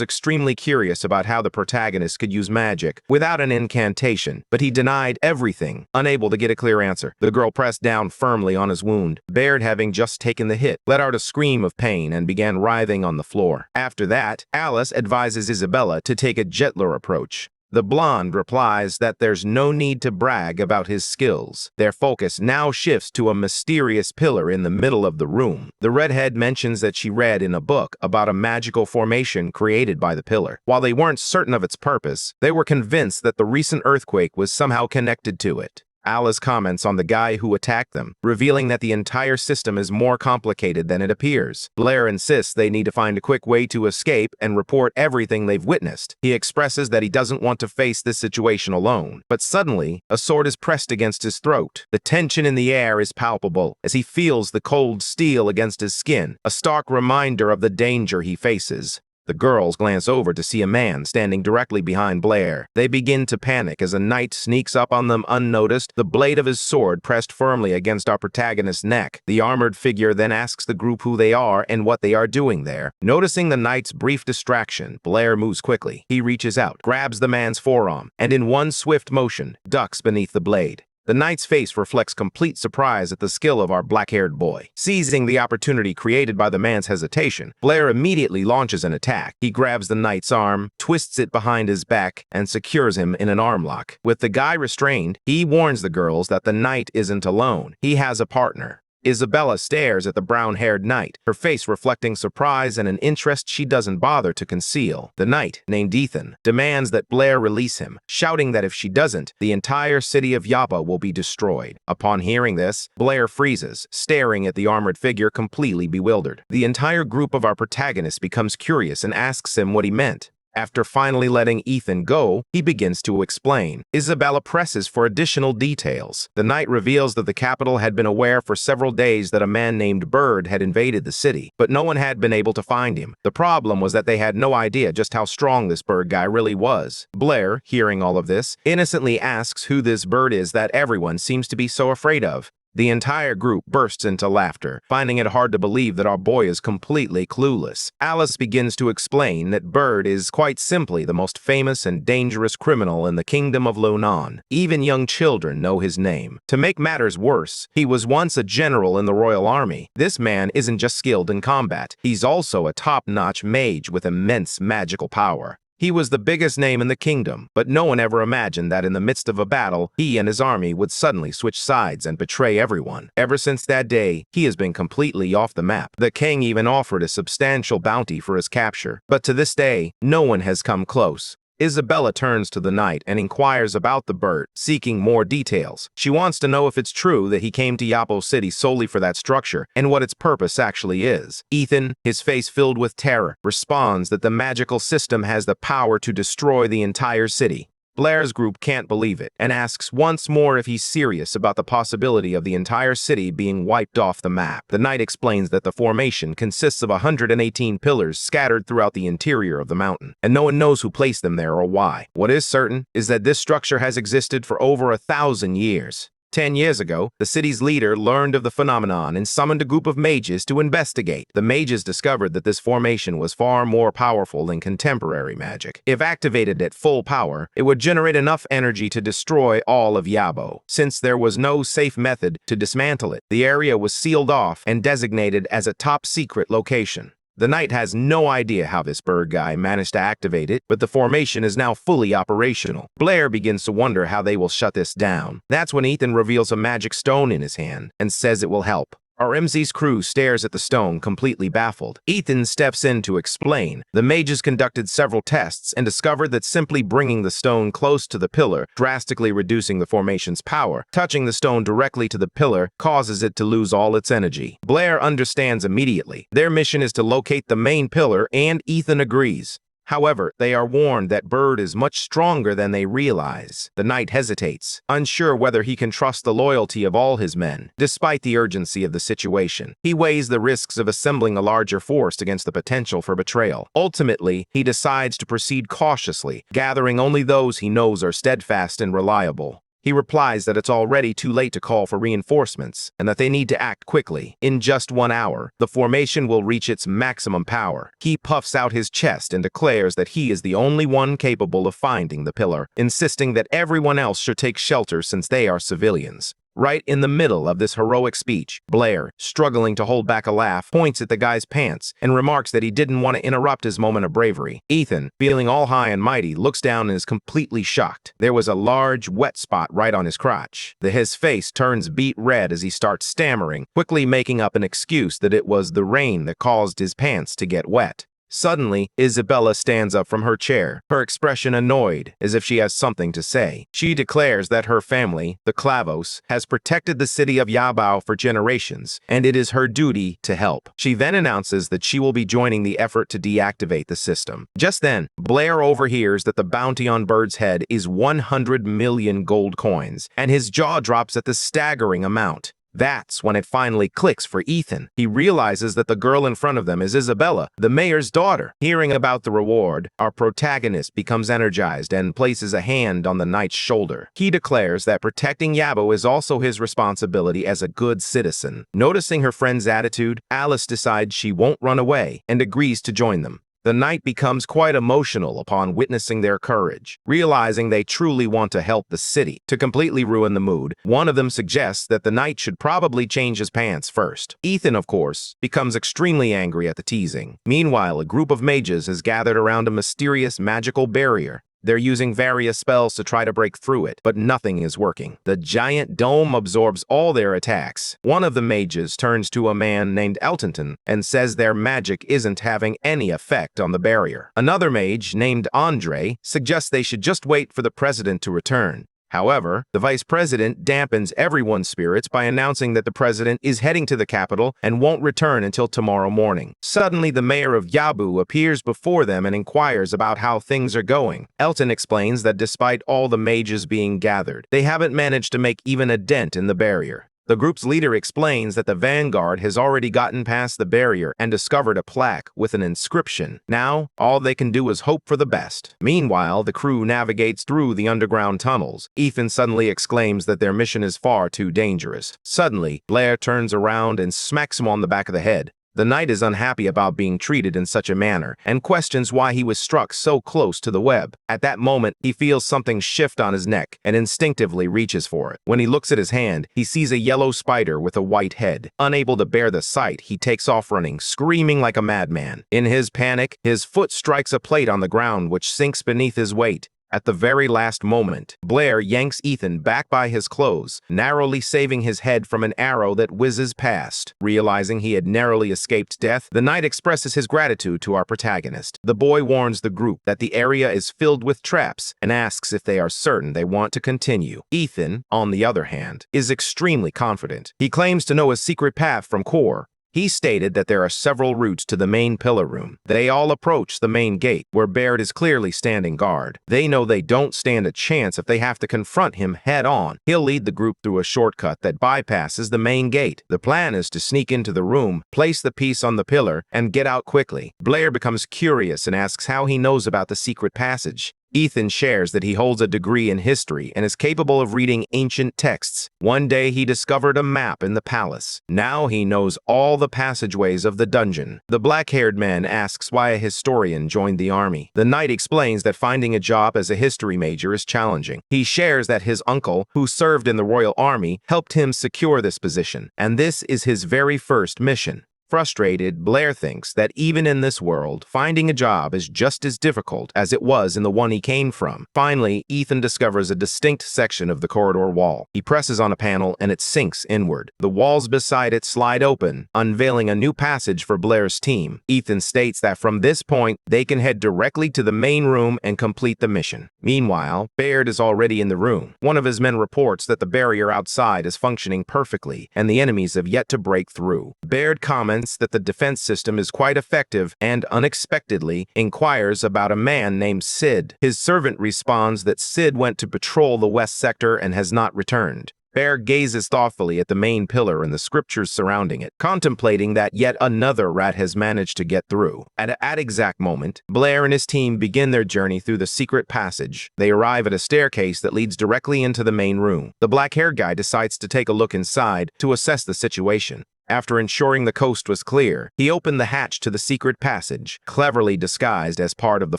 extremely curious about how the protagonist could use magic without an incantation, but he denied everything, unable to get a clear answer. The girl pressed down firmly on his wound. Baird, having just taken the hit, let out a scream of pain and began writhing on the floor. After that, Alice advises Isabella to take a gentler approach. The blonde replies that there's no need to brag about his skills. Their focus now shifts to a mysterious pillar in the middle of the room. The redhead mentions that she read in a book about a magical formation created by the pillar. While they weren't certain of its purpose, they were convinced that the recent earthquake was somehow connected to it. Alice comments on the guy who attacked them, revealing that the entire system is more complicated than it appears. Blair insists they need to find a quick way to escape and report everything they've witnessed. He expresses that he doesn't want to face this situation alone. But suddenly, a sword is pressed against his throat. The tension in the air is palpable as he feels the cold steel against his skin, a stark reminder of the danger he faces. The girls glance over to see a man standing directly behind Blair. They begin to panic as a knight sneaks up on them unnoticed, the blade of his sword pressed firmly against our protagonist's neck. The armored figure then asks the group who they are and what they are doing there. Noticing the knight's brief distraction, Blair moves quickly. He reaches out, grabs the man's forearm, and in one swift motion, ducks beneath the blade. The knight's face reflects complete surprise at the skill of our black-haired boy. Seizing the opportunity created by the man's hesitation, Blair immediately launches an attack. He grabs the knight's arm, twists it behind his back, and secures him in an arm lock. With the guy restrained, he warns the girls that the knight isn't alone. He has a partner. Isabella stares at the brown-haired knight, her face reflecting surprise and an interest she doesn't bother to conceal. The knight, named Ethan, demands that Blair release him, shouting that if she doesn't, the entire city of Yaba will be destroyed. Upon hearing this, Blair freezes, staring at the armored figure completely bewildered. The entire group of our protagonist becomes curious and asks him what he meant. After finally letting Ethan go, he begins to explain. Isabella presses for additional details. The knight reveals that the capital had been aware for several days that a man named Bird had invaded the city, but no one had been able to find him. The problem was that they had no idea just how strong this Bird guy really was. Blair, hearing all of this, innocently asks who this Bird is that everyone seems to be so afraid of. The entire group bursts into laughter, finding it hard to believe that our boy is completely clueless. Alice begins to explain that Bird is quite simply the most famous and dangerous criminal in the kingdom of Lunan. Even young children know his name. To make matters worse, he was once a general in the royal army. This man isn't just skilled in combat, he's also a top-notch mage with immense magical power. He was the biggest name in the kingdom, but no one ever imagined that in the midst of a battle, he and his army would suddenly switch sides and betray everyone. Ever since that day, he has been completely off the map. The king even offered a substantial bounty for his capture, but to this day, no one has come close. Isabella turns to the knight and inquires about the bird, seeking more details. She wants to know if it's true that he came to Yapo City solely for that structure and what its purpose actually is. Ethan, his face filled with terror, responds that the magical system has the power to destroy the entire city. Blair's group can't believe it and asks once more if he's serious about the possibility of the entire city being wiped off the map. The knight explains that the formation consists of 118 pillars scattered throughout the interior of the mountain, and no one knows who placed them there or why. What is certain is that this structure has existed for over 1,000 years. 10 years ago, the city's leader learned of the phenomenon and summoned a group of mages to investigate. The mages discovered that this formation was far more powerful than contemporary magic. If activated at full power, it would generate enough energy to destroy all of Yabo. Since there was no safe method to dismantle it, the area was sealed off and designated as a top-secret location. The knight has no idea how this bird guy managed to activate it, but the formation is now fully operational. Blair begins to wonder how they will shut this down. That's when Ethan reveals a magic stone in his hand and says it will help. Our MZ's crew stares at the stone, completely baffled. Ethan steps in to explain. The mages conducted several tests and discovered that simply bringing the stone close to the pillar, drastically reducing the formation's power, touching the stone directly to the pillar, causes it to lose all its energy. Blair understands immediately. Their mission is to locate the main pillar, and Ethan agrees. However, they are warned that Bird is much stronger than they realize. The knight hesitates, unsure whether he can trust the loyalty of all his men. Despite the urgency of the situation, he weighs the risks of assembling a larger force against the potential for betrayal. Ultimately, he decides to proceed cautiously, gathering only those he knows are steadfast and reliable. He replies that it's already too late to call for reinforcements and that they need to act quickly. In just 1 hour, the formation will reach its maximum power. He puffs out his chest and declares that he is the only one capable of finding the pillar, insisting that everyone else should take shelter since they are civilians. Right in the middle of this heroic speech, Blair, struggling to hold back a laugh, points at the guy's pants and remarks that he didn't want to interrupt his moment of bravery. Ethan, feeling all high and mighty, looks down and is completely shocked. There was a large, wet spot right on his crotch. His face turns beet red as he starts stammering, quickly making up an excuse that it was the rain that caused his pants to get wet. Suddenly, Isabella stands up from her chair, her expression annoyed, as if she has something to say. She declares that her family, the Clavos, has protected the city of Yabao for generations, and it is her duty to help. She then announces that she will be joining the effort to deactivate the system. Just then, Blair overhears that the bounty on Bird's head is 100 million gold coins, and his jaw drops at the staggering amount. That's when it finally clicks for Ethan. He realizes that the girl in front of them is Isabella, the mayor's daughter. Hearing about the reward, our protagonist becomes energized and places a hand on the knight's shoulder. He declares that protecting Yabo is also his responsibility as a good citizen. Noticing her friend's attitude, Alice decides she won't run away and agrees to join them. The knight becomes quite emotional upon witnessing their courage, realizing they truly want to help the city. To completely ruin the mood, one of them suggests that the knight should probably change his pants first. Ethan, of course, becomes extremely angry at the teasing. Meanwhile, a group of mages has gathered around a mysterious magical barrier. They're using various spells to try to break through it, but nothing is working. The giant dome absorbs all their attacks. One of the mages turns to a man named Eltonton and says their magic isn't having any effect on the barrier. Another mage named Andre suggests they should just wait for the president to return. However, the vice president dampens everyone's spirits by announcing that the president is heading to the capital and won't return until tomorrow morning. Suddenly, the mayor of Yabu appears before them and inquires about how things are going. Elton explains that despite all the mages being gathered, they haven't managed to make even a dent in the barrier. The group's leader explains that the vanguard has already gotten past the barrier and discovered a plaque with an inscription. Now, all they can do is hope for the best. Meanwhile, the crew navigates through the underground tunnels. Ethan suddenly exclaims that their mission is far too dangerous. Suddenly, Blair turns around and smacks him on the back of the head. The knight is unhappy about being treated in such a manner and questions why he was struck so close to the web. At that moment, he feels something shift on his neck and instinctively reaches for it. When he looks at his hand, he sees a yellow spider with a white head. Unable to bear the sight, he takes off running, screaming like a madman. In his panic, his foot strikes a plate on the ground which sinks beneath his weight. At the very last moment, Blair yanks Ethan back by his clothes, narrowly saving his head from an arrow that whizzes past. Realizing he had narrowly escaped death, the knight expresses his gratitude to our protagonist. The boy warns the group that the area is filled with traps and asks if they are certain they want to continue. Ethan, on the other hand, is extremely confident. He claims to know a secret path from Core. He stated that there are several routes to the main pillar room. They all approach the main gate, where Baird is clearly standing guard. They know they don't stand a chance if they have to confront him head-on. He'll lead the group through a shortcut that bypasses the main gate. The plan is to sneak into the room, place the piece on the pillar, and get out quickly. Blair becomes curious and asks how he knows about the secret passage. Ethan shares that he holds a degree in history and is capable of reading ancient texts. One day he discovered a map in the palace. Now he knows all the passageways of the dungeon. The black-haired man asks why a historian joined the army. The knight explains that finding a job as a history major is challenging. He shares that his uncle, who served in the royal army, helped him secure this position, and this is his very first mission. Frustrated, Blair thinks that even in this world, finding a job is just as difficult as it was in the one he came from. Finally, Ethan discovers a distinct section of the corridor wall. He presses on a panel and it sinks inward. The walls beside it slide open, unveiling a new passage for Blair's team. Ethan states that from this point, they can head directly to the main room and complete the mission. Meanwhile, Baird is already in the room. One of his men reports that the barrier outside is functioning perfectly and the enemies have yet to break through. Baird comments that the defense system is quite effective and unexpectedly inquires about a man named Sid. His servant responds that Sid went to patrol the west sector and has not returned. Baird gazes thoughtfully at the main pillar and the scriptures surrounding it, contemplating that yet another rat has managed to get through. At that exact moment, Blair and his team begin their journey through the secret passage. They arrive at a staircase that leads directly into the main room. The black-haired guy decides to take a look inside to assess the situation. After ensuring the coast was clear, he opened the hatch to the secret passage, cleverly disguised as part of the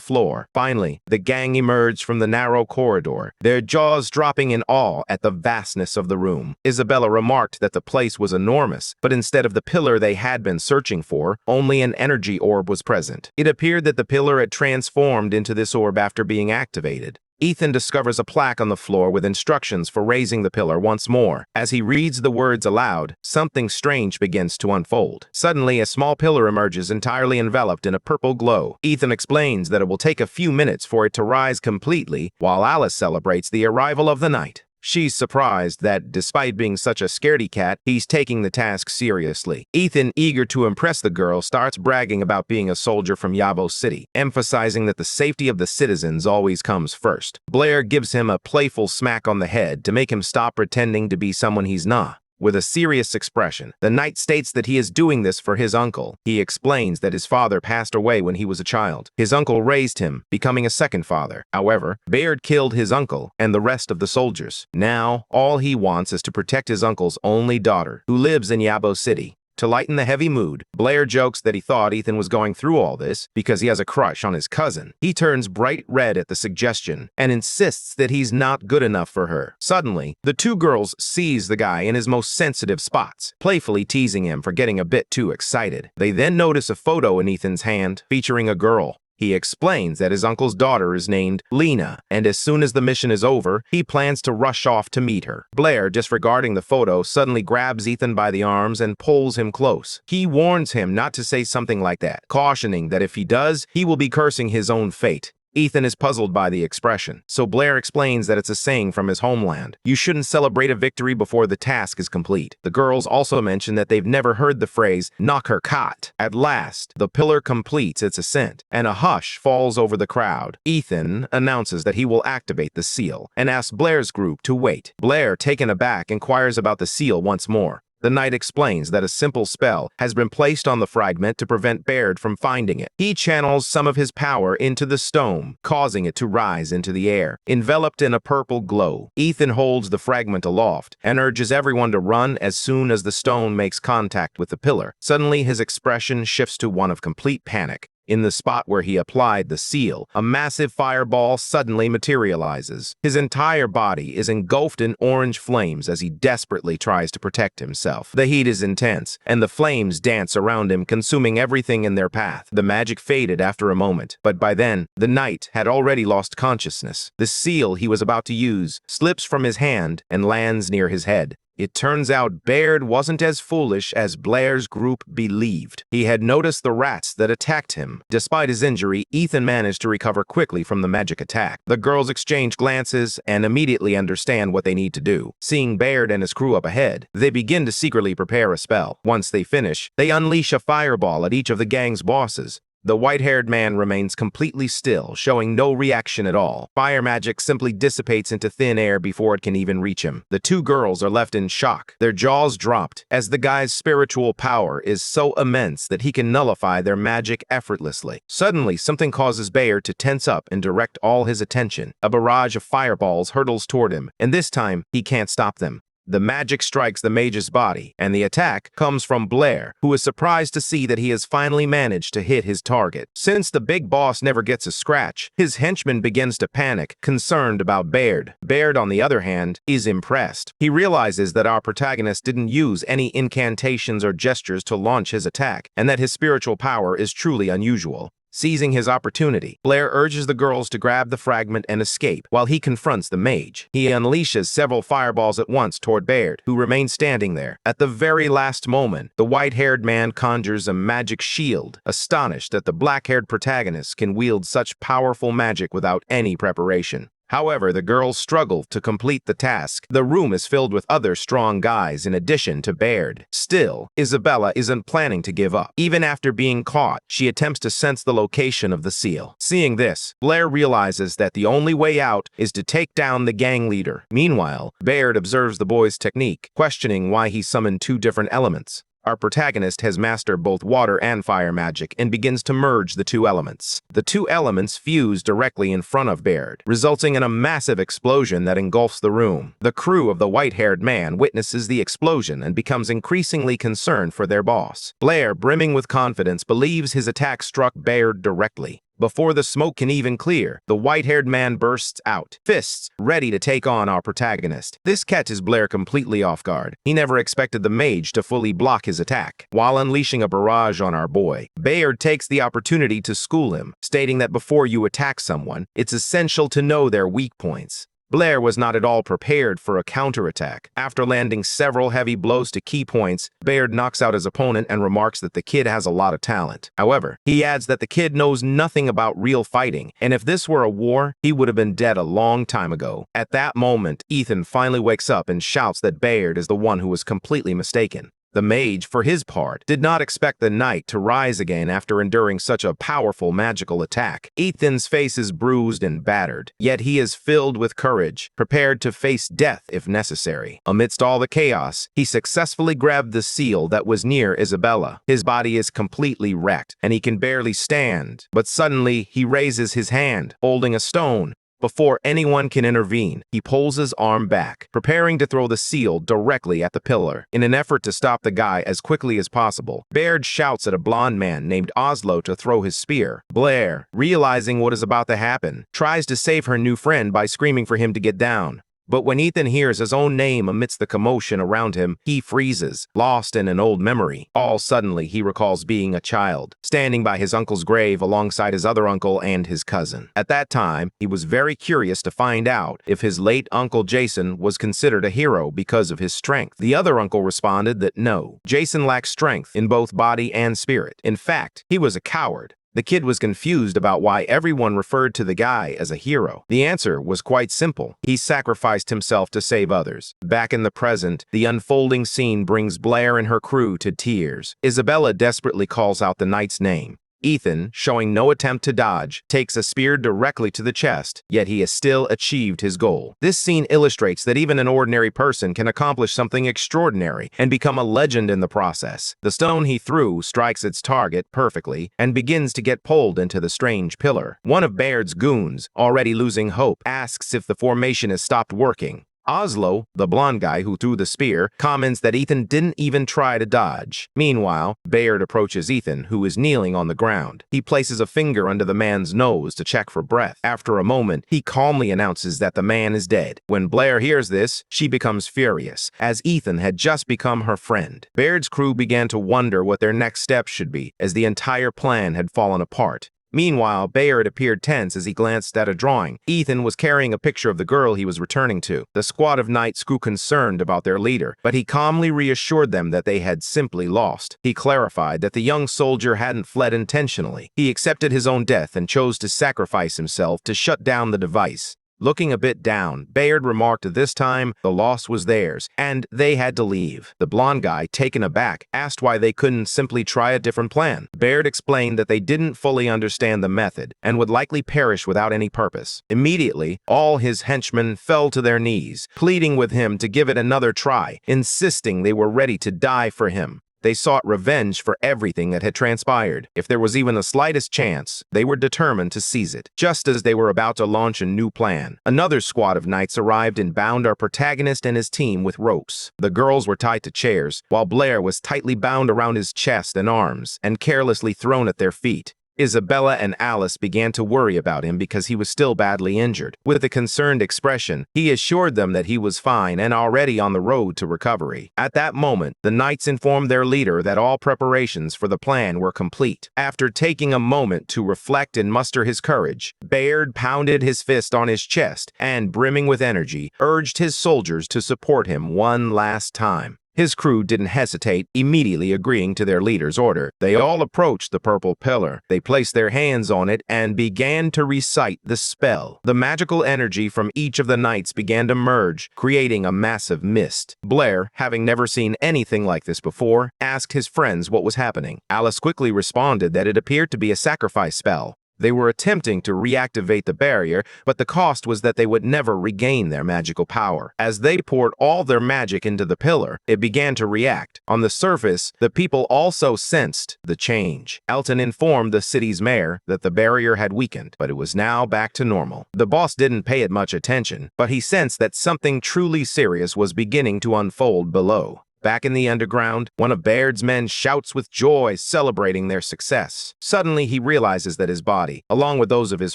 floor. Finally, the gang emerged from the narrow corridor, their jaws dropping in awe at the vastness of the room. Isabella remarked that the place was enormous, but instead of the pillar they had been searching for, only an energy orb was present. It appeared that the pillar had transformed into this orb after being activated. Ethan discovers a plaque on the floor with instructions for raising the pillar once more. As he reads the words aloud, something strange begins to unfold. Suddenly, a small pillar emerges entirely enveloped in a purple glow. Ethan explains that it will take a few minutes for it to rise completely, while Alice celebrates the arrival of the knight. She's surprised that, despite being such a scaredy cat, he's taking the task seriously. Ethan, eager to impress the girl, starts bragging about being a soldier from Yabo City, emphasizing that the safety of the citizens always comes first. Blair gives him a playful smack on the head to make him stop pretending to be someone he's not. With a serious expression, the knight states that he is doing this for his uncle. He explains that his father passed away when he was a child. His uncle raised him, becoming a second father. However, Baird killed his uncle and the rest of the soldiers. Now, all he wants is to protect his uncle's only daughter, who lives in Yabo City. To lighten the heavy mood, Blair jokes that he thought Ethan was going through all this because he has a crush on his cousin. He turns bright red at the suggestion and insists that he's not good enough for her. Suddenly, the two girls seize the guy in his most sensitive spots, playfully teasing him for getting a bit too excited. They then notice a photo in Ethan's hand featuring a girl. He explains that his uncle's daughter is named Lena, and as soon as the mission is over, he plans to rush off to meet her. Blair, disregarding the photo, suddenly grabs Ethan by the arms and pulls him close. He warns him not to say something like that, cautioning that if he does, he will be cursing his own fate. Ethan is puzzled by the expression, so Blair explains that it's a saying from his homeland. You shouldn't celebrate a victory before the task is complete. The girls also mention that they've never heard the phrase, knock her cot. At last, the pillar completes its ascent, and a hush falls over the crowd. Ethan announces that he will activate the seal, and asks Blair's group to wait. Blair, taken aback, inquires about the seal once more. The knight explains that a simple spell has been placed on the fragment to prevent Baird from finding it. He channels some of his power into the stone, causing it to rise into the air, enveloped in a purple glow. Ethan holds the fragment aloft and urges everyone to run as soon as the stone makes contact with the pillar. Suddenly, his expression shifts to one of complete panic. In the spot where he applied the seal, a massive fireball suddenly materializes. His entire body is engulfed in orange flames as he desperately tries to protect himself. The heat is intense, and the flames dance around him, consuming everything in their path. The magic faded after a moment, but by then, the knight had already lost consciousness. The seal he was about to use slips from his hand and lands near his head. It turns out Baird wasn't as foolish as Blair's group believed. He had noticed the rats that attacked him. Despite his injury, Ethan managed to recover quickly from the magic attack. The girls exchange glances and immediately understand what they need to do. Seeing Baird and his crew up ahead, they begin to secretly prepare a spell. Once they finish, they unleash a fireball at each of the gang's bosses. The white-haired man remains completely still, showing no reaction at all. Fire magic simply dissipates into thin air before it can even reach him. The two girls are left in shock, their jaws dropped, as the guy's spiritual power is so immense that he can nullify their magic effortlessly. Suddenly, something causes Baird to tense up and direct all his attention. A barrage of fireballs hurtles toward him, and this time, he can't stop them. The magic strikes the mage's body, and the attack comes from Blair, who is surprised to see that he has finally managed to hit his target. Since the big boss never gets a scratch, his henchman begins to panic, concerned about Baird. Baird, on the other hand, is impressed. He realizes that our protagonist didn't use any incantations or gestures to launch his attack, and that his spiritual power is truly unusual. Seizing his opportunity, Blair urges the girls to grab the fragment and escape while he confronts the mage. He unleashes several fireballs at once toward Baird, who remains standing there. At the very last moment, the white-haired man conjures a magic shield, astonished that the black-haired protagonist can wield such powerful magic without any preparation. However, the girls struggle to complete the task. The room is filled with other strong guys in addition to Baird. Still, Isabella isn't planning to give up. Even after being caught, she attempts to sense the location of the seal. Seeing this, Blair realizes that the only way out is to take down the gang leader. Meanwhile, Baird observes the boy's technique, questioning why he summoned two different elements. Our protagonist has mastered both water and fire magic and begins to merge the two elements. The two elements fuse directly in front of Baird, resulting in a massive explosion that engulfs the room. The crew of the white-haired man witnesses the explosion and becomes increasingly concerned for their boss. Blair, brimming with confidence, believes his attack struck Baird directly. Before the smoke can even clear, the white-haired man bursts out, fists ready to take on our protagonist. This catches Blair completely off guard. He never expected the mage to fully block his attack. While unleashing a barrage on our boy, Baird takes the opportunity to school him, stating that before you attack someone, it's essential to know their weak points. Blair was not at all prepared for a counterattack. After landing several heavy blows to key points, Baird knocks out his opponent and remarks that the kid has a lot of talent. However, he adds that the kid knows nothing about real fighting, and if this were a war, he would have been dead a long time ago. At that moment, Ethan finally wakes up and shouts that Baird is the one who was completely mistaken. The mage, for his part, did not expect the knight to rise again after enduring such a powerful magical attack. Ethan's face is bruised and battered, yet he is filled with courage, prepared to face death if necessary. Amidst all the chaos, he successfully grabbed the seal that was near Isabella. His body is completely wrecked, and he can barely stand. But suddenly, he raises his hand, holding a stone. Before anyone can intervene, he pulls his arm back, preparing to throw the seal directly at the pillar. In an effort to stop the guy as quickly as possible, Baird shouts at a blonde man named Oslo to throw his spear. Blair, realizing what is about to happen, tries to save her new friend by screaming for him to get down. But when Ethan hears his own name amidst the commotion around him, he freezes, lost in an old memory. All suddenly, he recalls being a child, standing by his uncle's grave alongside his other uncle and his cousin. At that time, he was very curious to find out if his late uncle Jason was considered a hero because of his strength. The other uncle responded that no, Jason lacked strength in both body and spirit. In fact, he was a coward. The kid was confused about why everyone referred to the guy as a hero. The answer was quite simple. He sacrificed himself to save others. Back in the present, the unfolding scene brings Blair and her crew to tears. Isabella desperately calls out the knight's name. Ethan, showing no attempt to dodge, takes a spear directly to the chest, yet he has still achieved his goal. This scene illustrates that even an ordinary person can accomplish something extraordinary and become a legend in the process. The stone he threw strikes its target perfectly and begins to get pulled into the strange pillar. One of Baird's goons, already losing hope, asks if the formation has stopped working. Oslo, the blonde guy who threw the spear, comments that Ethan didn't even try to dodge. Meanwhile, Baird approaches Ethan, who is kneeling on the ground. He places a finger under the man's nose to check for breath. After a moment, he calmly announces that the man is dead. When Blair hears this, she becomes furious, as Ethan had just become her friend. Baird's crew began to wonder what their next steps should be, as the entire plan had fallen apart. Meanwhile, Bayard appeared tense as he glanced at a drawing. Ethan was carrying a picture of the girl he was returning to. The squad of knights grew concerned about their leader, but he calmly reassured them that they had simply lost. He clarified that the young soldier hadn't fled intentionally. He accepted his own death and chose to sacrifice himself to shut down the device. Looking a bit down, Bayard remarked this time the loss was theirs, and they had to leave. The blonde guy, taken aback, asked why they couldn't simply try a different plan. Bayard explained that they didn't fully understand the method and would likely perish without any purpose. Immediately, all his henchmen fell to their knees, pleading with him to give it another try, insisting they were ready to die for him. They sought revenge for everything that had transpired. If there was even the slightest chance, they were determined to seize it. Just as they were about to launch a new plan, another squad of knights arrived and bound our protagonist and his team with ropes. The girls were tied to chairs, while Blair was tightly bound around his chest and arms and carelessly thrown at their feet. Isabella and Alice began to worry about him because he was still badly injured. With a concerned expression, he assured them that he was fine and already on the road to recovery. At that moment, the knights informed their leader that all preparations for the plan were complete. After taking a moment to reflect and muster his courage, Bayard pounded his fist on his chest and, brimming with energy, urged his soldiers to support him one last time. His crew didn't hesitate, immediately agreeing to their leader's order. They all approached the purple pillar. They placed their hands on it and began to recite the spell. The magical energy from each of the knights began to merge, creating a massive mist. Blair, having never seen anything like this before, asked his friends what was happening. Alice quickly responded that it appeared to be a sacrifice spell. They were attempting to reactivate the barrier, but the cost was that they would never regain their magical power. As they poured all their magic into the pillar, it began to react. On the surface, the people also sensed the change. Elton informed the city's mayor that the barrier had weakened, but it was now back to normal. The boss didn't pay it much attention, but he sensed that something truly serious was beginning to unfold below. Back in the underground, one of Baird's men shouts with joy, celebrating their success. Suddenly, he realizes that his body, along with those of his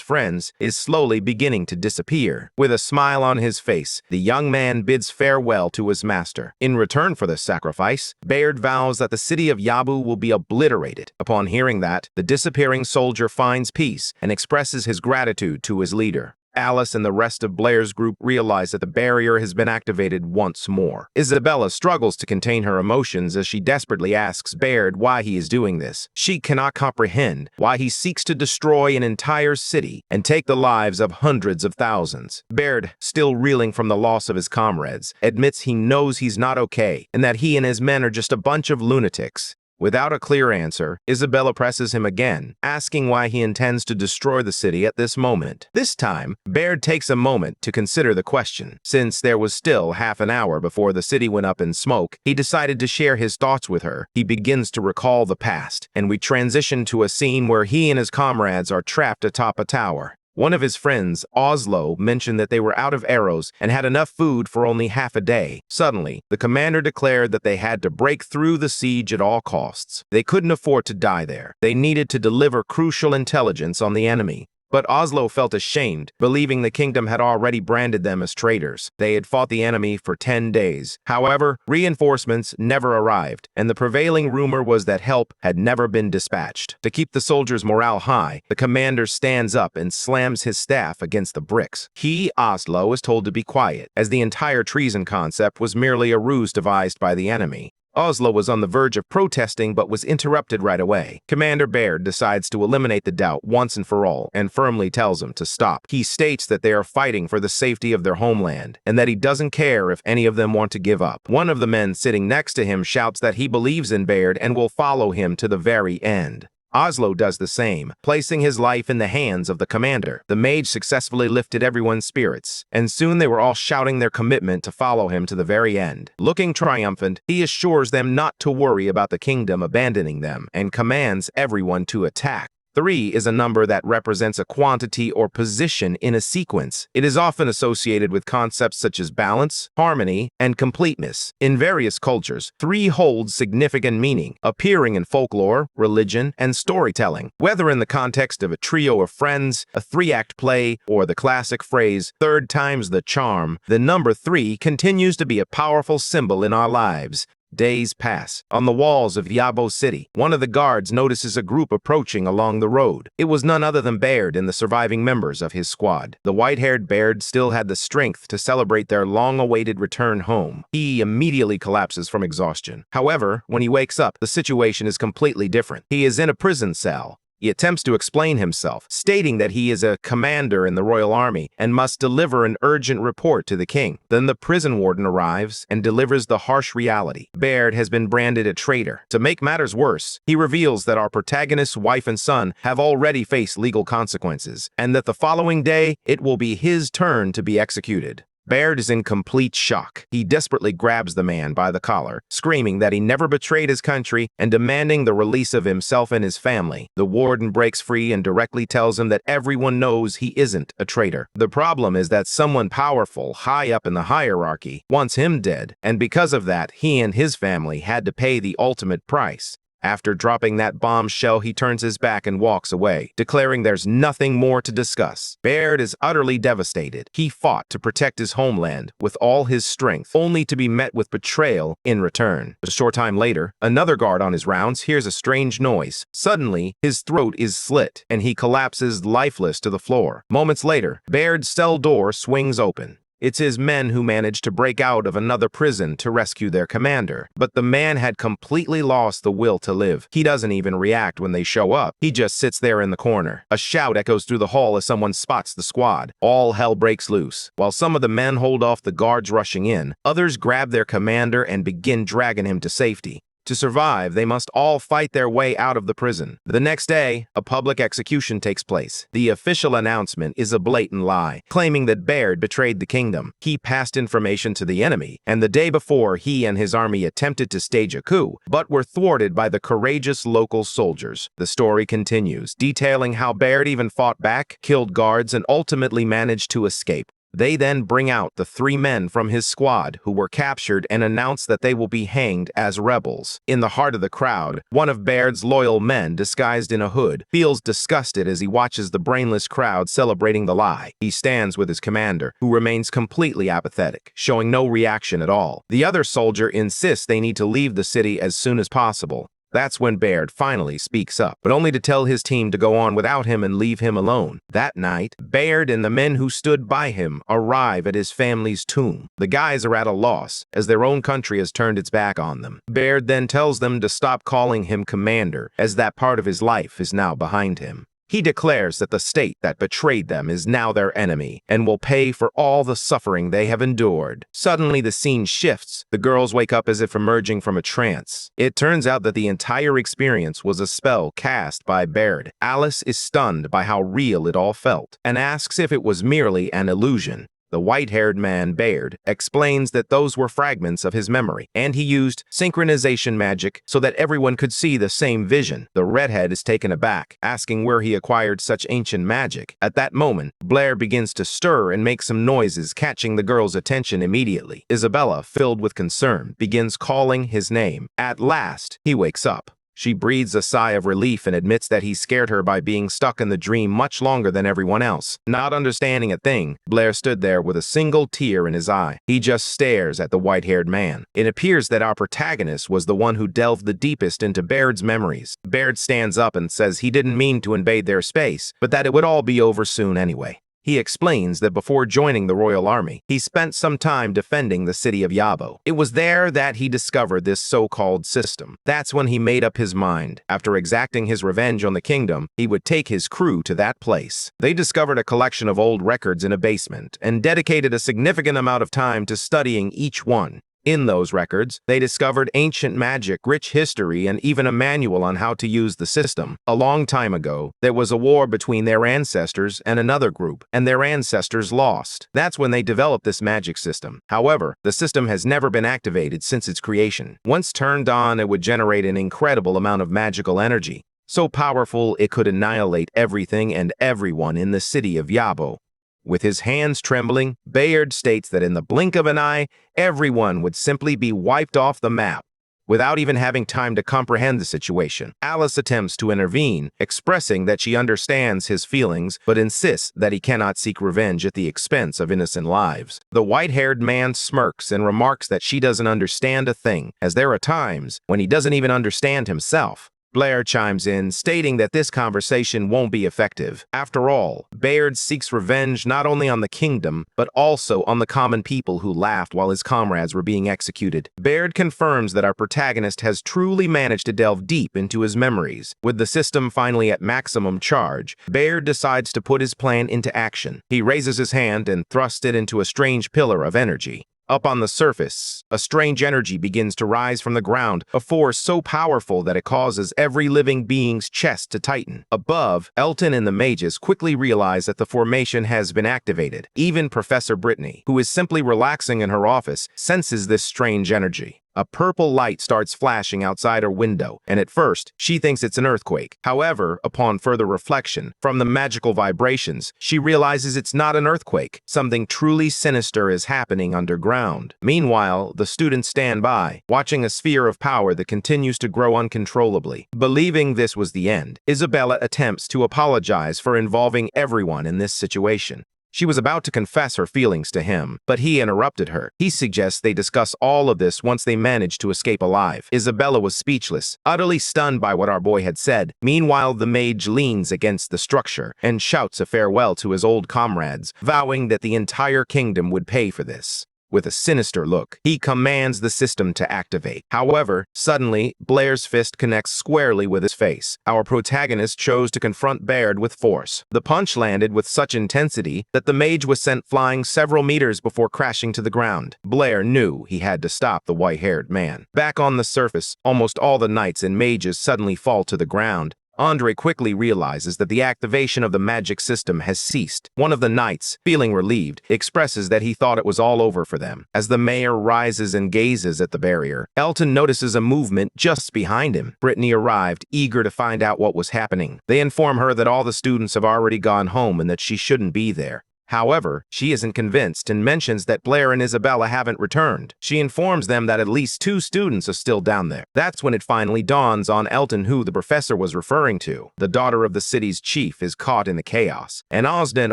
friends, is slowly beginning to disappear. With a smile on his face, the young man bids farewell to his master. In return for this sacrifice, Baird vows that the city of Yabu will be obliterated. Upon hearing that, the disappearing soldier finds peace and expresses his gratitude to his leader. Alice and the rest of Blair's group realize that the barrier has been activated once more. Isabella struggles to contain her emotions as she desperately asks Baird why he is doing this. She cannot comprehend why he seeks to destroy an entire city and take the lives of hundreds of thousands. Baird, still reeling from the loss of his comrades, admits he knows he's not okay and that he and his men are just a bunch of lunatics. Without a clear answer, Isabella presses him again, asking why he intends to destroy the city at this moment. This time, Baird takes a moment to consider the question. Since there was still half an hour before the city went up in smoke, he decided to share his thoughts with her. He begins to recall the past, and we transition to a scene where he and his comrades are trapped atop a tower. One of his friends, Oslo, mentioned that they were out of arrows and had enough food for only half a day. Suddenly, the commander declared that they had to break through the siege at all costs. They couldn't afford to die there. They needed to deliver crucial intelligence on the enemy. But Oslo felt ashamed, believing the kingdom had already branded them as traitors. They had fought the enemy for 10 days. However, reinforcements never arrived, and the prevailing rumor was that help had never been dispatched. To keep the soldiers' morale high, the commander stands up and slams his staff against the bricks. He, Oslo, is told to be quiet, as the entire treason concept was merely a ruse devised by the enemy. Oslo was on the verge of protesting but was interrupted right away. Commander Baird decides to eliminate the doubt once and for all and firmly tells him to stop. He states that they are fighting for the safety of their homeland and that he doesn't care if any of them want to give up. One of the men sitting next to him shouts that he believes in Baird and will follow him to the very end. Oslo does the same, placing his life in the hands of the commander. The mage successfully lifted everyone's spirits, and soon they were all shouting their commitment to follow him to the very end. Looking triumphant, he assures them not to worry about the kingdom abandoning them and commands everyone to attack. 3 is a number that represents a quantity or position in a sequence. It is often associated with concepts such as balance, harmony, and completeness. In various cultures, 3 holds significant meaning, appearing in folklore, religion, and storytelling. Whether in the context of a trio of friends, a 3-act play, or the classic phrase, "third time's the charm," the number 3 continues to be a powerful symbol in our lives. Days pass. On the walls of Yabo City, one of the guards notices a group approaching along the road. It was none other than Baird and the surviving members of his squad. The white-haired Baird still had the strength to celebrate their long-awaited return home. He immediately collapses from exhaustion. However, when he wakes up, the situation is completely different. He is in a prison cell. He attempts to explain himself, stating that he is a commander in the Royal Army and must deliver an urgent report to the king. Then the prison warden arrives and delivers the harsh reality. Baird has been branded a traitor. To make matters worse, he reveals that our protagonist's wife and son have already faced legal consequences, and that the following day, it will be his turn to be executed. Baird is in complete shock. He desperately grabs the man by the collar, screaming that he never betrayed his country and demanding the release of himself and his family. The warden breaks free and directly tells him that everyone knows he isn't a traitor. The problem is that someone powerful, high up in the hierarchy, wants him dead, and because of that, he and his family had to pay the ultimate price. After dropping that bombshell, he turns his back and walks away, declaring there's nothing more to discuss. Baird is utterly devastated. He fought to protect his homeland with all his strength, only to be met with betrayal in return. A short time later, another guard on his rounds hears a strange noise. Suddenly, his throat is slit, and he collapses lifeless to the floor. Moments later, Baird's cell door swings open. It's his men who managed to break out of another prison to rescue their commander. But the man had completely lost the will to live. He doesn't even react when they show up. He just sits there in the corner. A shout echoes through the hall as someone spots the squad. All hell breaks loose. While some of the men hold off the guards rushing in, others grab their commander and begin dragging him to safety. To survive, they must all fight their way out of the prison. The next day, a public execution takes place. The official announcement is a blatant lie, claiming that Baird betrayed the kingdom. He passed information to the enemy, and the day before, he and his army attempted to stage a coup, but were thwarted by the courageous local soldiers. The story continues, detailing how Baird even fought back, killed guards, and ultimately managed to escape. They then bring out the 3 men from his squad who were captured and announce that they will be hanged as rebels. In the heart of the crowd, one of Baird's loyal men, disguised in a hood, feels disgusted as he watches the brainless crowd celebrating the lie. He stands with his commander, who remains completely apathetic, showing no reaction at all. The other soldier insists they need to leave the city as soon as possible. That's when Baird finally speaks up, but only to tell his team to go on without him and leave him alone. That night, Baird and the men who stood by him arrive at his family's tomb. The guys are at a loss, as their own country has turned its back on them. Baird then tells them to stop calling him commander, as that part of his life is now behind him. He declares that the state that betrayed them is now their enemy and will pay for all the suffering they have endured. Suddenly, the scene shifts. The girls wake up as if emerging from a trance. It turns out that the entire experience was a spell cast by Baird. Alice is stunned by how real it all felt and asks if it was merely an illusion. The white-haired man, Baird, explains that those were fragments of his memory, and he used synchronization magic so that everyone could see the same vision. The redhead is taken aback, asking where he acquired such ancient magic. At that moment, Blair begins to stir and make some noises, catching the girl's attention immediately. Isabella, filled with concern, begins calling his name. At last, he wakes up. She breathes a sigh of relief and admits that he scared her by being stuck in the dream much longer than everyone else. Not understanding a thing, Blair stood there with a single tear in his eye. He just stares at the white-haired man. It appears that our protagonist was the one who delved the deepest into Baird's memories. Baird stands up and says he didn't mean to invade their space, but that it would all be over soon anyway. He explains that before joining the royal army, he spent some time defending the city of Yabo. It was there that he discovered this so-called system. That's when he made up his mind. After exacting his revenge on the kingdom, he would take his crew to that place. They discovered a collection of old records in a basement and dedicated a significant amount of time to studying each one. In those records, they discovered ancient magic, rich history, and even a manual on how to use the system. A long time ago, there was a war between their ancestors and another group, and their ancestors lost. That's when they developed this magic system. However, the system has never been activated since its creation. Once turned on, it would generate an incredible amount of magical energy, so powerful it could annihilate everything and everyone in the city of Yabo. With his hands trembling, Bayard states that in the blink of an eye, everyone would simply be wiped off the map. Without even having time to comprehend the situation, Alice attempts to intervene, expressing that she understands his feelings, but insists that he cannot seek revenge at the expense of innocent lives. The white-haired man smirks and remarks that she doesn't understand a thing, as there are times when he doesn't even understand himself. Blair chimes in, stating that this conversation won't be effective. After all, Bayard seeks revenge not only on the kingdom, but also on the common people who laughed while his comrades were being executed. Bayard confirms that our protagonist has truly managed to delve deep into his memories. With the system finally at maximum charge, Bayard decides to put his plan into action. He raises his hand and thrusts it into a strange pillar of energy. Up on the surface, a strange energy begins to rise from the ground, a force so powerful that it causes every living being's chest to tighten. Above, Elton and the mages quickly realize that the formation has been activated. Even Professor Brittany, who is simply relaxing in her office, senses this strange energy. A purple light starts flashing outside her window, and at first, she thinks it's an earthquake. However, upon further reflection, from the magical vibrations, she realizes it's not an earthquake. Something truly sinister is happening underground. Meanwhile, the students stand by, watching a sphere of power that continues to grow uncontrollably. Believing this was the end, Isabella attempts to apologize for involving everyone in this situation. She was about to confess her feelings to him, but he interrupted her. He suggests they discuss all of this once they manage to escape alive. Isabella was speechless, utterly stunned by what our boy had said. Meanwhile, the mage leans against the structure and shouts a farewell to his old comrades, vowing that the entire kingdom would pay for this. With a sinister look, he commands the system to activate. However, suddenly, Blair's fist connects squarely with his face. Our protagonist chose to confront Bayard with force. The punch landed with such intensity that the mage was sent flying several meters before crashing to the ground. Blair knew he had to stop the white-haired man. Back on the surface, almost all the knights and mages suddenly fall to the ground. Andre quickly realizes that the activation of the magic system has ceased. One of the knights, feeling relieved, expresses that he thought it was all over for them. As the mayor rises and gazes at the barrier, Elton notices a movement just behind him. Brittany arrived, eager to find out what was happening. They inform her that all the students have already gone home and that she shouldn't be there. However, she isn't convinced and mentions that Blair and Isabella haven't returned. She informs them that at least 2 students are still down there. That's when it finally dawns on Elton who the professor was referring to. The daughter of the city's chief is caught in the chaos, and Osden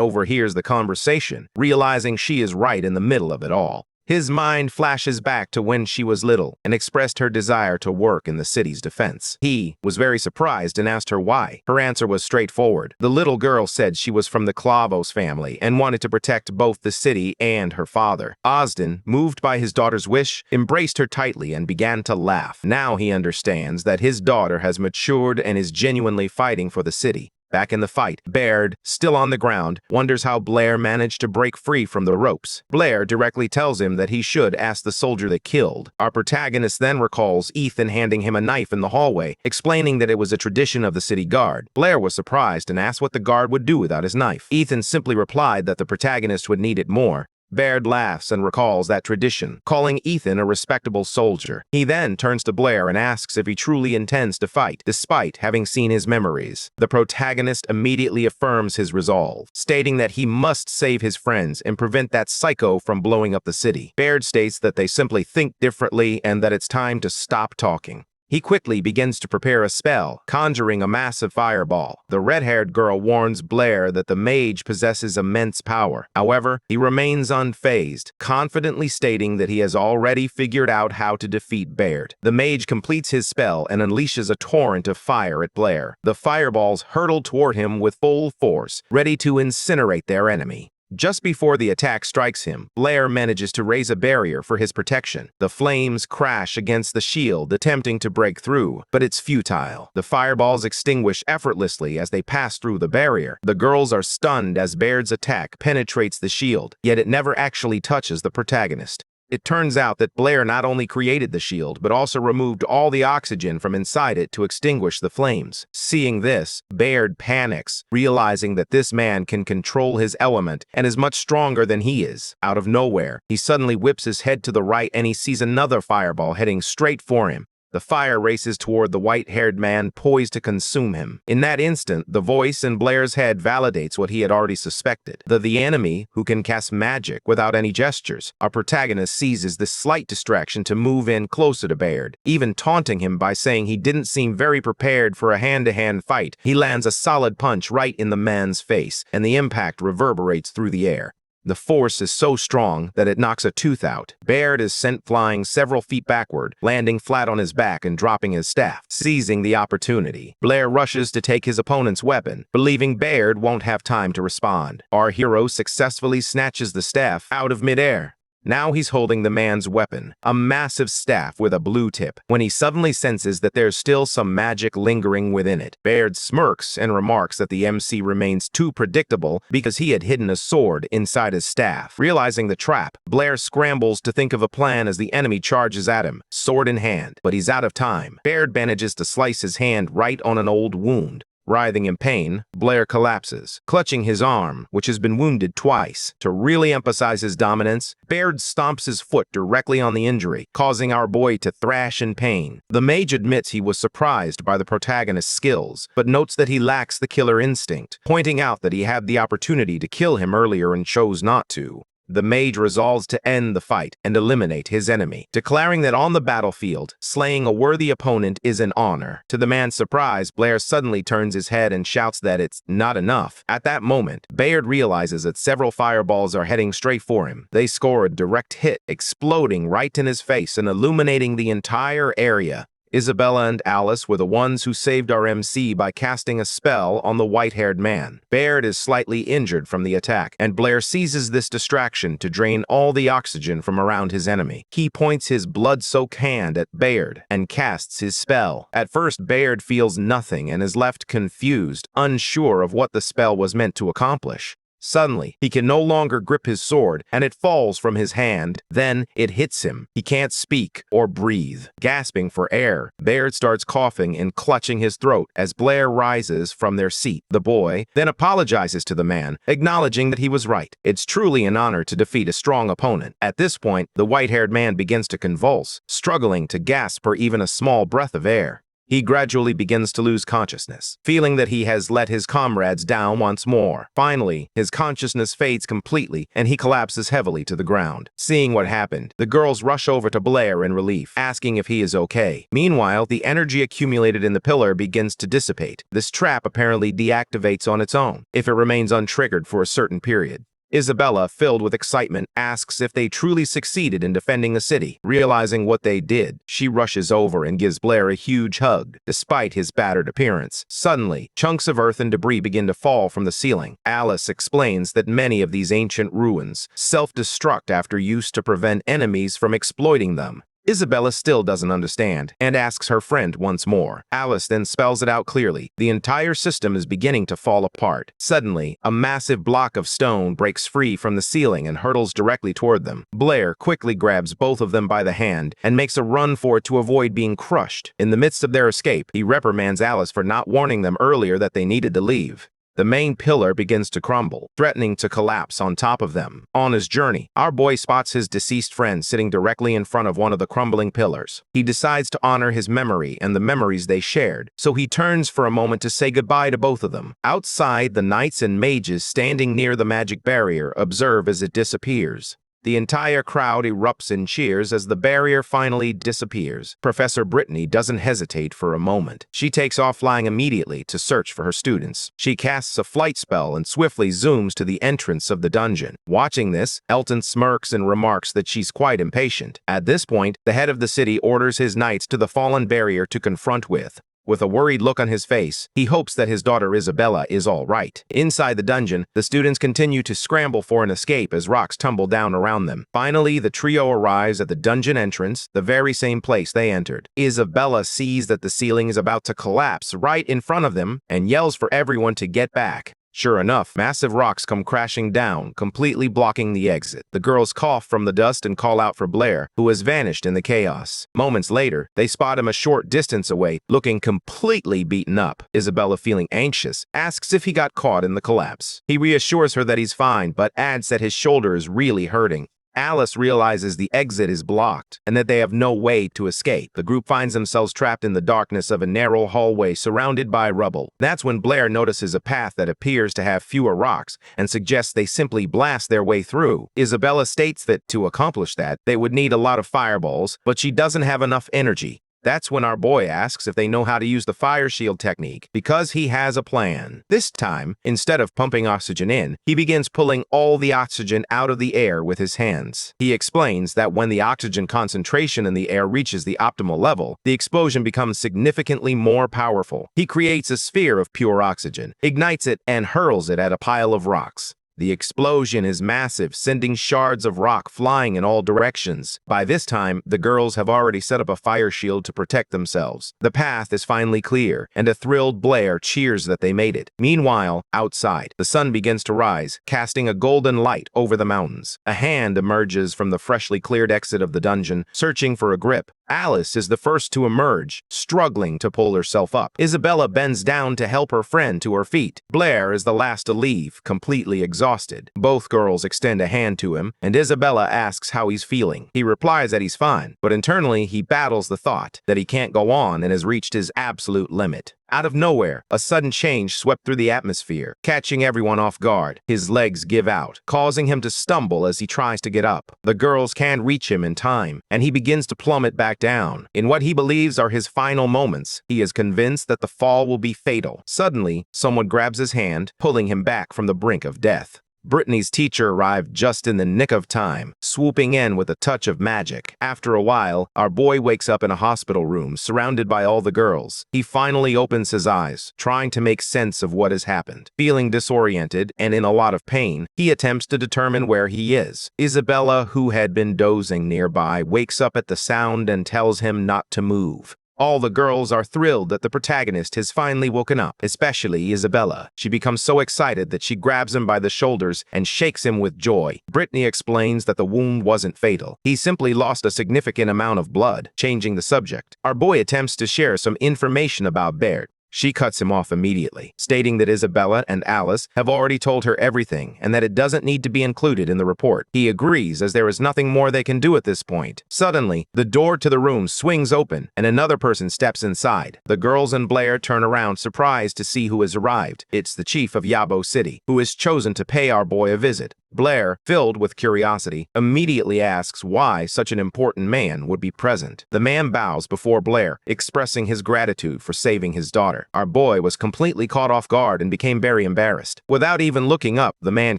overhears the conversation, realizing she is right in the middle of it all. His mind flashes back to when she was little and expressed her desire to work in the city's defense. He was very surprised and asked her why. Her answer was straightforward. The little girl said she was from the Clavos family and wanted to protect both the city and her father. Osden, moved by his daughter's wish, embraced her tightly and began to laugh. Now he understands that his daughter has matured and is genuinely fighting for the city. Back in the fight, Bayard, still on the ground, wonders how Blair managed to break free from the ropes. Blair directly tells him that he should ask the soldier they killed. Our protagonist then recalls Ethan handing him a knife in the hallway, explaining that it was a tradition of the city guard. Blair was surprised and asked what the guard would do without his knife. Ethan simply replied that the protagonist would need it more. Bayard laughs and recalls that tradition, calling Ethan a respectable soldier. He then turns to Blair and asks if he truly intends to fight, despite having seen his memories. The protagonist immediately affirms his resolve, stating that he must save his friends and prevent that psycho from blowing up the city. Bayard states that they simply think differently and that it's time to stop talking. He quickly begins to prepare a spell, conjuring a massive fireball. The red-haired girl warns Blair that the mage possesses immense power. However, he remains unfazed, confidently stating that he has already figured out how to defeat Baird. The mage completes his spell and unleashes a torrent of fire at Blair. The fireballs hurtle toward him with full force, ready to incinerate their enemy. Just before the attack strikes him, Blair manages to raise a barrier for his protection. The flames crash against the shield, attempting to break through, but it's futile. The fireballs extinguish effortlessly as they pass through the barrier. The girls are stunned as Baird's attack penetrates the shield, yet it never actually touches the protagonist. It turns out that Blair not only created the shield, but also removed all the oxygen from inside it to extinguish the flames. Seeing this, Baird panics, realizing that this man can control his element and is much stronger than he is. Out of nowhere, he suddenly whips his head to the right and he sees another fireball heading straight for him. The fire races toward the white-haired man, poised to consume him. In that instant, the voice in Blair's head validates what he had already suspected. The enemy, who can cast magic without any gestures. Our protagonist seizes this slight distraction to move in closer to Baird, even taunting him by saying he didn't seem very prepared for a hand-to-hand fight. He lands a solid punch right in the man's face, and the impact reverberates through the air. The force is so strong that it knocks a tooth out. Baird is sent flying several feet backward, landing flat on his back and dropping his staff. Seizing the opportunity, Blair rushes to take his opponent's weapon, believing Baird won't have time to respond. Our hero successfully snatches the staff out of midair. Now he's holding the man's weapon, a massive staff with a blue tip, when he suddenly senses that there's still some magic lingering within it. Baird smirks and remarks that the MC remains too predictable because he had hidden a sword inside his staff. Realizing the trap, Blair scrambles to think of a plan as the enemy charges at him, sword in hand, but he's out of time. Baird manages to slice his hand right on an old wound. Writhing in pain, Blair collapses, clutching his arm, which has been wounded twice. To really emphasize his dominance, Baird stomps his foot directly on the injury, causing our boy to thrash in pain. The mage admits he was surprised by the protagonist's skills, but notes that he lacks the killer instinct, pointing out that he had the opportunity to kill him earlier and chose not to. The mage resolves to end the fight and eliminate his enemy, declaring that on the battlefield, slaying a worthy opponent is an honor. To the man's surprise, Blair suddenly turns his head and shouts that it's not enough. At that moment, Baird realizes that several fireballs are heading straight for him. They score a direct hit, exploding right in his face and illuminating the entire area. Isabella and Alice were the ones who saved our MC by casting a spell on the white-haired man. Baird is slightly injured from the attack, and Blair seizes this distraction to drain all the oxygen from around his enemy. He points his blood-soaked hand at Baird and casts his spell. At first, Baird feels nothing and is left confused, unsure of what the spell was meant to accomplish. Suddenly, he can no longer grip his sword, and it falls from his hand. Then, it hits him. He can't speak or breathe. Gasping for air, Baird starts coughing and clutching his throat as Blair rises from their seat. The boy then apologizes to the man, acknowledging that he was right. It's truly an honor to defeat a strong opponent. At this point, the white-haired man begins to convulse, struggling to gasp for even a small breath of air. He gradually begins to lose consciousness, feeling that he has let his comrades down once more. Finally, his consciousness fades completely, and he collapses heavily to the ground. Seeing what happened, the girls rush over to Blair in relief, asking if he is okay. Meanwhile, the energy accumulated in the pillar begins to dissipate. This trap apparently deactivates on its own, if it remains untriggered for a certain period. Isabella, filled with excitement, asks if they truly succeeded in defending the city. Realizing what they did, she rushes over and gives Blair a huge hug, despite his battered appearance. Suddenly, chunks of earth and debris begin to fall from the ceiling. Alice explains that many of these ancient ruins self-destruct after use to prevent enemies from exploiting them. Isabella still doesn't understand and asks her friend once more. Alice then spells it out clearly. The entire system is beginning to fall apart. Suddenly, a massive block of stone breaks free from the ceiling and hurtles directly toward them. Blair quickly grabs both of them by the hand and makes a run for it to avoid being crushed. In the midst of their escape, he reprimands Alice for not warning them earlier that they needed to leave. The main pillar begins to crumble, threatening to collapse on top of them. On his journey, our boy spots his deceased friend sitting directly in front of one of the crumbling pillars. He decides to honor his memory and the memories they shared, so he turns for a moment to say goodbye to both of them. Outside, the knights and mages standing near the magic barrier observe as it disappears. The entire crowd erupts in cheers as the barrier finally disappears. Professor Brittany doesn't hesitate for a moment. She takes off flying immediately to search for her students. She casts a flight spell and swiftly zooms to the entrance of the dungeon. Watching this, Elton smirks and remarks that she's quite impatient. At this point, the head of the city orders his knights to the fallen barrier to confront with. With a worried look on his face, he hopes that his daughter Isabella is all right. Inside the dungeon, the students continue to scramble for an escape as rocks tumble down around them. Finally, the trio arrives at the dungeon entrance, the very same place they entered. Isabella sees that the ceiling is about to collapse right in front of them and yells for everyone to get back. Sure enough, massive rocks come crashing down, completely blocking the exit. The girls cough from the dust and call out for Blair, who has vanished in the chaos. Moments later, they spot him a short distance away, looking completely beaten up. Isabella, feeling anxious, asks if he got caught in the collapse. He reassures her that he's fine, but adds that his shoulder is really hurting. Alice realizes the exit is blocked and that they have no way to escape. The group finds themselves trapped in the darkness of a narrow hallway surrounded by rubble. That's when Blair notices a path that appears to have fewer rocks and suggests they simply blast their way through. Isabella states that to accomplish that, they would need a lot of fireballs, but she doesn't have enough energy. That's when our boy asks if they know how to use the fire shield technique, because he has a plan. This time, instead of pumping oxygen in, he begins pulling all the oxygen out of the air with his hands. He explains that when the oxygen concentration in the air reaches the optimal level, the explosion becomes significantly more powerful. He creates a sphere of pure oxygen, ignites it, and hurls it at a pile of rocks. The explosion is massive, sending shards of rock flying in all directions. By this time, the girls have already set up a fire shield to protect themselves. The path is finally clear, and a thrilled Blair cheers that they made it. Meanwhile, outside, the sun begins to rise, casting a golden light over the mountains. A hand emerges from the freshly cleared exit of the dungeon, searching for a grip. Alice is the first to emerge, struggling to pull herself up. Isabella bends down to help her friend to her feet. Blair is the last to leave, completely exhausted. Both girls extend a hand to him, and Isabella asks how he's feeling. He replies that he's fine, but internally he battles the thought that he can't go on and has reached his absolute limit. Out of nowhere, a sudden change swept through the atmosphere, catching everyone off guard. His legs give out, causing him to stumble as he tries to get up. The girls can't reach him in time, and he begins to plummet back down. In what he believes are his final moments, he is convinced that the fall will be fatal. Suddenly, someone grabs his hand, pulling him back from the brink of death. Brittany's teacher arrived just in the nick of time, swooping in with a touch of magic. After a while, our boy wakes up in a hospital room, surrounded by all the girls. He finally opens his eyes, trying to make sense of what has happened. Feeling disoriented and in a lot of pain, he attempts to determine where he is. Isabella, who had been dozing nearby, wakes up at the sound and tells him not to move. All the girls are thrilled that the protagonist has finally woken up, especially Isabella. She becomes so excited that she grabs him by the shoulders and shakes him with joy. Brittany explains that the wound wasn't fatal. He simply lost a significant amount of blood. Changing the subject, our boy attempts to share some information about Baird. She cuts him off immediately, stating that Isabella and Alice have already told her everything and that it doesn't need to be included in the report. He agrees, as there is nothing more they can do at this point. Suddenly, the door to the room swings open and another person steps inside. The girls and Blair turn around, surprised to see who has arrived. It's the chief of Yabo City, who has chosen to pay our boy a visit. Blair, filled with curiosity, immediately asks why such an important man would be present. The man bows before Blair, expressing his gratitude for saving his daughter. Our boy was completely caught off guard and became very embarrassed. Without even looking up, the man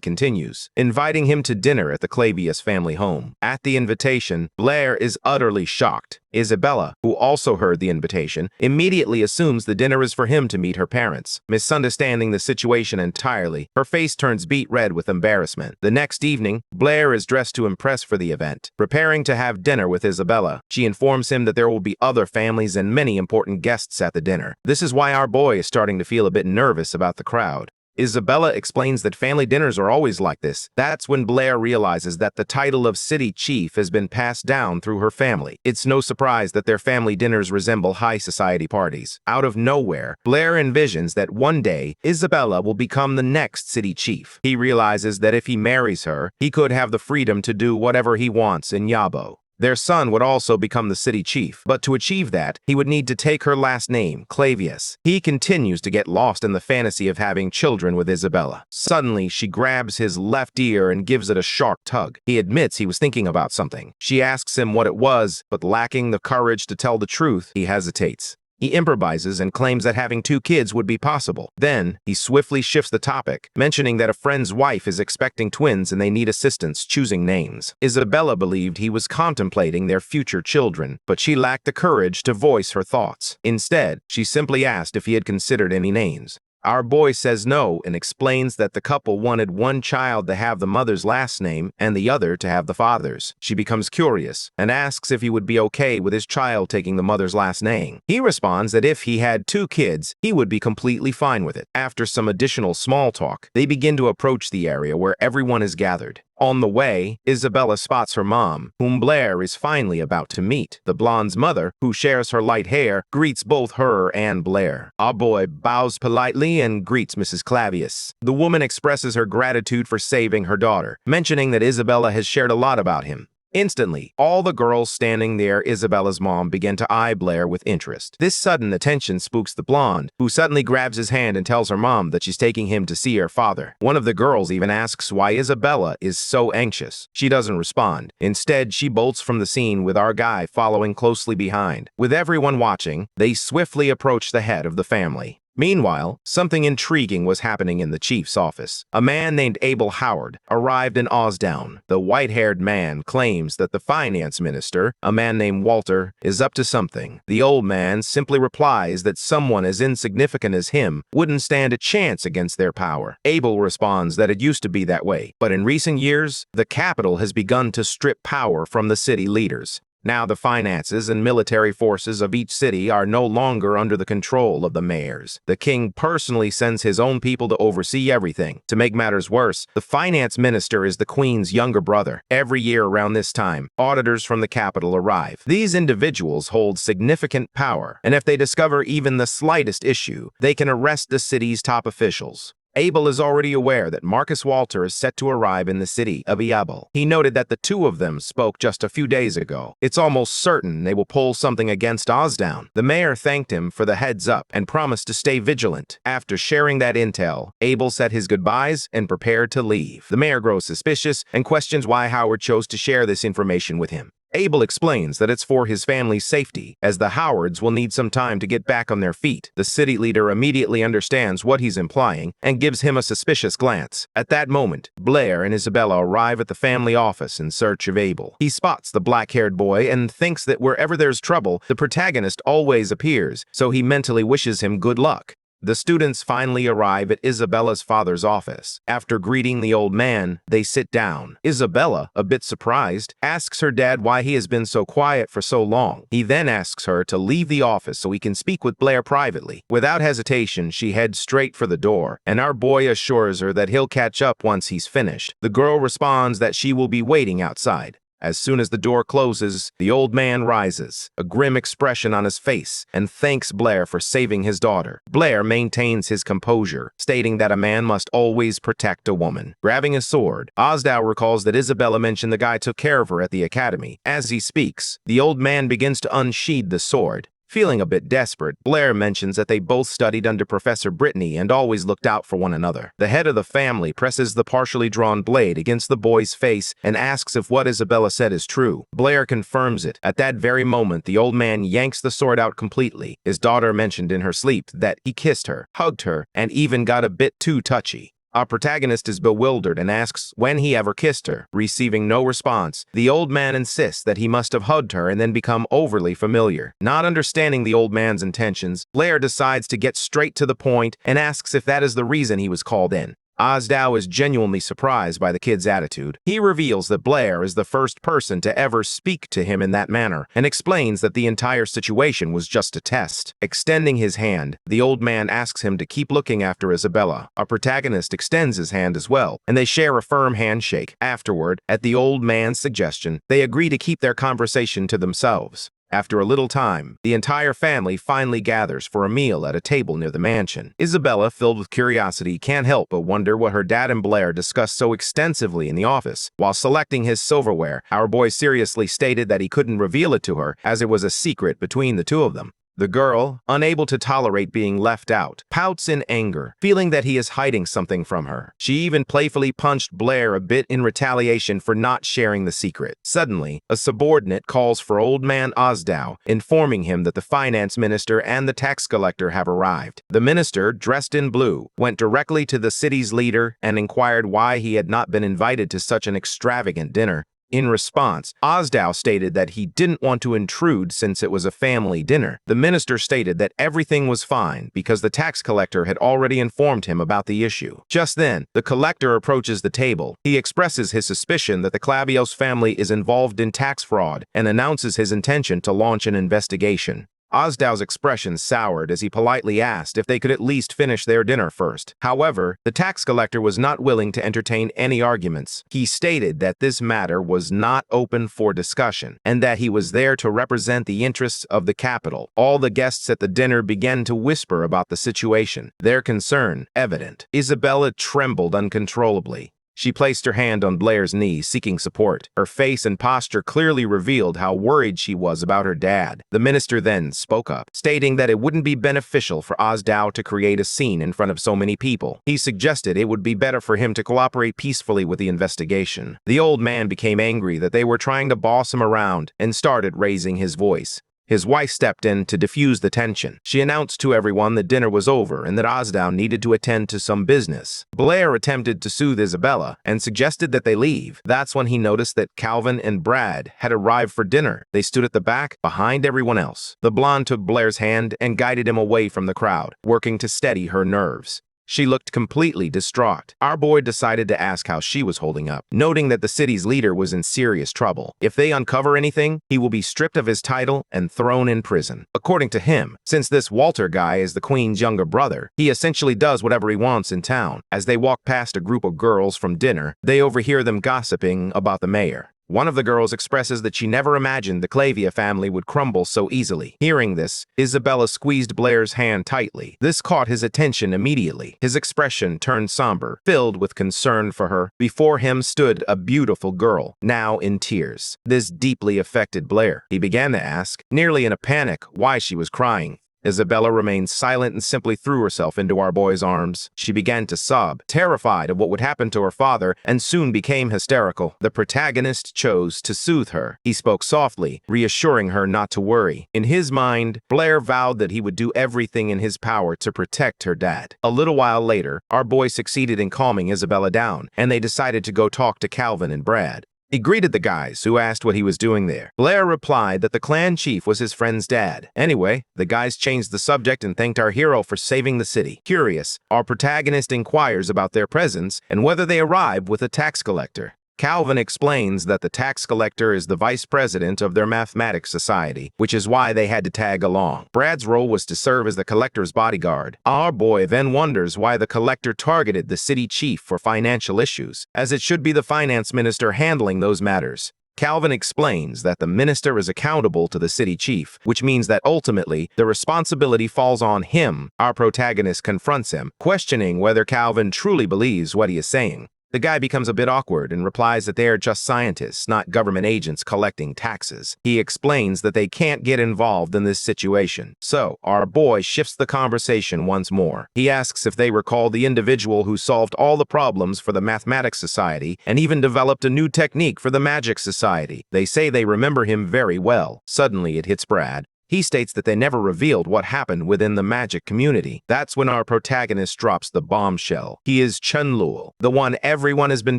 continues, inviting him to dinner at the Clavius family home. At the invitation, Blair is utterly shocked. Isabella, who also heard the invitation, immediately assumes the dinner is for him to meet her parents. Misunderstanding the situation entirely, her face turns beet red with embarrassment. The next evening, Blair is dressed to impress for the event. Preparing to have dinner with Isabella, she informs him that there will be other families and many important guests at the dinner. This is why our boy is starting to feel a bit nervous about the crowd. Isabella explains that family dinners are always like this. That's when Blair realizes that the title of city chief has been passed down through her family. It's no surprise that their family dinners resemble high society parties. Out of nowhere, Blair envisions that one day, Isabella will become the next city chief. He realizes that if he marries her, he could have the freedom to do whatever he wants in Yabo. Their son would also become the city chief, but to achieve that, he would need to take her last name, Clavius. He continues to get lost in the fantasy of having children with Isabella. Suddenly, she grabs his left ear and gives it a sharp tug. He admits he was thinking about something. She asks him what it was, but lacking the courage to tell the truth, he hesitates. He improvises and claims that having 2 kids would be possible. Then, he swiftly shifts the topic, mentioning that a friend's wife is expecting twins and they need assistance choosing names. Isabella believed he was contemplating their future children, but she lacked the courage to voice her thoughts. Instead, she simply asked if he had considered any names. Our boy says no and explains that the couple wanted one child to have the mother's last name and the other to have the father's. She becomes curious and asks if he would be okay with his child taking the mother's last name. He responds that if he had 2 kids, he would be completely fine with it. After some additional small talk, they begin to approach the area where everyone is gathered. On the way, Isabella spots her mom, whom Blair is finally about to meet. The blonde's mother, who shares her light hair, greets both her and Blair. Our boy bows politely and greets Mrs. Clavius. The woman expresses her gratitude for saving her daughter, mentioning that Isabella has shared a lot about him. Instantly, all the girls standing near Isabella's mom begin to eye Blair with interest. This sudden attention spooks the blonde, who suddenly grabs his hand and tells her mom that she's taking him to see her father. One of the girls even asks why Isabella is so anxious. She doesn't respond. Instead, she bolts from the scene with our guy following closely behind. With everyone watching, they swiftly approach the head of the family. Meanwhile, something intriguing was happening in the chief's office. A man named Abel Howard arrived in Osdown. The white-haired man claims that the finance minister, a man named Walter, is up to something. The old man simply replies that someone as insignificant as him wouldn't stand a chance against their power. Abel responds that it used to be that way, but in recent years, the capital has begun to strip power from the city leaders. Now the finances and military forces of each city are no longer under the control of the mayors. The king personally sends his own people to oversee everything. To make matters worse, the finance minister is the queen's younger brother. Every year around this time, auditors from the capital arrive. These individuals hold significant power, and if they discover even the slightest issue, they can arrest the city's top officials. Abel is already aware that Marcus Walter is set to arrive in the city of Iabel. He noted that the 2 of them spoke just a few days ago. It's almost certain they will pull something against Osdown. The mayor thanked him for the heads up and promised to stay vigilant. After sharing that intel, Abel said his goodbyes and prepared to leave. The mayor grows suspicious and questions why Howard chose to share this information with him. Abel explains that it's for his family's safety, as the Howards will need some time to get back on their feet. The city leader immediately understands what he's implying and gives him a suspicious glance. At that moment, Blair and Isabella arrive at the family office in search of Abel. He spots the black-haired boy and thinks that wherever there's trouble, the protagonist always appears, so he mentally wishes him good luck. The students finally arrive at Isabella's father's office. After greeting the old man, they sit down. Isabella, a bit surprised, asks her dad why he has been so quiet for so long. He then asks her to leave the office so he can speak with Blair privately. Without hesitation, she heads straight for the door, and our boy assures her that he'll catch up once he's finished. The girl responds that she will be waiting outside. As soon as the door closes, the old man rises, a grim expression on his face, and thanks Blair for saving his daughter. Blair maintains his composure, stating that a man must always protect a woman. Grabbing his sword, Osdow recalls that Isabella mentioned the guy took care of her at the academy. As he speaks, the old man begins to unsheathe the sword. Feeling a bit desperate, Blair mentions that they both studied under Professor Brittany and always looked out for one another. The head of the family presses the partially drawn blade against the boy's face and asks if what Isabella said is true. Blair confirms it. At that very moment, the old man yanks the sword out completely. His daughter mentioned in her sleep that he kissed her, hugged her, and even got a bit too touchy. Our protagonist is bewildered and asks when he ever kissed her. Receiving no response, the old man insists that he must have hugged her and then become overly familiar. Not understanding the old man's intentions, Blair decides to get straight to the point and asks if that is the reason he was called in. Osdow is genuinely surprised by the kid's attitude. He reveals that Blair is the first person to ever speak to him in that manner and explains that the entire situation was just a test. Extending his hand, the old man asks him to keep looking after Isabella. Our protagonist extends his hand as well, and they share a firm handshake. Afterward, at the old man's suggestion, they agree to keep their conversation to themselves. After a little time, the entire family finally gathers for a meal at a table near the mansion. Isabella, filled with curiosity, can't help but wonder what her dad and Blair discussed so extensively in the office. While selecting his silverware, our boy seriously stated that he couldn't reveal it to her as it was a secret between the two of them. The girl, unable to tolerate being left out, pouts in anger, feeling that he is hiding something from her. She even playfully punched Blair a bit in retaliation for not sharing the secret. Suddenly, a subordinate calls for Old Man Osdow, informing him that the finance minister and the tax collector have arrived. The minister, dressed in blue, went directly to the city's leader and inquired why he had not been invited to such an extravagant dinner. In response, Osdow stated that he didn't want to intrude since it was a family dinner. The minister stated that everything was fine because the tax collector had already informed him about the issue. Just then, the collector approaches the table. He expresses his suspicion that the Clavios family is involved in tax fraud and announces his intention to launch an investigation. Osdow's expression soured as he politely asked if they could at least finish their dinner first. However, the tax collector was not willing to entertain any arguments. He stated that this matter was not open for discussion and that he was there to represent the interests of the capital. All the guests at the dinner began to whisper about the situation, their concern evident. Isabella trembled uncontrollably. She placed her hand on Blair's knee, seeking support. Her face and posture clearly revealed how worried she was about her dad. The minister then spoke up, stating that it wouldn't be beneficial for Osdow to create a scene in front of so many people. He suggested it would be better for him to cooperate peacefully with the investigation. The old man became angry that they were trying to boss him around and started raising his voice. His wife stepped in to diffuse the tension. She announced to everyone that dinner was over and that Osdow needed to attend to some business. Blair attempted to soothe Isabella and suggested that they leave. That's when he noticed that Calvin and Brad had arrived for dinner. They stood at the back, behind everyone else. The blonde took Blair's hand and guided him away from the crowd, working to steady her nerves. She looked completely distraught. Our boy decided to ask how she was holding up, noting that the city's leader was in serious trouble. If they uncover anything, he will be stripped of his title and thrown in prison. According to him, since this Walter guy is the queen's younger brother, he essentially does whatever he wants in town. As they walk past a group of girls from dinner, they overhear them gossiping about the mayor. One of the girls expresses that she never imagined the Clavia family would crumble so easily. Hearing this, Isabella squeezed Blair's hand tightly. This caught his attention immediately. His expression turned somber, filled with concern for her. Before him stood a beautiful girl, now in tears. This deeply affected Blair. He began to ask, nearly in a panic, why she was crying. Isabella remained silent and simply threw herself into our boy's arms. She began to sob, terrified of what would happen to her father, and soon became hysterical. The protagonist chose to soothe her. He spoke softly, reassuring her not to worry. In his mind, Blair vowed that he would do everything in his power to protect her dad. A little while later, our boy succeeded in calming Isabella down, and they decided to go talk to Calvin and Brad. He greeted the guys, who asked what he was doing there. Blair replied that the clan chief was his friend's dad. Anyway, the guys changed the subject and thanked our hero for saving the city. Curious, our protagonist inquires about their presence and whether they arrive with a tax collector. Calvin explains that the tax collector is the vice president of their mathematics society, which is why they had to tag along. Brad's role was to serve as the collector's bodyguard. Our boy then wonders why the collector targeted the city chief for financial issues, as it should be the finance minister handling those matters. Calvin explains that the minister is accountable to the city chief, which means that ultimately the responsibility falls on him. Our protagonist confronts him, questioning whether Calvin truly believes what he is saying. The guy becomes a bit awkward and replies that they are just scientists, not government agents collecting taxes. He explains that they can't get involved in this situation. So, our boy shifts the conversation once more. He asks if they recall the individual who solved all the problems for the Mathematics Society and even developed a new technique for the Magic Society. They say they remember him very well. Suddenly, it hits Brad. He states that they never revealed what happened within the magic community. That's when our protagonist drops the bombshell. He is Chunlul, the one everyone has been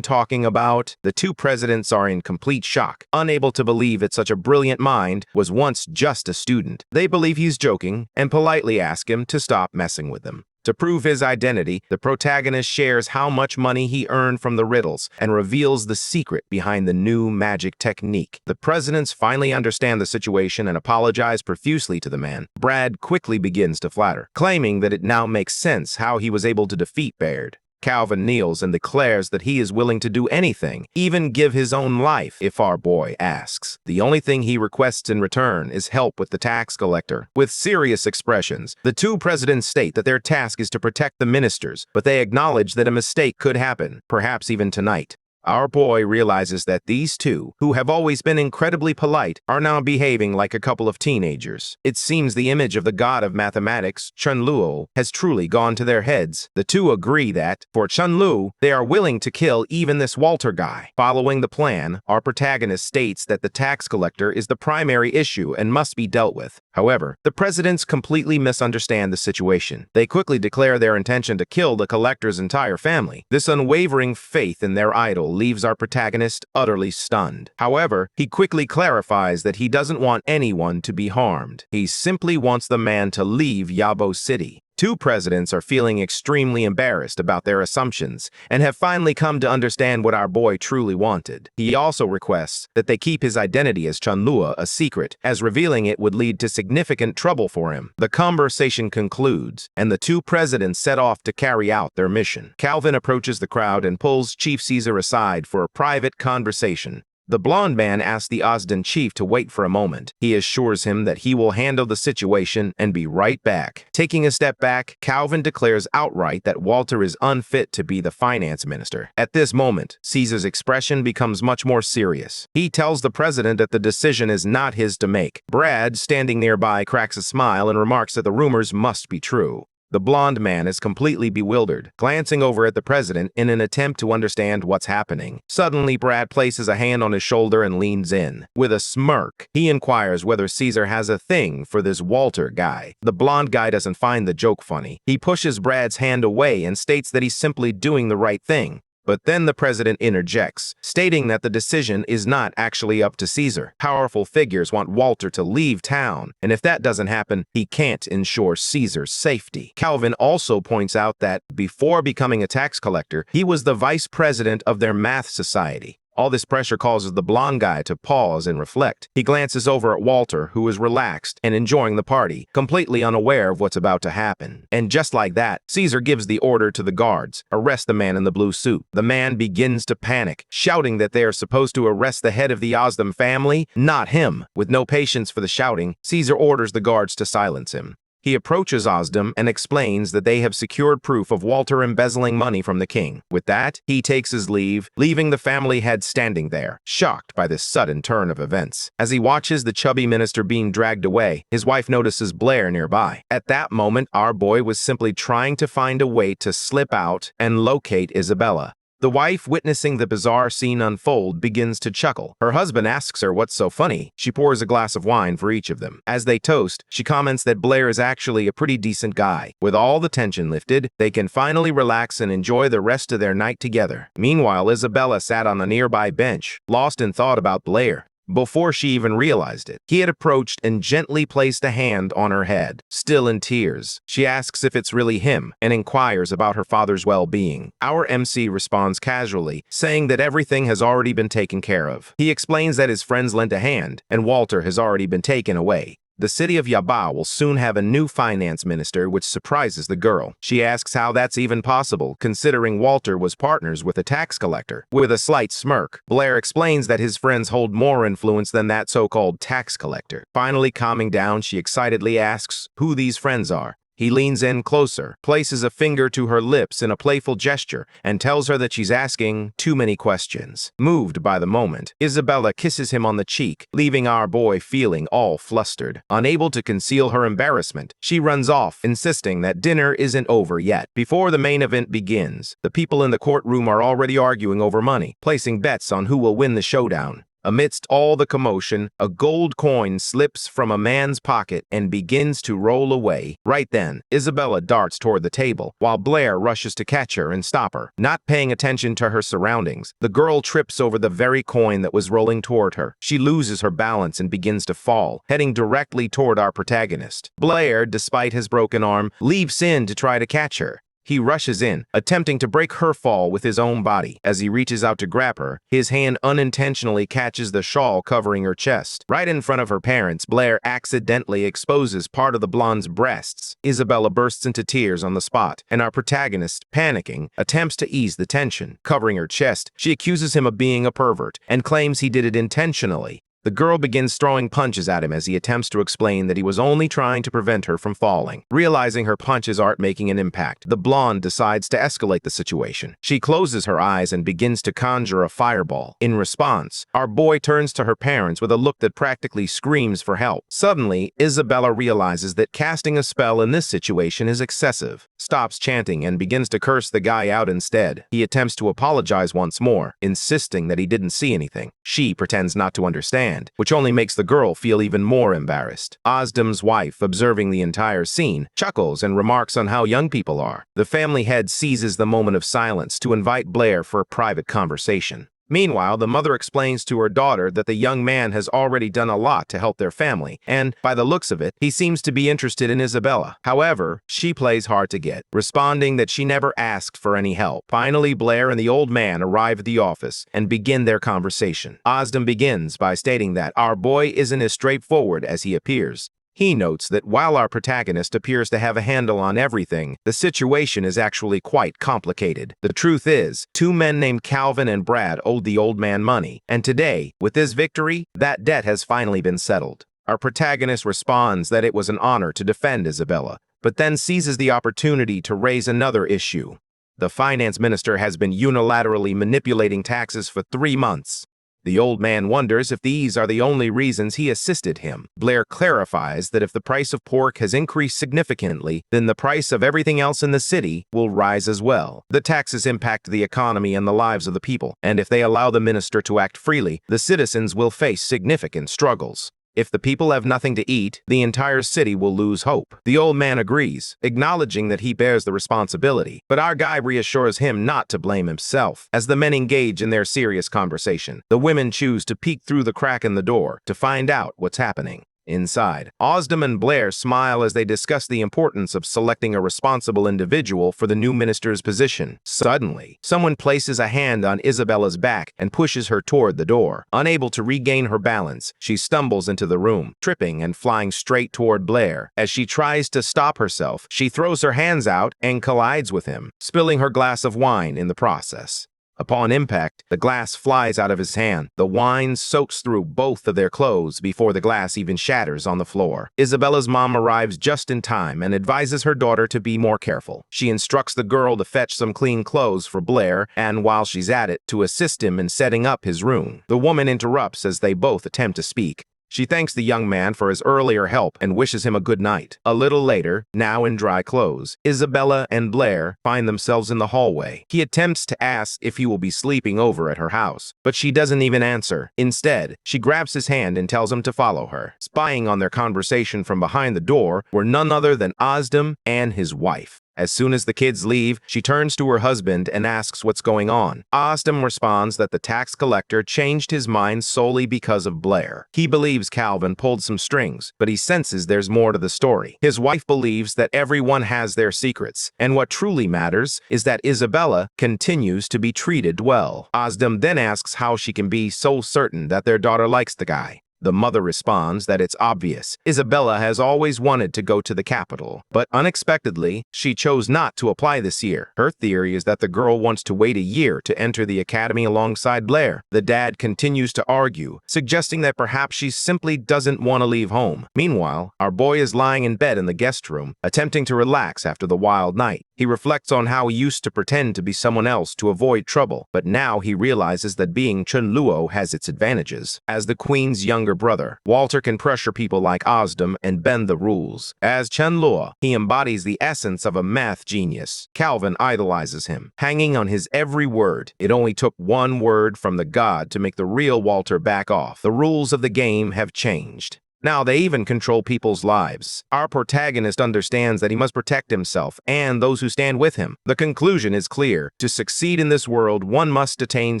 talking about. The two presidents are in complete shock, unable to believe that such a brilliant mind was once just a student. They believe he's joking and politely ask him to stop messing with them. To prove his identity, the protagonist shares how much money he earned from the riddles and reveals the secret behind the new magic technique. The presidents finally understand the situation and apologize profusely to the man. Brad quickly begins to flatter, claiming that it now makes sense how he was able to defeat Baird. Calvin kneels and declares that he is willing to do anything, even give his own life, if our boy asks. The only thing he requests in return is help with the tax collector. With serious expressions, the two presidents state that their task is to protect the ministers, but they acknowledge that a mistake could happen, perhaps even tonight. Our boy realizes that these two, who have always been incredibly polite, are now behaving like a couple of teenagers. It seems the image of the god of mathematics, Chun-Luo, has truly gone to their heads. The two agree that, for Chun-Lu, they are willing to kill even this Walter guy. Following the plan, our protagonist states that the tax collector is the primary issue and must be dealt with. However, the presidents completely misunderstand the situation. They quickly declare their intention to kill the collector's entire family. This unwavering faith in their idol leaves our protagonist utterly stunned. However, he quickly clarifies that he doesn't want anyone to be harmed. He simply wants the man to leave Yabo City. Two presidents are feeling extremely embarrassed about their assumptions and have finally come to understand what our boy truly wanted. He also requests that they keep his identity as Chun-Lua a secret, as revealing it would lead to significant trouble for him. The conversation concludes, and the two presidents set off to carry out their mission. Calvin approaches the crowd and pulls Chief Caesar aside for a private conversation. The blonde man asks the Ozden chief to wait for a moment. He assures him that he will handle the situation and be right back. Taking a step back, Calvin declares outright that Walter is unfit to be the finance minister. At this moment, Caesar's expression becomes much more serious. He tells the president that the decision is not his to make. Brad, standing nearby, cracks a smile and remarks that the rumors must be true. The blonde man is completely bewildered, glancing over at the president in an attempt to understand what's happening. Suddenly, Brad places a hand on his shoulder and leans in. With a smirk, he inquires whether Caesar has a thing for this Walter guy. The blonde guy doesn't find the joke funny. He pushes Brad's hand away and states that he's simply doing the right thing. But then the president interjects, stating that the decision is not actually up to Caesar. Powerful figures want Walter to leave town, and if that doesn't happen, he can't ensure Caesar's safety. Calvin also points out that, before becoming a tax collector, he was the vice president of their math society. All this pressure causes the blonde guy to pause and reflect. He glances over at Walter, who is relaxed and enjoying the party, completely unaware of what's about to happen. And just like that, Caesar gives the order to the guards, arrest the man in the blue suit. The man begins to panic, shouting that they are supposed to arrest the head of the Ozdem family, not him. With no patience for the shouting, Caesar orders the guards to silence him. He approaches Ozdem and explains that they have secured proof of Walter embezzling money from the king. With that, he takes his leave, leaving the family head standing there, shocked by this sudden turn of events. As he watches the chubby minister being dragged away, his wife notices Blair nearby. At that moment, our boy was simply trying to find a way to slip out and locate Isabella. The wife, witnessing the bizarre scene unfold, begins to chuckle. Her husband asks her what's so funny. She pours a glass of wine for each of them. As they toast, she comments that Blair is actually a pretty decent guy. With all the tension lifted, they can finally relax and enjoy the rest of their night together. Meanwhile, Isabella sat on a nearby bench, lost in thought about Blair. Before she even realized it, he had approached and gently placed a hand on her head. Still in tears, she asks if it's really him and inquires about her father's well-being. Our MC responds casually, saying that everything has already been taken care of. He explains that his friends lent a hand and Walter has already been taken away. The city of Yaba will soon have a new finance minister, which surprises the girl. She asks how that's even possible, considering Walter was partners with a tax collector. With a slight smirk, Blair explains that his friends hold more influence than that so-called tax collector. Finally calming down, she excitedly asks who these friends are. He leans in closer, places a finger to her lips in a playful gesture, and tells her that she's asking too many questions. Moved by the moment, Isabella kisses him on the cheek, leaving our boy feeling all flustered. Unable to conceal her embarrassment, she runs off, insisting that dinner isn't over yet. Before the main event begins, the people in the courtroom are already arguing over money, placing bets on who will win the showdown. Amidst all the commotion, a gold coin slips from a man's pocket and begins to roll away. Right then, Isabella darts toward the table, while Blair rushes to catch her and stop her. Not paying attention to her surroundings, the girl trips over the very coin that was rolling toward her. She loses her balance and begins to fall, heading directly toward our protagonist. Blair, despite his broken arm, leaps in to try to catch her. He rushes in, attempting to break her fall with his own body. As he reaches out to grab her, his hand unintentionally catches the shawl covering her chest. Right in front of her parents, Blair accidentally exposes part of the blonde's breasts. Isabella bursts into tears on the spot, and our protagonist, panicking, attempts to ease the tension. Covering her chest, she accuses him of being a pervert and claims he did it intentionally. The girl begins throwing punches at him as he attempts to explain that he was only trying to prevent her from falling. Realizing her punches aren't making an impact, the blonde decides to escalate the situation. She closes her eyes and begins to conjure a fireball. In response, our boy turns to her parents with a look that practically screams for help. Suddenly, Isabella realizes that casting a spell in this situation is excessive, stops chanting, and begins to curse the guy out instead. He attempts to apologize once more, insisting that he didn't see anything. She pretends not to understand, which only makes the girl feel even more embarrassed. Ozdem's wife, observing the entire scene, chuckles and remarks on how young people are. The family head seizes the moment of silence to invite Blair for a private conversation. Meanwhile, the mother explains to her daughter that the young man has already done a lot to help their family, and, by the looks of it, he seems to be interested in Isabella. However, she plays hard to get, responding that she never asked for any help. Finally, Blair and the old man arrive at the office and begin their conversation. Ozdem begins by stating that our boy isn't as straightforward as he appears. He notes that while our protagonist appears to have a handle on everything, the situation is actually quite complicated. The truth is, two men named Calvin and Brad owed the old man money, and today, with this victory, that debt has finally been settled. Our protagonist responds that it was an honor to defend Isabella, but then seizes the opportunity to raise another issue. The finance minister has been unilaterally manipulating taxes for 3 months. The old man wonders if these are the only reasons he assisted him. Blair clarifies that if the price of pork has increased significantly, then the price of everything else in the city will rise as well. The taxes impact the economy and the lives of the people, and if they allow the minister to act freely, the citizens will face significant struggles. If the people have nothing to eat, the entire city will lose hope. The old man agrees, acknowledging that he bears the responsibility, but our guy reassures him not to blame himself. As the men engage in their serious conversation, the women choose to peek through the crack in the door to find out what's happening. Inside, Ozdem and Blair smile as they discuss the importance of selecting a responsible individual for the new minister's position. Suddenly, someone places a hand on Isabella's back and pushes her toward the door. Unable to regain her balance, she stumbles into the room, tripping and flying straight toward Blair. As she tries to stop herself, she throws her hands out and collides with him, spilling her glass of wine in the process. Upon impact, the glass flies out of his hand. The wine soaks through both of their clothes before the glass even shatters on the floor. Isabella's mom arrives just in time and advises her daughter to be more careful. She instructs the girl to fetch some clean clothes for Blair, and while she's at it, to assist him in setting up his room. The woman interrupts as they both attempt to speak. She thanks the young man for his earlier help and wishes him a good night. A little later, now in dry clothes, Isabella and Blair find themselves in the hallway. He attempts to ask if he will be sleeping over at her house, but she doesn't even answer. Instead, she grabs his hand and tells him to follow her. Spying on their conversation from behind the door were none other than Ozdem and his wife. As soon as the kids leave, she turns to her husband and asks what's going on. Ozdem responds that the tax collector changed his mind solely because of Blair. He believes Calvin pulled some strings, but he senses there's more to the story. His wife believes that everyone has their secrets, and what truly matters is that Isabella continues to be treated well. Ozdem then asks how she can be so certain that their daughter likes the guy. The mother responds that it's obvious. Isabella has always wanted to go to the capital, but unexpectedly, she chose not to apply this year. Her theory is that the girl wants to wait a year to enter the academy alongside Blair. The dad continues to argue, suggesting that perhaps she simply doesn't want to leave home. Meanwhile, our boy is lying in bed in the guest room, attempting to relax after the wild night. He reflects on how he used to pretend to be someone else to avoid trouble, but now he realizes that being Chunluo has its advantages. As the queen's younger brother, Walter can pressure people like Ozdem and bend the rules. As Chunluo, he embodies the essence of a math genius. Calvin idolizes him, hanging on his every word. It only took one word from the god to make the real Walter back off. The rules of the game have changed. Now they even control people's lives. Our protagonist understands that he must protect himself and those who stand with him. The conclusion is clear. To succeed in this world, one must attain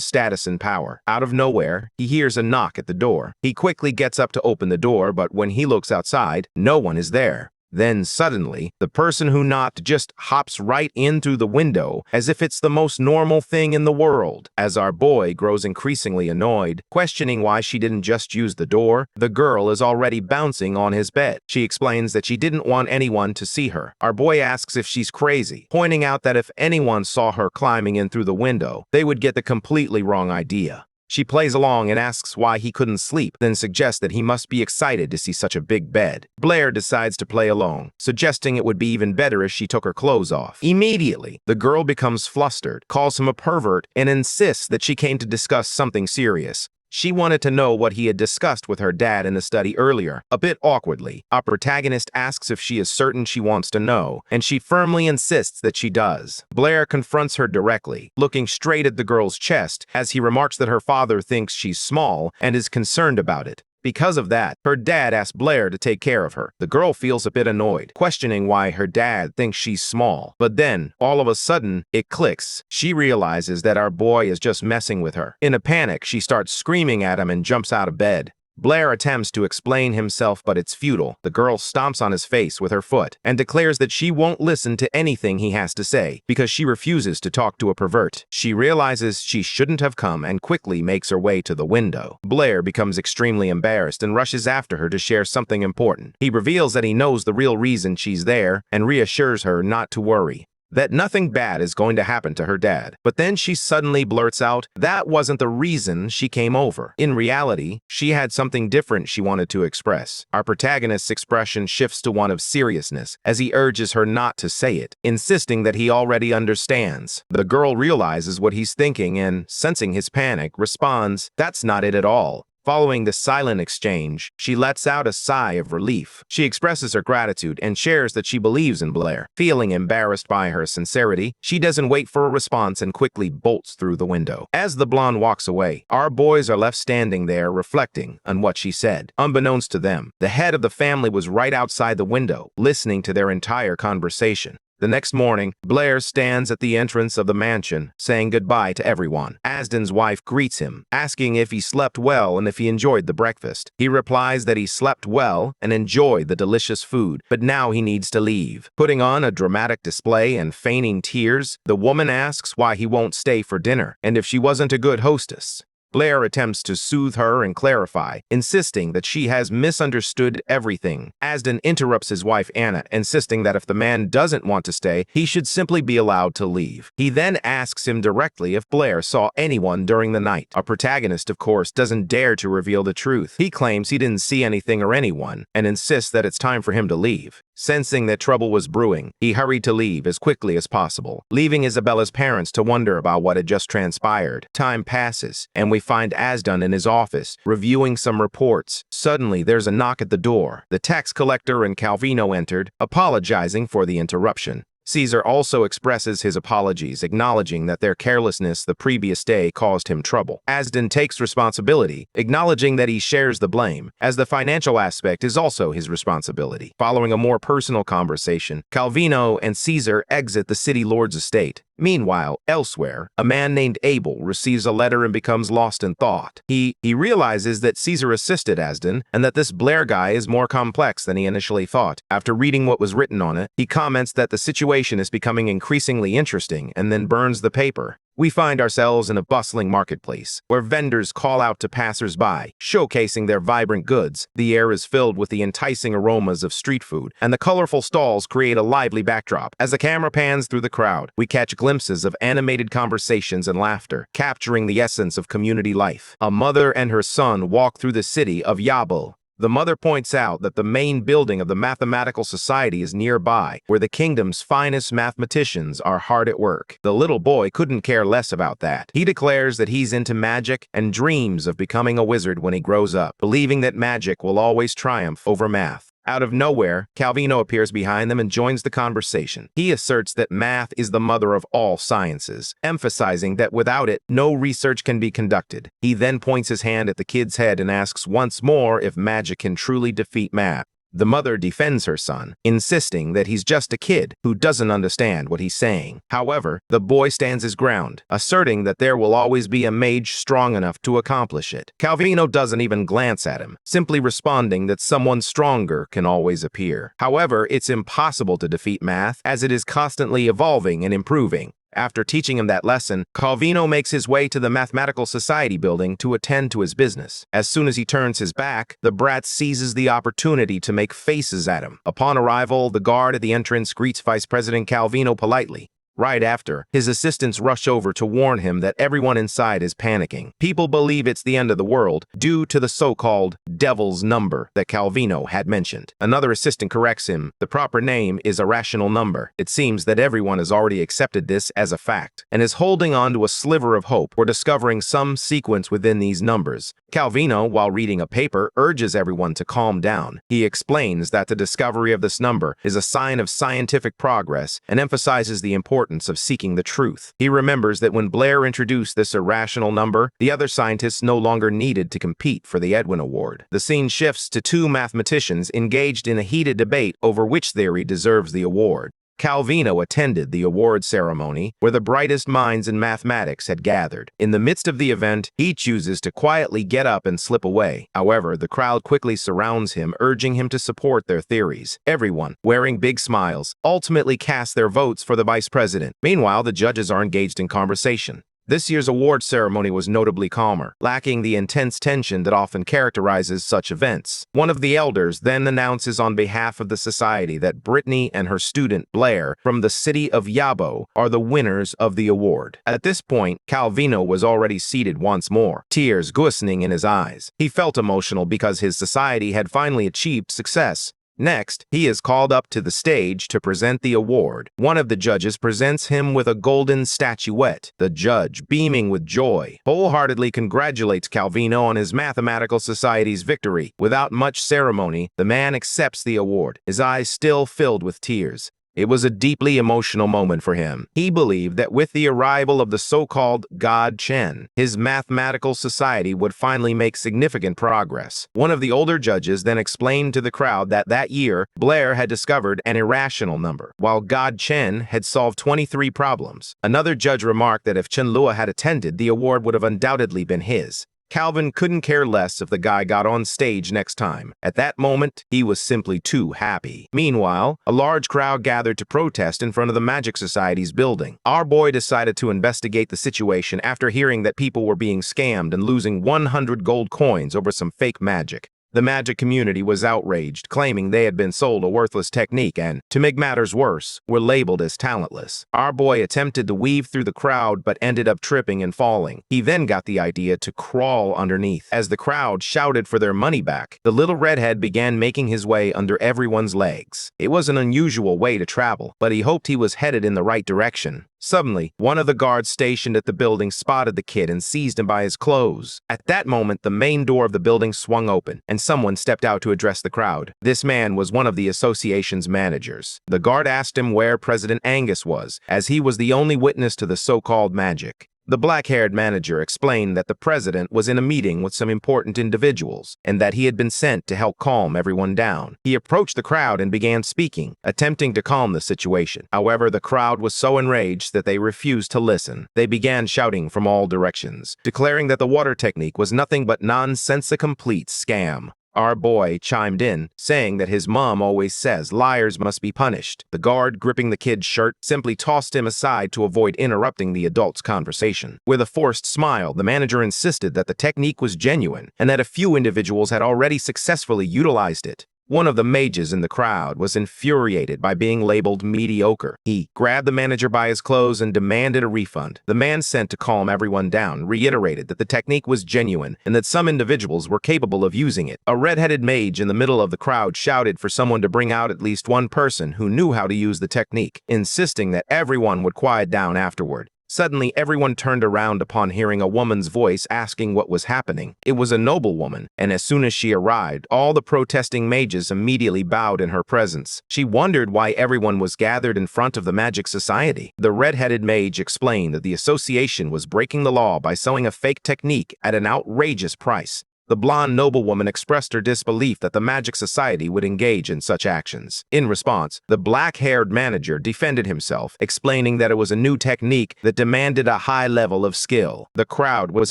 status and power. Out of nowhere, he hears a knock at the door. He quickly gets up to open the door, but when he looks outside, no one is there. Then suddenly, the person who knocked just hops right in through the window as if it's the most normal thing in the world. As our boy grows increasingly annoyed, questioning why she didn't just use the door, the girl is already bouncing on his bed. She explains that she didn't want anyone to see her. Our boy asks if she's crazy, pointing out that if anyone saw her climbing in through the window, they would get the completely wrong idea. She plays along and asks why he couldn't sleep, then suggests that he must be excited to see such a big bed. Blair decides to play along, suggesting it would be even better if she took her clothes off. Immediately, the girl becomes flustered, calls him a pervert, and insists that she came to discuss something serious. She wanted to know what he had discussed with her dad in the study earlier. A bit awkwardly, our protagonist asks if she is certain she wants to know, and she firmly insists that she does. Blair confronts her directly, looking straight at the girl's chest as he remarks that her father thinks she's small and is concerned about it. Because of that, her dad asks Blair to take care of her. The girl feels a bit annoyed, questioning why her dad thinks she's small. But then, all of a sudden, it clicks. She realizes that our boy is just messing with her. In a panic, she starts screaming at him and jumps out of bed. Blair attempts to explain himself, but it's futile. The girl stomps on his face with her foot and declares that she won't listen to anything he has to say because she refuses to talk to a pervert. She realizes she shouldn't have come and quickly makes her way to the window. Blair becomes extremely embarrassed and rushes after her to share something important. He reveals that he knows the real reason she's there and reassures her not to worry, that nothing bad is going to happen to her dad. But then she suddenly blurts out that wasn't the reason she came over. In reality, she had something different she wanted to express. Our protagonist's expression shifts to one of seriousness as he urges her not to say it, insisting that he already understands. The girl realizes what he's thinking and, sensing his panic, responds, "That's not it at all." Following the silent exchange, she lets out a sigh of relief. She expresses her gratitude and shares that she believes in Blair. Feeling embarrassed by her sincerity, she doesn't wait for a response and quickly bolts through the window. As the blonde walks away, our boys are left standing there reflecting on what she said. Unbeknownst to them, the head of the family was right outside the window, listening to their entire conversation. The next morning, Blair stands at the entrance of the mansion, saying goodbye to everyone. Asden's wife greets him, asking if he slept well and if he enjoyed the breakfast. He replies that he slept well and enjoyed the delicious food, but now he needs to leave. Putting on a dramatic display and feigning tears, the woman asks why he won't stay for dinner and if she wasn't a good hostess. Blair attempts to soothe her and clarify, insisting that she has misunderstood everything. Asden interrupts his wife Anna, insisting that if the man doesn't want to stay, he should simply be allowed to leave. He then asks him directly if Blair saw anyone during the night. Our protagonist, of course, doesn't dare to reveal the truth. He claims he didn't see anything or anyone, and insists that it's time for him to leave. Sensing that trouble was brewing, he hurried to leave as quickly as possible, leaving Isabella's parents to wonder about what had just transpired. Time passes, and we find Asden in his office, reviewing some reports. Suddenly, there's a knock at the door. The tax collector and Calvino entered, apologizing for the interruption. Caesar also expresses his apologies, acknowledging that their carelessness the previous day caused him trouble. Asden takes responsibility, acknowledging that he shares the blame, as the financial aspect is also his responsibility. Following a more personal conversation, Calvino and Caesar exit the city lord's estate. Meanwhile, elsewhere, a man named Abel receives a letter and becomes lost in thought. He realizes that Caesar assisted Asden and that this Blair guy is more complex than he initially thought. After reading what was written on it, he comments that the situation is becoming increasingly interesting and then burns the paper. We find ourselves in a bustling marketplace, where vendors call out to passers-by, showcasing their vibrant goods. The air is filled with the enticing aromas of street food, and the colorful stalls create a lively backdrop. As the camera pans through the crowd, we catch glimpses of animated conversations and laughter, capturing the essence of community life. A mother and her son walk through the city of Yabul. The mother points out that the main building of the Mathematical Society is nearby, where the kingdom's finest mathematicians are hard at work. The little boy couldn't care less about that. He declares that he's into magic and dreams of becoming a wizard when he grows up, believing that magic will always triumph over math. Out of nowhere, Calvino appears behind them and joins the conversation. He asserts that math is the mother of all sciences, emphasizing that without it, no research can be conducted. He then points his hand at the kid's head and asks once more if magic can truly defeat math. The mother defends her son, insisting that he's just a kid who doesn't understand what he's saying. However, the boy stands his ground, asserting that there will always be a mage strong enough to accomplish it. Calvino doesn't even glance at him, simply responding that someone stronger can always appear. However, it's impossible to defeat math, as it is constantly evolving and improving. After teaching him that lesson, Calvino makes his way to the Mathematical Society building to attend to his business. As soon as he turns his back, the brat seizes the opportunity to make faces at him. Upon arrival, the guard at the entrance greets Vice President Calvino politely. Right after, his assistants rush over to warn him that everyone inside is panicking. People believe it's the end of the world due to the so-called devil's number that Calvino had mentioned. Another assistant corrects him. The proper name is a rational number. It seems that everyone has already accepted this as a fact and is holding on to a sliver of hope for discovering some sequence within these numbers. Calvino, while reading a paper, urges everyone to calm down. He explains that the discovery of this number is a sign of scientific progress and emphasizes the importance of seeking the truth. He remembers that when Blair introduced this irrational number, the other scientists no longer needed to compete for the Edwin Award. The scene shifts to two mathematicians engaged in a heated debate over which theory deserves the award. Calvino attended the award ceremony where the brightest minds in mathematics had gathered. In the midst of the event, he chooses to quietly get up and slip away. However, the crowd quickly surrounds him, urging him to support their theories. Everyone, wearing big smiles, ultimately cast their votes for the vice president. Meanwhile, the judges are engaged in conversation. This year's award ceremony was notably calmer, lacking the intense tension that often characterizes such events. One of the elders then announces on behalf of the society that Brittany and her student Blair from the city of Yabo are the winners of the award. At this point, Calvino was already seated once more, tears glistening in his eyes. He felt emotional because his society had finally achieved success. Next, he is called up to the stage to present the award. One of the judges presents him with a golden statuette. The judge, beaming with joy, wholeheartedly congratulates Calvino on his Mathematical Society's victory. Without much ceremony, the man accepts the award, his eyes still filled with tears. It was a deeply emotional moment for him. He believed that with the arrival of the so-called God Chen, his mathematical society would finally make significant progress. One of the older judges then explained to the crowd that that year, Blair had discovered an irrational number, while God Chen had solved 23 problems. Another judge remarked that if Chen Lua had attended, the award would have undoubtedly been his. Calvin couldn't care less if the guy got on stage next time. At that moment, he was simply too happy. Meanwhile, a large crowd gathered to protest in front of the Magic Society's building. Our boy decided to investigate the situation after hearing that people were being scammed and losing 100 gold coins over some fake magic. The magic community was outraged, claiming they had been sold a worthless technique and, to make matters worse, were labeled as talentless. Our boy attempted to weave through the crowd but ended up tripping and falling. He then got the idea to crawl underneath. As the crowd shouted for their money back, the little redhead began making his way under everyone's legs. It was an unusual way to travel, but he hoped he was headed in the right direction. Suddenly, one of the guards stationed at the building spotted the kid and seized him by his clothes. At that moment, the main door of the building swung open, and someone stepped out to address the crowd. This man was one of the association's managers. The guard asked him where President Angus was, as he was the only witness to the so-called magic. The black-haired manager explained that the president was in a meeting with some important individuals and that he had been sent to help calm everyone down. He approached the crowd and began speaking, attempting to calm the situation. However, the crowd was so enraged that they refused to listen. They began shouting from all directions, declaring that the water technique was nothing but nonsense, a complete scam. Our boy chimed in, saying that his mom always says liars must be punished. The guard, gripping the kid's shirt, simply tossed him aside to avoid interrupting the adult's conversation. With a forced smile, the manager insisted that the technique was genuine and that a few individuals had already successfully utilized it. One of the mages in the crowd was infuriated by being labeled mediocre. He grabbed the manager by his clothes and demanded a refund. The man sent to calm everyone down reiterated that the technique was genuine and that some individuals were capable of using it. A red-headed mage in the middle of the crowd shouted for someone to bring out at least one person who knew how to use the technique, insisting that everyone would quiet down afterward. Suddenly, everyone turned around upon hearing a woman's voice asking what was happening. It was a noblewoman, and as soon as she arrived, all the protesting mages immediately bowed in her presence. She wondered why everyone was gathered in front of the Magic Society. The red-headed mage explained that the association was breaking the law by selling a fake technique at an outrageous price. The blonde noblewoman expressed her disbelief that the Magic Society would engage in such actions. In response, the black-haired manager defended himself, explaining that it was a new technique that demanded a high level of skill. The crowd was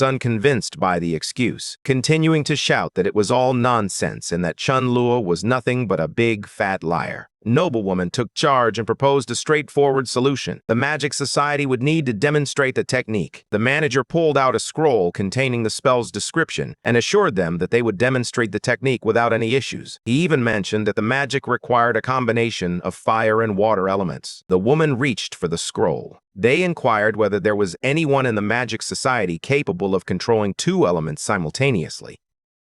unconvinced by the excuse, continuing to shout that it was all nonsense and that Chunluo was nothing but a big, fat liar. Noblewoman took charge and proposed a straightforward solution. The Magic Society would need to demonstrate the technique. The manager pulled out a scroll containing the spell's description and assured them that they would demonstrate the technique without any issues. He even mentioned that the magic required a combination of fire and water elements. The woman reached for the scroll. They inquired whether there was anyone in the Magic Society capable of controlling two elements simultaneously.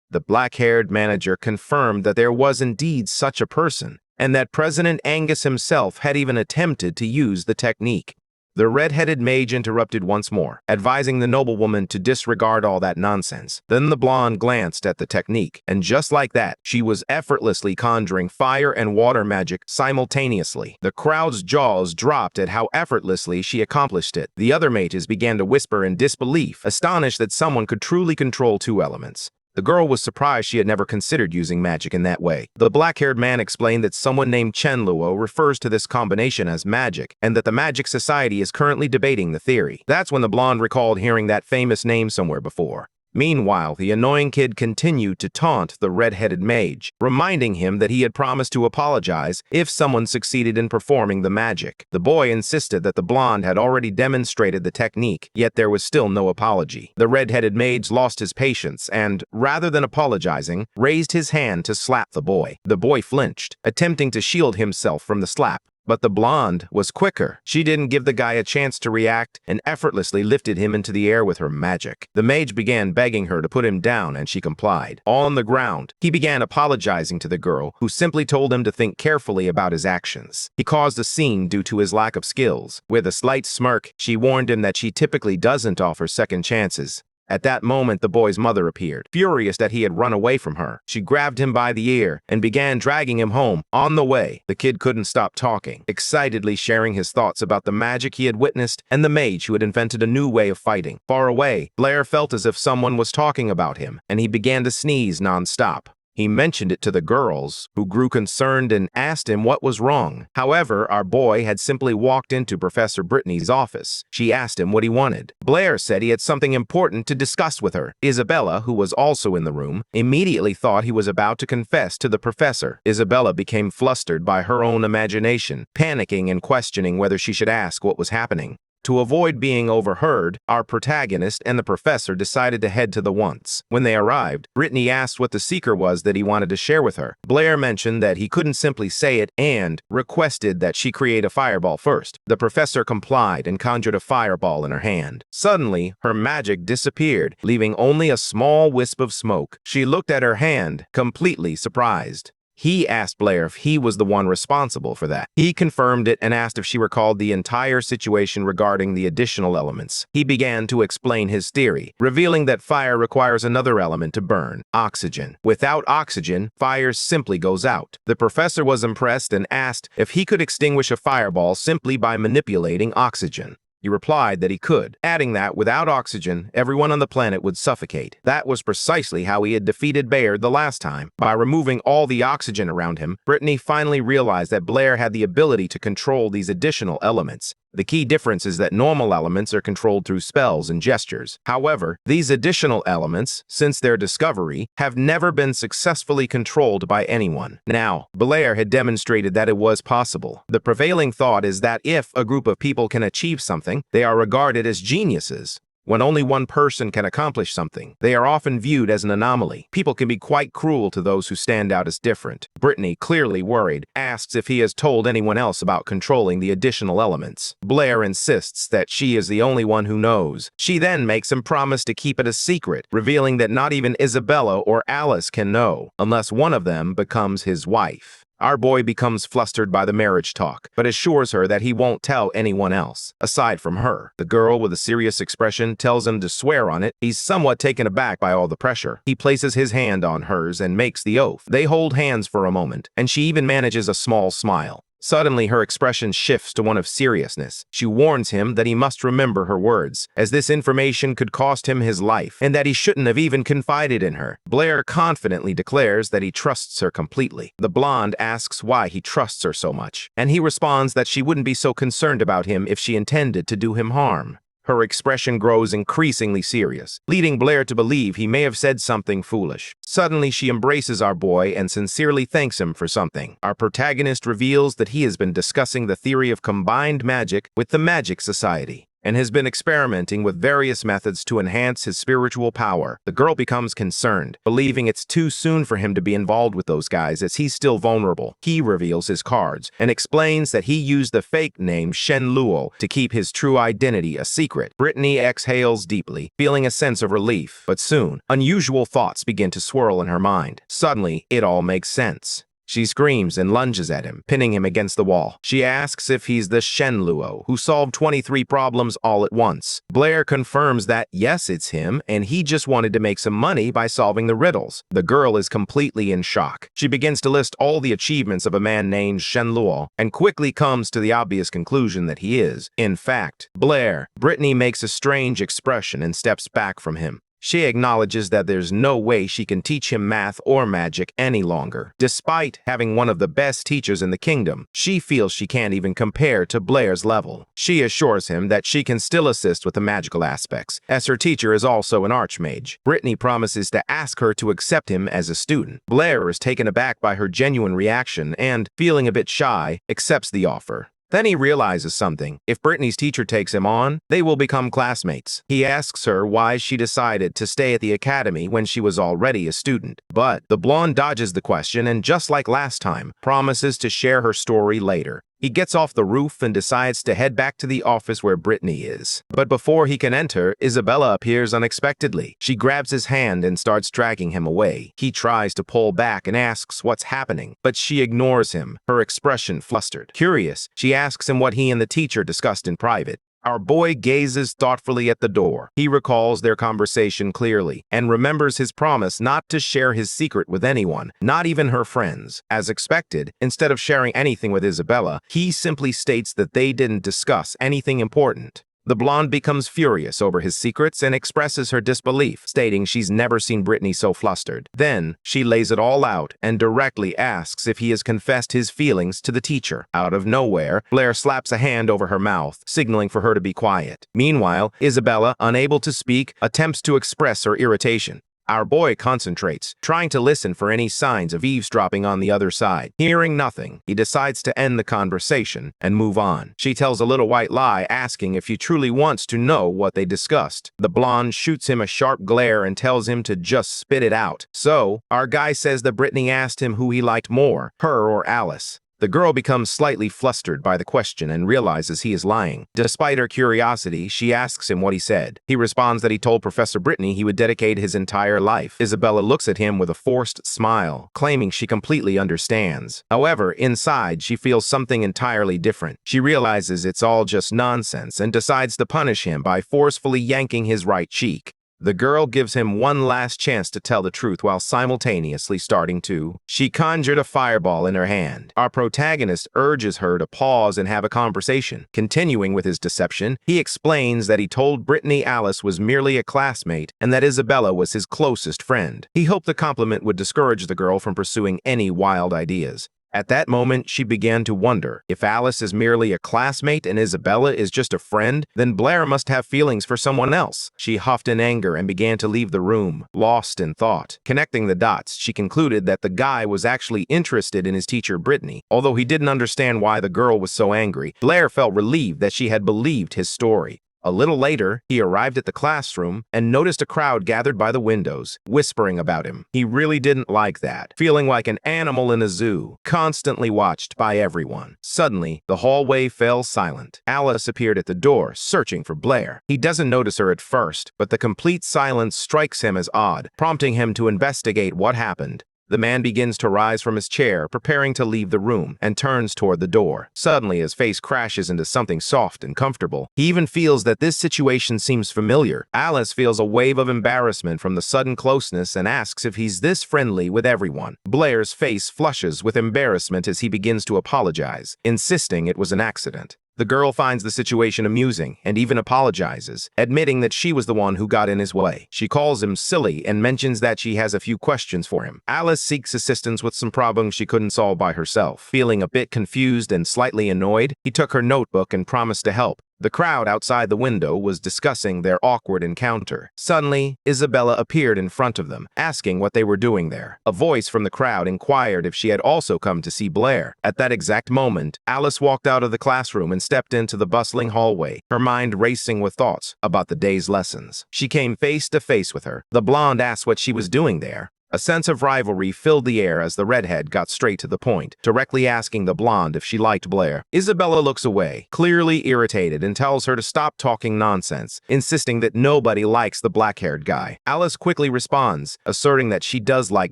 The black-haired manager confirmed that there was indeed such a person, and that President Angus himself had even attempted to use the technique. The red-headed mage interrupted once more, advising the noblewoman to disregard all that nonsense. Then the blonde glanced at the technique, and just like that, she was effortlessly conjuring fire and water magic simultaneously. The crowd's jaws dropped at how effortlessly she accomplished it. The other mages began to whisper in disbelief, astonished that someone could truly control two elements. The girl was surprised she had never considered using magic in that way. The black-haired man explained that someone named Chenluo refers to this combination as magic, and that the Magic Society is currently debating the theory. That's when the blonde recalled hearing that famous name somewhere before. Meanwhile, the annoying kid continued to taunt the red-headed mage, reminding him that he had promised to apologize if someone succeeded in performing the magic. The boy insisted that the blonde had already demonstrated the technique, yet there was still no apology. The red-headed mage lost his patience and, rather than apologizing, raised his hand to slap the boy. The boy flinched, attempting to shield himself from the slap. But the blonde was quicker. She didn't give the guy a chance to react and effortlessly lifted him into the air with her magic. The mage began begging her to put him down and she complied. On the ground, he began apologizing to the girl, who simply told him to think carefully about his actions. He caused a scene due to his lack of skills. With a slight smirk, she warned him that she typically doesn't offer second chances. At that moment, the boy's mother appeared, furious that he had run away from her. She grabbed him by the ear and began dragging him home. On the way, the kid couldn't stop talking, excitedly sharing his thoughts about the magic he had witnessed and the mage who had invented a new way of fighting. Far away, Blair felt as if someone was talking about him, and he began to sneeze non-stop. He mentioned it to the girls, who grew concerned and asked him what was wrong. However, our boy had simply walked into Professor Brittany's office. She asked him what he wanted. Blair said he had something important to discuss with her. Isabella, who was also in the room, immediately thought he was about to confess to the professor. Isabella became flustered by her own imagination, panicking and questioning whether she should ask what was happening. To avoid being overheard, our protagonist and the professor decided to head to the once. When they arrived, Brittany asked what the secret was that he wanted to share with her. Blair mentioned that he couldn't simply say it and requested that she create a fireball first. The professor complied and conjured a fireball in her hand. Suddenly, her magic disappeared, leaving only a small wisp of smoke. She looked at her hand, completely surprised. He asked Blair if he was the one responsible for that. He confirmed it and asked if she recalled the entire situation regarding the additional elements. He began to explain his theory, revealing that fire requires another element to burn: oxygen. Without oxygen, fire simply goes out. The professor was impressed and asked if he could extinguish a fireball simply by manipulating oxygen. He replied that he could, adding that without oxygen, everyone on the planet would suffocate. That was precisely how he had defeated Bayard the last time. By removing all the oxygen around him, Brittany finally realized that Blair had the ability to control these additional elements. The key difference is that normal elements are controlled through spells and gestures. However, these additional elements, since their discovery, have never been successfully controlled by anyone. Now, Blair had demonstrated that it was possible. The prevailing thought is that if a group of people can achieve something, they are regarded as geniuses. When only one person can accomplish something, they are often viewed as an anomaly. People can be quite cruel to those who stand out as different. Brittany, clearly worried, asks if he has told anyone else about controlling the additional elements. Blair insists that she is the only one who knows. She then makes him promise to keep it a secret, revealing that not even Isabella or Alice can know, unless one of them becomes his wife. Our boy becomes flustered by the marriage talk, but assures her that he won't tell anyone else, aside from her. The girl, with a serious expression, tells him to swear on it. He's somewhat taken aback by all the pressure. He places his hand on hers and makes the oath. They hold hands for a moment, and she even manages a small smile. Suddenly, her expression shifts to one of seriousness. She warns him that he must remember her words, as this information could cost him his life, and that he shouldn't have even confided in her. Blair confidently declares that he trusts her completely. The blonde asks why he trusts her so much, and he responds that she wouldn't be so concerned about him if she intended to do him harm. Her expression grows increasingly serious, leading Blair to believe he may have said something foolish. Suddenly, she embraces our boy and sincerely thanks him for something. Our protagonist reveals that he has been discussing the theory of combined magic with the Magic Society, and has been experimenting with various methods to enhance his spiritual power. The girl becomes concerned, believing it's too soon for him to be involved with those guys as he's still vulnerable. He reveals his cards and explains that he used the fake name Shen Luo to keep his true identity a secret. Brittany exhales deeply, feeling a sense of relief, but soon, unusual thoughts begin to swirl in her mind. Suddenly, it all makes sense. She screams and lunges at him, pinning him against the wall. She asks if he's the Shen Luo who solved 23 problems all at once. Blair confirms that, yes, it's him, and he just wanted to make some money by solving the riddles. The girl is completely in shock. She begins to list all the achievements of a man named Shen Luo, and quickly comes to the obvious conclusion that he is, in fact, Blair. Brittany makes a strange expression and steps back from him. She acknowledges that there's no way she can teach him math or magic any longer. Despite having one of the best teachers in the kingdom, she feels she can't even compare to Blair's level. She assures him that she can still assist with the magical aspects, as her teacher is also an archmage. Brittany promises to ask her to accept him as a student. Blair is taken aback by her genuine reaction and, feeling a bit shy, accepts the offer. Then he realizes something. If Brittany's teacher takes him on, they will become classmates. He asks her why she decided to stay at the academy when she was already a student. But the blonde dodges the question and, just like last time, promises to share her story later. He gets off the roof and decides to head back to the office where Brittany is. But before he can enter, Isabella appears unexpectedly. She grabs his hand and starts dragging him away. He tries to pull back and asks what's happening, but she ignores him, her expression flustered. Curious, she asks him what he and the teacher discussed in private. Our boy gazes thoughtfully at the door. He recalls their conversation clearly and remembers his promise not to share his secret with anyone, not even her friends. As expected, instead of sharing anything with Isabella, he simply states that they didn't discuss anything important. The blonde becomes furious over his secrets and expresses her disbelief, stating she's never seen Brittany so flustered. Then, she lays it all out and directly asks if he has confessed his feelings to the teacher. Out of nowhere, Blair slaps a hand over her mouth, signaling for her to be quiet. Meanwhile, Isabella, unable to speak, attempts to express her irritation. Our boy concentrates, trying to listen for any signs of eavesdropping on the other side. Hearing nothing, he decides to end the conversation and move on. She tells a little white lie, asking if he truly wants to know what they discussed. The blonde shoots him a sharp glare and tells him to just spit it out. So, our guy says that Brittany asked him who he liked more, her or Alice. The girl becomes slightly flustered by the question and realizes he is lying. Despite her curiosity, she asks him what he said. He responds that he told Professor Brittany he would dedicate his entire life. Isabella looks at him with a forced smile, claiming she completely understands. However, inside, she feels something entirely different. She realizes it's all just nonsense and decides to punish him by forcefully yanking his right cheek. The girl gives him one last chance to tell the truth while simultaneously starting to. She conjured a fireball in her hand. Our protagonist urges her to pause and have a conversation. Continuing with his deception, he explains that he told Brittany Alice was merely a classmate and that Isabella was his closest friend. He hoped the compliment would discourage the girl from pursuing any wild ideas. At that moment, she began to wonder, if Alice is merely a classmate and Isabella is just a friend, then Blair must have feelings for someone else. She huffed in anger and began to leave the room, lost in thought. Connecting the dots, she concluded that the guy was actually interested in his teacher Brittany. Although he didn't understand why the girl was so angry, Blair felt relieved that she had believed his story. A little later, he arrived at the classroom and noticed a crowd gathered by the windows, whispering about him. He really didn't like that, feeling like an animal in a zoo, constantly watched by everyone. Suddenly, the hallway fell silent. Alice appeared at the door, searching for Blair. He doesn't notice her at first, but the complete silence strikes him as odd, prompting him to investigate what happened. The man begins to rise from his chair, preparing to leave the room, and turns toward the door. Suddenly, his face crashes into something soft and comfortable. He even feels that this situation seems familiar. Alice feels a wave of embarrassment from the sudden closeness and asks if he's this friendly with everyone. Blair's face flushes with embarrassment as he begins to apologize, insisting it was an accident. The girl finds the situation amusing and even apologizes, admitting that she was the one who got in his way. She calls him silly and mentions that she has a few questions for him. Alice seeks assistance with some problems she couldn't solve by herself. Feeling a bit confused and slightly annoyed, he took her notebook and promised to help. The crowd outside the window was discussing their awkward encounter. Suddenly, Isabella appeared in front of them, asking what they were doing there. A voice from the crowd inquired if she had also come to see Blair. At that exact moment, Alice walked out of the classroom and stepped into the bustling hallway, her mind racing with thoughts about the day's lessons. She came face to face with her. The blonde asked what she was doing there. A sense of rivalry filled the air as the redhead got straight to the point, directly asking the blonde if she liked Blair. Isabella looks away, clearly irritated, and tells her to stop talking nonsense, insisting that nobody likes the black-haired guy. Alice quickly responds, asserting that she does like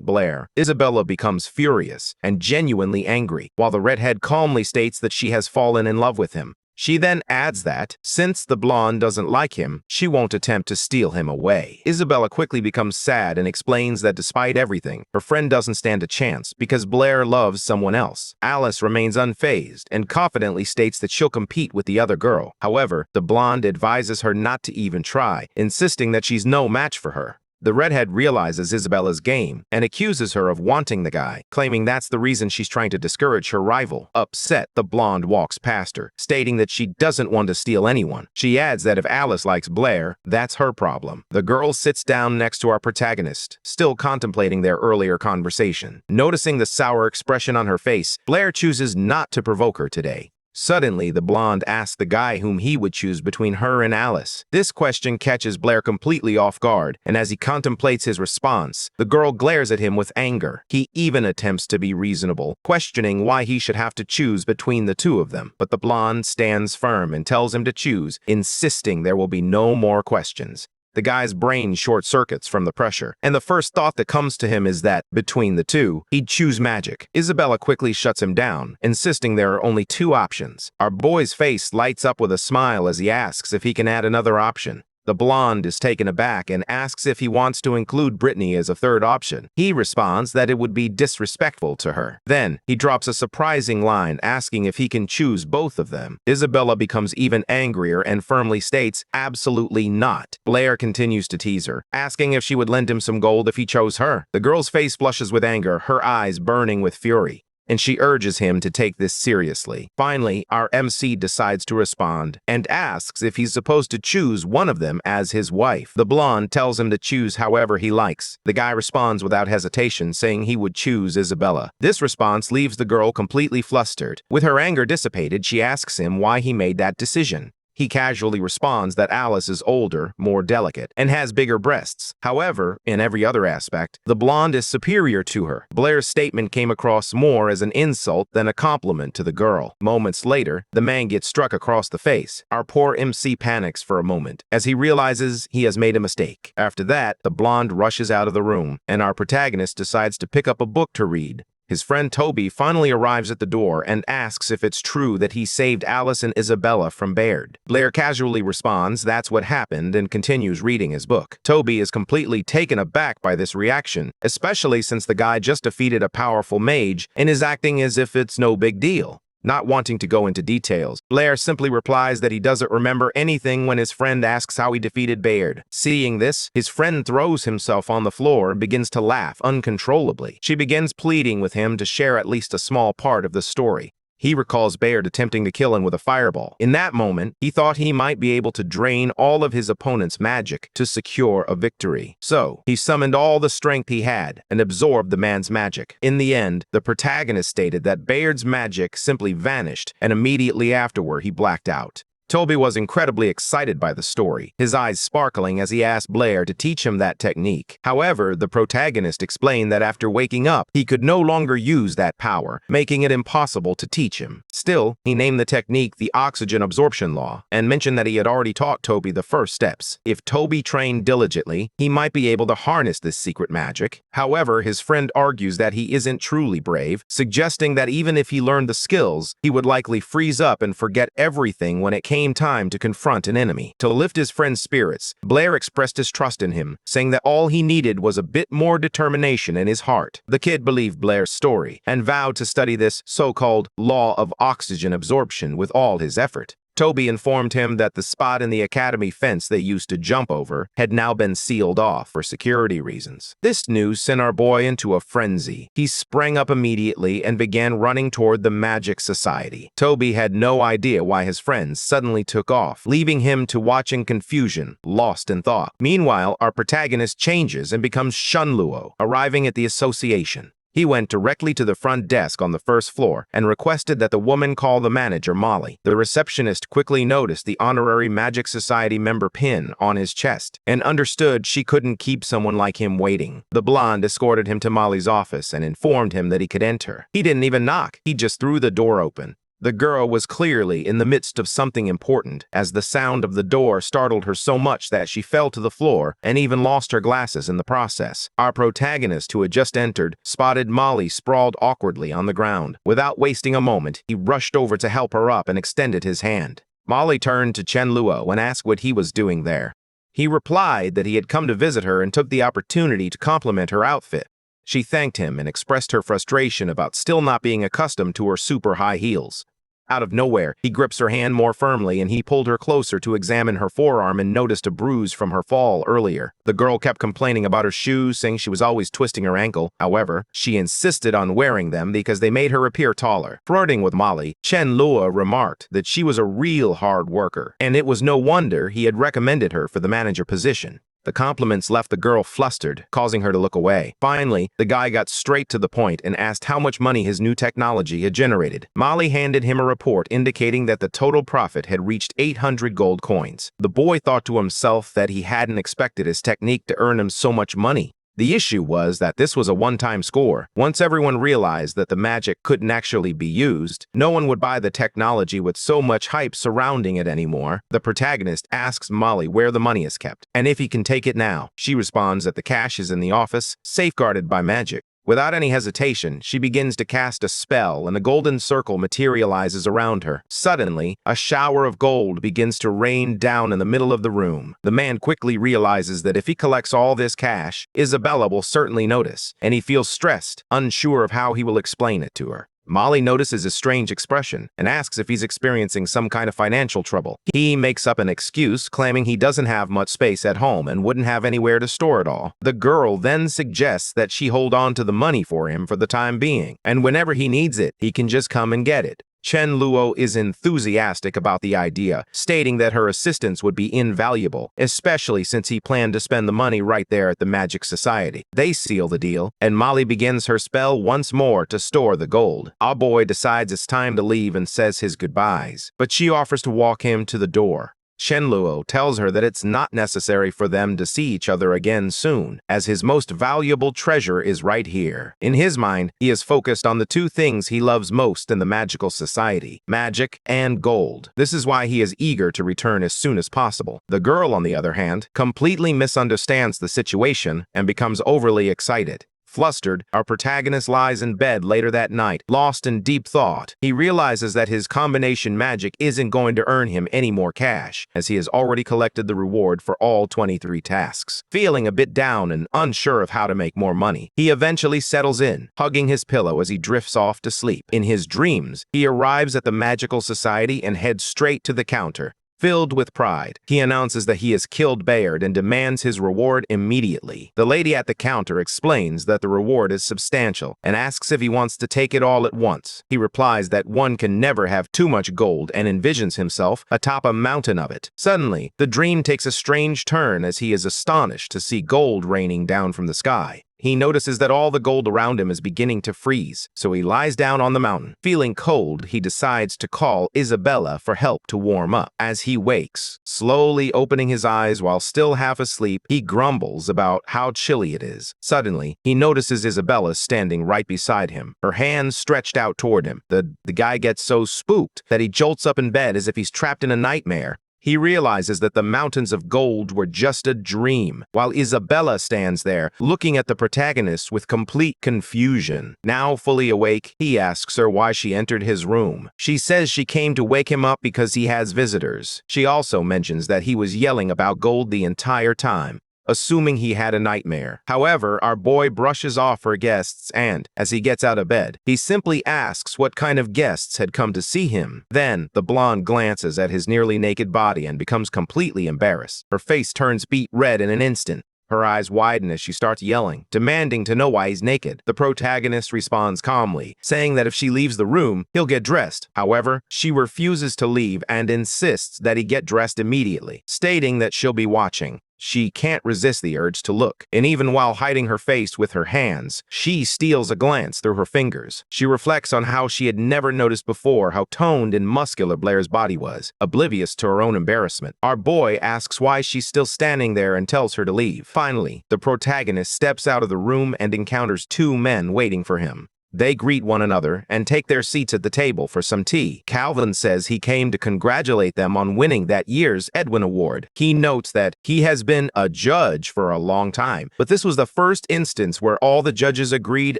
Blair. Isabella becomes furious and genuinely angry, while the redhead calmly states that she has fallen in love with him. She then adds that, since the blonde doesn't like him, she won't attempt to steal him away. Isabella quickly becomes sad and explains that despite everything, her friend doesn't stand a chance because Blair loves someone else. Alice remains unfazed and confidently states that she'll compete with the other girl. However, the blonde advises her not to even try, insisting that she's no match for her. The redhead realizes Isabella's game and accuses her of wanting the guy, claiming that's the reason she's trying to discourage her rival. Upset, the blonde walks past her, stating that she doesn't want to steal anyone. She adds that if Alice likes Blair, that's her problem. The girl sits down next to our protagonist, still contemplating their earlier conversation. Noticing the sour expression on her face, Blair chooses not to provoke her today. Suddenly, the blonde asks the guy whom he would choose between her and Alice. This question catches Blair completely off guard, and as he contemplates his response, the girl glares at him with anger. He even attempts to be reasonable, questioning why he should have to choose between the two of them. But the blonde stands firm and tells him to choose, insisting there will be no more questions. The guy's brain short-circuits from the pressure, and the first thought that comes to him is that, between the two, he'd choose magic. Isabella quickly shuts him down, insisting there are only two options. Our boy's face lights up with a smile as he asks if he can add another option. The blonde is taken aback and asks if he wants to include Brittany as a third option. He responds that it would be disrespectful to her. Then, he drops a surprising line asking if he can choose both of them. Isabella becomes even angrier and firmly states, absolutely not. Blair continues to tease her, asking if she would lend him some gold if he chose her. The girl's face flushes with anger, her eyes burning with fury, and she urges him to take this seriously. Finally, our MC decides to respond and asks if he's supposed to choose one of them as his wife. The blonde tells him to choose however he likes. The guy responds without hesitation, saying he would choose Isabella. This response leaves the girl completely flustered. With her anger dissipated, she asks him why he made that decision. He casually responds that Alice is older, more delicate, and has bigger breasts. However, in every other aspect, the blonde is superior to her. Blair's statement came across more as an insult than a compliment to the girl. Moments later, the man gets struck across the face. Our poor MC panics for a moment as he realizes he has made a mistake. After that, the blonde rushes out of the room, and our protagonist decides to pick up a book to read. His friend Toby finally arrives at the door and asks if it's true that he saved Alice and Isabella from Baird. Blair casually responds that's what happened and continues reading his book. Toby is completely taken aback by this reaction, especially since the guy just defeated a powerful mage and is acting as if it's no big deal. Not wanting to go into details, Blair simply replies that he doesn't remember anything when his friend asks how he defeated Baird. Seeing this, his friend throws himself on the floor and begins to laugh uncontrollably. She begins pleading with him to share at least a small part of the story. He recalls Baird attempting to kill him with a fireball. In that moment, he thought he might be able to drain all of his opponent's magic to secure a victory. So, he summoned all the strength he had and absorbed the man's magic. In the end, the protagonist stated that Baird's magic simply vanished, and immediately afterward he blacked out. Toby was incredibly excited by the story, his eyes sparkling as he asked Blair to teach him that technique. However, the protagonist explained that after waking up, he could no longer use that power, making it impossible to teach him. Still, he named the technique the oxygen absorption law, and mentioned that he had already taught Toby the first steps. If Toby trained diligently, he might be able to harness this secret magic. However, his friend argues that he isn't truly brave, suggesting that even if he learned the skills, he would likely freeze up and forget everything when it came time to confront an enemy. To lift his friend's spirits, Blair expressed his trust in him, saying that all he needed was a bit more determination in his heart. The kid believed Blair's story and vowed to study this so-called law of oxygen absorption with all his effort. Toby informed him that the spot in the academy fence they used to jump over had now been sealed off for security reasons. This news sent our boy into a frenzy. He sprang up immediately and began running toward the Magic Society. Toby had no idea why his friends suddenly took off, leaving him to watch in confusion, lost in thought. Meanwhile, our protagonist changes and becomes Shunluo, arriving at the association. He went directly to the front desk on the first floor and requested that the woman call the manager, Molly. The receptionist quickly noticed the honorary Magic Society member pin on his chest and understood she couldn't keep someone like him waiting. The blonde escorted him to Molly's office and informed him that he could enter. He didn't even knock. He just threw the door open. The girl was clearly in the midst of something important, as the sound of the door startled her so much that she fell to the floor and even lost her glasses in the process. Our protagonist, who had just entered, spotted Molly sprawled awkwardly on the ground. Without wasting a moment, he rushed over to help her up and extended his hand. Molly turned to Chen Luo and asked what he was doing there. He replied that he had come to visit her and took the opportunity to compliment her outfit. She thanked him and expressed her frustration about still not being accustomed to her super high heels. Out of nowhere, he grips her hand more firmly and he pulled her closer to examine her forearm and noticed a bruise from her fall earlier. The girl kept complaining about her shoes, saying she was always twisting her ankle. However, she insisted on wearing them because they made her appear taller. Flirting with Molly, Chen Luo remarked that she was a real hard worker, and it was no wonder he had recommended her for the manager position. The compliments left the girl flustered, causing her to look away. Finally, the guy got straight to the point and asked how much money his new technology had generated. Molly handed him a report indicating that the total profit had reached 800 gold coins. The boy thought to himself that he hadn't expected his technique to earn him so much money. The issue was that this was a one-time score. Once everyone realized that the magic couldn't actually be used, no one would buy the technology with so much hype surrounding it anymore. The protagonist asks Molly where the money is kept, and if he can take it now. She responds that the cash is in the office, safeguarded by magic. Without any hesitation, she begins to cast a spell and a golden circle materializes around her. Suddenly, a shower of gold begins to rain down in the middle of the room. The man quickly realizes that if he collects all this cash, Isabella will certainly notice, and he feels stressed, unsure of how he will explain it to her. Molly notices his strange expression and asks if he's experiencing some kind of financial trouble. He makes up an excuse, claiming he doesn't have much space at home and wouldn't have anywhere to store it all. The girl then suggests that she hold on to the money for him for the time being, and whenever he needs it, he can just come and get it. Chen Luo is enthusiastic about the idea, stating that her assistance would be invaluable, especially since he planned to spend the money right there at the Magic Society. They seal the deal, and Molly begins her spell once more to store the gold. Our boy decides it's time to leave and says his goodbyes, but she offers to walk him to the door. Chen Luo tells her that it's not necessary for them to see each other again soon, as his most valuable treasure is right here. In his mind, he is focused on the two things he loves most in the magical society: magic and gold. This is why he is eager to return as soon as possible. The girl, on the other hand, completely misunderstands the situation and becomes overly excited. Flustered, our protagonist lies in bed later that night, lost in deep thought. He realizes that his combination magic isn't going to earn him any more cash, as he has already collected the reward for all 23 tasks. Feeling a bit down and unsure of how to make more money, he eventually settles in, hugging his pillow as he drifts off to sleep. In his dreams, he arrives at the Magical Society and heads straight to the counter. Filled with pride, he announces that he has killed Bayard and demands his reward immediately. The lady at the counter explains that the reward is substantial and asks if he wants to take it all at once. He replies that one can never have too much gold and envisions himself atop a mountain of it. Suddenly, the dream takes a strange turn as he is astonished to see gold raining down from the sky. he notices that all the gold around him is beginning to freeze, so he lies down on the mountain. Feeling cold, he decides to call Isabella for help to warm up. As he wakes, slowly opening his eyes while still half asleep, he grumbles about how chilly it is. Suddenly, he notices Isabella standing right beside him, her hands stretched out toward him. The guy gets so spooked that he jolts up in bed as if he's trapped in a nightmare. He realizes that the mountains of gold were just a dream, while Isabella stands there, looking at the protagonist with complete confusion. Now fully awake, he asks her why she entered his room. She says she came to wake him up because he has visitors. She also mentions that he was yelling about gold the entire time, assuming he had a nightmare. However, our boy brushes off her guests and, as he gets out of bed, he simply asks what kind of guests had come to see him. Then, the blonde glances at his nearly naked body and becomes completely embarrassed. Her face turns beet red in an instant. Her eyes widen as she starts yelling, demanding to know why he's naked. The protagonist responds calmly, saying that if she leaves the room, he'll get dressed. However, she refuses to leave and insists that he get dressed immediately, stating that she'll be watching. She can't resist the urge to look, and even while hiding her face with her hands, she steals a glance through her fingers. She reflects on how she had never noticed before how toned and muscular Blair's body was, oblivious to her own embarrassment. Our boy asks why she's still standing there and tells her to leave. Finally, the protagonist steps out of the room and encounters two men waiting for him. They greet one another and take their seats at the table for some tea. Calvin says he came to congratulate them on winning that year's Edwin Award. He notes that he has been a judge for a long time, but this was the first instance where all the judges agreed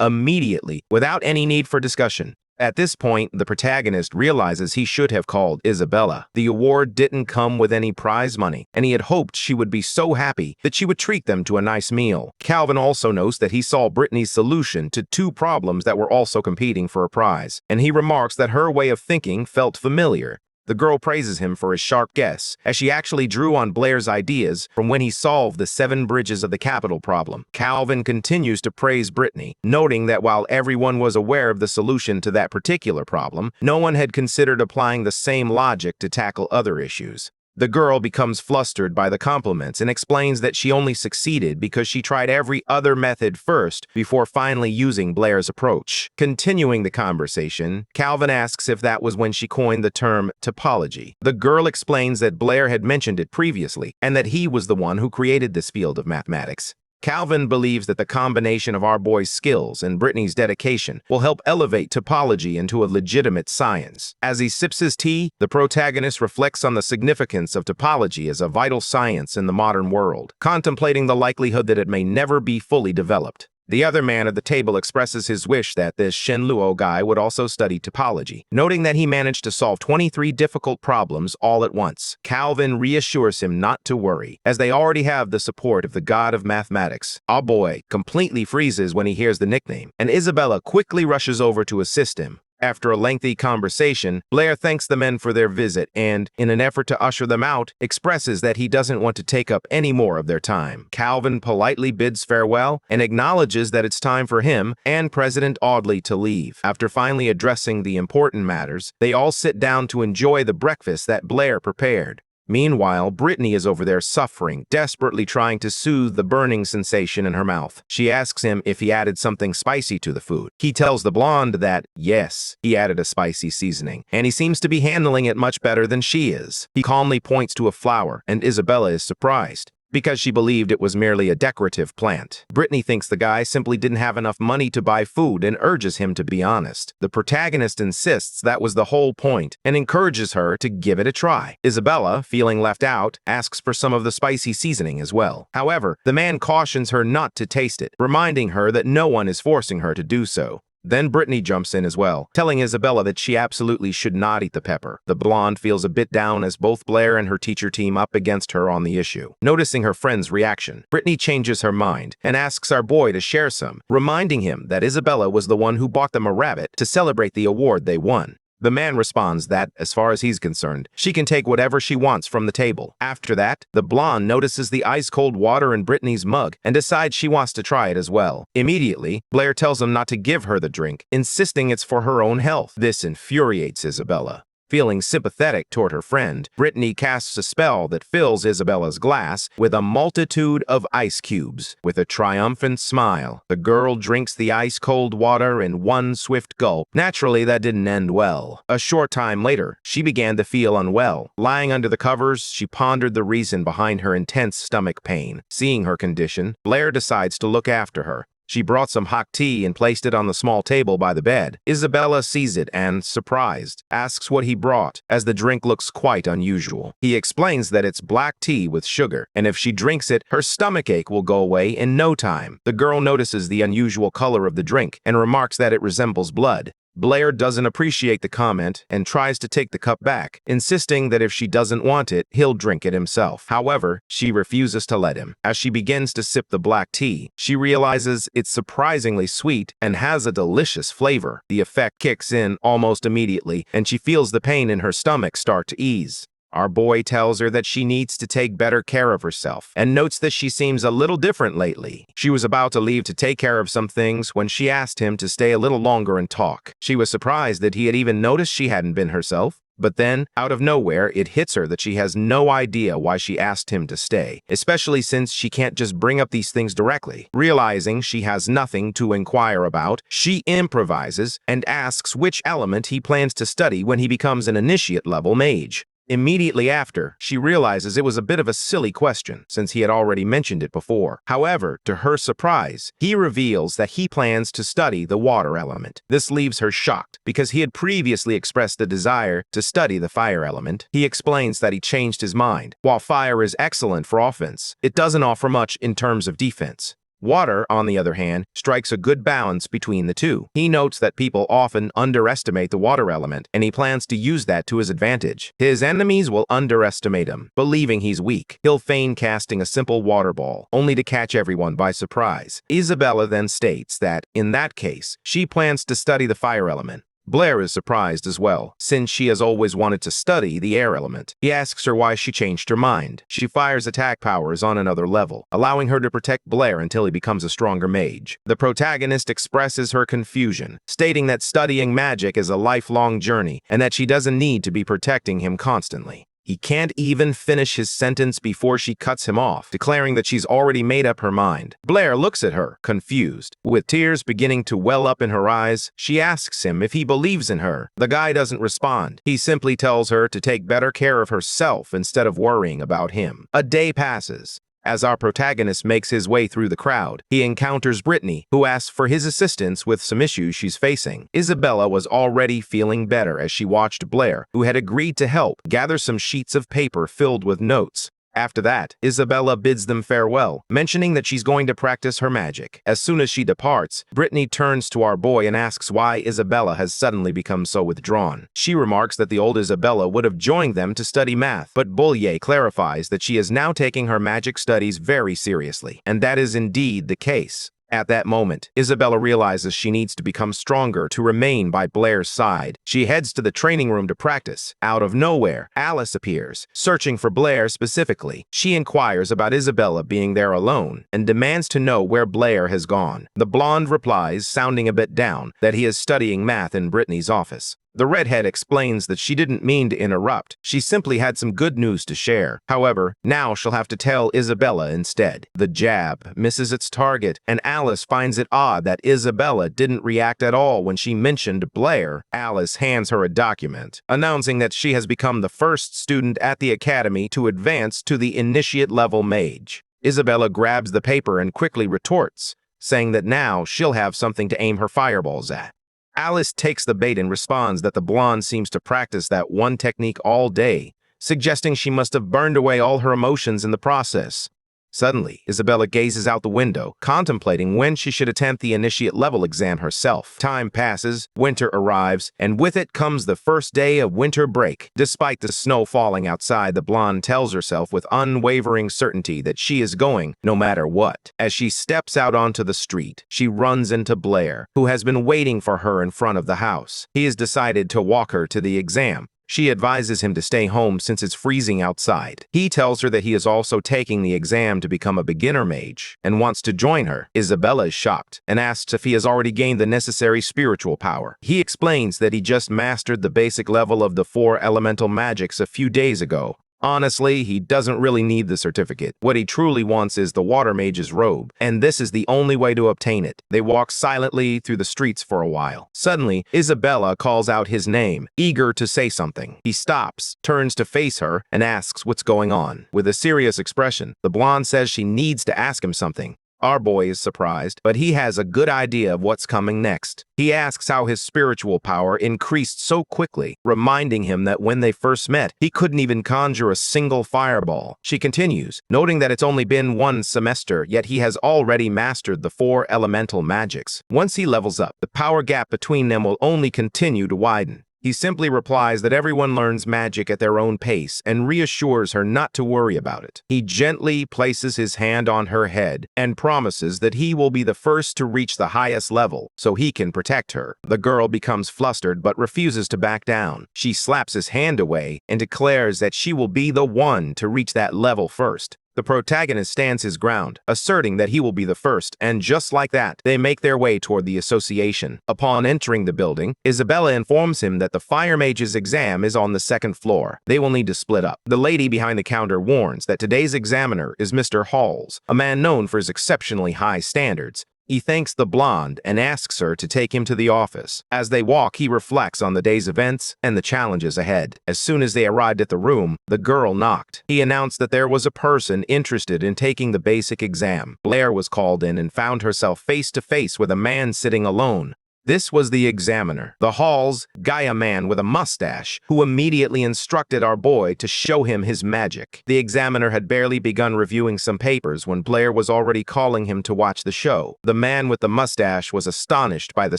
immediately, without any need for discussion. At this point, the protagonist realizes he should have called Isabella. The award didn't come with any prize money, and he had hoped she would be so happy that she would treat them to a nice meal. Calvin also notes that he saw Brittany's solution to two problems that were also competing for a prize, and he remarks that her way of thinking felt familiar. The girl praises him for his sharp guess, as she actually drew on Blair's ideas from when he solved the 7 bridges of the capital problem. Calvin continues to praise Brittany, noting that while everyone was aware of the solution to that particular problem, no one had considered applying the same logic to tackle other issues. The girl becomes flustered by the compliments and explains that she only succeeded because she tried every other method first before finally using Blair's approach. Continuing the conversation, Calvin asks if that was when she coined the term topology. The girl explains that Blair had mentioned it previously and that he was the one who created this field of mathematics. Calvin believes that the combination of our boy's skills and Brittany's dedication will help elevate topology into a legitimate science. As he sips his tea, the protagonist reflects on the significance of topology as a vital science in the modern world, contemplating the likelihood that it may never be fully developed. The other man at the table expresses his wish that this Shenluo guy would also study topology, noting that he managed to solve 23 difficult problems all at once. Calvin reassures him not to worry, as they already have the support of the god of mathematics. Our boy completely freezes when he hears the nickname, and Isabella quickly rushes over to assist him. After a lengthy conversation, Blair thanks the men for their visit and, in an effort to usher them out, expresses that he doesn't want to take up any more of their time. Calvin politely bids farewell and acknowledges that it's time for him and President Audley to leave. After finally addressing the important matters, they all sit down to enjoy the breakfast that Blair prepared. Meanwhile, Brittany is over there suffering, desperately trying to soothe the burning sensation in her mouth. She asks him if he added something spicy to the food. He tells the blonde that, yes, he added a spicy seasoning, and he seems to be handling it much better than she is. He calmly points to a flower, and Isabella is surprised, because she believed it was merely a decorative plant. Brittany thinks the guy simply didn't have enough money to buy food and urges him to be honest. The protagonist insists that was the whole point and encourages her to give it a try. Isabella, feeling left out, asks for some of the spicy seasoning as well. However, the man cautions her not to taste it, reminding her that no one is forcing her to do so. Then Brittany jumps in as well, telling Isabella that she absolutely should not eat the pepper. The blonde feels a bit down as both Blair and her teacher team up against her on the issue. Noticing her friend's reaction, Brittany changes her mind and asks our boy to share some, reminding him that Isabella was the one who bought them a rabbit to celebrate the award they won. The man responds that, as far as he's concerned, she can take whatever she wants from the table. After that, the blonde notices the ice-cold water in Brittany's mug and decides she wants to try it as well. Immediately, Blair tells him not to give her the drink, insisting it's for her own health. This infuriates Isabella. Feeling sympathetic toward her friend, Brittany casts a spell that fills Isabella's glass with a multitude of ice cubes. With a triumphant smile, the girl drinks the ice-cold water in one swift gulp. Naturally, that didn't end well. A short time later, she began to feel unwell. Lying under the covers, she pondered the reason behind her intense stomach pain. Seeing her condition, Blair decides to look after her. She brought some hot tea and placed it on the small table by the bed. Isabella sees it and, surprised, asks what he brought, as the drink looks quite unusual. He explains that it's black tea with sugar, and if she drinks it, her stomachache will go away in no time. The girl notices the unusual color of the drink and remarks that it resembles blood. Blair doesn't appreciate the comment and tries to take the cup back, insisting that if she doesn't want it, he'll drink it himself. However, she refuses to let him. As she begins to sip the black tea, she realizes it's surprisingly sweet and has a delicious flavor. The effect kicks in almost immediately, and she feels the pain in her stomach start to ease. Our boy tells her that she needs to take better care of herself and notes that she seems a little different lately. She was about to leave to take care of some things when she asked him to stay a little longer and talk. She was surprised that he had even noticed she hadn't been herself. But then, out of nowhere, it hits her that she has no idea why she asked him to stay, especially since she can't just bring up these things directly. Realizing she has nothing to inquire about, she improvises and asks which element he plans to study when he becomes an initiate-level mage. Immediately after, she realizes it was a bit of a silly question, since he had already mentioned it before. However, to her surprise, he reveals that he plans to study the water element. This leaves her shocked, because he had previously expressed the desire to study the fire element. He explains that he changed his mind. While fire is excellent for offense, it doesn't offer much in terms of defense. Water, on the other hand, strikes a good balance between the two. He notes that people often underestimate the water element, and he plans to use that to his advantage. His enemies will underestimate him, believing he's weak. He'll feign casting a simple water ball, only to catch everyone by surprise. Isabella then states that, in that case, she plans to study the fire element. Blair is surprised as well, since she has always wanted to study the air element. He asks her why she changed her mind. She fires attack powers on another level, allowing her to protect Blair until he becomes a stronger mage. The protagonist expresses her confusion, stating that studying magic is a lifelong journey and that she doesn't need to be protecting him constantly. He can't even finish his sentence before she cuts him off, declaring that she's already made up her mind. Blair looks at her, confused. With tears beginning to well up in her eyes, she asks him if he believes in her. The guy doesn't respond. He simply tells her to take better care of herself instead of worrying about him. A day passes. As our protagonist makes his way through the crowd, he encounters Brittany, who asks for his assistance with some issues she's facing. Isabella was already feeling better as she watched Blair, who had agreed to help, gather some sheets of paper filled with notes. After that, Isabella bids them farewell, mentioning that she's going to practice her magic. As soon as she departs, Brittany turns to our boy and asks why Isabella has suddenly become so withdrawn. She remarks that the old Isabella would have joined them to study math, but Bollier clarifies that she is now taking her magic studies very seriously, and that is indeed the case. At that moment, Isabella realizes she needs to become stronger to remain by Blair's side. She heads to the training room to practice. Out of nowhere, Alice appears, searching for Blair specifically. She inquires about Isabella being there alone and demands to know where Blair has gone. The blonde replies, sounding a bit down, that he is studying math in Brittany's office. The redhead explains that she didn't mean to interrupt. She simply had some good news to share. However, now she'll have to tell Isabella instead. The jab misses its target, and Alice finds it odd that Isabella didn't react at all when she mentioned Blair. Alice hands her a document, announcing that she has become the first student at the academy to advance to the initiate-level mage. Isabella grabs the paper and quickly retorts, saying that now she'll have something to aim her fireballs at. Alice takes the bait and responds that the blonde seems to practice that one technique all day, suggesting she must have burned away all her emotions in the process. Suddenly, Isabella gazes out the window, contemplating when she should attempt the initiate level exam herself. Time passes, winter arrives, and with it comes the first day of winter break. Despite the snow falling outside, the blonde tells herself with unwavering certainty that she is going no matter what. As she steps out onto the street, she runs into Blair, who has been waiting for her in front of the house. He has decided to walk her to the exam. She advises him to stay home since it's freezing outside. He tells her that he is also taking the exam to become a beginner mage and wants to join her. Isabella is shocked and asks if he has already gained the necessary spiritual power. He explains that he just mastered the basic level of the 4 elemental magics a few days ago. Honestly, he doesn't really need the certificate. What he truly wants is the water mage's robe, and this is the only way to obtain it. They walk silently through the streets for a while. Suddenly, Isabella calls out his name, eager to say something. He stops, turns to face her, and asks what's going on. With a serious expression, the blonde says she needs to ask him something. Our boy is surprised, but he has a good idea of what's coming next. He asks how his spiritual power increased so quickly, reminding him that when they first met, he couldn't even conjure a single fireball. She continues, noting that it's only been 1 semester, yet he has already mastered the 4 elemental magics. Once he levels up, the power gap between them will only continue to widen. He simply replies that everyone learns magic at their own pace and reassures her not to worry about it. He gently places his hand on her head and promises that he will be the first to reach the highest level so he can protect her. The girl becomes flustered but refuses to back down. She slaps his hand away and declares that she will be the one to reach that level first. The protagonist stands his ground, asserting that he will be the first, and just like that, they make their way toward the association. Upon entering the building, Isabella informs him that the fire mage's exam is on the 2nd floor. They will need to split up. The lady behind the counter warns that today's examiner is Mr. Halls, a man known for his exceptionally high standards. He thanks the blonde and asks her to take him to the office. As they walk, he reflects on the day's events and the challenges ahead. As soon as they arrived at the room, the girl knocked. He announced that there was a person interested in taking the basic exam. Blair was called in and found herself face to face with a man sitting alone. This was the examiner, the Hall's Gaia man with a mustache, who immediately instructed our boy to show him his magic. The examiner had barely begun reviewing some papers when Blair was already calling him to watch the show. The man with the mustache was astonished by the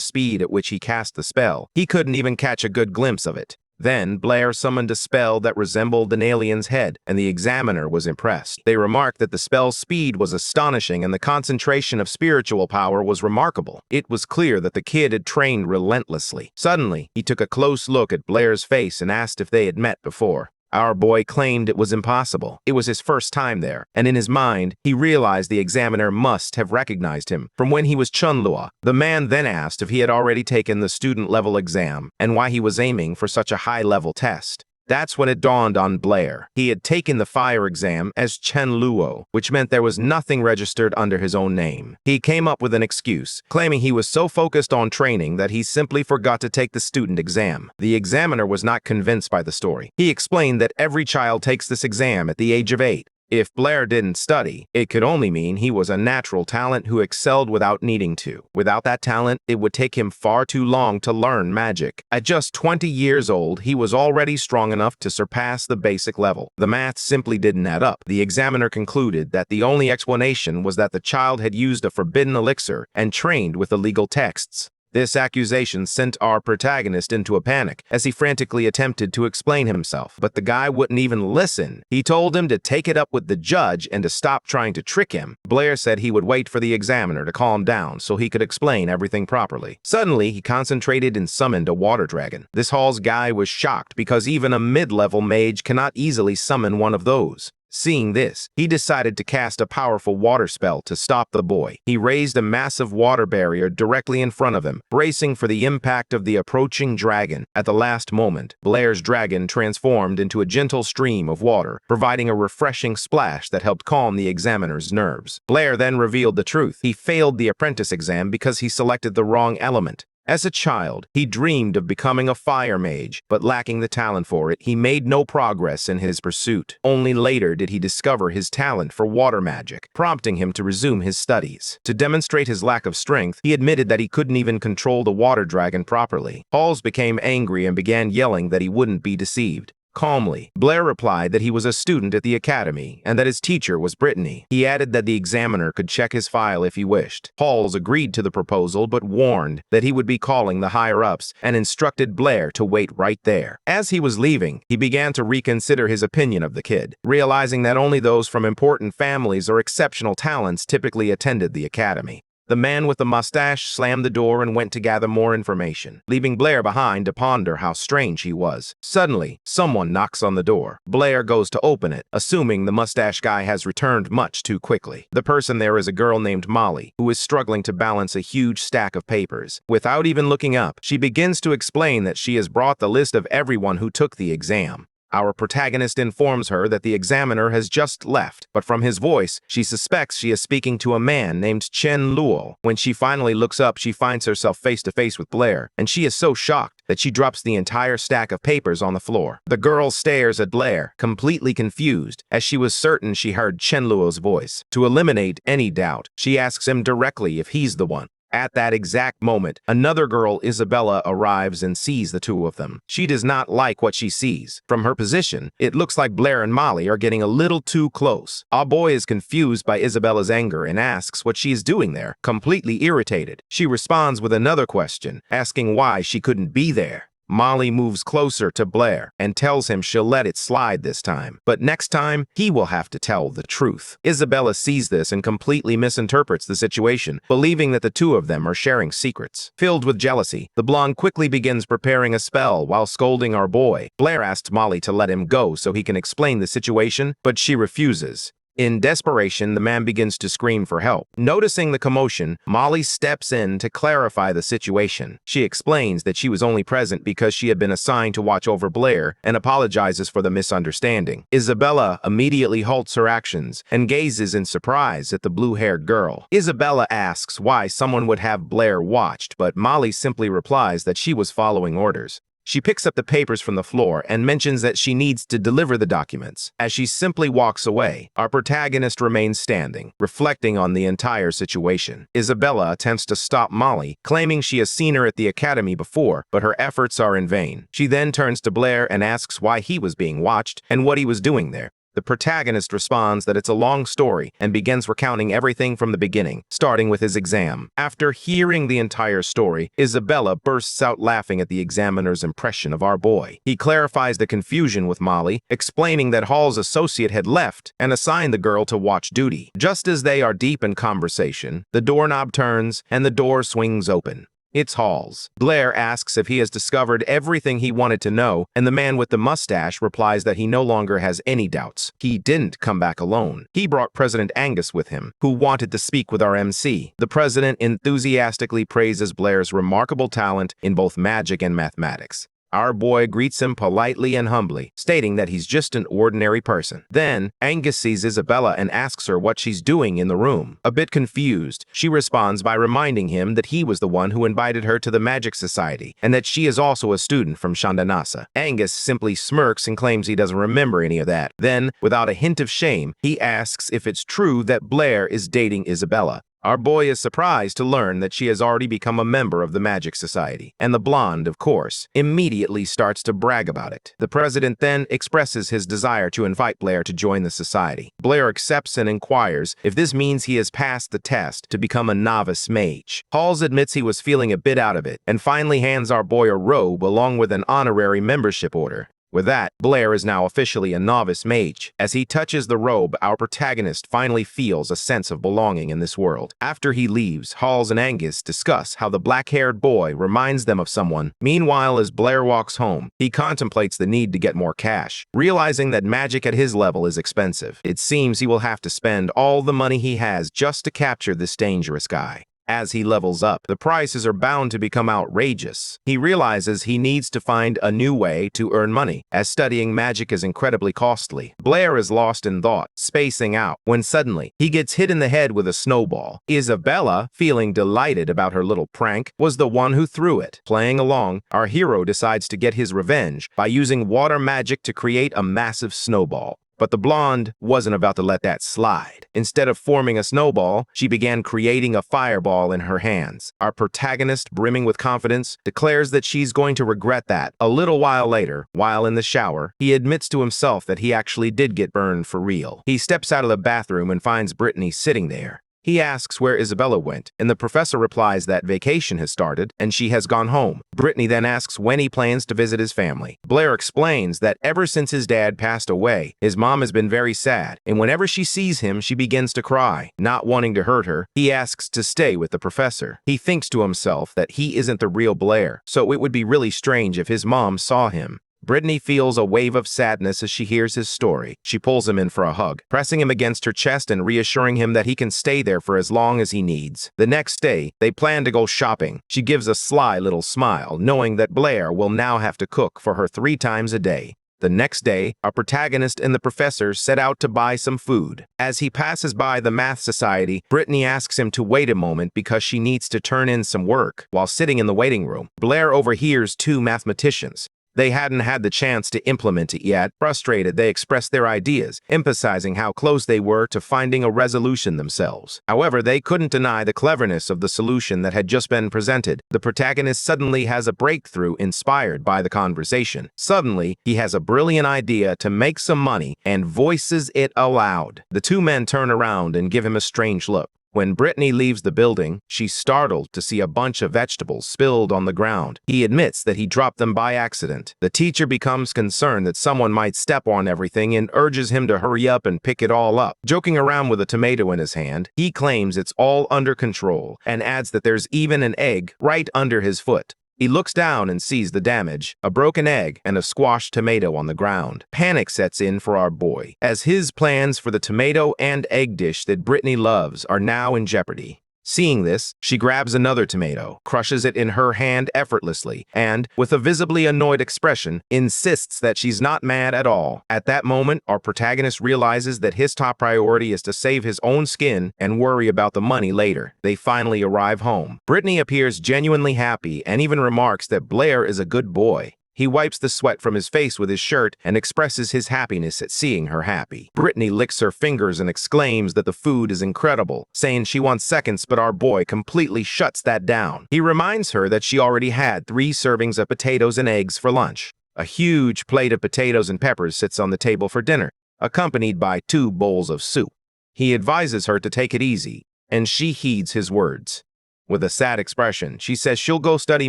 speed at which he cast the spell. He couldn't even catch a good glimpse of it. Then, Blair summoned a spell that resembled an alien's head, and the examiner was impressed. They remarked that the spell's speed was astonishing and the concentration of spiritual power was remarkable. It was clear that the kid had trained relentlessly. Suddenly, he took a close look at Blair's face and asked if they had met before. Our boy claimed it was impossible. It was his first time there, and in his mind, he realized the examiner must have recognized him from when he was Chunlua. The man then asked if he had already taken the student-level exam and why he was aiming for such a high-level test. That's when it dawned on Blair. He had taken the fire exam as Chen Luo, which meant there was nothing registered under his own name. He came up with an excuse, claiming he was so focused on training that he simply forgot to take the student exam. The examiner was not convinced by the story. He explained that every child takes this exam at the age of 8. If Blair didn't study, it could only mean he was a natural talent who excelled without needing to. Without that talent, it would take him far too long to learn magic. At just 20 years old, he was already strong enough to surpass the basic level. The math simply didn't add up. The examiner concluded that the only explanation was that the child had used a forbidden elixir and trained with illegal texts. This accusation sent our protagonist into a panic as he frantically attempted to explain himself, but the guy wouldn't even listen. He told him to take it up with the judge and to stop trying to trick him. Blair said he would wait for the examiner to calm down so he could explain everything properly. Suddenly, he concentrated and summoned a water dragon. This Hall's guy was shocked because even a mid-level mage cannot easily summon one of those. Seeing this, he decided to cast a powerful water spell to stop the boy. He raised a massive water barrier directly in front of him, bracing for the impact of the approaching dragon. At the last moment, Blair's dragon transformed into a gentle stream of water, providing a refreshing splash that helped calm the examiner's nerves. Blair then revealed the truth. He failed the apprentice exam because he selected the wrong element. As a child, he dreamed of becoming a fire mage, but lacking the talent for it, he made no progress in his pursuit. Only later did he discover his talent for water magic, prompting him to resume his studies. To demonstrate his lack of strength, he admitted that he couldn't even control the water dragon properly. Halls became angry and began yelling that he wouldn't be deceived. Calmly, Blair replied that he was a student at the academy and that his teacher was Brittany. He added that the examiner could check his file if he wished. Halls agreed to the proposal but warned that he would be calling the higher-ups and instructed Blair to wait right there. As he was leaving, he began to reconsider his opinion of the kid, realizing that only those from important families or exceptional talents typically attended the academy. The man with the mustache slammed the door and went to gather more information, leaving Blair behind to ponder how strange he was. Suddenly, someone knocks on the door. Blair goes to open it, assuming the mustache guy has returned much too quickly. The person there is a girl named Molly, who is struggling to balance a huge stack of papers. Without even looking up, she begins to explain that she has brought the list of everyone who took the exam. Our protagonist informs her that the examiner has just left, but from his voice, she suspects she is speaking to a man named Chen Luo. When she finally looks up, she finds herself face to face with Blair, and she is so shocked that she drops the entire stack of papers on the floor. The girl stares at Blair, completely confused, as she was certain she heard Chen Luo's voice. To eliminate any doubt, she asks him directly if he's the one. At that exact moment, another girl, Isabella, arrives and sees the two of them. She does not like what she sees. From her position, it looks like Blair and Molly are getting a little too close. Our boy is confused by Isabella's anger and asks what she is doing there, completely irritated. She responds with another question, asking why she couldn't be there. Molly moves closer to Blair and tells him she'll let it slide this time, but next time, he will have to tell the truth. Isabella sees this and completely misinterprets the situation, believing that the two of them are sharing secrets. Filled with jealousy, the blonde quickly begins preparing a spell while scolding our boy. Blair asks Molly to let him go so he can explain the situation, but she refuses. In desperation, the man begins to scream for help. Noticing the commotion, Molly steps in to clarify the situation. She explains that she was only present because she had been assigned to watch over Blair and apologizes for the misunderstanding. Isabella immediately halts her actions and gazes in surprise at the blue-haired girl. Isabella asks why someone would have Blair watched, but Molly simply replies that she was following orders. She picks up the papers from the floor and mentions that she needs to deliver the documents. As she simply walks away, our protagonist remains standing, reflecting on the entire situation. Isabella attempts to stop Molly, claiming she has seen her at the academy before, but her efforts are in vain. She then turns to Blair and asks why he was being watched and what he was doing there. The protagonist responds that it's a long story and begins recounting everything from the beginning, starting with his exam. After hearing the entire story, Isabella bursts out laughing at the examiner's impression of our boy. He clarifies the confusion with Molly, explaining that Hall's associate had left and assigned the girl to watch duty. Just as they are deep in conversation, the doorknob turns and the door swings open. It's Hall's. Blair asks if he has discovered everything he wanted to know, and the man with the mustache replies that he no longer has any doubts. He didn't come back alone. He brought President Angus with him, who wanted to speak with our MC. The president enthusiastically praises Blair's remarkable talent in both magic and mathematics. Our boy greets him politely and humbly, stating that he's just an ordinary person. Then, Angus sees Isabella and asks her what she's doing in the room. A bit confused, she responds by reminding him that he was the one who invited her to the Magic Society, and that she is also a student from Shandanasa. Angus simply smirks and claims he doesn't remember any of that. Then, without a hint of shame, he asks if it's true that Blair is dating Isabella. Our boy is surprised to learn that she has already become a member of the Magic Society, and the blonde, of course, immediately starts to brag about it. The president then expresses his desire to invite Blair to join the society. Blair accepts and inquires if this means he has passed the test to become a novice mage. Halls admits he was feeling a bit out of it, and finally hands our boy a robe along with an honorary membership order. With that, Blair is now officially a novice mage. As he touches the robe, our protagonist finally feels a sense of belonging in this world. After he leaves, Halls and Angus discuss how the black-haired boy reminds them of someone. Meanwhile, as Blair walks home, he contemplates the need to get more cash, realizing that magic at his level is expensive. It seems he will have to spend all the money he has just to capture this dangerous guy. As he levels up, the prices are bound to become outrageous. He realizes he needs to find a new way to earn money, as studying magic is incredibly costly. Blair is lost in thought, spacing out, when suddenly, he gets hit in the head with a snowball. Isabella, feeling delighted about her little prank, was the one who threw it. Playing along, our hero decides to get his revenge by using water magic to create a massive snowball. But the blonde wasn't about to let that slide. Instead of forming a snowball, she began creating a fireball in her hands. Our protagonist, brimming with confidence, declares that she's going to regret that. A little while later, while in the shower, he admits to himself that he actually did get burned for real. He steps out of the bathroom and finds Brittany sitting there. He asks where Isabella went, and the professor replies that vacation has started and she has gone home. Brittany then asks when he plans to visit his family. Blair explains that ever since his dad passed away, his mom has been very sad, and whenever she sees him, she begins to cry. Not wanting to hurt her, he asks to stay with the professor. He thinks to himself that he isn't the real Blair, so it would be really strange if his mom saw him. Brittany feels a wave of sadness as she hears his story. She pulls him in for a hug, pressing him against her chest and reassuring him that he can stay there for as long as he needs. The next day, they plan to go shopping. She gives a sly little smile, knowing that Blair will now have to cook for her 3 times a day. The next day, our protagonist and the professor set out to buy some food. As he passes by the math society, Brittany asks him to wait a moment because she needs to turn in some work. While sitting in the waiting room, Blair overhears 2 mathematicians. They hadn't had the chance to implement it yet. Frustrated, they expressed their ideas, emphasizing how close they were to finding a resolution themselves. However, they couldn't deny the cleverness of the solution that had just been presented. The protagonist suddenly has a breakthrough inspired by the conversation. Suddenly, he has a brilliant idea to make some money and voices it aloud. The 2 men turn around and give him a strange look. When Brittany leaves the building, she's startled to see a bunch of vegetables spilled on the ground. He admits that he dropped them by accident. The teacher becomes concerned that someone might step on everything and urges him to hurry up and pick it all up. Joking around with a tomato in his hand, he claims it's all under control and adds that there's even an egg right under his foot. He looks down and sees the damage, a broken egg and a squashed tomato on the ground. Panic sets in for our boy, as his plans for the tomato and egg dish that Brittany loves are now in jeopardy. Seeing this, she grabs another tomato, crushes it in her hand effortlessly, and, with a visibly annoyed expression, insists that she's not mad at all. At that moment, our protagonist realizes that his top priority is to save his own skin and worry about the money later. They finally arrive home. Brittany appears genuinely happy and even remarks that Blair is a good boy. He wipes the sweat from his face with his shirt and expresses his happiness at seeing her happy. Brittany licks her fingers and exclaims that the food is incredible, saying she wants seconds, but our boy completely shuts that down. He reminds her that she already had 3 servings of potatoes and eggs for lunch. A huge plate of potatoes and peppers sits on the table for dinner, accompanied by 2 bowls of soup. He advises her to take it easy, and she heeds his words. With a sad expression, she says she'll go study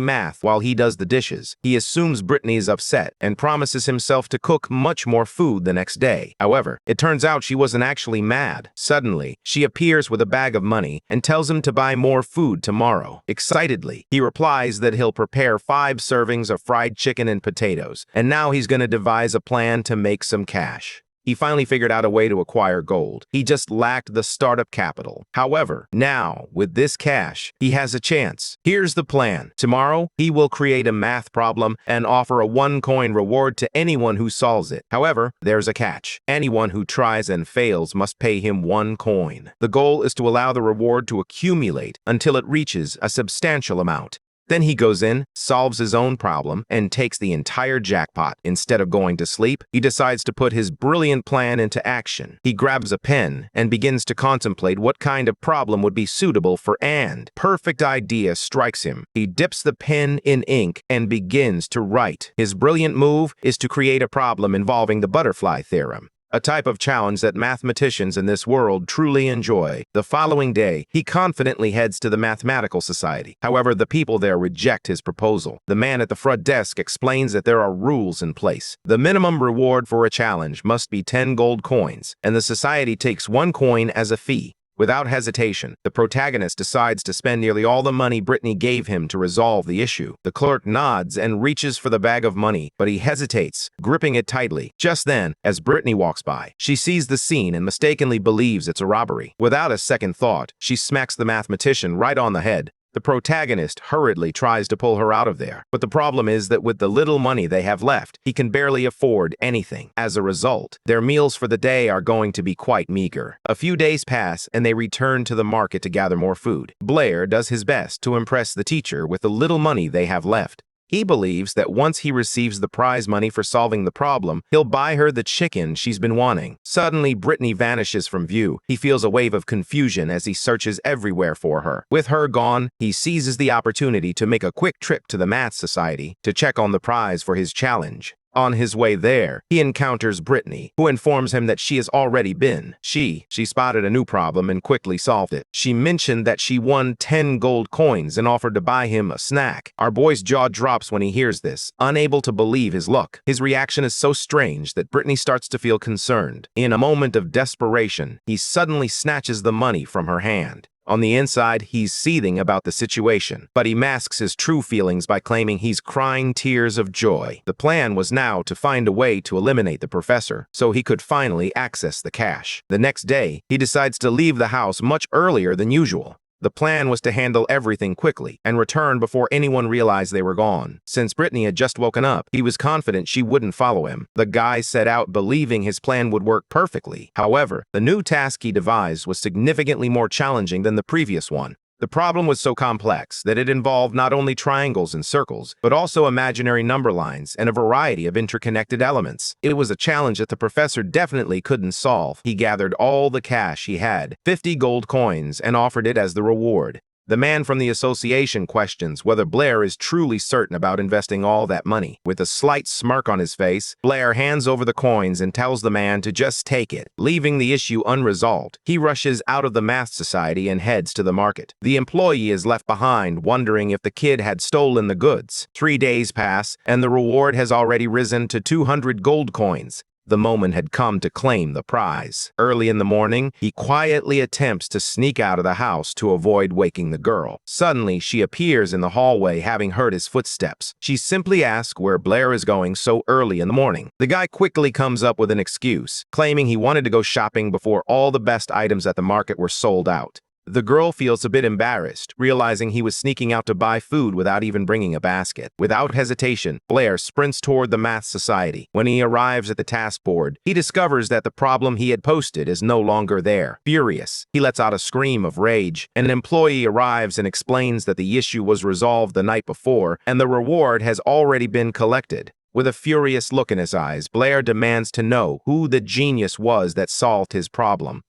math while he does the dishes. He assumes Brittany is upset and promises himself to cook much more food the next day. However, it turns out she wasn't actually mad. Suddenly, she appears with a bag of money and tells him to buy more food tomorrow. Excitedly, he replies that he'll prepare 5 servings of fried chicken and potatoes, and now he's going to devise a plan to make some cash. He finally figured out a way to acquire gold. He just lacked the startup capital. However, now, with this cash, he has a chance. Here's the plan. Tomorrow, he will create a math problem and offer a 1-coin reward to anyone who solves it. However, there's a catch. Anyone who tries and fails must pay him 1 coin. The goal is to allow the reward to accumulate until it reaches a substantial amount. Then he goes in, solves his own problem, and takes the entire jackpot. Instead of going to sleep, he decides to put his brilliant plan into action. He grabs a pen and begins to contemplate what kind of problem would be suitable for and. Perfect idea strikes him. He dips the pen in ink and begins to write. His brilliant move is to create a problem involving the butterfly theorem, a type of challenge that mathematicians in this world truly enjoy. The following day, he confidently heads to the mathematical society. However, the people there reject his proposal. The man at the front desk explains that there are rules in place. The minimum reward for a challenge must be 10 gold coins, and the society takes 1 coin as a fee. Without hesitation, the protagonist decides to spend nearly all the money Brittany gave him to resolve the issue. The clerk nods and reaches for the bag of money, but he hesitates, gripping it tightly. Just then, as Brittany walks by, she sees the scene and mistakenly believes it's a robbery. Without a second thought, she smacks the mathematician right on the head. The protagonist hurriedly tries to pull her out of there, but the problem is that with the little money they have left, he can barely afford anything. As a result, their meals for the day are going to be quite meager. A few days pass, and they return to the market to gather more food. Blair does his best to impress the teacher with the little money they have left. He believes that once he receives the prize money for solving the problem, he'll buy her the chicken she's been wanting. Suddenly, Brittany vanishes from view. He feels a wave of confusion as he searches everywhere for her. With her gone, he seizes the opportunity to make a quick trip to the Math Society to check on the prize for his challenge. On his way there, he encounters Brittany, who informs him that she has already been. She spotted a new problem and quickly solved it. She mentioned that she won 10 gold coins and offered to buy him a snack. Our boy's jaw drops when he hears this, unable to believe his luck. His reaction is so strange that Brittany starts to feel concerned. In a moment of desperation, he suddenly snatches the money from her hand. On the inside, he's seething about the situation, but he masks his true feelings by claiming he's crying tears of joy. The plan was now to find a way to eliminate the professor, so he could finally access the cash. The next day, he decides to leave the house much earlier than usual. The plan was to handle everything quickly and return before anyone realized they were gone. Since Brittany had just woken up, he was confident she wouldn't follow him. The guy set out believing his plan would work perfectly. However, the new task he devised was significantly more challenging than the previous one. The problem was so complex that it involved not only triangles and circles, but also imaginary number lines and a variety of interconnected elements. It was a challenge that the professor definitely couldn't solve. He gathered all the cash he had, 50 gold coins, and offered it as the reward. The man from the association questions whether Blair is truly certain about investing all that money. With a slight smirk on his face, Blair hands over the coins and tells the man to just take it, leaving the issue unresolved. He rushes out of the math society and heads to the market. The employee is left behind, wondering if the kid had stolen the goods. 3 days pass, and the reward has already risen to 200 gold coins. The moment had come to claim the prize. Early in the morning, he quietly attempts to sneak out of the house to avoid waking the girl. Suddenly, she appears in the hallway, having heard his footsteps. She simply asks where Blair is going so early in the morning. The guy quickly comes up with an excuse, claiming he wanted to go shopping before all the best items at the market were sold out. The girl feels a bit embarrassed, realizing he was sneaking out to buy food without even bringing a basket. Without hesitation, Blair sprints toward the math society. When he arrives at the task board, he discovers that the problem he had posted is no longer there. Furious, he lets out a scream of rage. An employee arrives and explains that the issue was resolved the night before, and the reward has already been collected. With a furious look in his eyes, Blair demands to know who the genius was that solved his problem.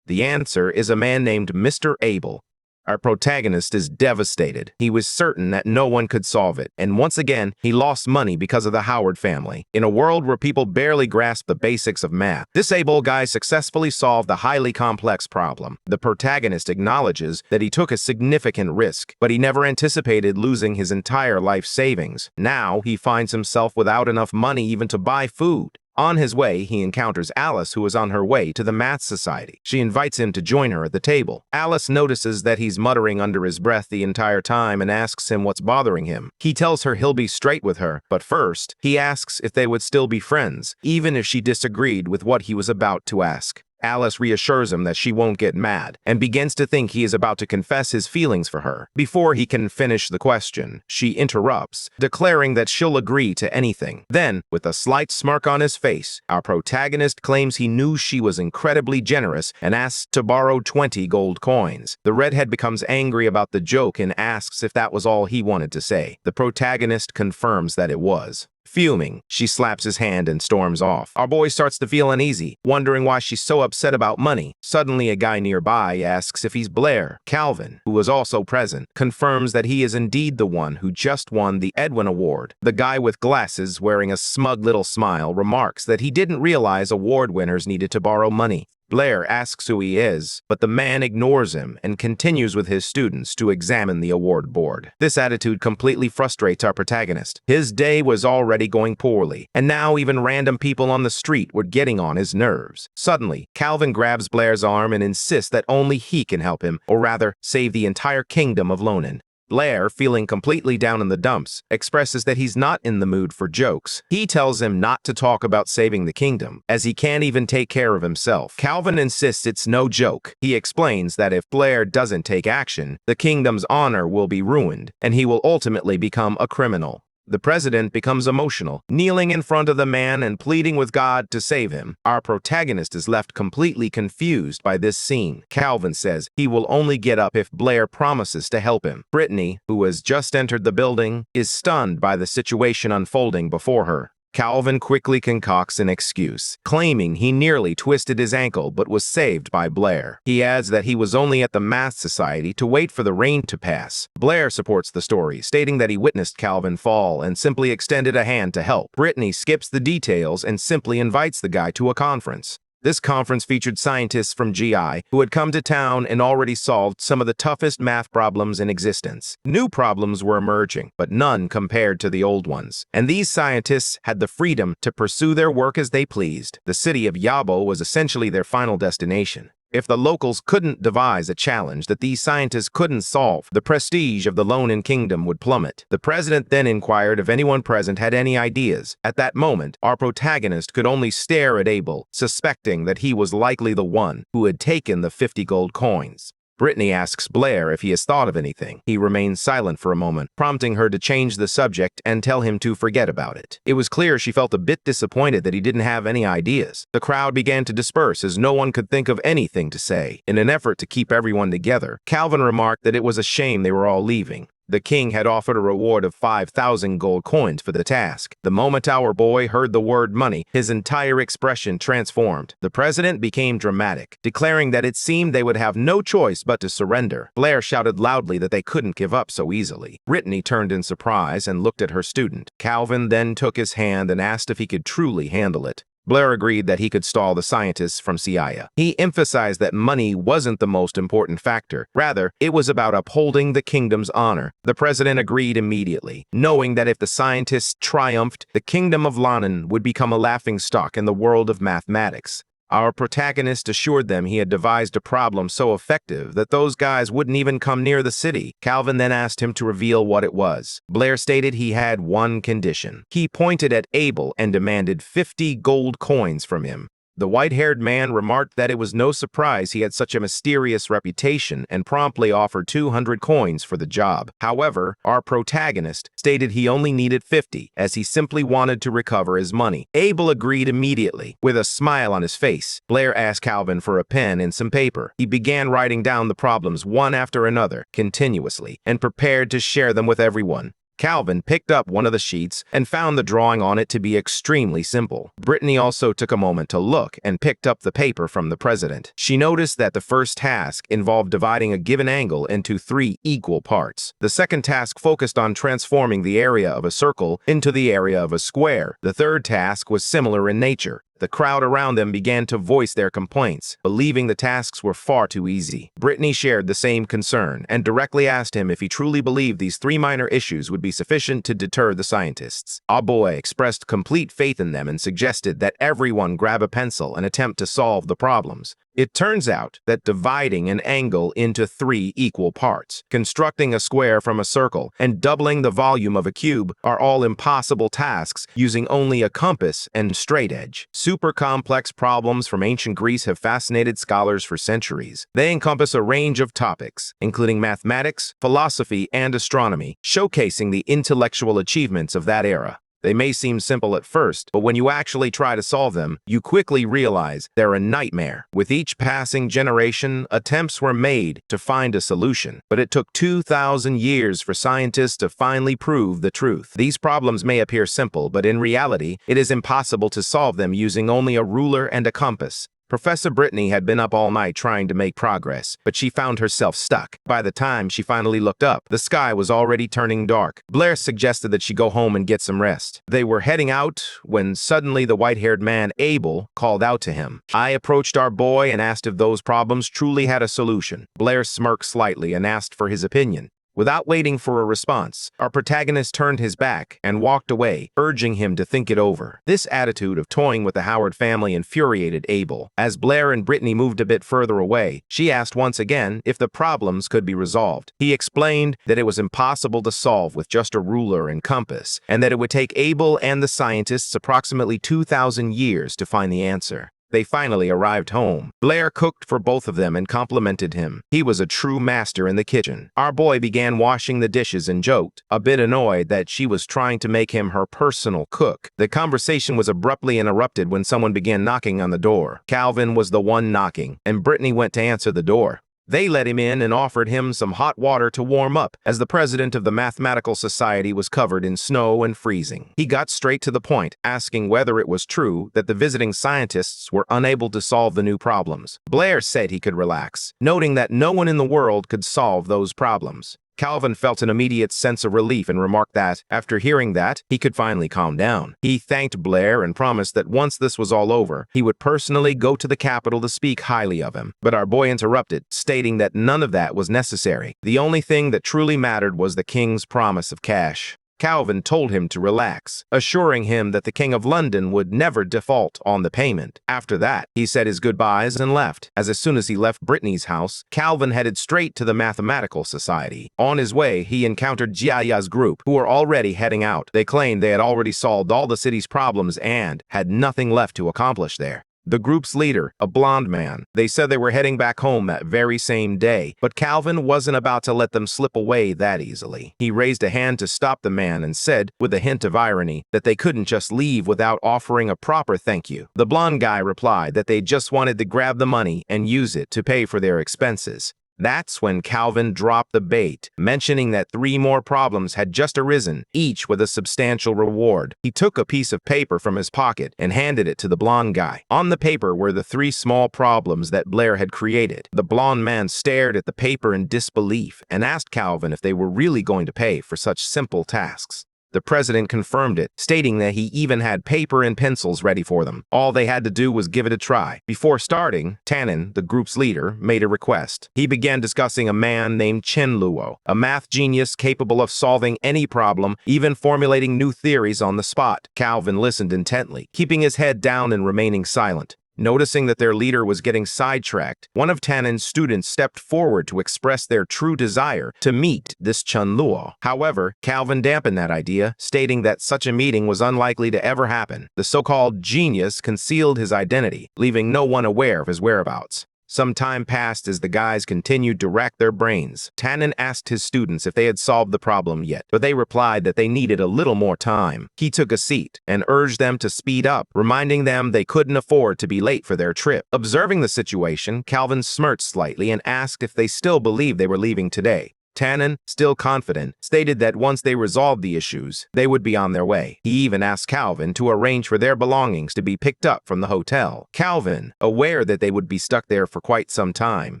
The answer is a man named Mr. Abel. Our protagonist is devastated. He was certain that no one could solve it, and once again, he lost money because of the Howard family. In a world where people barely grasp the basics of math, this Abel guy successfully solved a highly complex problem. The protagonist acknowledges that he took a significant risk, but he never anticipated losing his entire life savings. Now, he finds himself without enough money even to buy food. On his way, he encounters Alice, who is on her way to the math society. She invites him to join her at the table. Alice notices that he's muttering under his breath the entire time and asks him what's bothering him. He tells her he'll be straight with her, but first, he asks if they would still be friends, even if she disagreed with what he was about to ask. Alice reassures him that she won't get mad, and begins to think he is about to confess his feelings for her. Before he can finish the question, she interrupts, declaring that she'll agree to anything. Then, with a slight smirk on his face, our protagonist claims he knew she was incredibly generous and asks to borrow 20 gold coins. The redhead becomes angry about the joke and asks if that was all he wanted to say. The protagonist confirms that it was. Fuming, she slaps his hand and storms off. Our boy starts to feel uneasy, wondering why she's so upset about money. Suddenly, a guy nearby asks if he's Blair. Calvin, who was also present, confirms that he is indeed the one who just won the Edwin Award. The guy with glasses, wearing a smug little smile, remarks that he didn't realize award winners needed to borrow money. Blair asks who he is, but the man ignores him and continues with his students to examine the award board. This attitude completely frustrates our protagonist. His day was already going poorly, and now even random people on the street were getting on his nerves. Suddenly, Calvin grabs Blair's arm and insists that only he can help him, or rather, save the entire kingdom of Lonan. Blair, feeling completely down in the dumps, expresses that he's not in the mood for jokes. He tells him not to talk about saving the kingdom, as he can't even take care of himself. Calvin insists it's no joke. He explains that if Blair doesn't take action, the kingdom's honor will be ruined, and he will ultimately become a criminal. The president becomes emotional, kneeling in front of the man and pleading with God to save him. Our protagonist is left completely confused by this scene. Calvin says he will only get up if Blair promises to help him. Brittany, who has just entered the building, is stunned by the situation unfolding before her. Calvin quickly concocts an excuse, claiming he nearly twisted his ankle but was saved by Blair. He adds that he was only at the Math Society to wait for the rain to pass. Blair supports the story, stating that he witnessed Calvin fall and simply extended a hand to help. Brittany skips the details and simply invites the guy to a conference. This conference featured scientists from GI who had come to town and already solved some of the toughest math problems in existence. New problems were emerging, but none compared to the old ones. And these scientists had the freedom to pursue their work as they pleased. The city of Yabo was essentially their final destination. If the locals couldn't devise a challenge that these scientists couldn't solve, the prestige of the Lonan Kingdom would plummet. The president then inquired if anyone present had any ideas. At that moment, our protagonist could only stare at Abel, suspecting that he was likely the one who had taken the 50 gold coins. Brittany asks Blair if he has thought of anything. He remains silent for a moment, prompting her to change the subject and tell him to forget about it. It was clear she felt a bit disappointed that he didn't have any ideas. The crowd began to disperse as no one could think of anything to say. In an effort to keep everyone together, Calvin remarked that it was a shame they were all leaving. The king had offered a reward of 5,000 gold coins for the task. The moment our boy heard the word money, his entire expression transformed. The president became dramatic, declaring that it seemed they would have no choice but to surrender. Blair shouted loudly that they couldn't give up so easily. Brittany turned in surprise and looked at her student. Calvin then took his hand and asked if he could truly handle it. Blair agreed that he could stall the scientists from Siaya. He emphasized that money wasn't the most important factor. Rather, it was about upholding the kingdom's honor. The president agreed immediately, knowing that if the scientists triumphed, the kingdom of Lonan would become a laughingstock in the world of mathematics. Our protagonist assured them he had devised a problem so effective that those guys wouldn't even come near the city. Calvin then asked him to reveal what it was. Blair stated he had one condition. He pointed at Abel and demanded 50 gold coins from him. The white-haired man remarked that it was no surprise he had such a mysterious reputation and promptly offered 200 coins for the job. However, our protagonist stated he only needed 50, as he simply wanted to recover his money. Abel agreed immediately. With a smile on his face, Blair asked Calvin for a pen and some paper. He began writing down the problems one after another, continuously, and prepared to share them with everyone. Calvin picked up one of the sheets and found the drawing on it to be extremely simple. Brittany also took a moment to look and picked up the paper from the president. She noticed that the first task involved dividing a given angle into 3 equal parts. The second task focused on transforming the area of a circle into the area of a square. The third task was similar in nature. The crowd around them began to voice their complaints, believing the tasks were far too easy. Brittany shared the same concern and directly asked him if he truly believed these 3 minor issues would be sufficient to deter the scientists. Our boy expressed complete faith in them and suggested that everyone grab a pencil and attempt to solve the problems. It turns out that dividing an angle into 3 equal parts, constructing a square from a circle, and doubling the volume of a cube are all impossible tasks using only a compass and straight edge. Super complex problems from ancient Greece have fascinated scholars for centuries. They encompass a range of topics, including mathematics, philosophy, and astronomy, showcasing the intellectual achievements of that era. They may seem simple at first, but when you actually try to solve them, you quickly realize they're a nightmare. With each passing generation, attempts were made to find a solution, but it took 2,000 years for scientists to finally prove the truth. These problems may appear simple, but in reality, it is impossible to solve them using only a ruler and a compass. Professor Brittany had been up all night trying to make progress, but she found herself stuck. By the time she finally looked up, the sky was already turning dark. Blair suggested that she go home and get some rest. They were heading out when suddenly the white-haired man, Abel, called out to him. I approached our boy and asked if those problems truly had a solution. Blair smirked slightly and asked for his opinion. Without waiting for a response, our protagonist turned his back and walked away, urging him to think it over. This attitude of toying with the Howard family infuriated Abel. As Blair and Brittany moved a bit further away, she asked once again if the problems could be resolved. He explained that it was impossible to solve with just a ruler and compass, and that it would take Abel and the scientists approximately 2,000 years to find the answer. They finally arrived home. Blair cooked for both of them and complimented him. He was a true master in the kitchen. Our boy began washing the dishes and joked, a bit annoyed that she was trying to make him her personal cook. The conversation was abruptly interrupted when someone began knocking on the door. Calvin was the one knocking, and Brittany went to answer the door. They let him in and offered him some hot water to warm up, as the president of the Mathematical Society was covered in snow and freezing. He got straight to the point, asking whether it was true that the visiting scientists were unable to solve the new problems. Blair said he could relax, noting that no one in the world could solve those problems. Calvin felt an immediate sense of relief and remarked that, after hearing that, he could finally calm down. He thanked Blair and promised that once this was all over, he would personally go to the capital to speak highly of him. But our boy interrupted, stating that none of that was necessary. The only thing that truly mattered was the king's promise of cash. Calvin told him to relax, assuring him that the King of London would never default on the payment. After that, he said his goodbyes and left. As soon as he left Brittany's house, Calvin headed straight to the Mathematical Society. On his way, he encountered Jiaya's group, who were already heading out. They claimed they had already solved all the city's problems and had nothing left to accomplish there. The group's leader, a blonde man, they said they were heading back home that very same day, but Calvin wasn't about to let them slip away that easily. He raised a hand to stop the man and said, with a hint of irony, that they couldn't just leave without offering a proper thank you. The blonde guy replied that they just wanted to grab the money and use it to pay for their expenses. That's when Calvin dropped the bait, mentioning that 3 more problems had just arisen, each with a substantial reward. He took a piece of paper from his pocket and handed it to the blonde guy. On the paper were the 3 small problems that Blair had created. The blonde man stared at the paper in disbelief and asked Calvin if they were really going to pay for such simple tasks. The president confirmed it, stating that he even had paper and pencils ready for them. All they had to do was give it a try. Before starting, Tannen, the group's leader, made a request. He began discussing a man named Chen Luo, a math genius capable of solving any problem, even formulating new theories on the spot. Calvin listened intently, keeping his head down and remaining silent. Noticing that their leader was getting sidetracked, one of Tannen's students stepped forward to express their true desire to meet this Chen Luo. However, Calvin dampened that idea, stating that such a meeting was unlikely to ever happen. The so-called genius concealed his identity, leaving no one aware of his whereabouts. Some time passed as the guys continued to rack their brains. Tannen asked his students if they had solved the problem yet, but they replied that they needed a little more time. He took a seat and urged them to speed up, reminding them they couldn't afford to be late for their trip. Observing the situation, Calvin smirked slightly and asked if they still believed they were leaving today. Tannen, still confident, stated that once they resolved the issues, they would be on their way. He even asked Calvin to arrange for their belongings to be picked up from the hotel. Calvin, aware that they would be stuck there for quite some time,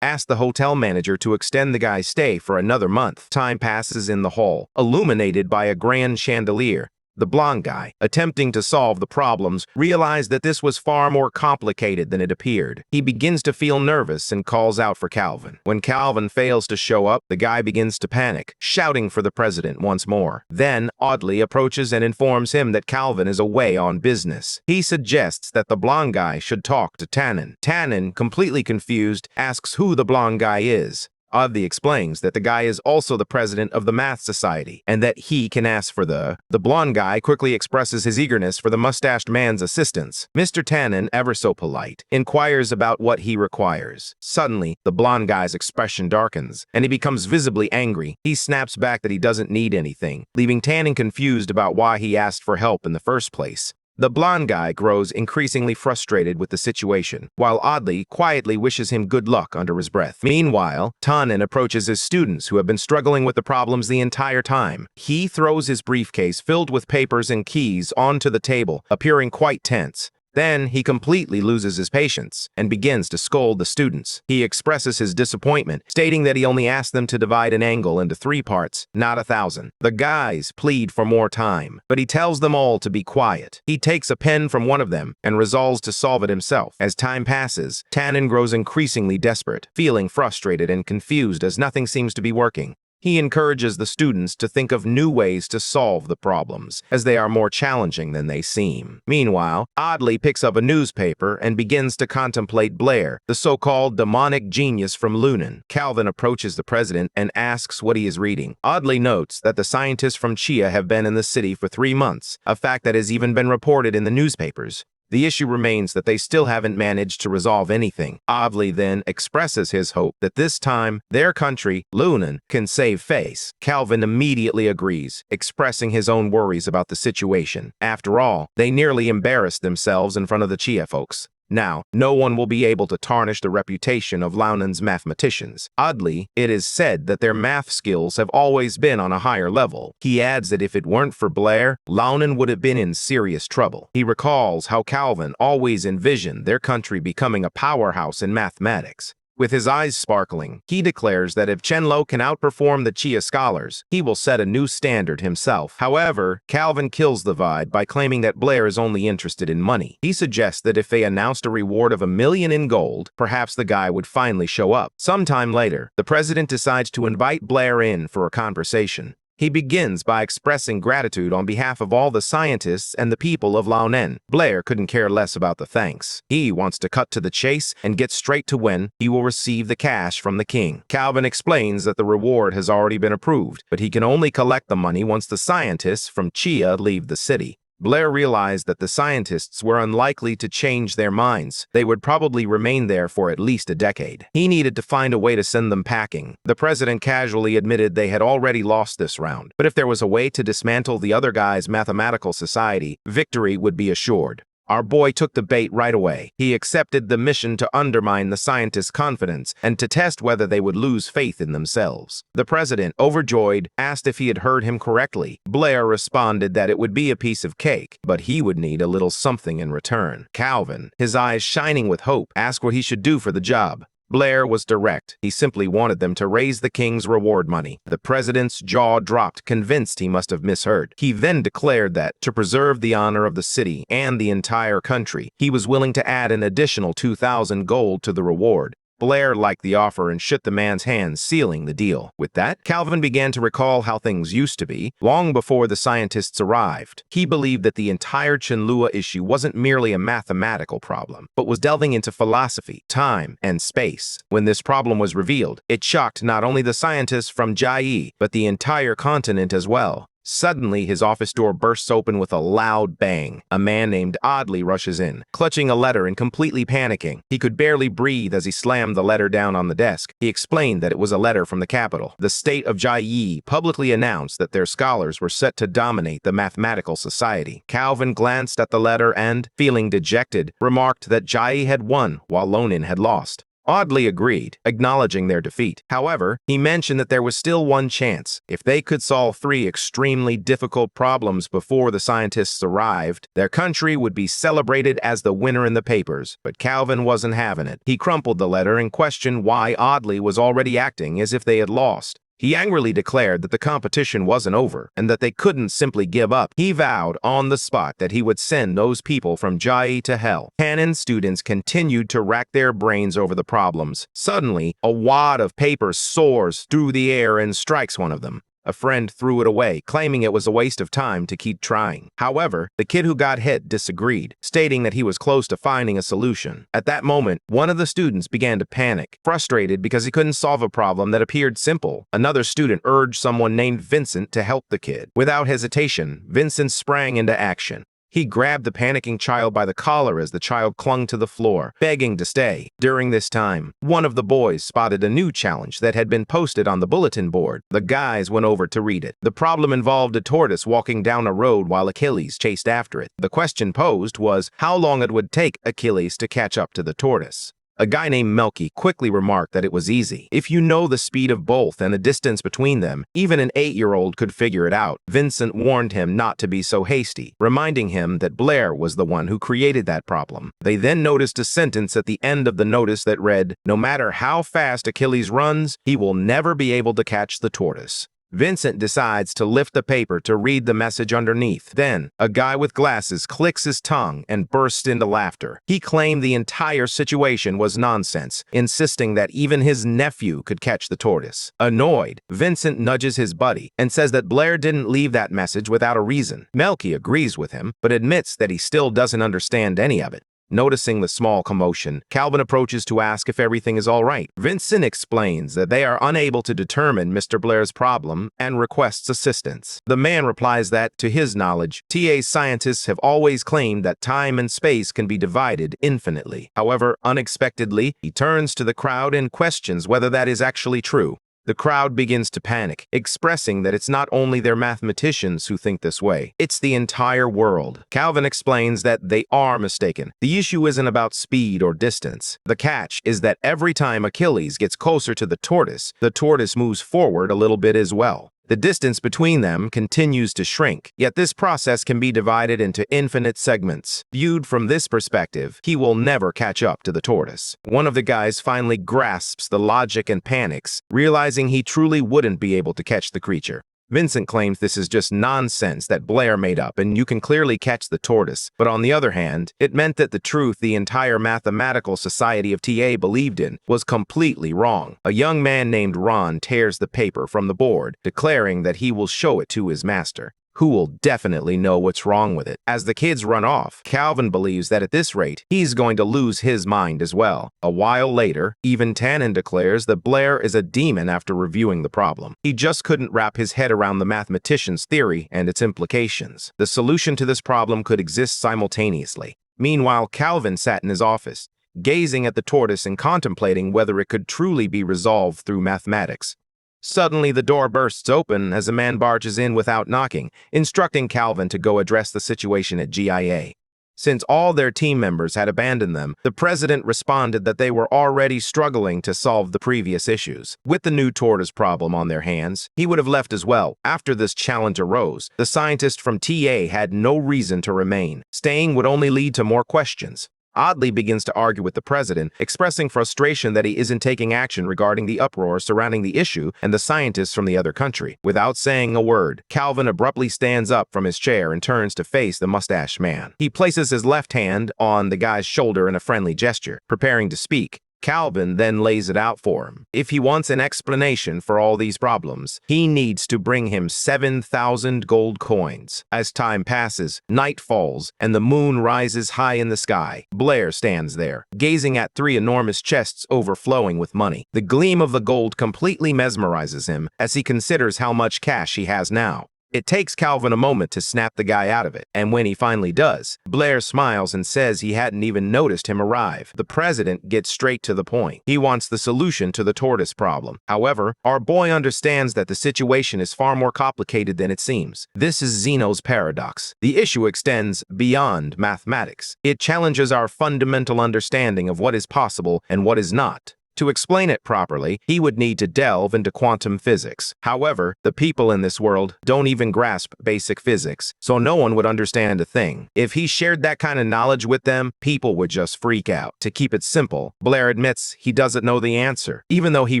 asked the hotel manager to extend the guy's stay for another month. Time passes in the hall, illuminated by a grand chandelier. The blonde guy, attempting to solve the problems, realized that this was far more complicated than it appeared. He begins to feel nervous and calls out for Calvin. When Calvin fails to show up, the guy begins to panic, shouting for the president once more. Then, Audley approaches and informs him that Calvin is away on business. He suggests that the blonde guy should talk to Tannen. Tannen, completely confused, asks who the blonde guy is. Audley explains that the guy is also the president of the Math Society, and that he can ask for the blonde guy quickly expresses his eagerness for the mustached man's assistance. Mr. Tannen, ever so polite, inquires about what he requires. Suddenly, the blonde guy's expression darkens, and he becomes visibly angry. He snaps back that he doesn't need anything, leaving Tannen confused about why he asked for help in the first place. The blonde guy grows increasingly frustrated with the situation, while Audley quietly wishes him good luck under his breath. Meanwhile, Tannen approaches his students who have been struggling with the problems the entire time. He throws his briefcase filled with papers and keys onto the table, appearing quite tense. Then he completely loses his patience and begins to scold the students. He expresses his disappointment, stating that he only asked them to divide an angle into 3 parts, not 1,000. The guys plead for more time, but he tells them all to be quiet. He takes a pen from one of them and resolves to solve it himself. As time passes, Tannen grows increasingly desperate, feeling frustrated and confused as nothing seems to be working. He encourages the students to think of new ways to solve the problems, as they are more challenging than they seem. Meanwhile, Audley picks up a newspaper and begins to contemplate Blair, the so-called demonic genius from Lunan. Calvin approaches the president and asks what he is reading. Audley notes that the scientists from Chia have been in the city for 3 months, a fact that has even been reported in the newspapers. The issue remains that they still haven't managed to resolve anything. Audley then expresses his hope that this time, their country, Lunan, can save face. Calvin immediately agrees, expressing his own worries about the situation. After all, they nearly embarrassed themselves in front of the Chia folks. Now, no one will be able to tarnish the reputation of Launen's mathematicians. Oddly, it is said that their math skills have always been on a higher level. He adds that if it weren't for Blair, Launen would have been in serious trouble. He recalls how Calvin always envisioned their country becoming a powerhouse in mathematics. With his eyes sparkling, he declares that if Chenlo can outperform the Chia scholars, he will set a new standard himself. However, Calvin kills the vibe by claiming that Blair is only interested in money. He suggests that if they announced a reward of $1 million in gold, perhaps the guy would finally show up. Sometime later, the president decides to invite Blair in for a conversation. He begins by expressing gratitude on behalf of all the scientists and the people of Launen. Blair couldn't care less about the thanks. He wants to cut to the chase and get straight to when he will receive the cash from the king. Calvin explains that the reward has already been approved, but he can only collect the money once the scientists from Chia leave the city. Blair realized that the scientists were unlikely to change their minds. They would probably remain there for at least a decade. He needed to find a way to send them packing. The president casually admitted they had already lost this round, but if there was a way to dismantle the other guy's mathematical society, victory would be assured. Our boy took the bait right away. He accepted the mission to undermine the scientists' confidence and to test whether they would lose faith in themselves. The president, overjoyed, asked if he had heard him correctly. Blair responded that it would be a piece of cake, but he would need a little something in return. Calvin, his eyes shining with hope, asked what he should do for the job. Blair was direct. He simply wanted them to raise the king's reward money. The president's jaw dropped, convinced he must have misheard. He then declared that, to preserve the honor of the city and the entire country, he was willing to add an additional 2,000 gold to the reward. Blair liked the offer and shook the man's hand, sealing the deal. With that, Calvin began to recall how things used to be, long before the scientists arrived. He believed that the entire Chenlua issue wasn't merely a mathematical problem, but was delving into philosophy, time, and space. When this problem was revealed, it shocked not only the scientists from Jai, but the entire continent as well. Suddenly, his office door bursts open with a loud bang. A man named Audley rushes in, clutching a letter and completely panicking. He could barely breathe as he slammed the letter down on the desk. He explained that it was a letter from the capital. The state of Jai publicly announced that their scholars were set to dominate the mathematical society. Calvin glanced at the letter and, feeling dejected, remarked that Jai had won while Lonin had lost. Audley agreed, acknowledging their defeat. However, he mentioned that there was still one chance. If they could solve 3 extremely difficult problems before the scientists arrived, their country would be celebrated as the winner in the papers. But Calvin wasn't having it. He crumpled the letter and questioned why Audley was already acting as if they had lost. He angrily declared that the competition wasn't over and that they couldn't simply give up. He vowed on the spot that he would send those people from Jai to hell. Canon students continued to rack their brains over the problems. Suddenly, a wad of paper soars through the air and strikes one of them. A friend threw it away, claiming it was a waste of time to keep trying. However, the kid who got hit disagreed, stating that he was close to finding a solution. At that moment, one of the students began to panic, frustrated because he couldn't solve a problem that appeared simple. Another student urged someone named Vincent to help the kid. Without hesitation, Vincent sprang into action. He grabbed the panicking child by the collar as the child clung to the floor, begging to stay. During this time, one of the boys spotted a new challenge that had been posted on the bulletin board. The guys went over to read it. The problem involved a tortoise walking down a road while Achilles chased after it. The question posed was how long it would take Achilles to catch up to the tortoise. A guy named Melky quickly remarked that it was easy. If you know the speed of both and the distance between them, even an 8-year-old could figure it out. Vincent warned him not to be so hasty, reminding him that Blair was the one who created that problem. They then noticed a sentence at the end of the notice that read, "No matter how fast Achilles runs, he will never be able to catch the tortoise." Vincent decides to lift the paper to read the message underneath. Then, a guy with glasses clicks his tongue and bursts into laughter. He claimed the entire situation was nonsense, insisting that even his nephew could catch the tortoise. Annoyed, Vincent nudges his buddy and says that Blair didn't leave that message without a reason. Melky agrees with him, but admits that he still doesn't understand any of it. Noticing the small commotion, Calvin approaches to ask if everything is all right. Vincent explains that they are unable to determine Mr. Blair's problem and requests assistance. The man replies that, to his knowledge, TA's scientists have always claimed that time and space can be divided infinitely. However, unexpectedly, he turns to the crowd and questions whether that is actually true. The crowd begins to panic, expressing that it's not only their mathematicians who think this way, it's the entire world. Calvin explains that they are mistaken. The issue isn't about speed or distance. The catch is that every time Achilles gets closer to the tortoise moves forward a little bit as well. The distance between them continues to shrink, yet this process can be divided into infinite segments. Viewed from this perspective, he will never catch up to the tortoise. One of the guys finally grasps the logic and panics, realizing he truly wouldn't be able to catch the creature. Vincent claims this is just nonsense that Blair made up and you can clearly catch the tortoise, but on the other hand, it meant that the truth the entire mathematical society of TA believed in was completely wrong. A young man named Ron tears the paper from the board, declaring that he will show it to his master, who will definitely know what's wrong with it. As the kids run off, Calvin believes that at this rate, he's going to lose his mind as well. A while later, even Tannen declares that Blair is a demon after reviewing the problem. He just couldn't wrap his head around the mathematician's theory and its implications. The solution to this problem could exist simultaneously. Meanwhile, Calvin sat in his office, gazing at the tortoise and contemplating whether it could truly be resolved through mathematics. Suddenly, the door bursts open as a man barges in without knocking, instructing Calvin to go address the situation at GIA. Since all their team members had abandoned them, the president responded that they were already struggling to solve the previous issues. With the new tortoise problem on their hands, he would have left as well. After this challenge arose, the scientist from TA had no reason to remain. Staying would only lead to more questions. Audley begins to argue with the president, expressing frustration that he isn't taking action regarding the uproar surrounding the issue and the scientists from the other country. Without saying a word, Calvin abruptly stands up from his chair and turns to face the mustached man. He places his left hand on the guy's shoulder in a friendly gesture, preparing to speak. Calvin then lays it out for him. If he wants an explanation for all these problems, he needs to bring him 7,000 gold coins. As time passes, night falls, and the moon rises high in the sky. Blair stands there, gazing at 3 enormous chests overflowing with money. The gleam of the gold completely mesmerizes him as he considers how much cash he has now. It takes Calvin a moment to snap the guy out of it, and when he finally does, Blair smiles and says he hadn't even noticed him arrive. The president gets straight to the point. He wants the solution to the tortoise problem. However, our boy understands that the situation is far more complicated than it seems. This is Zeno's paradox. The issue extends beyond mathematics. It challenges our fundamental understanding of what is possible and what is not. To explain it properly, he would need to delve into quantum physics. However, the people in this world don't even grasp basic physics, so no one would understand a thing. If he shared that kind of knowledge with them, people would just freak out. To keep it simple, Blair admits he doesn't know the answer, even though he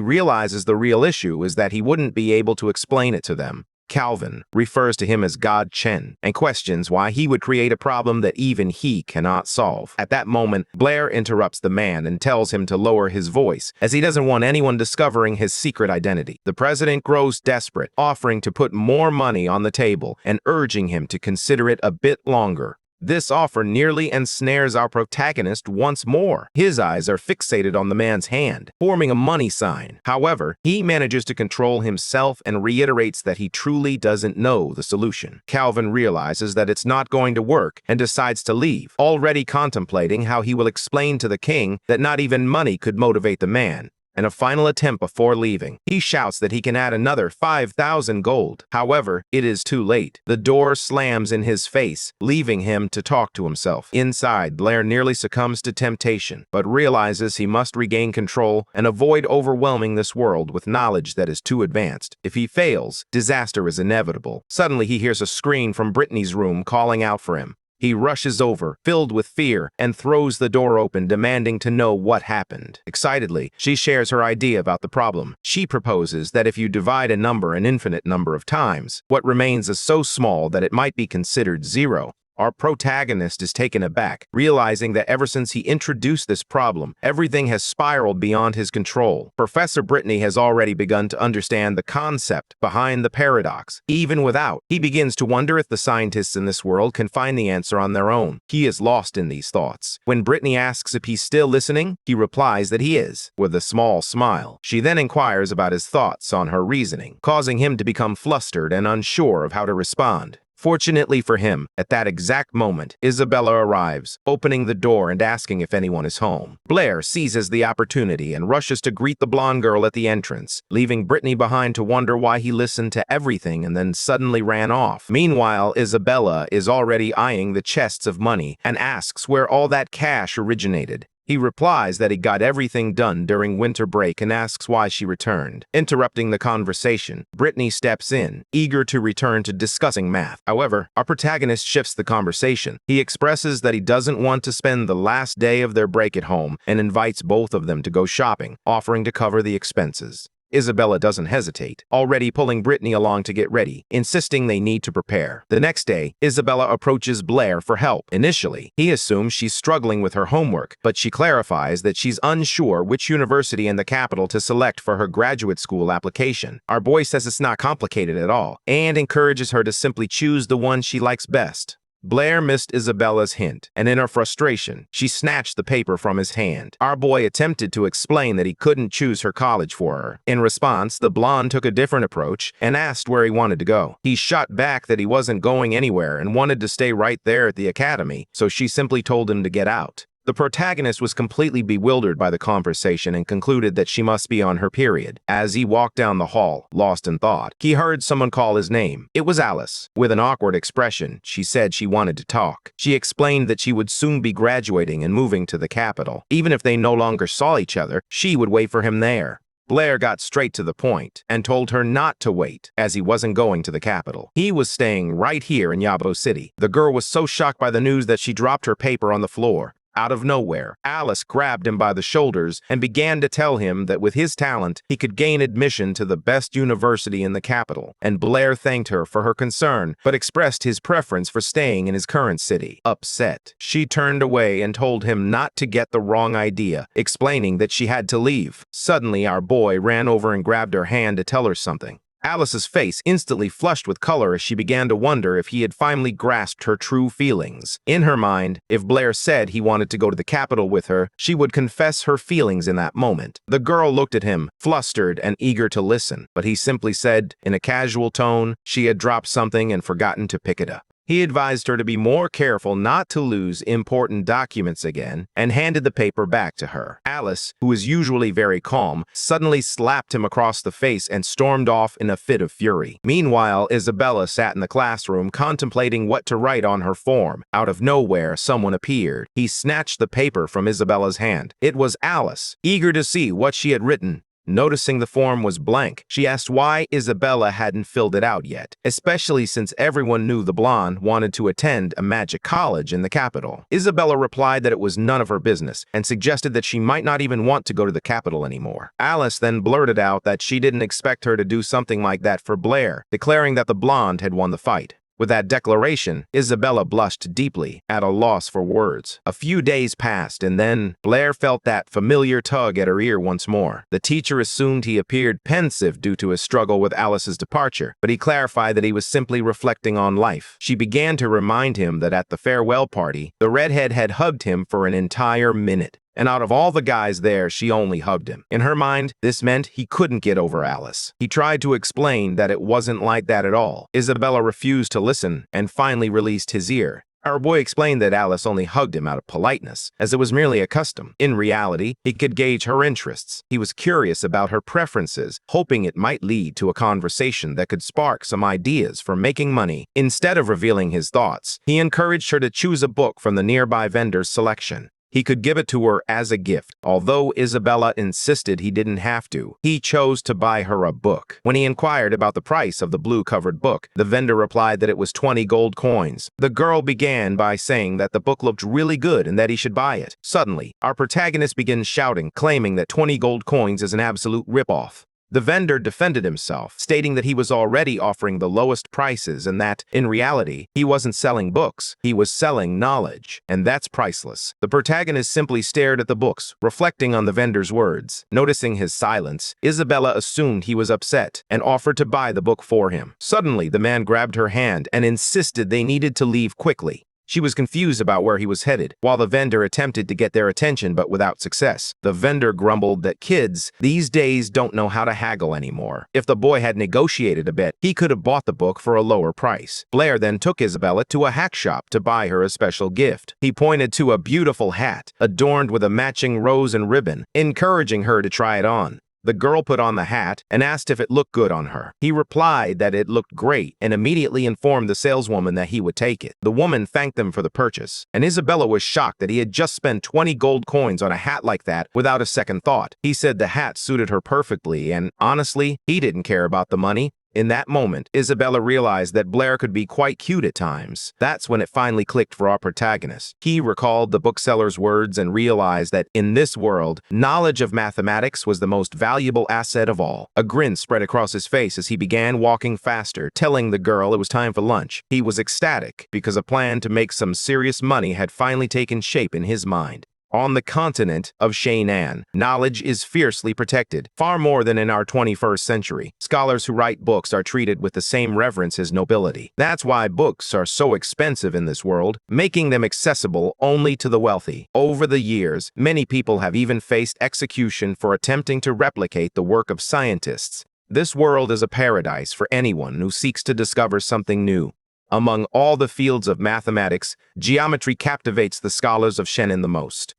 realizes the real issue is that he wouldn't be able to explain it to them. Calvin refers to him as God Chen and questions why he would create a problem that even he cannot solve. At that moment, Blair interrupts the man and tells him to lower his voice, as he doesn't want anyone discovering his secret identity. The president grows desperate, offering to put more money on the table and urging him to consider it a bit longer. This offer nearly ensnares our protagonist once more. His eyes are fixated on the man's hand, forming a money sign. However, he manages to control himself and reiterates that he truly doesn't know the solution. Calvin realizes that it's not going to work and decides to leave, already contemplating how he will explain to the king that not even money could motivate the man. In a final attempt before leaving, he shouts that he can add another 5,000 gold. However, it is too late. The door slams in his face, leaving him to talk to himself. Inside, Blair nearly succumbs to temptation, but realizes he must regain control and avoid overwhelming this world with knowledge that is too advanced. If he fails, disaster is inevitable. Suddenly, he hears a scream from Brittany's room calling out for him. He rushes over, filled with fear, and throws the door open, demanding to know what happened. Excitedly, she shares her idea about the problem. She proposes that if you divide a number an infinite number of times, what remains is so small that it might be considered zero. Our protagonist is taken aback, realizing that ever since he introduced this problem, everything has spiraled beyond his control. Professor Brittany has already begun to understand the concept behind the paradox. Even without, he begins to wonder if the scientists in this world can find the answer on their own. He is lost in these thoughts. When Brittany asks if he's still listening, he replies that he is, with a small smile. She then inquires about his thoughts on her reasoning, causing him to become flustered and unsure of how to respond. Fortunately for him, at that exact moment, Isabella arrives, opening the door and asking if anyone is home. Blair seizes the opportunity and rushes to greet the blonde girl at the entrance, leaving Brittany behind to wonder why he listened to everything and then suddenly ran off. Meanwhile, Isabella is already eyeing the chests of money and asks where all that cash originated. He replies that he got everything done during winter break and asks why she returned. Interrupting the conversation, Brittany steps in, eager to return to discussing math. However, our protagonist shifts the conversation. He expresses that he doesn't want to spend the last day of their break at home and invites both of them to go shopping, offering to cover the expenses. Isabella doesn't hesitate, already pulling Brittany along to get ready, insisting they need to prepare. The next day, Isabella approaches Blair for help. Initially, he assumes she's struggling with her homework, but she clarifies that she's unsure which university in the capital to select for her graduate school application. Our boy says it's not complicated at all, and encourages her to simply choose the one she likes best. Blair missed Isabella's hint, and in her frustration, she snatched the paper from his hand. Our boy attempted to explain that he couldn't choose her college for her. In response, the blonde took a different approach and asked where he wanted to go. He shot back that he wasn't going anywhere and wanted to stay right there at the academy, so she simply told him to get out. The protagonist was completely bewildered by the conversation and concluded that she must be on her period. As he walked down the hall, lost in thought, he heard someone call his name. It was Alice. With an awkward expression, she said she wanted to talk. She explained that she would soon be graduating and moving to the capital. Even if they no longer saw each other, she would wait for him there. Blair got straight to the point and told her not to wait, as he wasn't going to the capital. He was staying right here in Yabo City. The girl was so shocked by the news that she dropped her paper on the floor. Out of nowhere, Alice grabbed him by the shoulders and began to tell him that with his talent, he could gain admission to the best university in the capital. And Blair thanked her for her concern, but expressed his preference for staying in his current city. Upset, she turned away and told him not to get the wrong idea, explaining that she had to leave. Suddenly, our boy ran over and grabbed her hand to tell her something. Alice's face instantly flushed with color as she began to wonder if he had finally grasped her true feelings. In her mind, if Blair said he wanted to go to the capital with her, she would confess her feelings in that moment. The girl looked at him, flustered and eager to listen, but he simply said, in a casual tone, she had dropped something and forgotten to pick it up. He advised her to be more careful not to lose important documents again and handed the paper back to her. Alice, who is usually very calm, suddenly slapped him across the face and stormed off in a fit of fury. Meanwhile, Isabella sat in the classroom contemplating what to write on her form. Out of nowhere, someone appeared. He snatched the paper from Isabella's hand. It was Alice, eager to see what she had written. Noticing the form was blank, she asked why Isabella hadn't filled it out yet, especially since everyone knew the blonde wanted to attend a magic college in the capital. Isabella replied that it was none of her business and suggested that she might not even want to go to the capital anymore. Alice then blurted out that she didn't expect her to do something like that for Blair, declaring that the blonde had won the fight. With that declaration, Isabella blushed deeply, at a loss for words. A few days passed, and then Blair felt that familiar tug at her ear once more. The teacher assumed he appeared pensive due to his struggle with Alice's departure, but he clarified that he was simply reflecting on life. She began to remind him that at the farewell party, the redhead had hugged him for an entire minute. And out of all the guys there, she only hugged him. In her mind, this meant he couldn't get over Alice. He tried to explain that it wasn't like that at all. Isabella refused to listen and finally released his ear. Our boy explained that Alice only hugged him out of politeness, as it was merely a custom. In reality, he could gauge her interests. He was curious about her preferences, hoping it might lead to a conversation that could spark some ideas for making money. Instead of revealing his thoughts, he encouraged her to choose a book from the nearby vendor's selection. He could give it to her as a gift. Although Isabella insisted he didn't have to, he chose to buy her a book. When he inquired about the price of the blue-covered book, the vendor replied that it was 20 gold coins. The girl began by saying that the book looked really good and that he should buy it. Suddenly, our protagonist begins shouting, claiming that 20 gold coins is an absolute ripoff. The vendor defended himself, stating that he was already offering the lowest prices and that, in reality, he wasn't selling books, he was selling knowledge, and that's priceless. The protagonist simply stared at the books, reflecting on the vendor's words. Noticing his silence, Isabella assumed he was upset and offered to buy the book for him. Suddenly, the man grabbed her hand and insisted they needed to leave quickly. She was confused about where he was headed, while the vendor attempted to get their attention but without success. The vendor grumbled that kids these days don't know how to haggle anymore. If the boy had negotiated a bit, he could have bought the book for a lower price. Blair then took Isabella to a hack shop to buy her a special gift. He pointed to a beautiful hat, adorned with a matching rose and ribbon, encouraging her to try it on. The girl put on the hat and asked if it looked good on her. He replied that it looked great and immediately informed the saleswoman that he would take it. The woman thanked them for the purchase, and Isabella was shocked that he had just spent 20 gold coins on a hat like that without a second thought. He said the hat suited her perfectly, and honestly, he didn't care about the money. In that moment, Isabella realized that Blair could be quite cute at times. That's when it finally clicked for our protagonist. He recalled the bookseller's words and realized that in this world, knowledge of mathematics was the most valuable asset of all. A grin spread across his face as he began walking faster, telling the girl it was time for lunch. He was ecstatic because a plan to make some serious money had finally taken shape in his mind. On the continent of Shainan, knowledge is fiercely protected, far more than in our 21st century. Scholars who write books are treated with the same reverence as nobility. That's why books are so expensive in this world, making them accessible only to the wealthy. Over the years, many people have even faced execution for attempting to replicate the work of scientists. This world is a paradise for anyone who seeks to discover something new. Among all the fields of mathematics, geometry captivates the scholars of Shainan the most.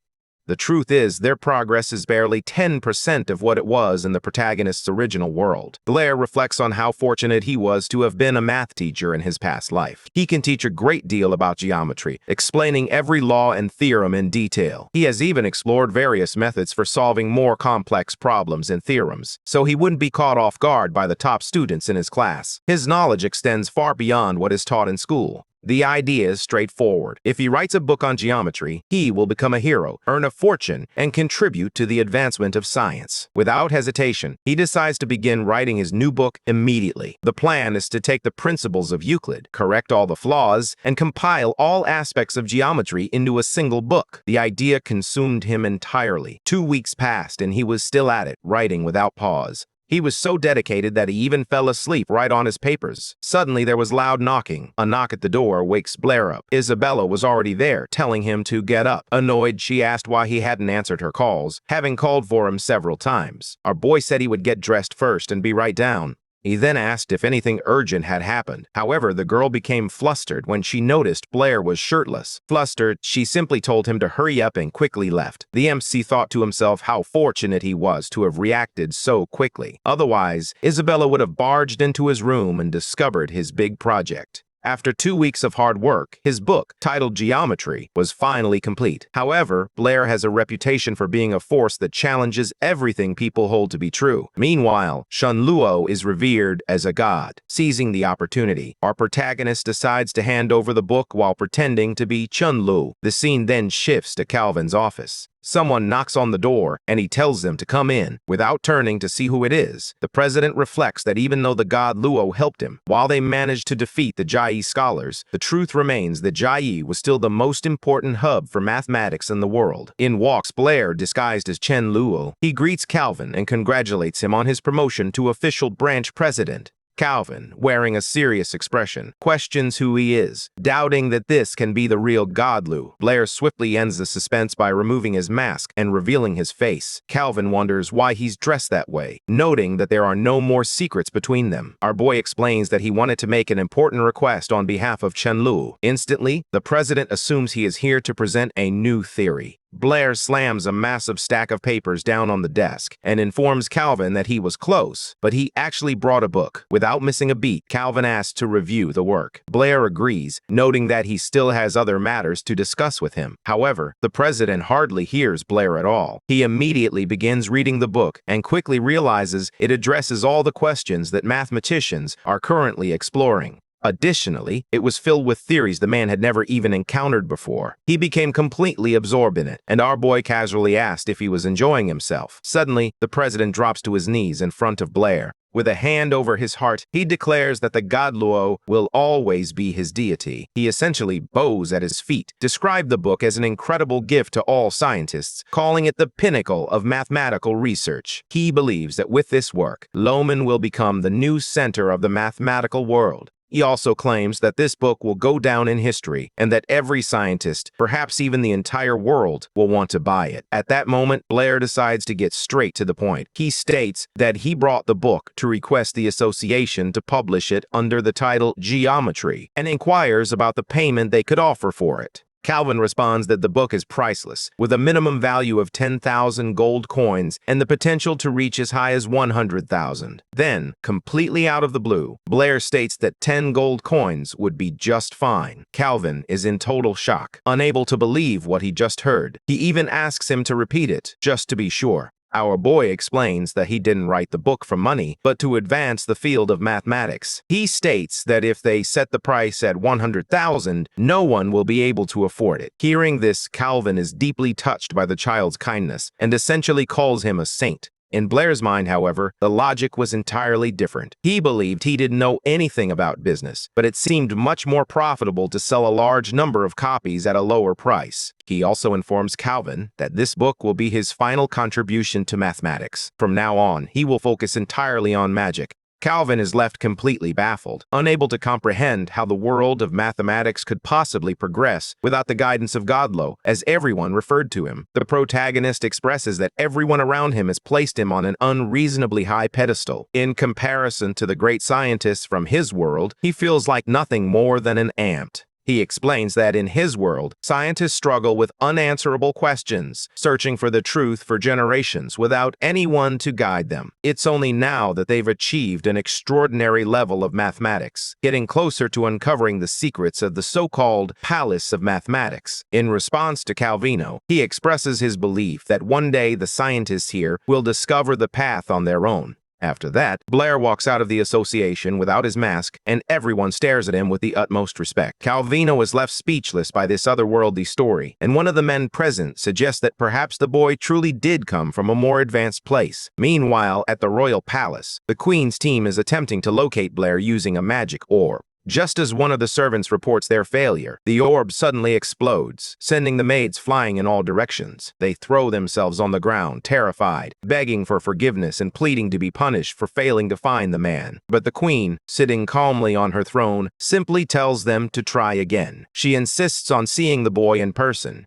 The truth is, their progress is barely 10% of what it was in the protagonist's original world. Blair reflects on how fortunate he was to have been a math teacher in his past life. He can teach a great deal about geometry, explaining every law and theorem in detail. He has even explored various methods for solving more complex problems and theorems, so he wouldn't be caught off guard by the top students in his class. His knowledge extends far beyond what is taught in school. The idea is straightforward. If he writes a book on geometry, he will become a hero, earn a fortune, and contribute to the advancement of science. Without hesitation, he decides to begin writing his new book immediately. The plan is to take the principles of Euclid, correct all the flaws, and compile all aspects of geometry into a single book. The idea consumed him entirely. 2 weeks passed, and he was still at it, writing without pause. He was so dedicated that he even fell asleep right on his papers. Suddenly, there was loud knocking. A knock at the door wakes Blair up. Isabella was already there, telling him to get up. Annoyed, she asked why he hadn't answered her calls, having called for him several times. Our boy said he would get dressed first and be right down. He then asked if anything urgent had happened. However, the girl became flustered when she noticed Blair was shirtless. Flustered, she simply told him to hurry up and quickly left. The MC thought to himself how fortunate he was to have reacted so quickly. Otherwise, Isabella would have barged into his room and discovered his big project. After 2 weeks of hard work, his book, titled Geometry, was finally complete. However, Blair has a reputation for being a force that challenges everything people hold to be true. Meanwhile, Chun Luo is revered as a god. Seizing the opportunity, our protagonist decides to hand over the book while pretending to be Chun Lu. The scene then shifts to Calvin's office. Someone knocks on the door, and he tells them to come in. Without turning to see who it is, the president reflects that even though the god Luo helped him, while they managed to defeat the Jai scholars, the truth remains that Jai was still the most important hub for mathematics in the world. In walks Blair, disguised as Chen Luo. He greets Calvin and congratulates him on his promotion to official branch president. Calvin, wearing a serious expression, questions who he is, doubting that this can be the real Godlu. Blair swiftly ends the suspense by removing his mask and revealing his face. Calvin wonders why he's dressed that way, noting that there are no more secrets between them. Our boy explains that he wanted to make an important request on behalf of Chen Lu. Instantly, the president assumes he is here to present a new theory. Blair slams a massive stack of papers down on the desk and informs Calvin that he was close, but he actually brought a book. Without missing a beat, Calvin asks to review the work. Blair agrees, noting that he still has other matters to discuss with him. However, the president hardly hears Blair at all. He immediately begins reading the book and quickly realizes it addresses all the questions that mathematicians are currently exploring. Additionally, it was filled with theories the man had never even encountered before. He became completely absorbed in it, and our boy casually asked if he was enjoying himself. Suddenly, the president drops to his knees in front of Blair. With a hand over his heart, he declares that the god Luo will always be his deity. He essentially bows at his feet, described the book as an incredible gift to all scientists, calling it the pinnacle of mathematical research. He believes that with this work, Loman will become the new center of the mathematical world. He also claims that this book will go down in history and that every scientist, perhaps even the entire world, will want to buy it. At that moment, Blair decides to get straight to the point. He states that he brought the book to request the association to publish it under the title Geometry and inquires about the payment they could offer for it. Calvin responds that the book is priceless, with a minimum value of 10,000 gold coins and the potential to reach as high as 100,000. Then, completely out of the blue, Blair states that 10 gold coins would be just fine. Calvin is in total shock, unable to believe what he just heard. He even asks him to repeat it, just to be sure. Our boy explains that he didn't write the book for money, but to advance the field of mathematics. He states that if they set the price at 100,000, no one will be able to afford it. Hearing this, Calvin is deeply touched by the child's kindness and essentially calls him a saint. In Blair's mind, however, the logic was entirely different. He believed he didn't know anything about business, but it seemed much more profitable to sell a large number of copies at a lower price. He also informs Calvin that this book will be his final contribution to mathematics. From now on, he will focus entirely on magic. Calvin is left completely baffled, unable to comprehend how the world of mathematics could possibly progress without the guidance of Godlo, as everyone referred to him. The protagonist expresses that everyone around him has placed him on an unreasonably high pedestal. In comparison to the great scientists from his world, he feels like nothing more than an ant. He explains that in his world, scientists struggle with unanswerable questions, searching for the truth for generations without anyone to guide them. It's only now that they've achieved an extraordinary level of mathematics, getting closer to uncovering the secrets of the so-called Palace of Mathematics. In response to Calvino, he expresses his belief that one day the scientists here will discover the path on their own. After that, Blair walks out of the association without his mask, and everyone stares at him with the utmost respect. Calvino is left speechless by this otherworldly story, and one of the men present suggests that perhaps the boy truly did come from a more advanced place. Meanwhile, at the royal palace, the Queen's team is attempting to locate Blair using a magic orb. Just as one of the servants reports their failure, the orb suddenly explodes, sending the maids flying in all directions. They throw themselves on the ground, terrified, begging for forgiveness and pleading to be punished for failing to find the man. But the queen, sitting calmly on her throne, simply tells them to try again. She insists on seeing the boy in person.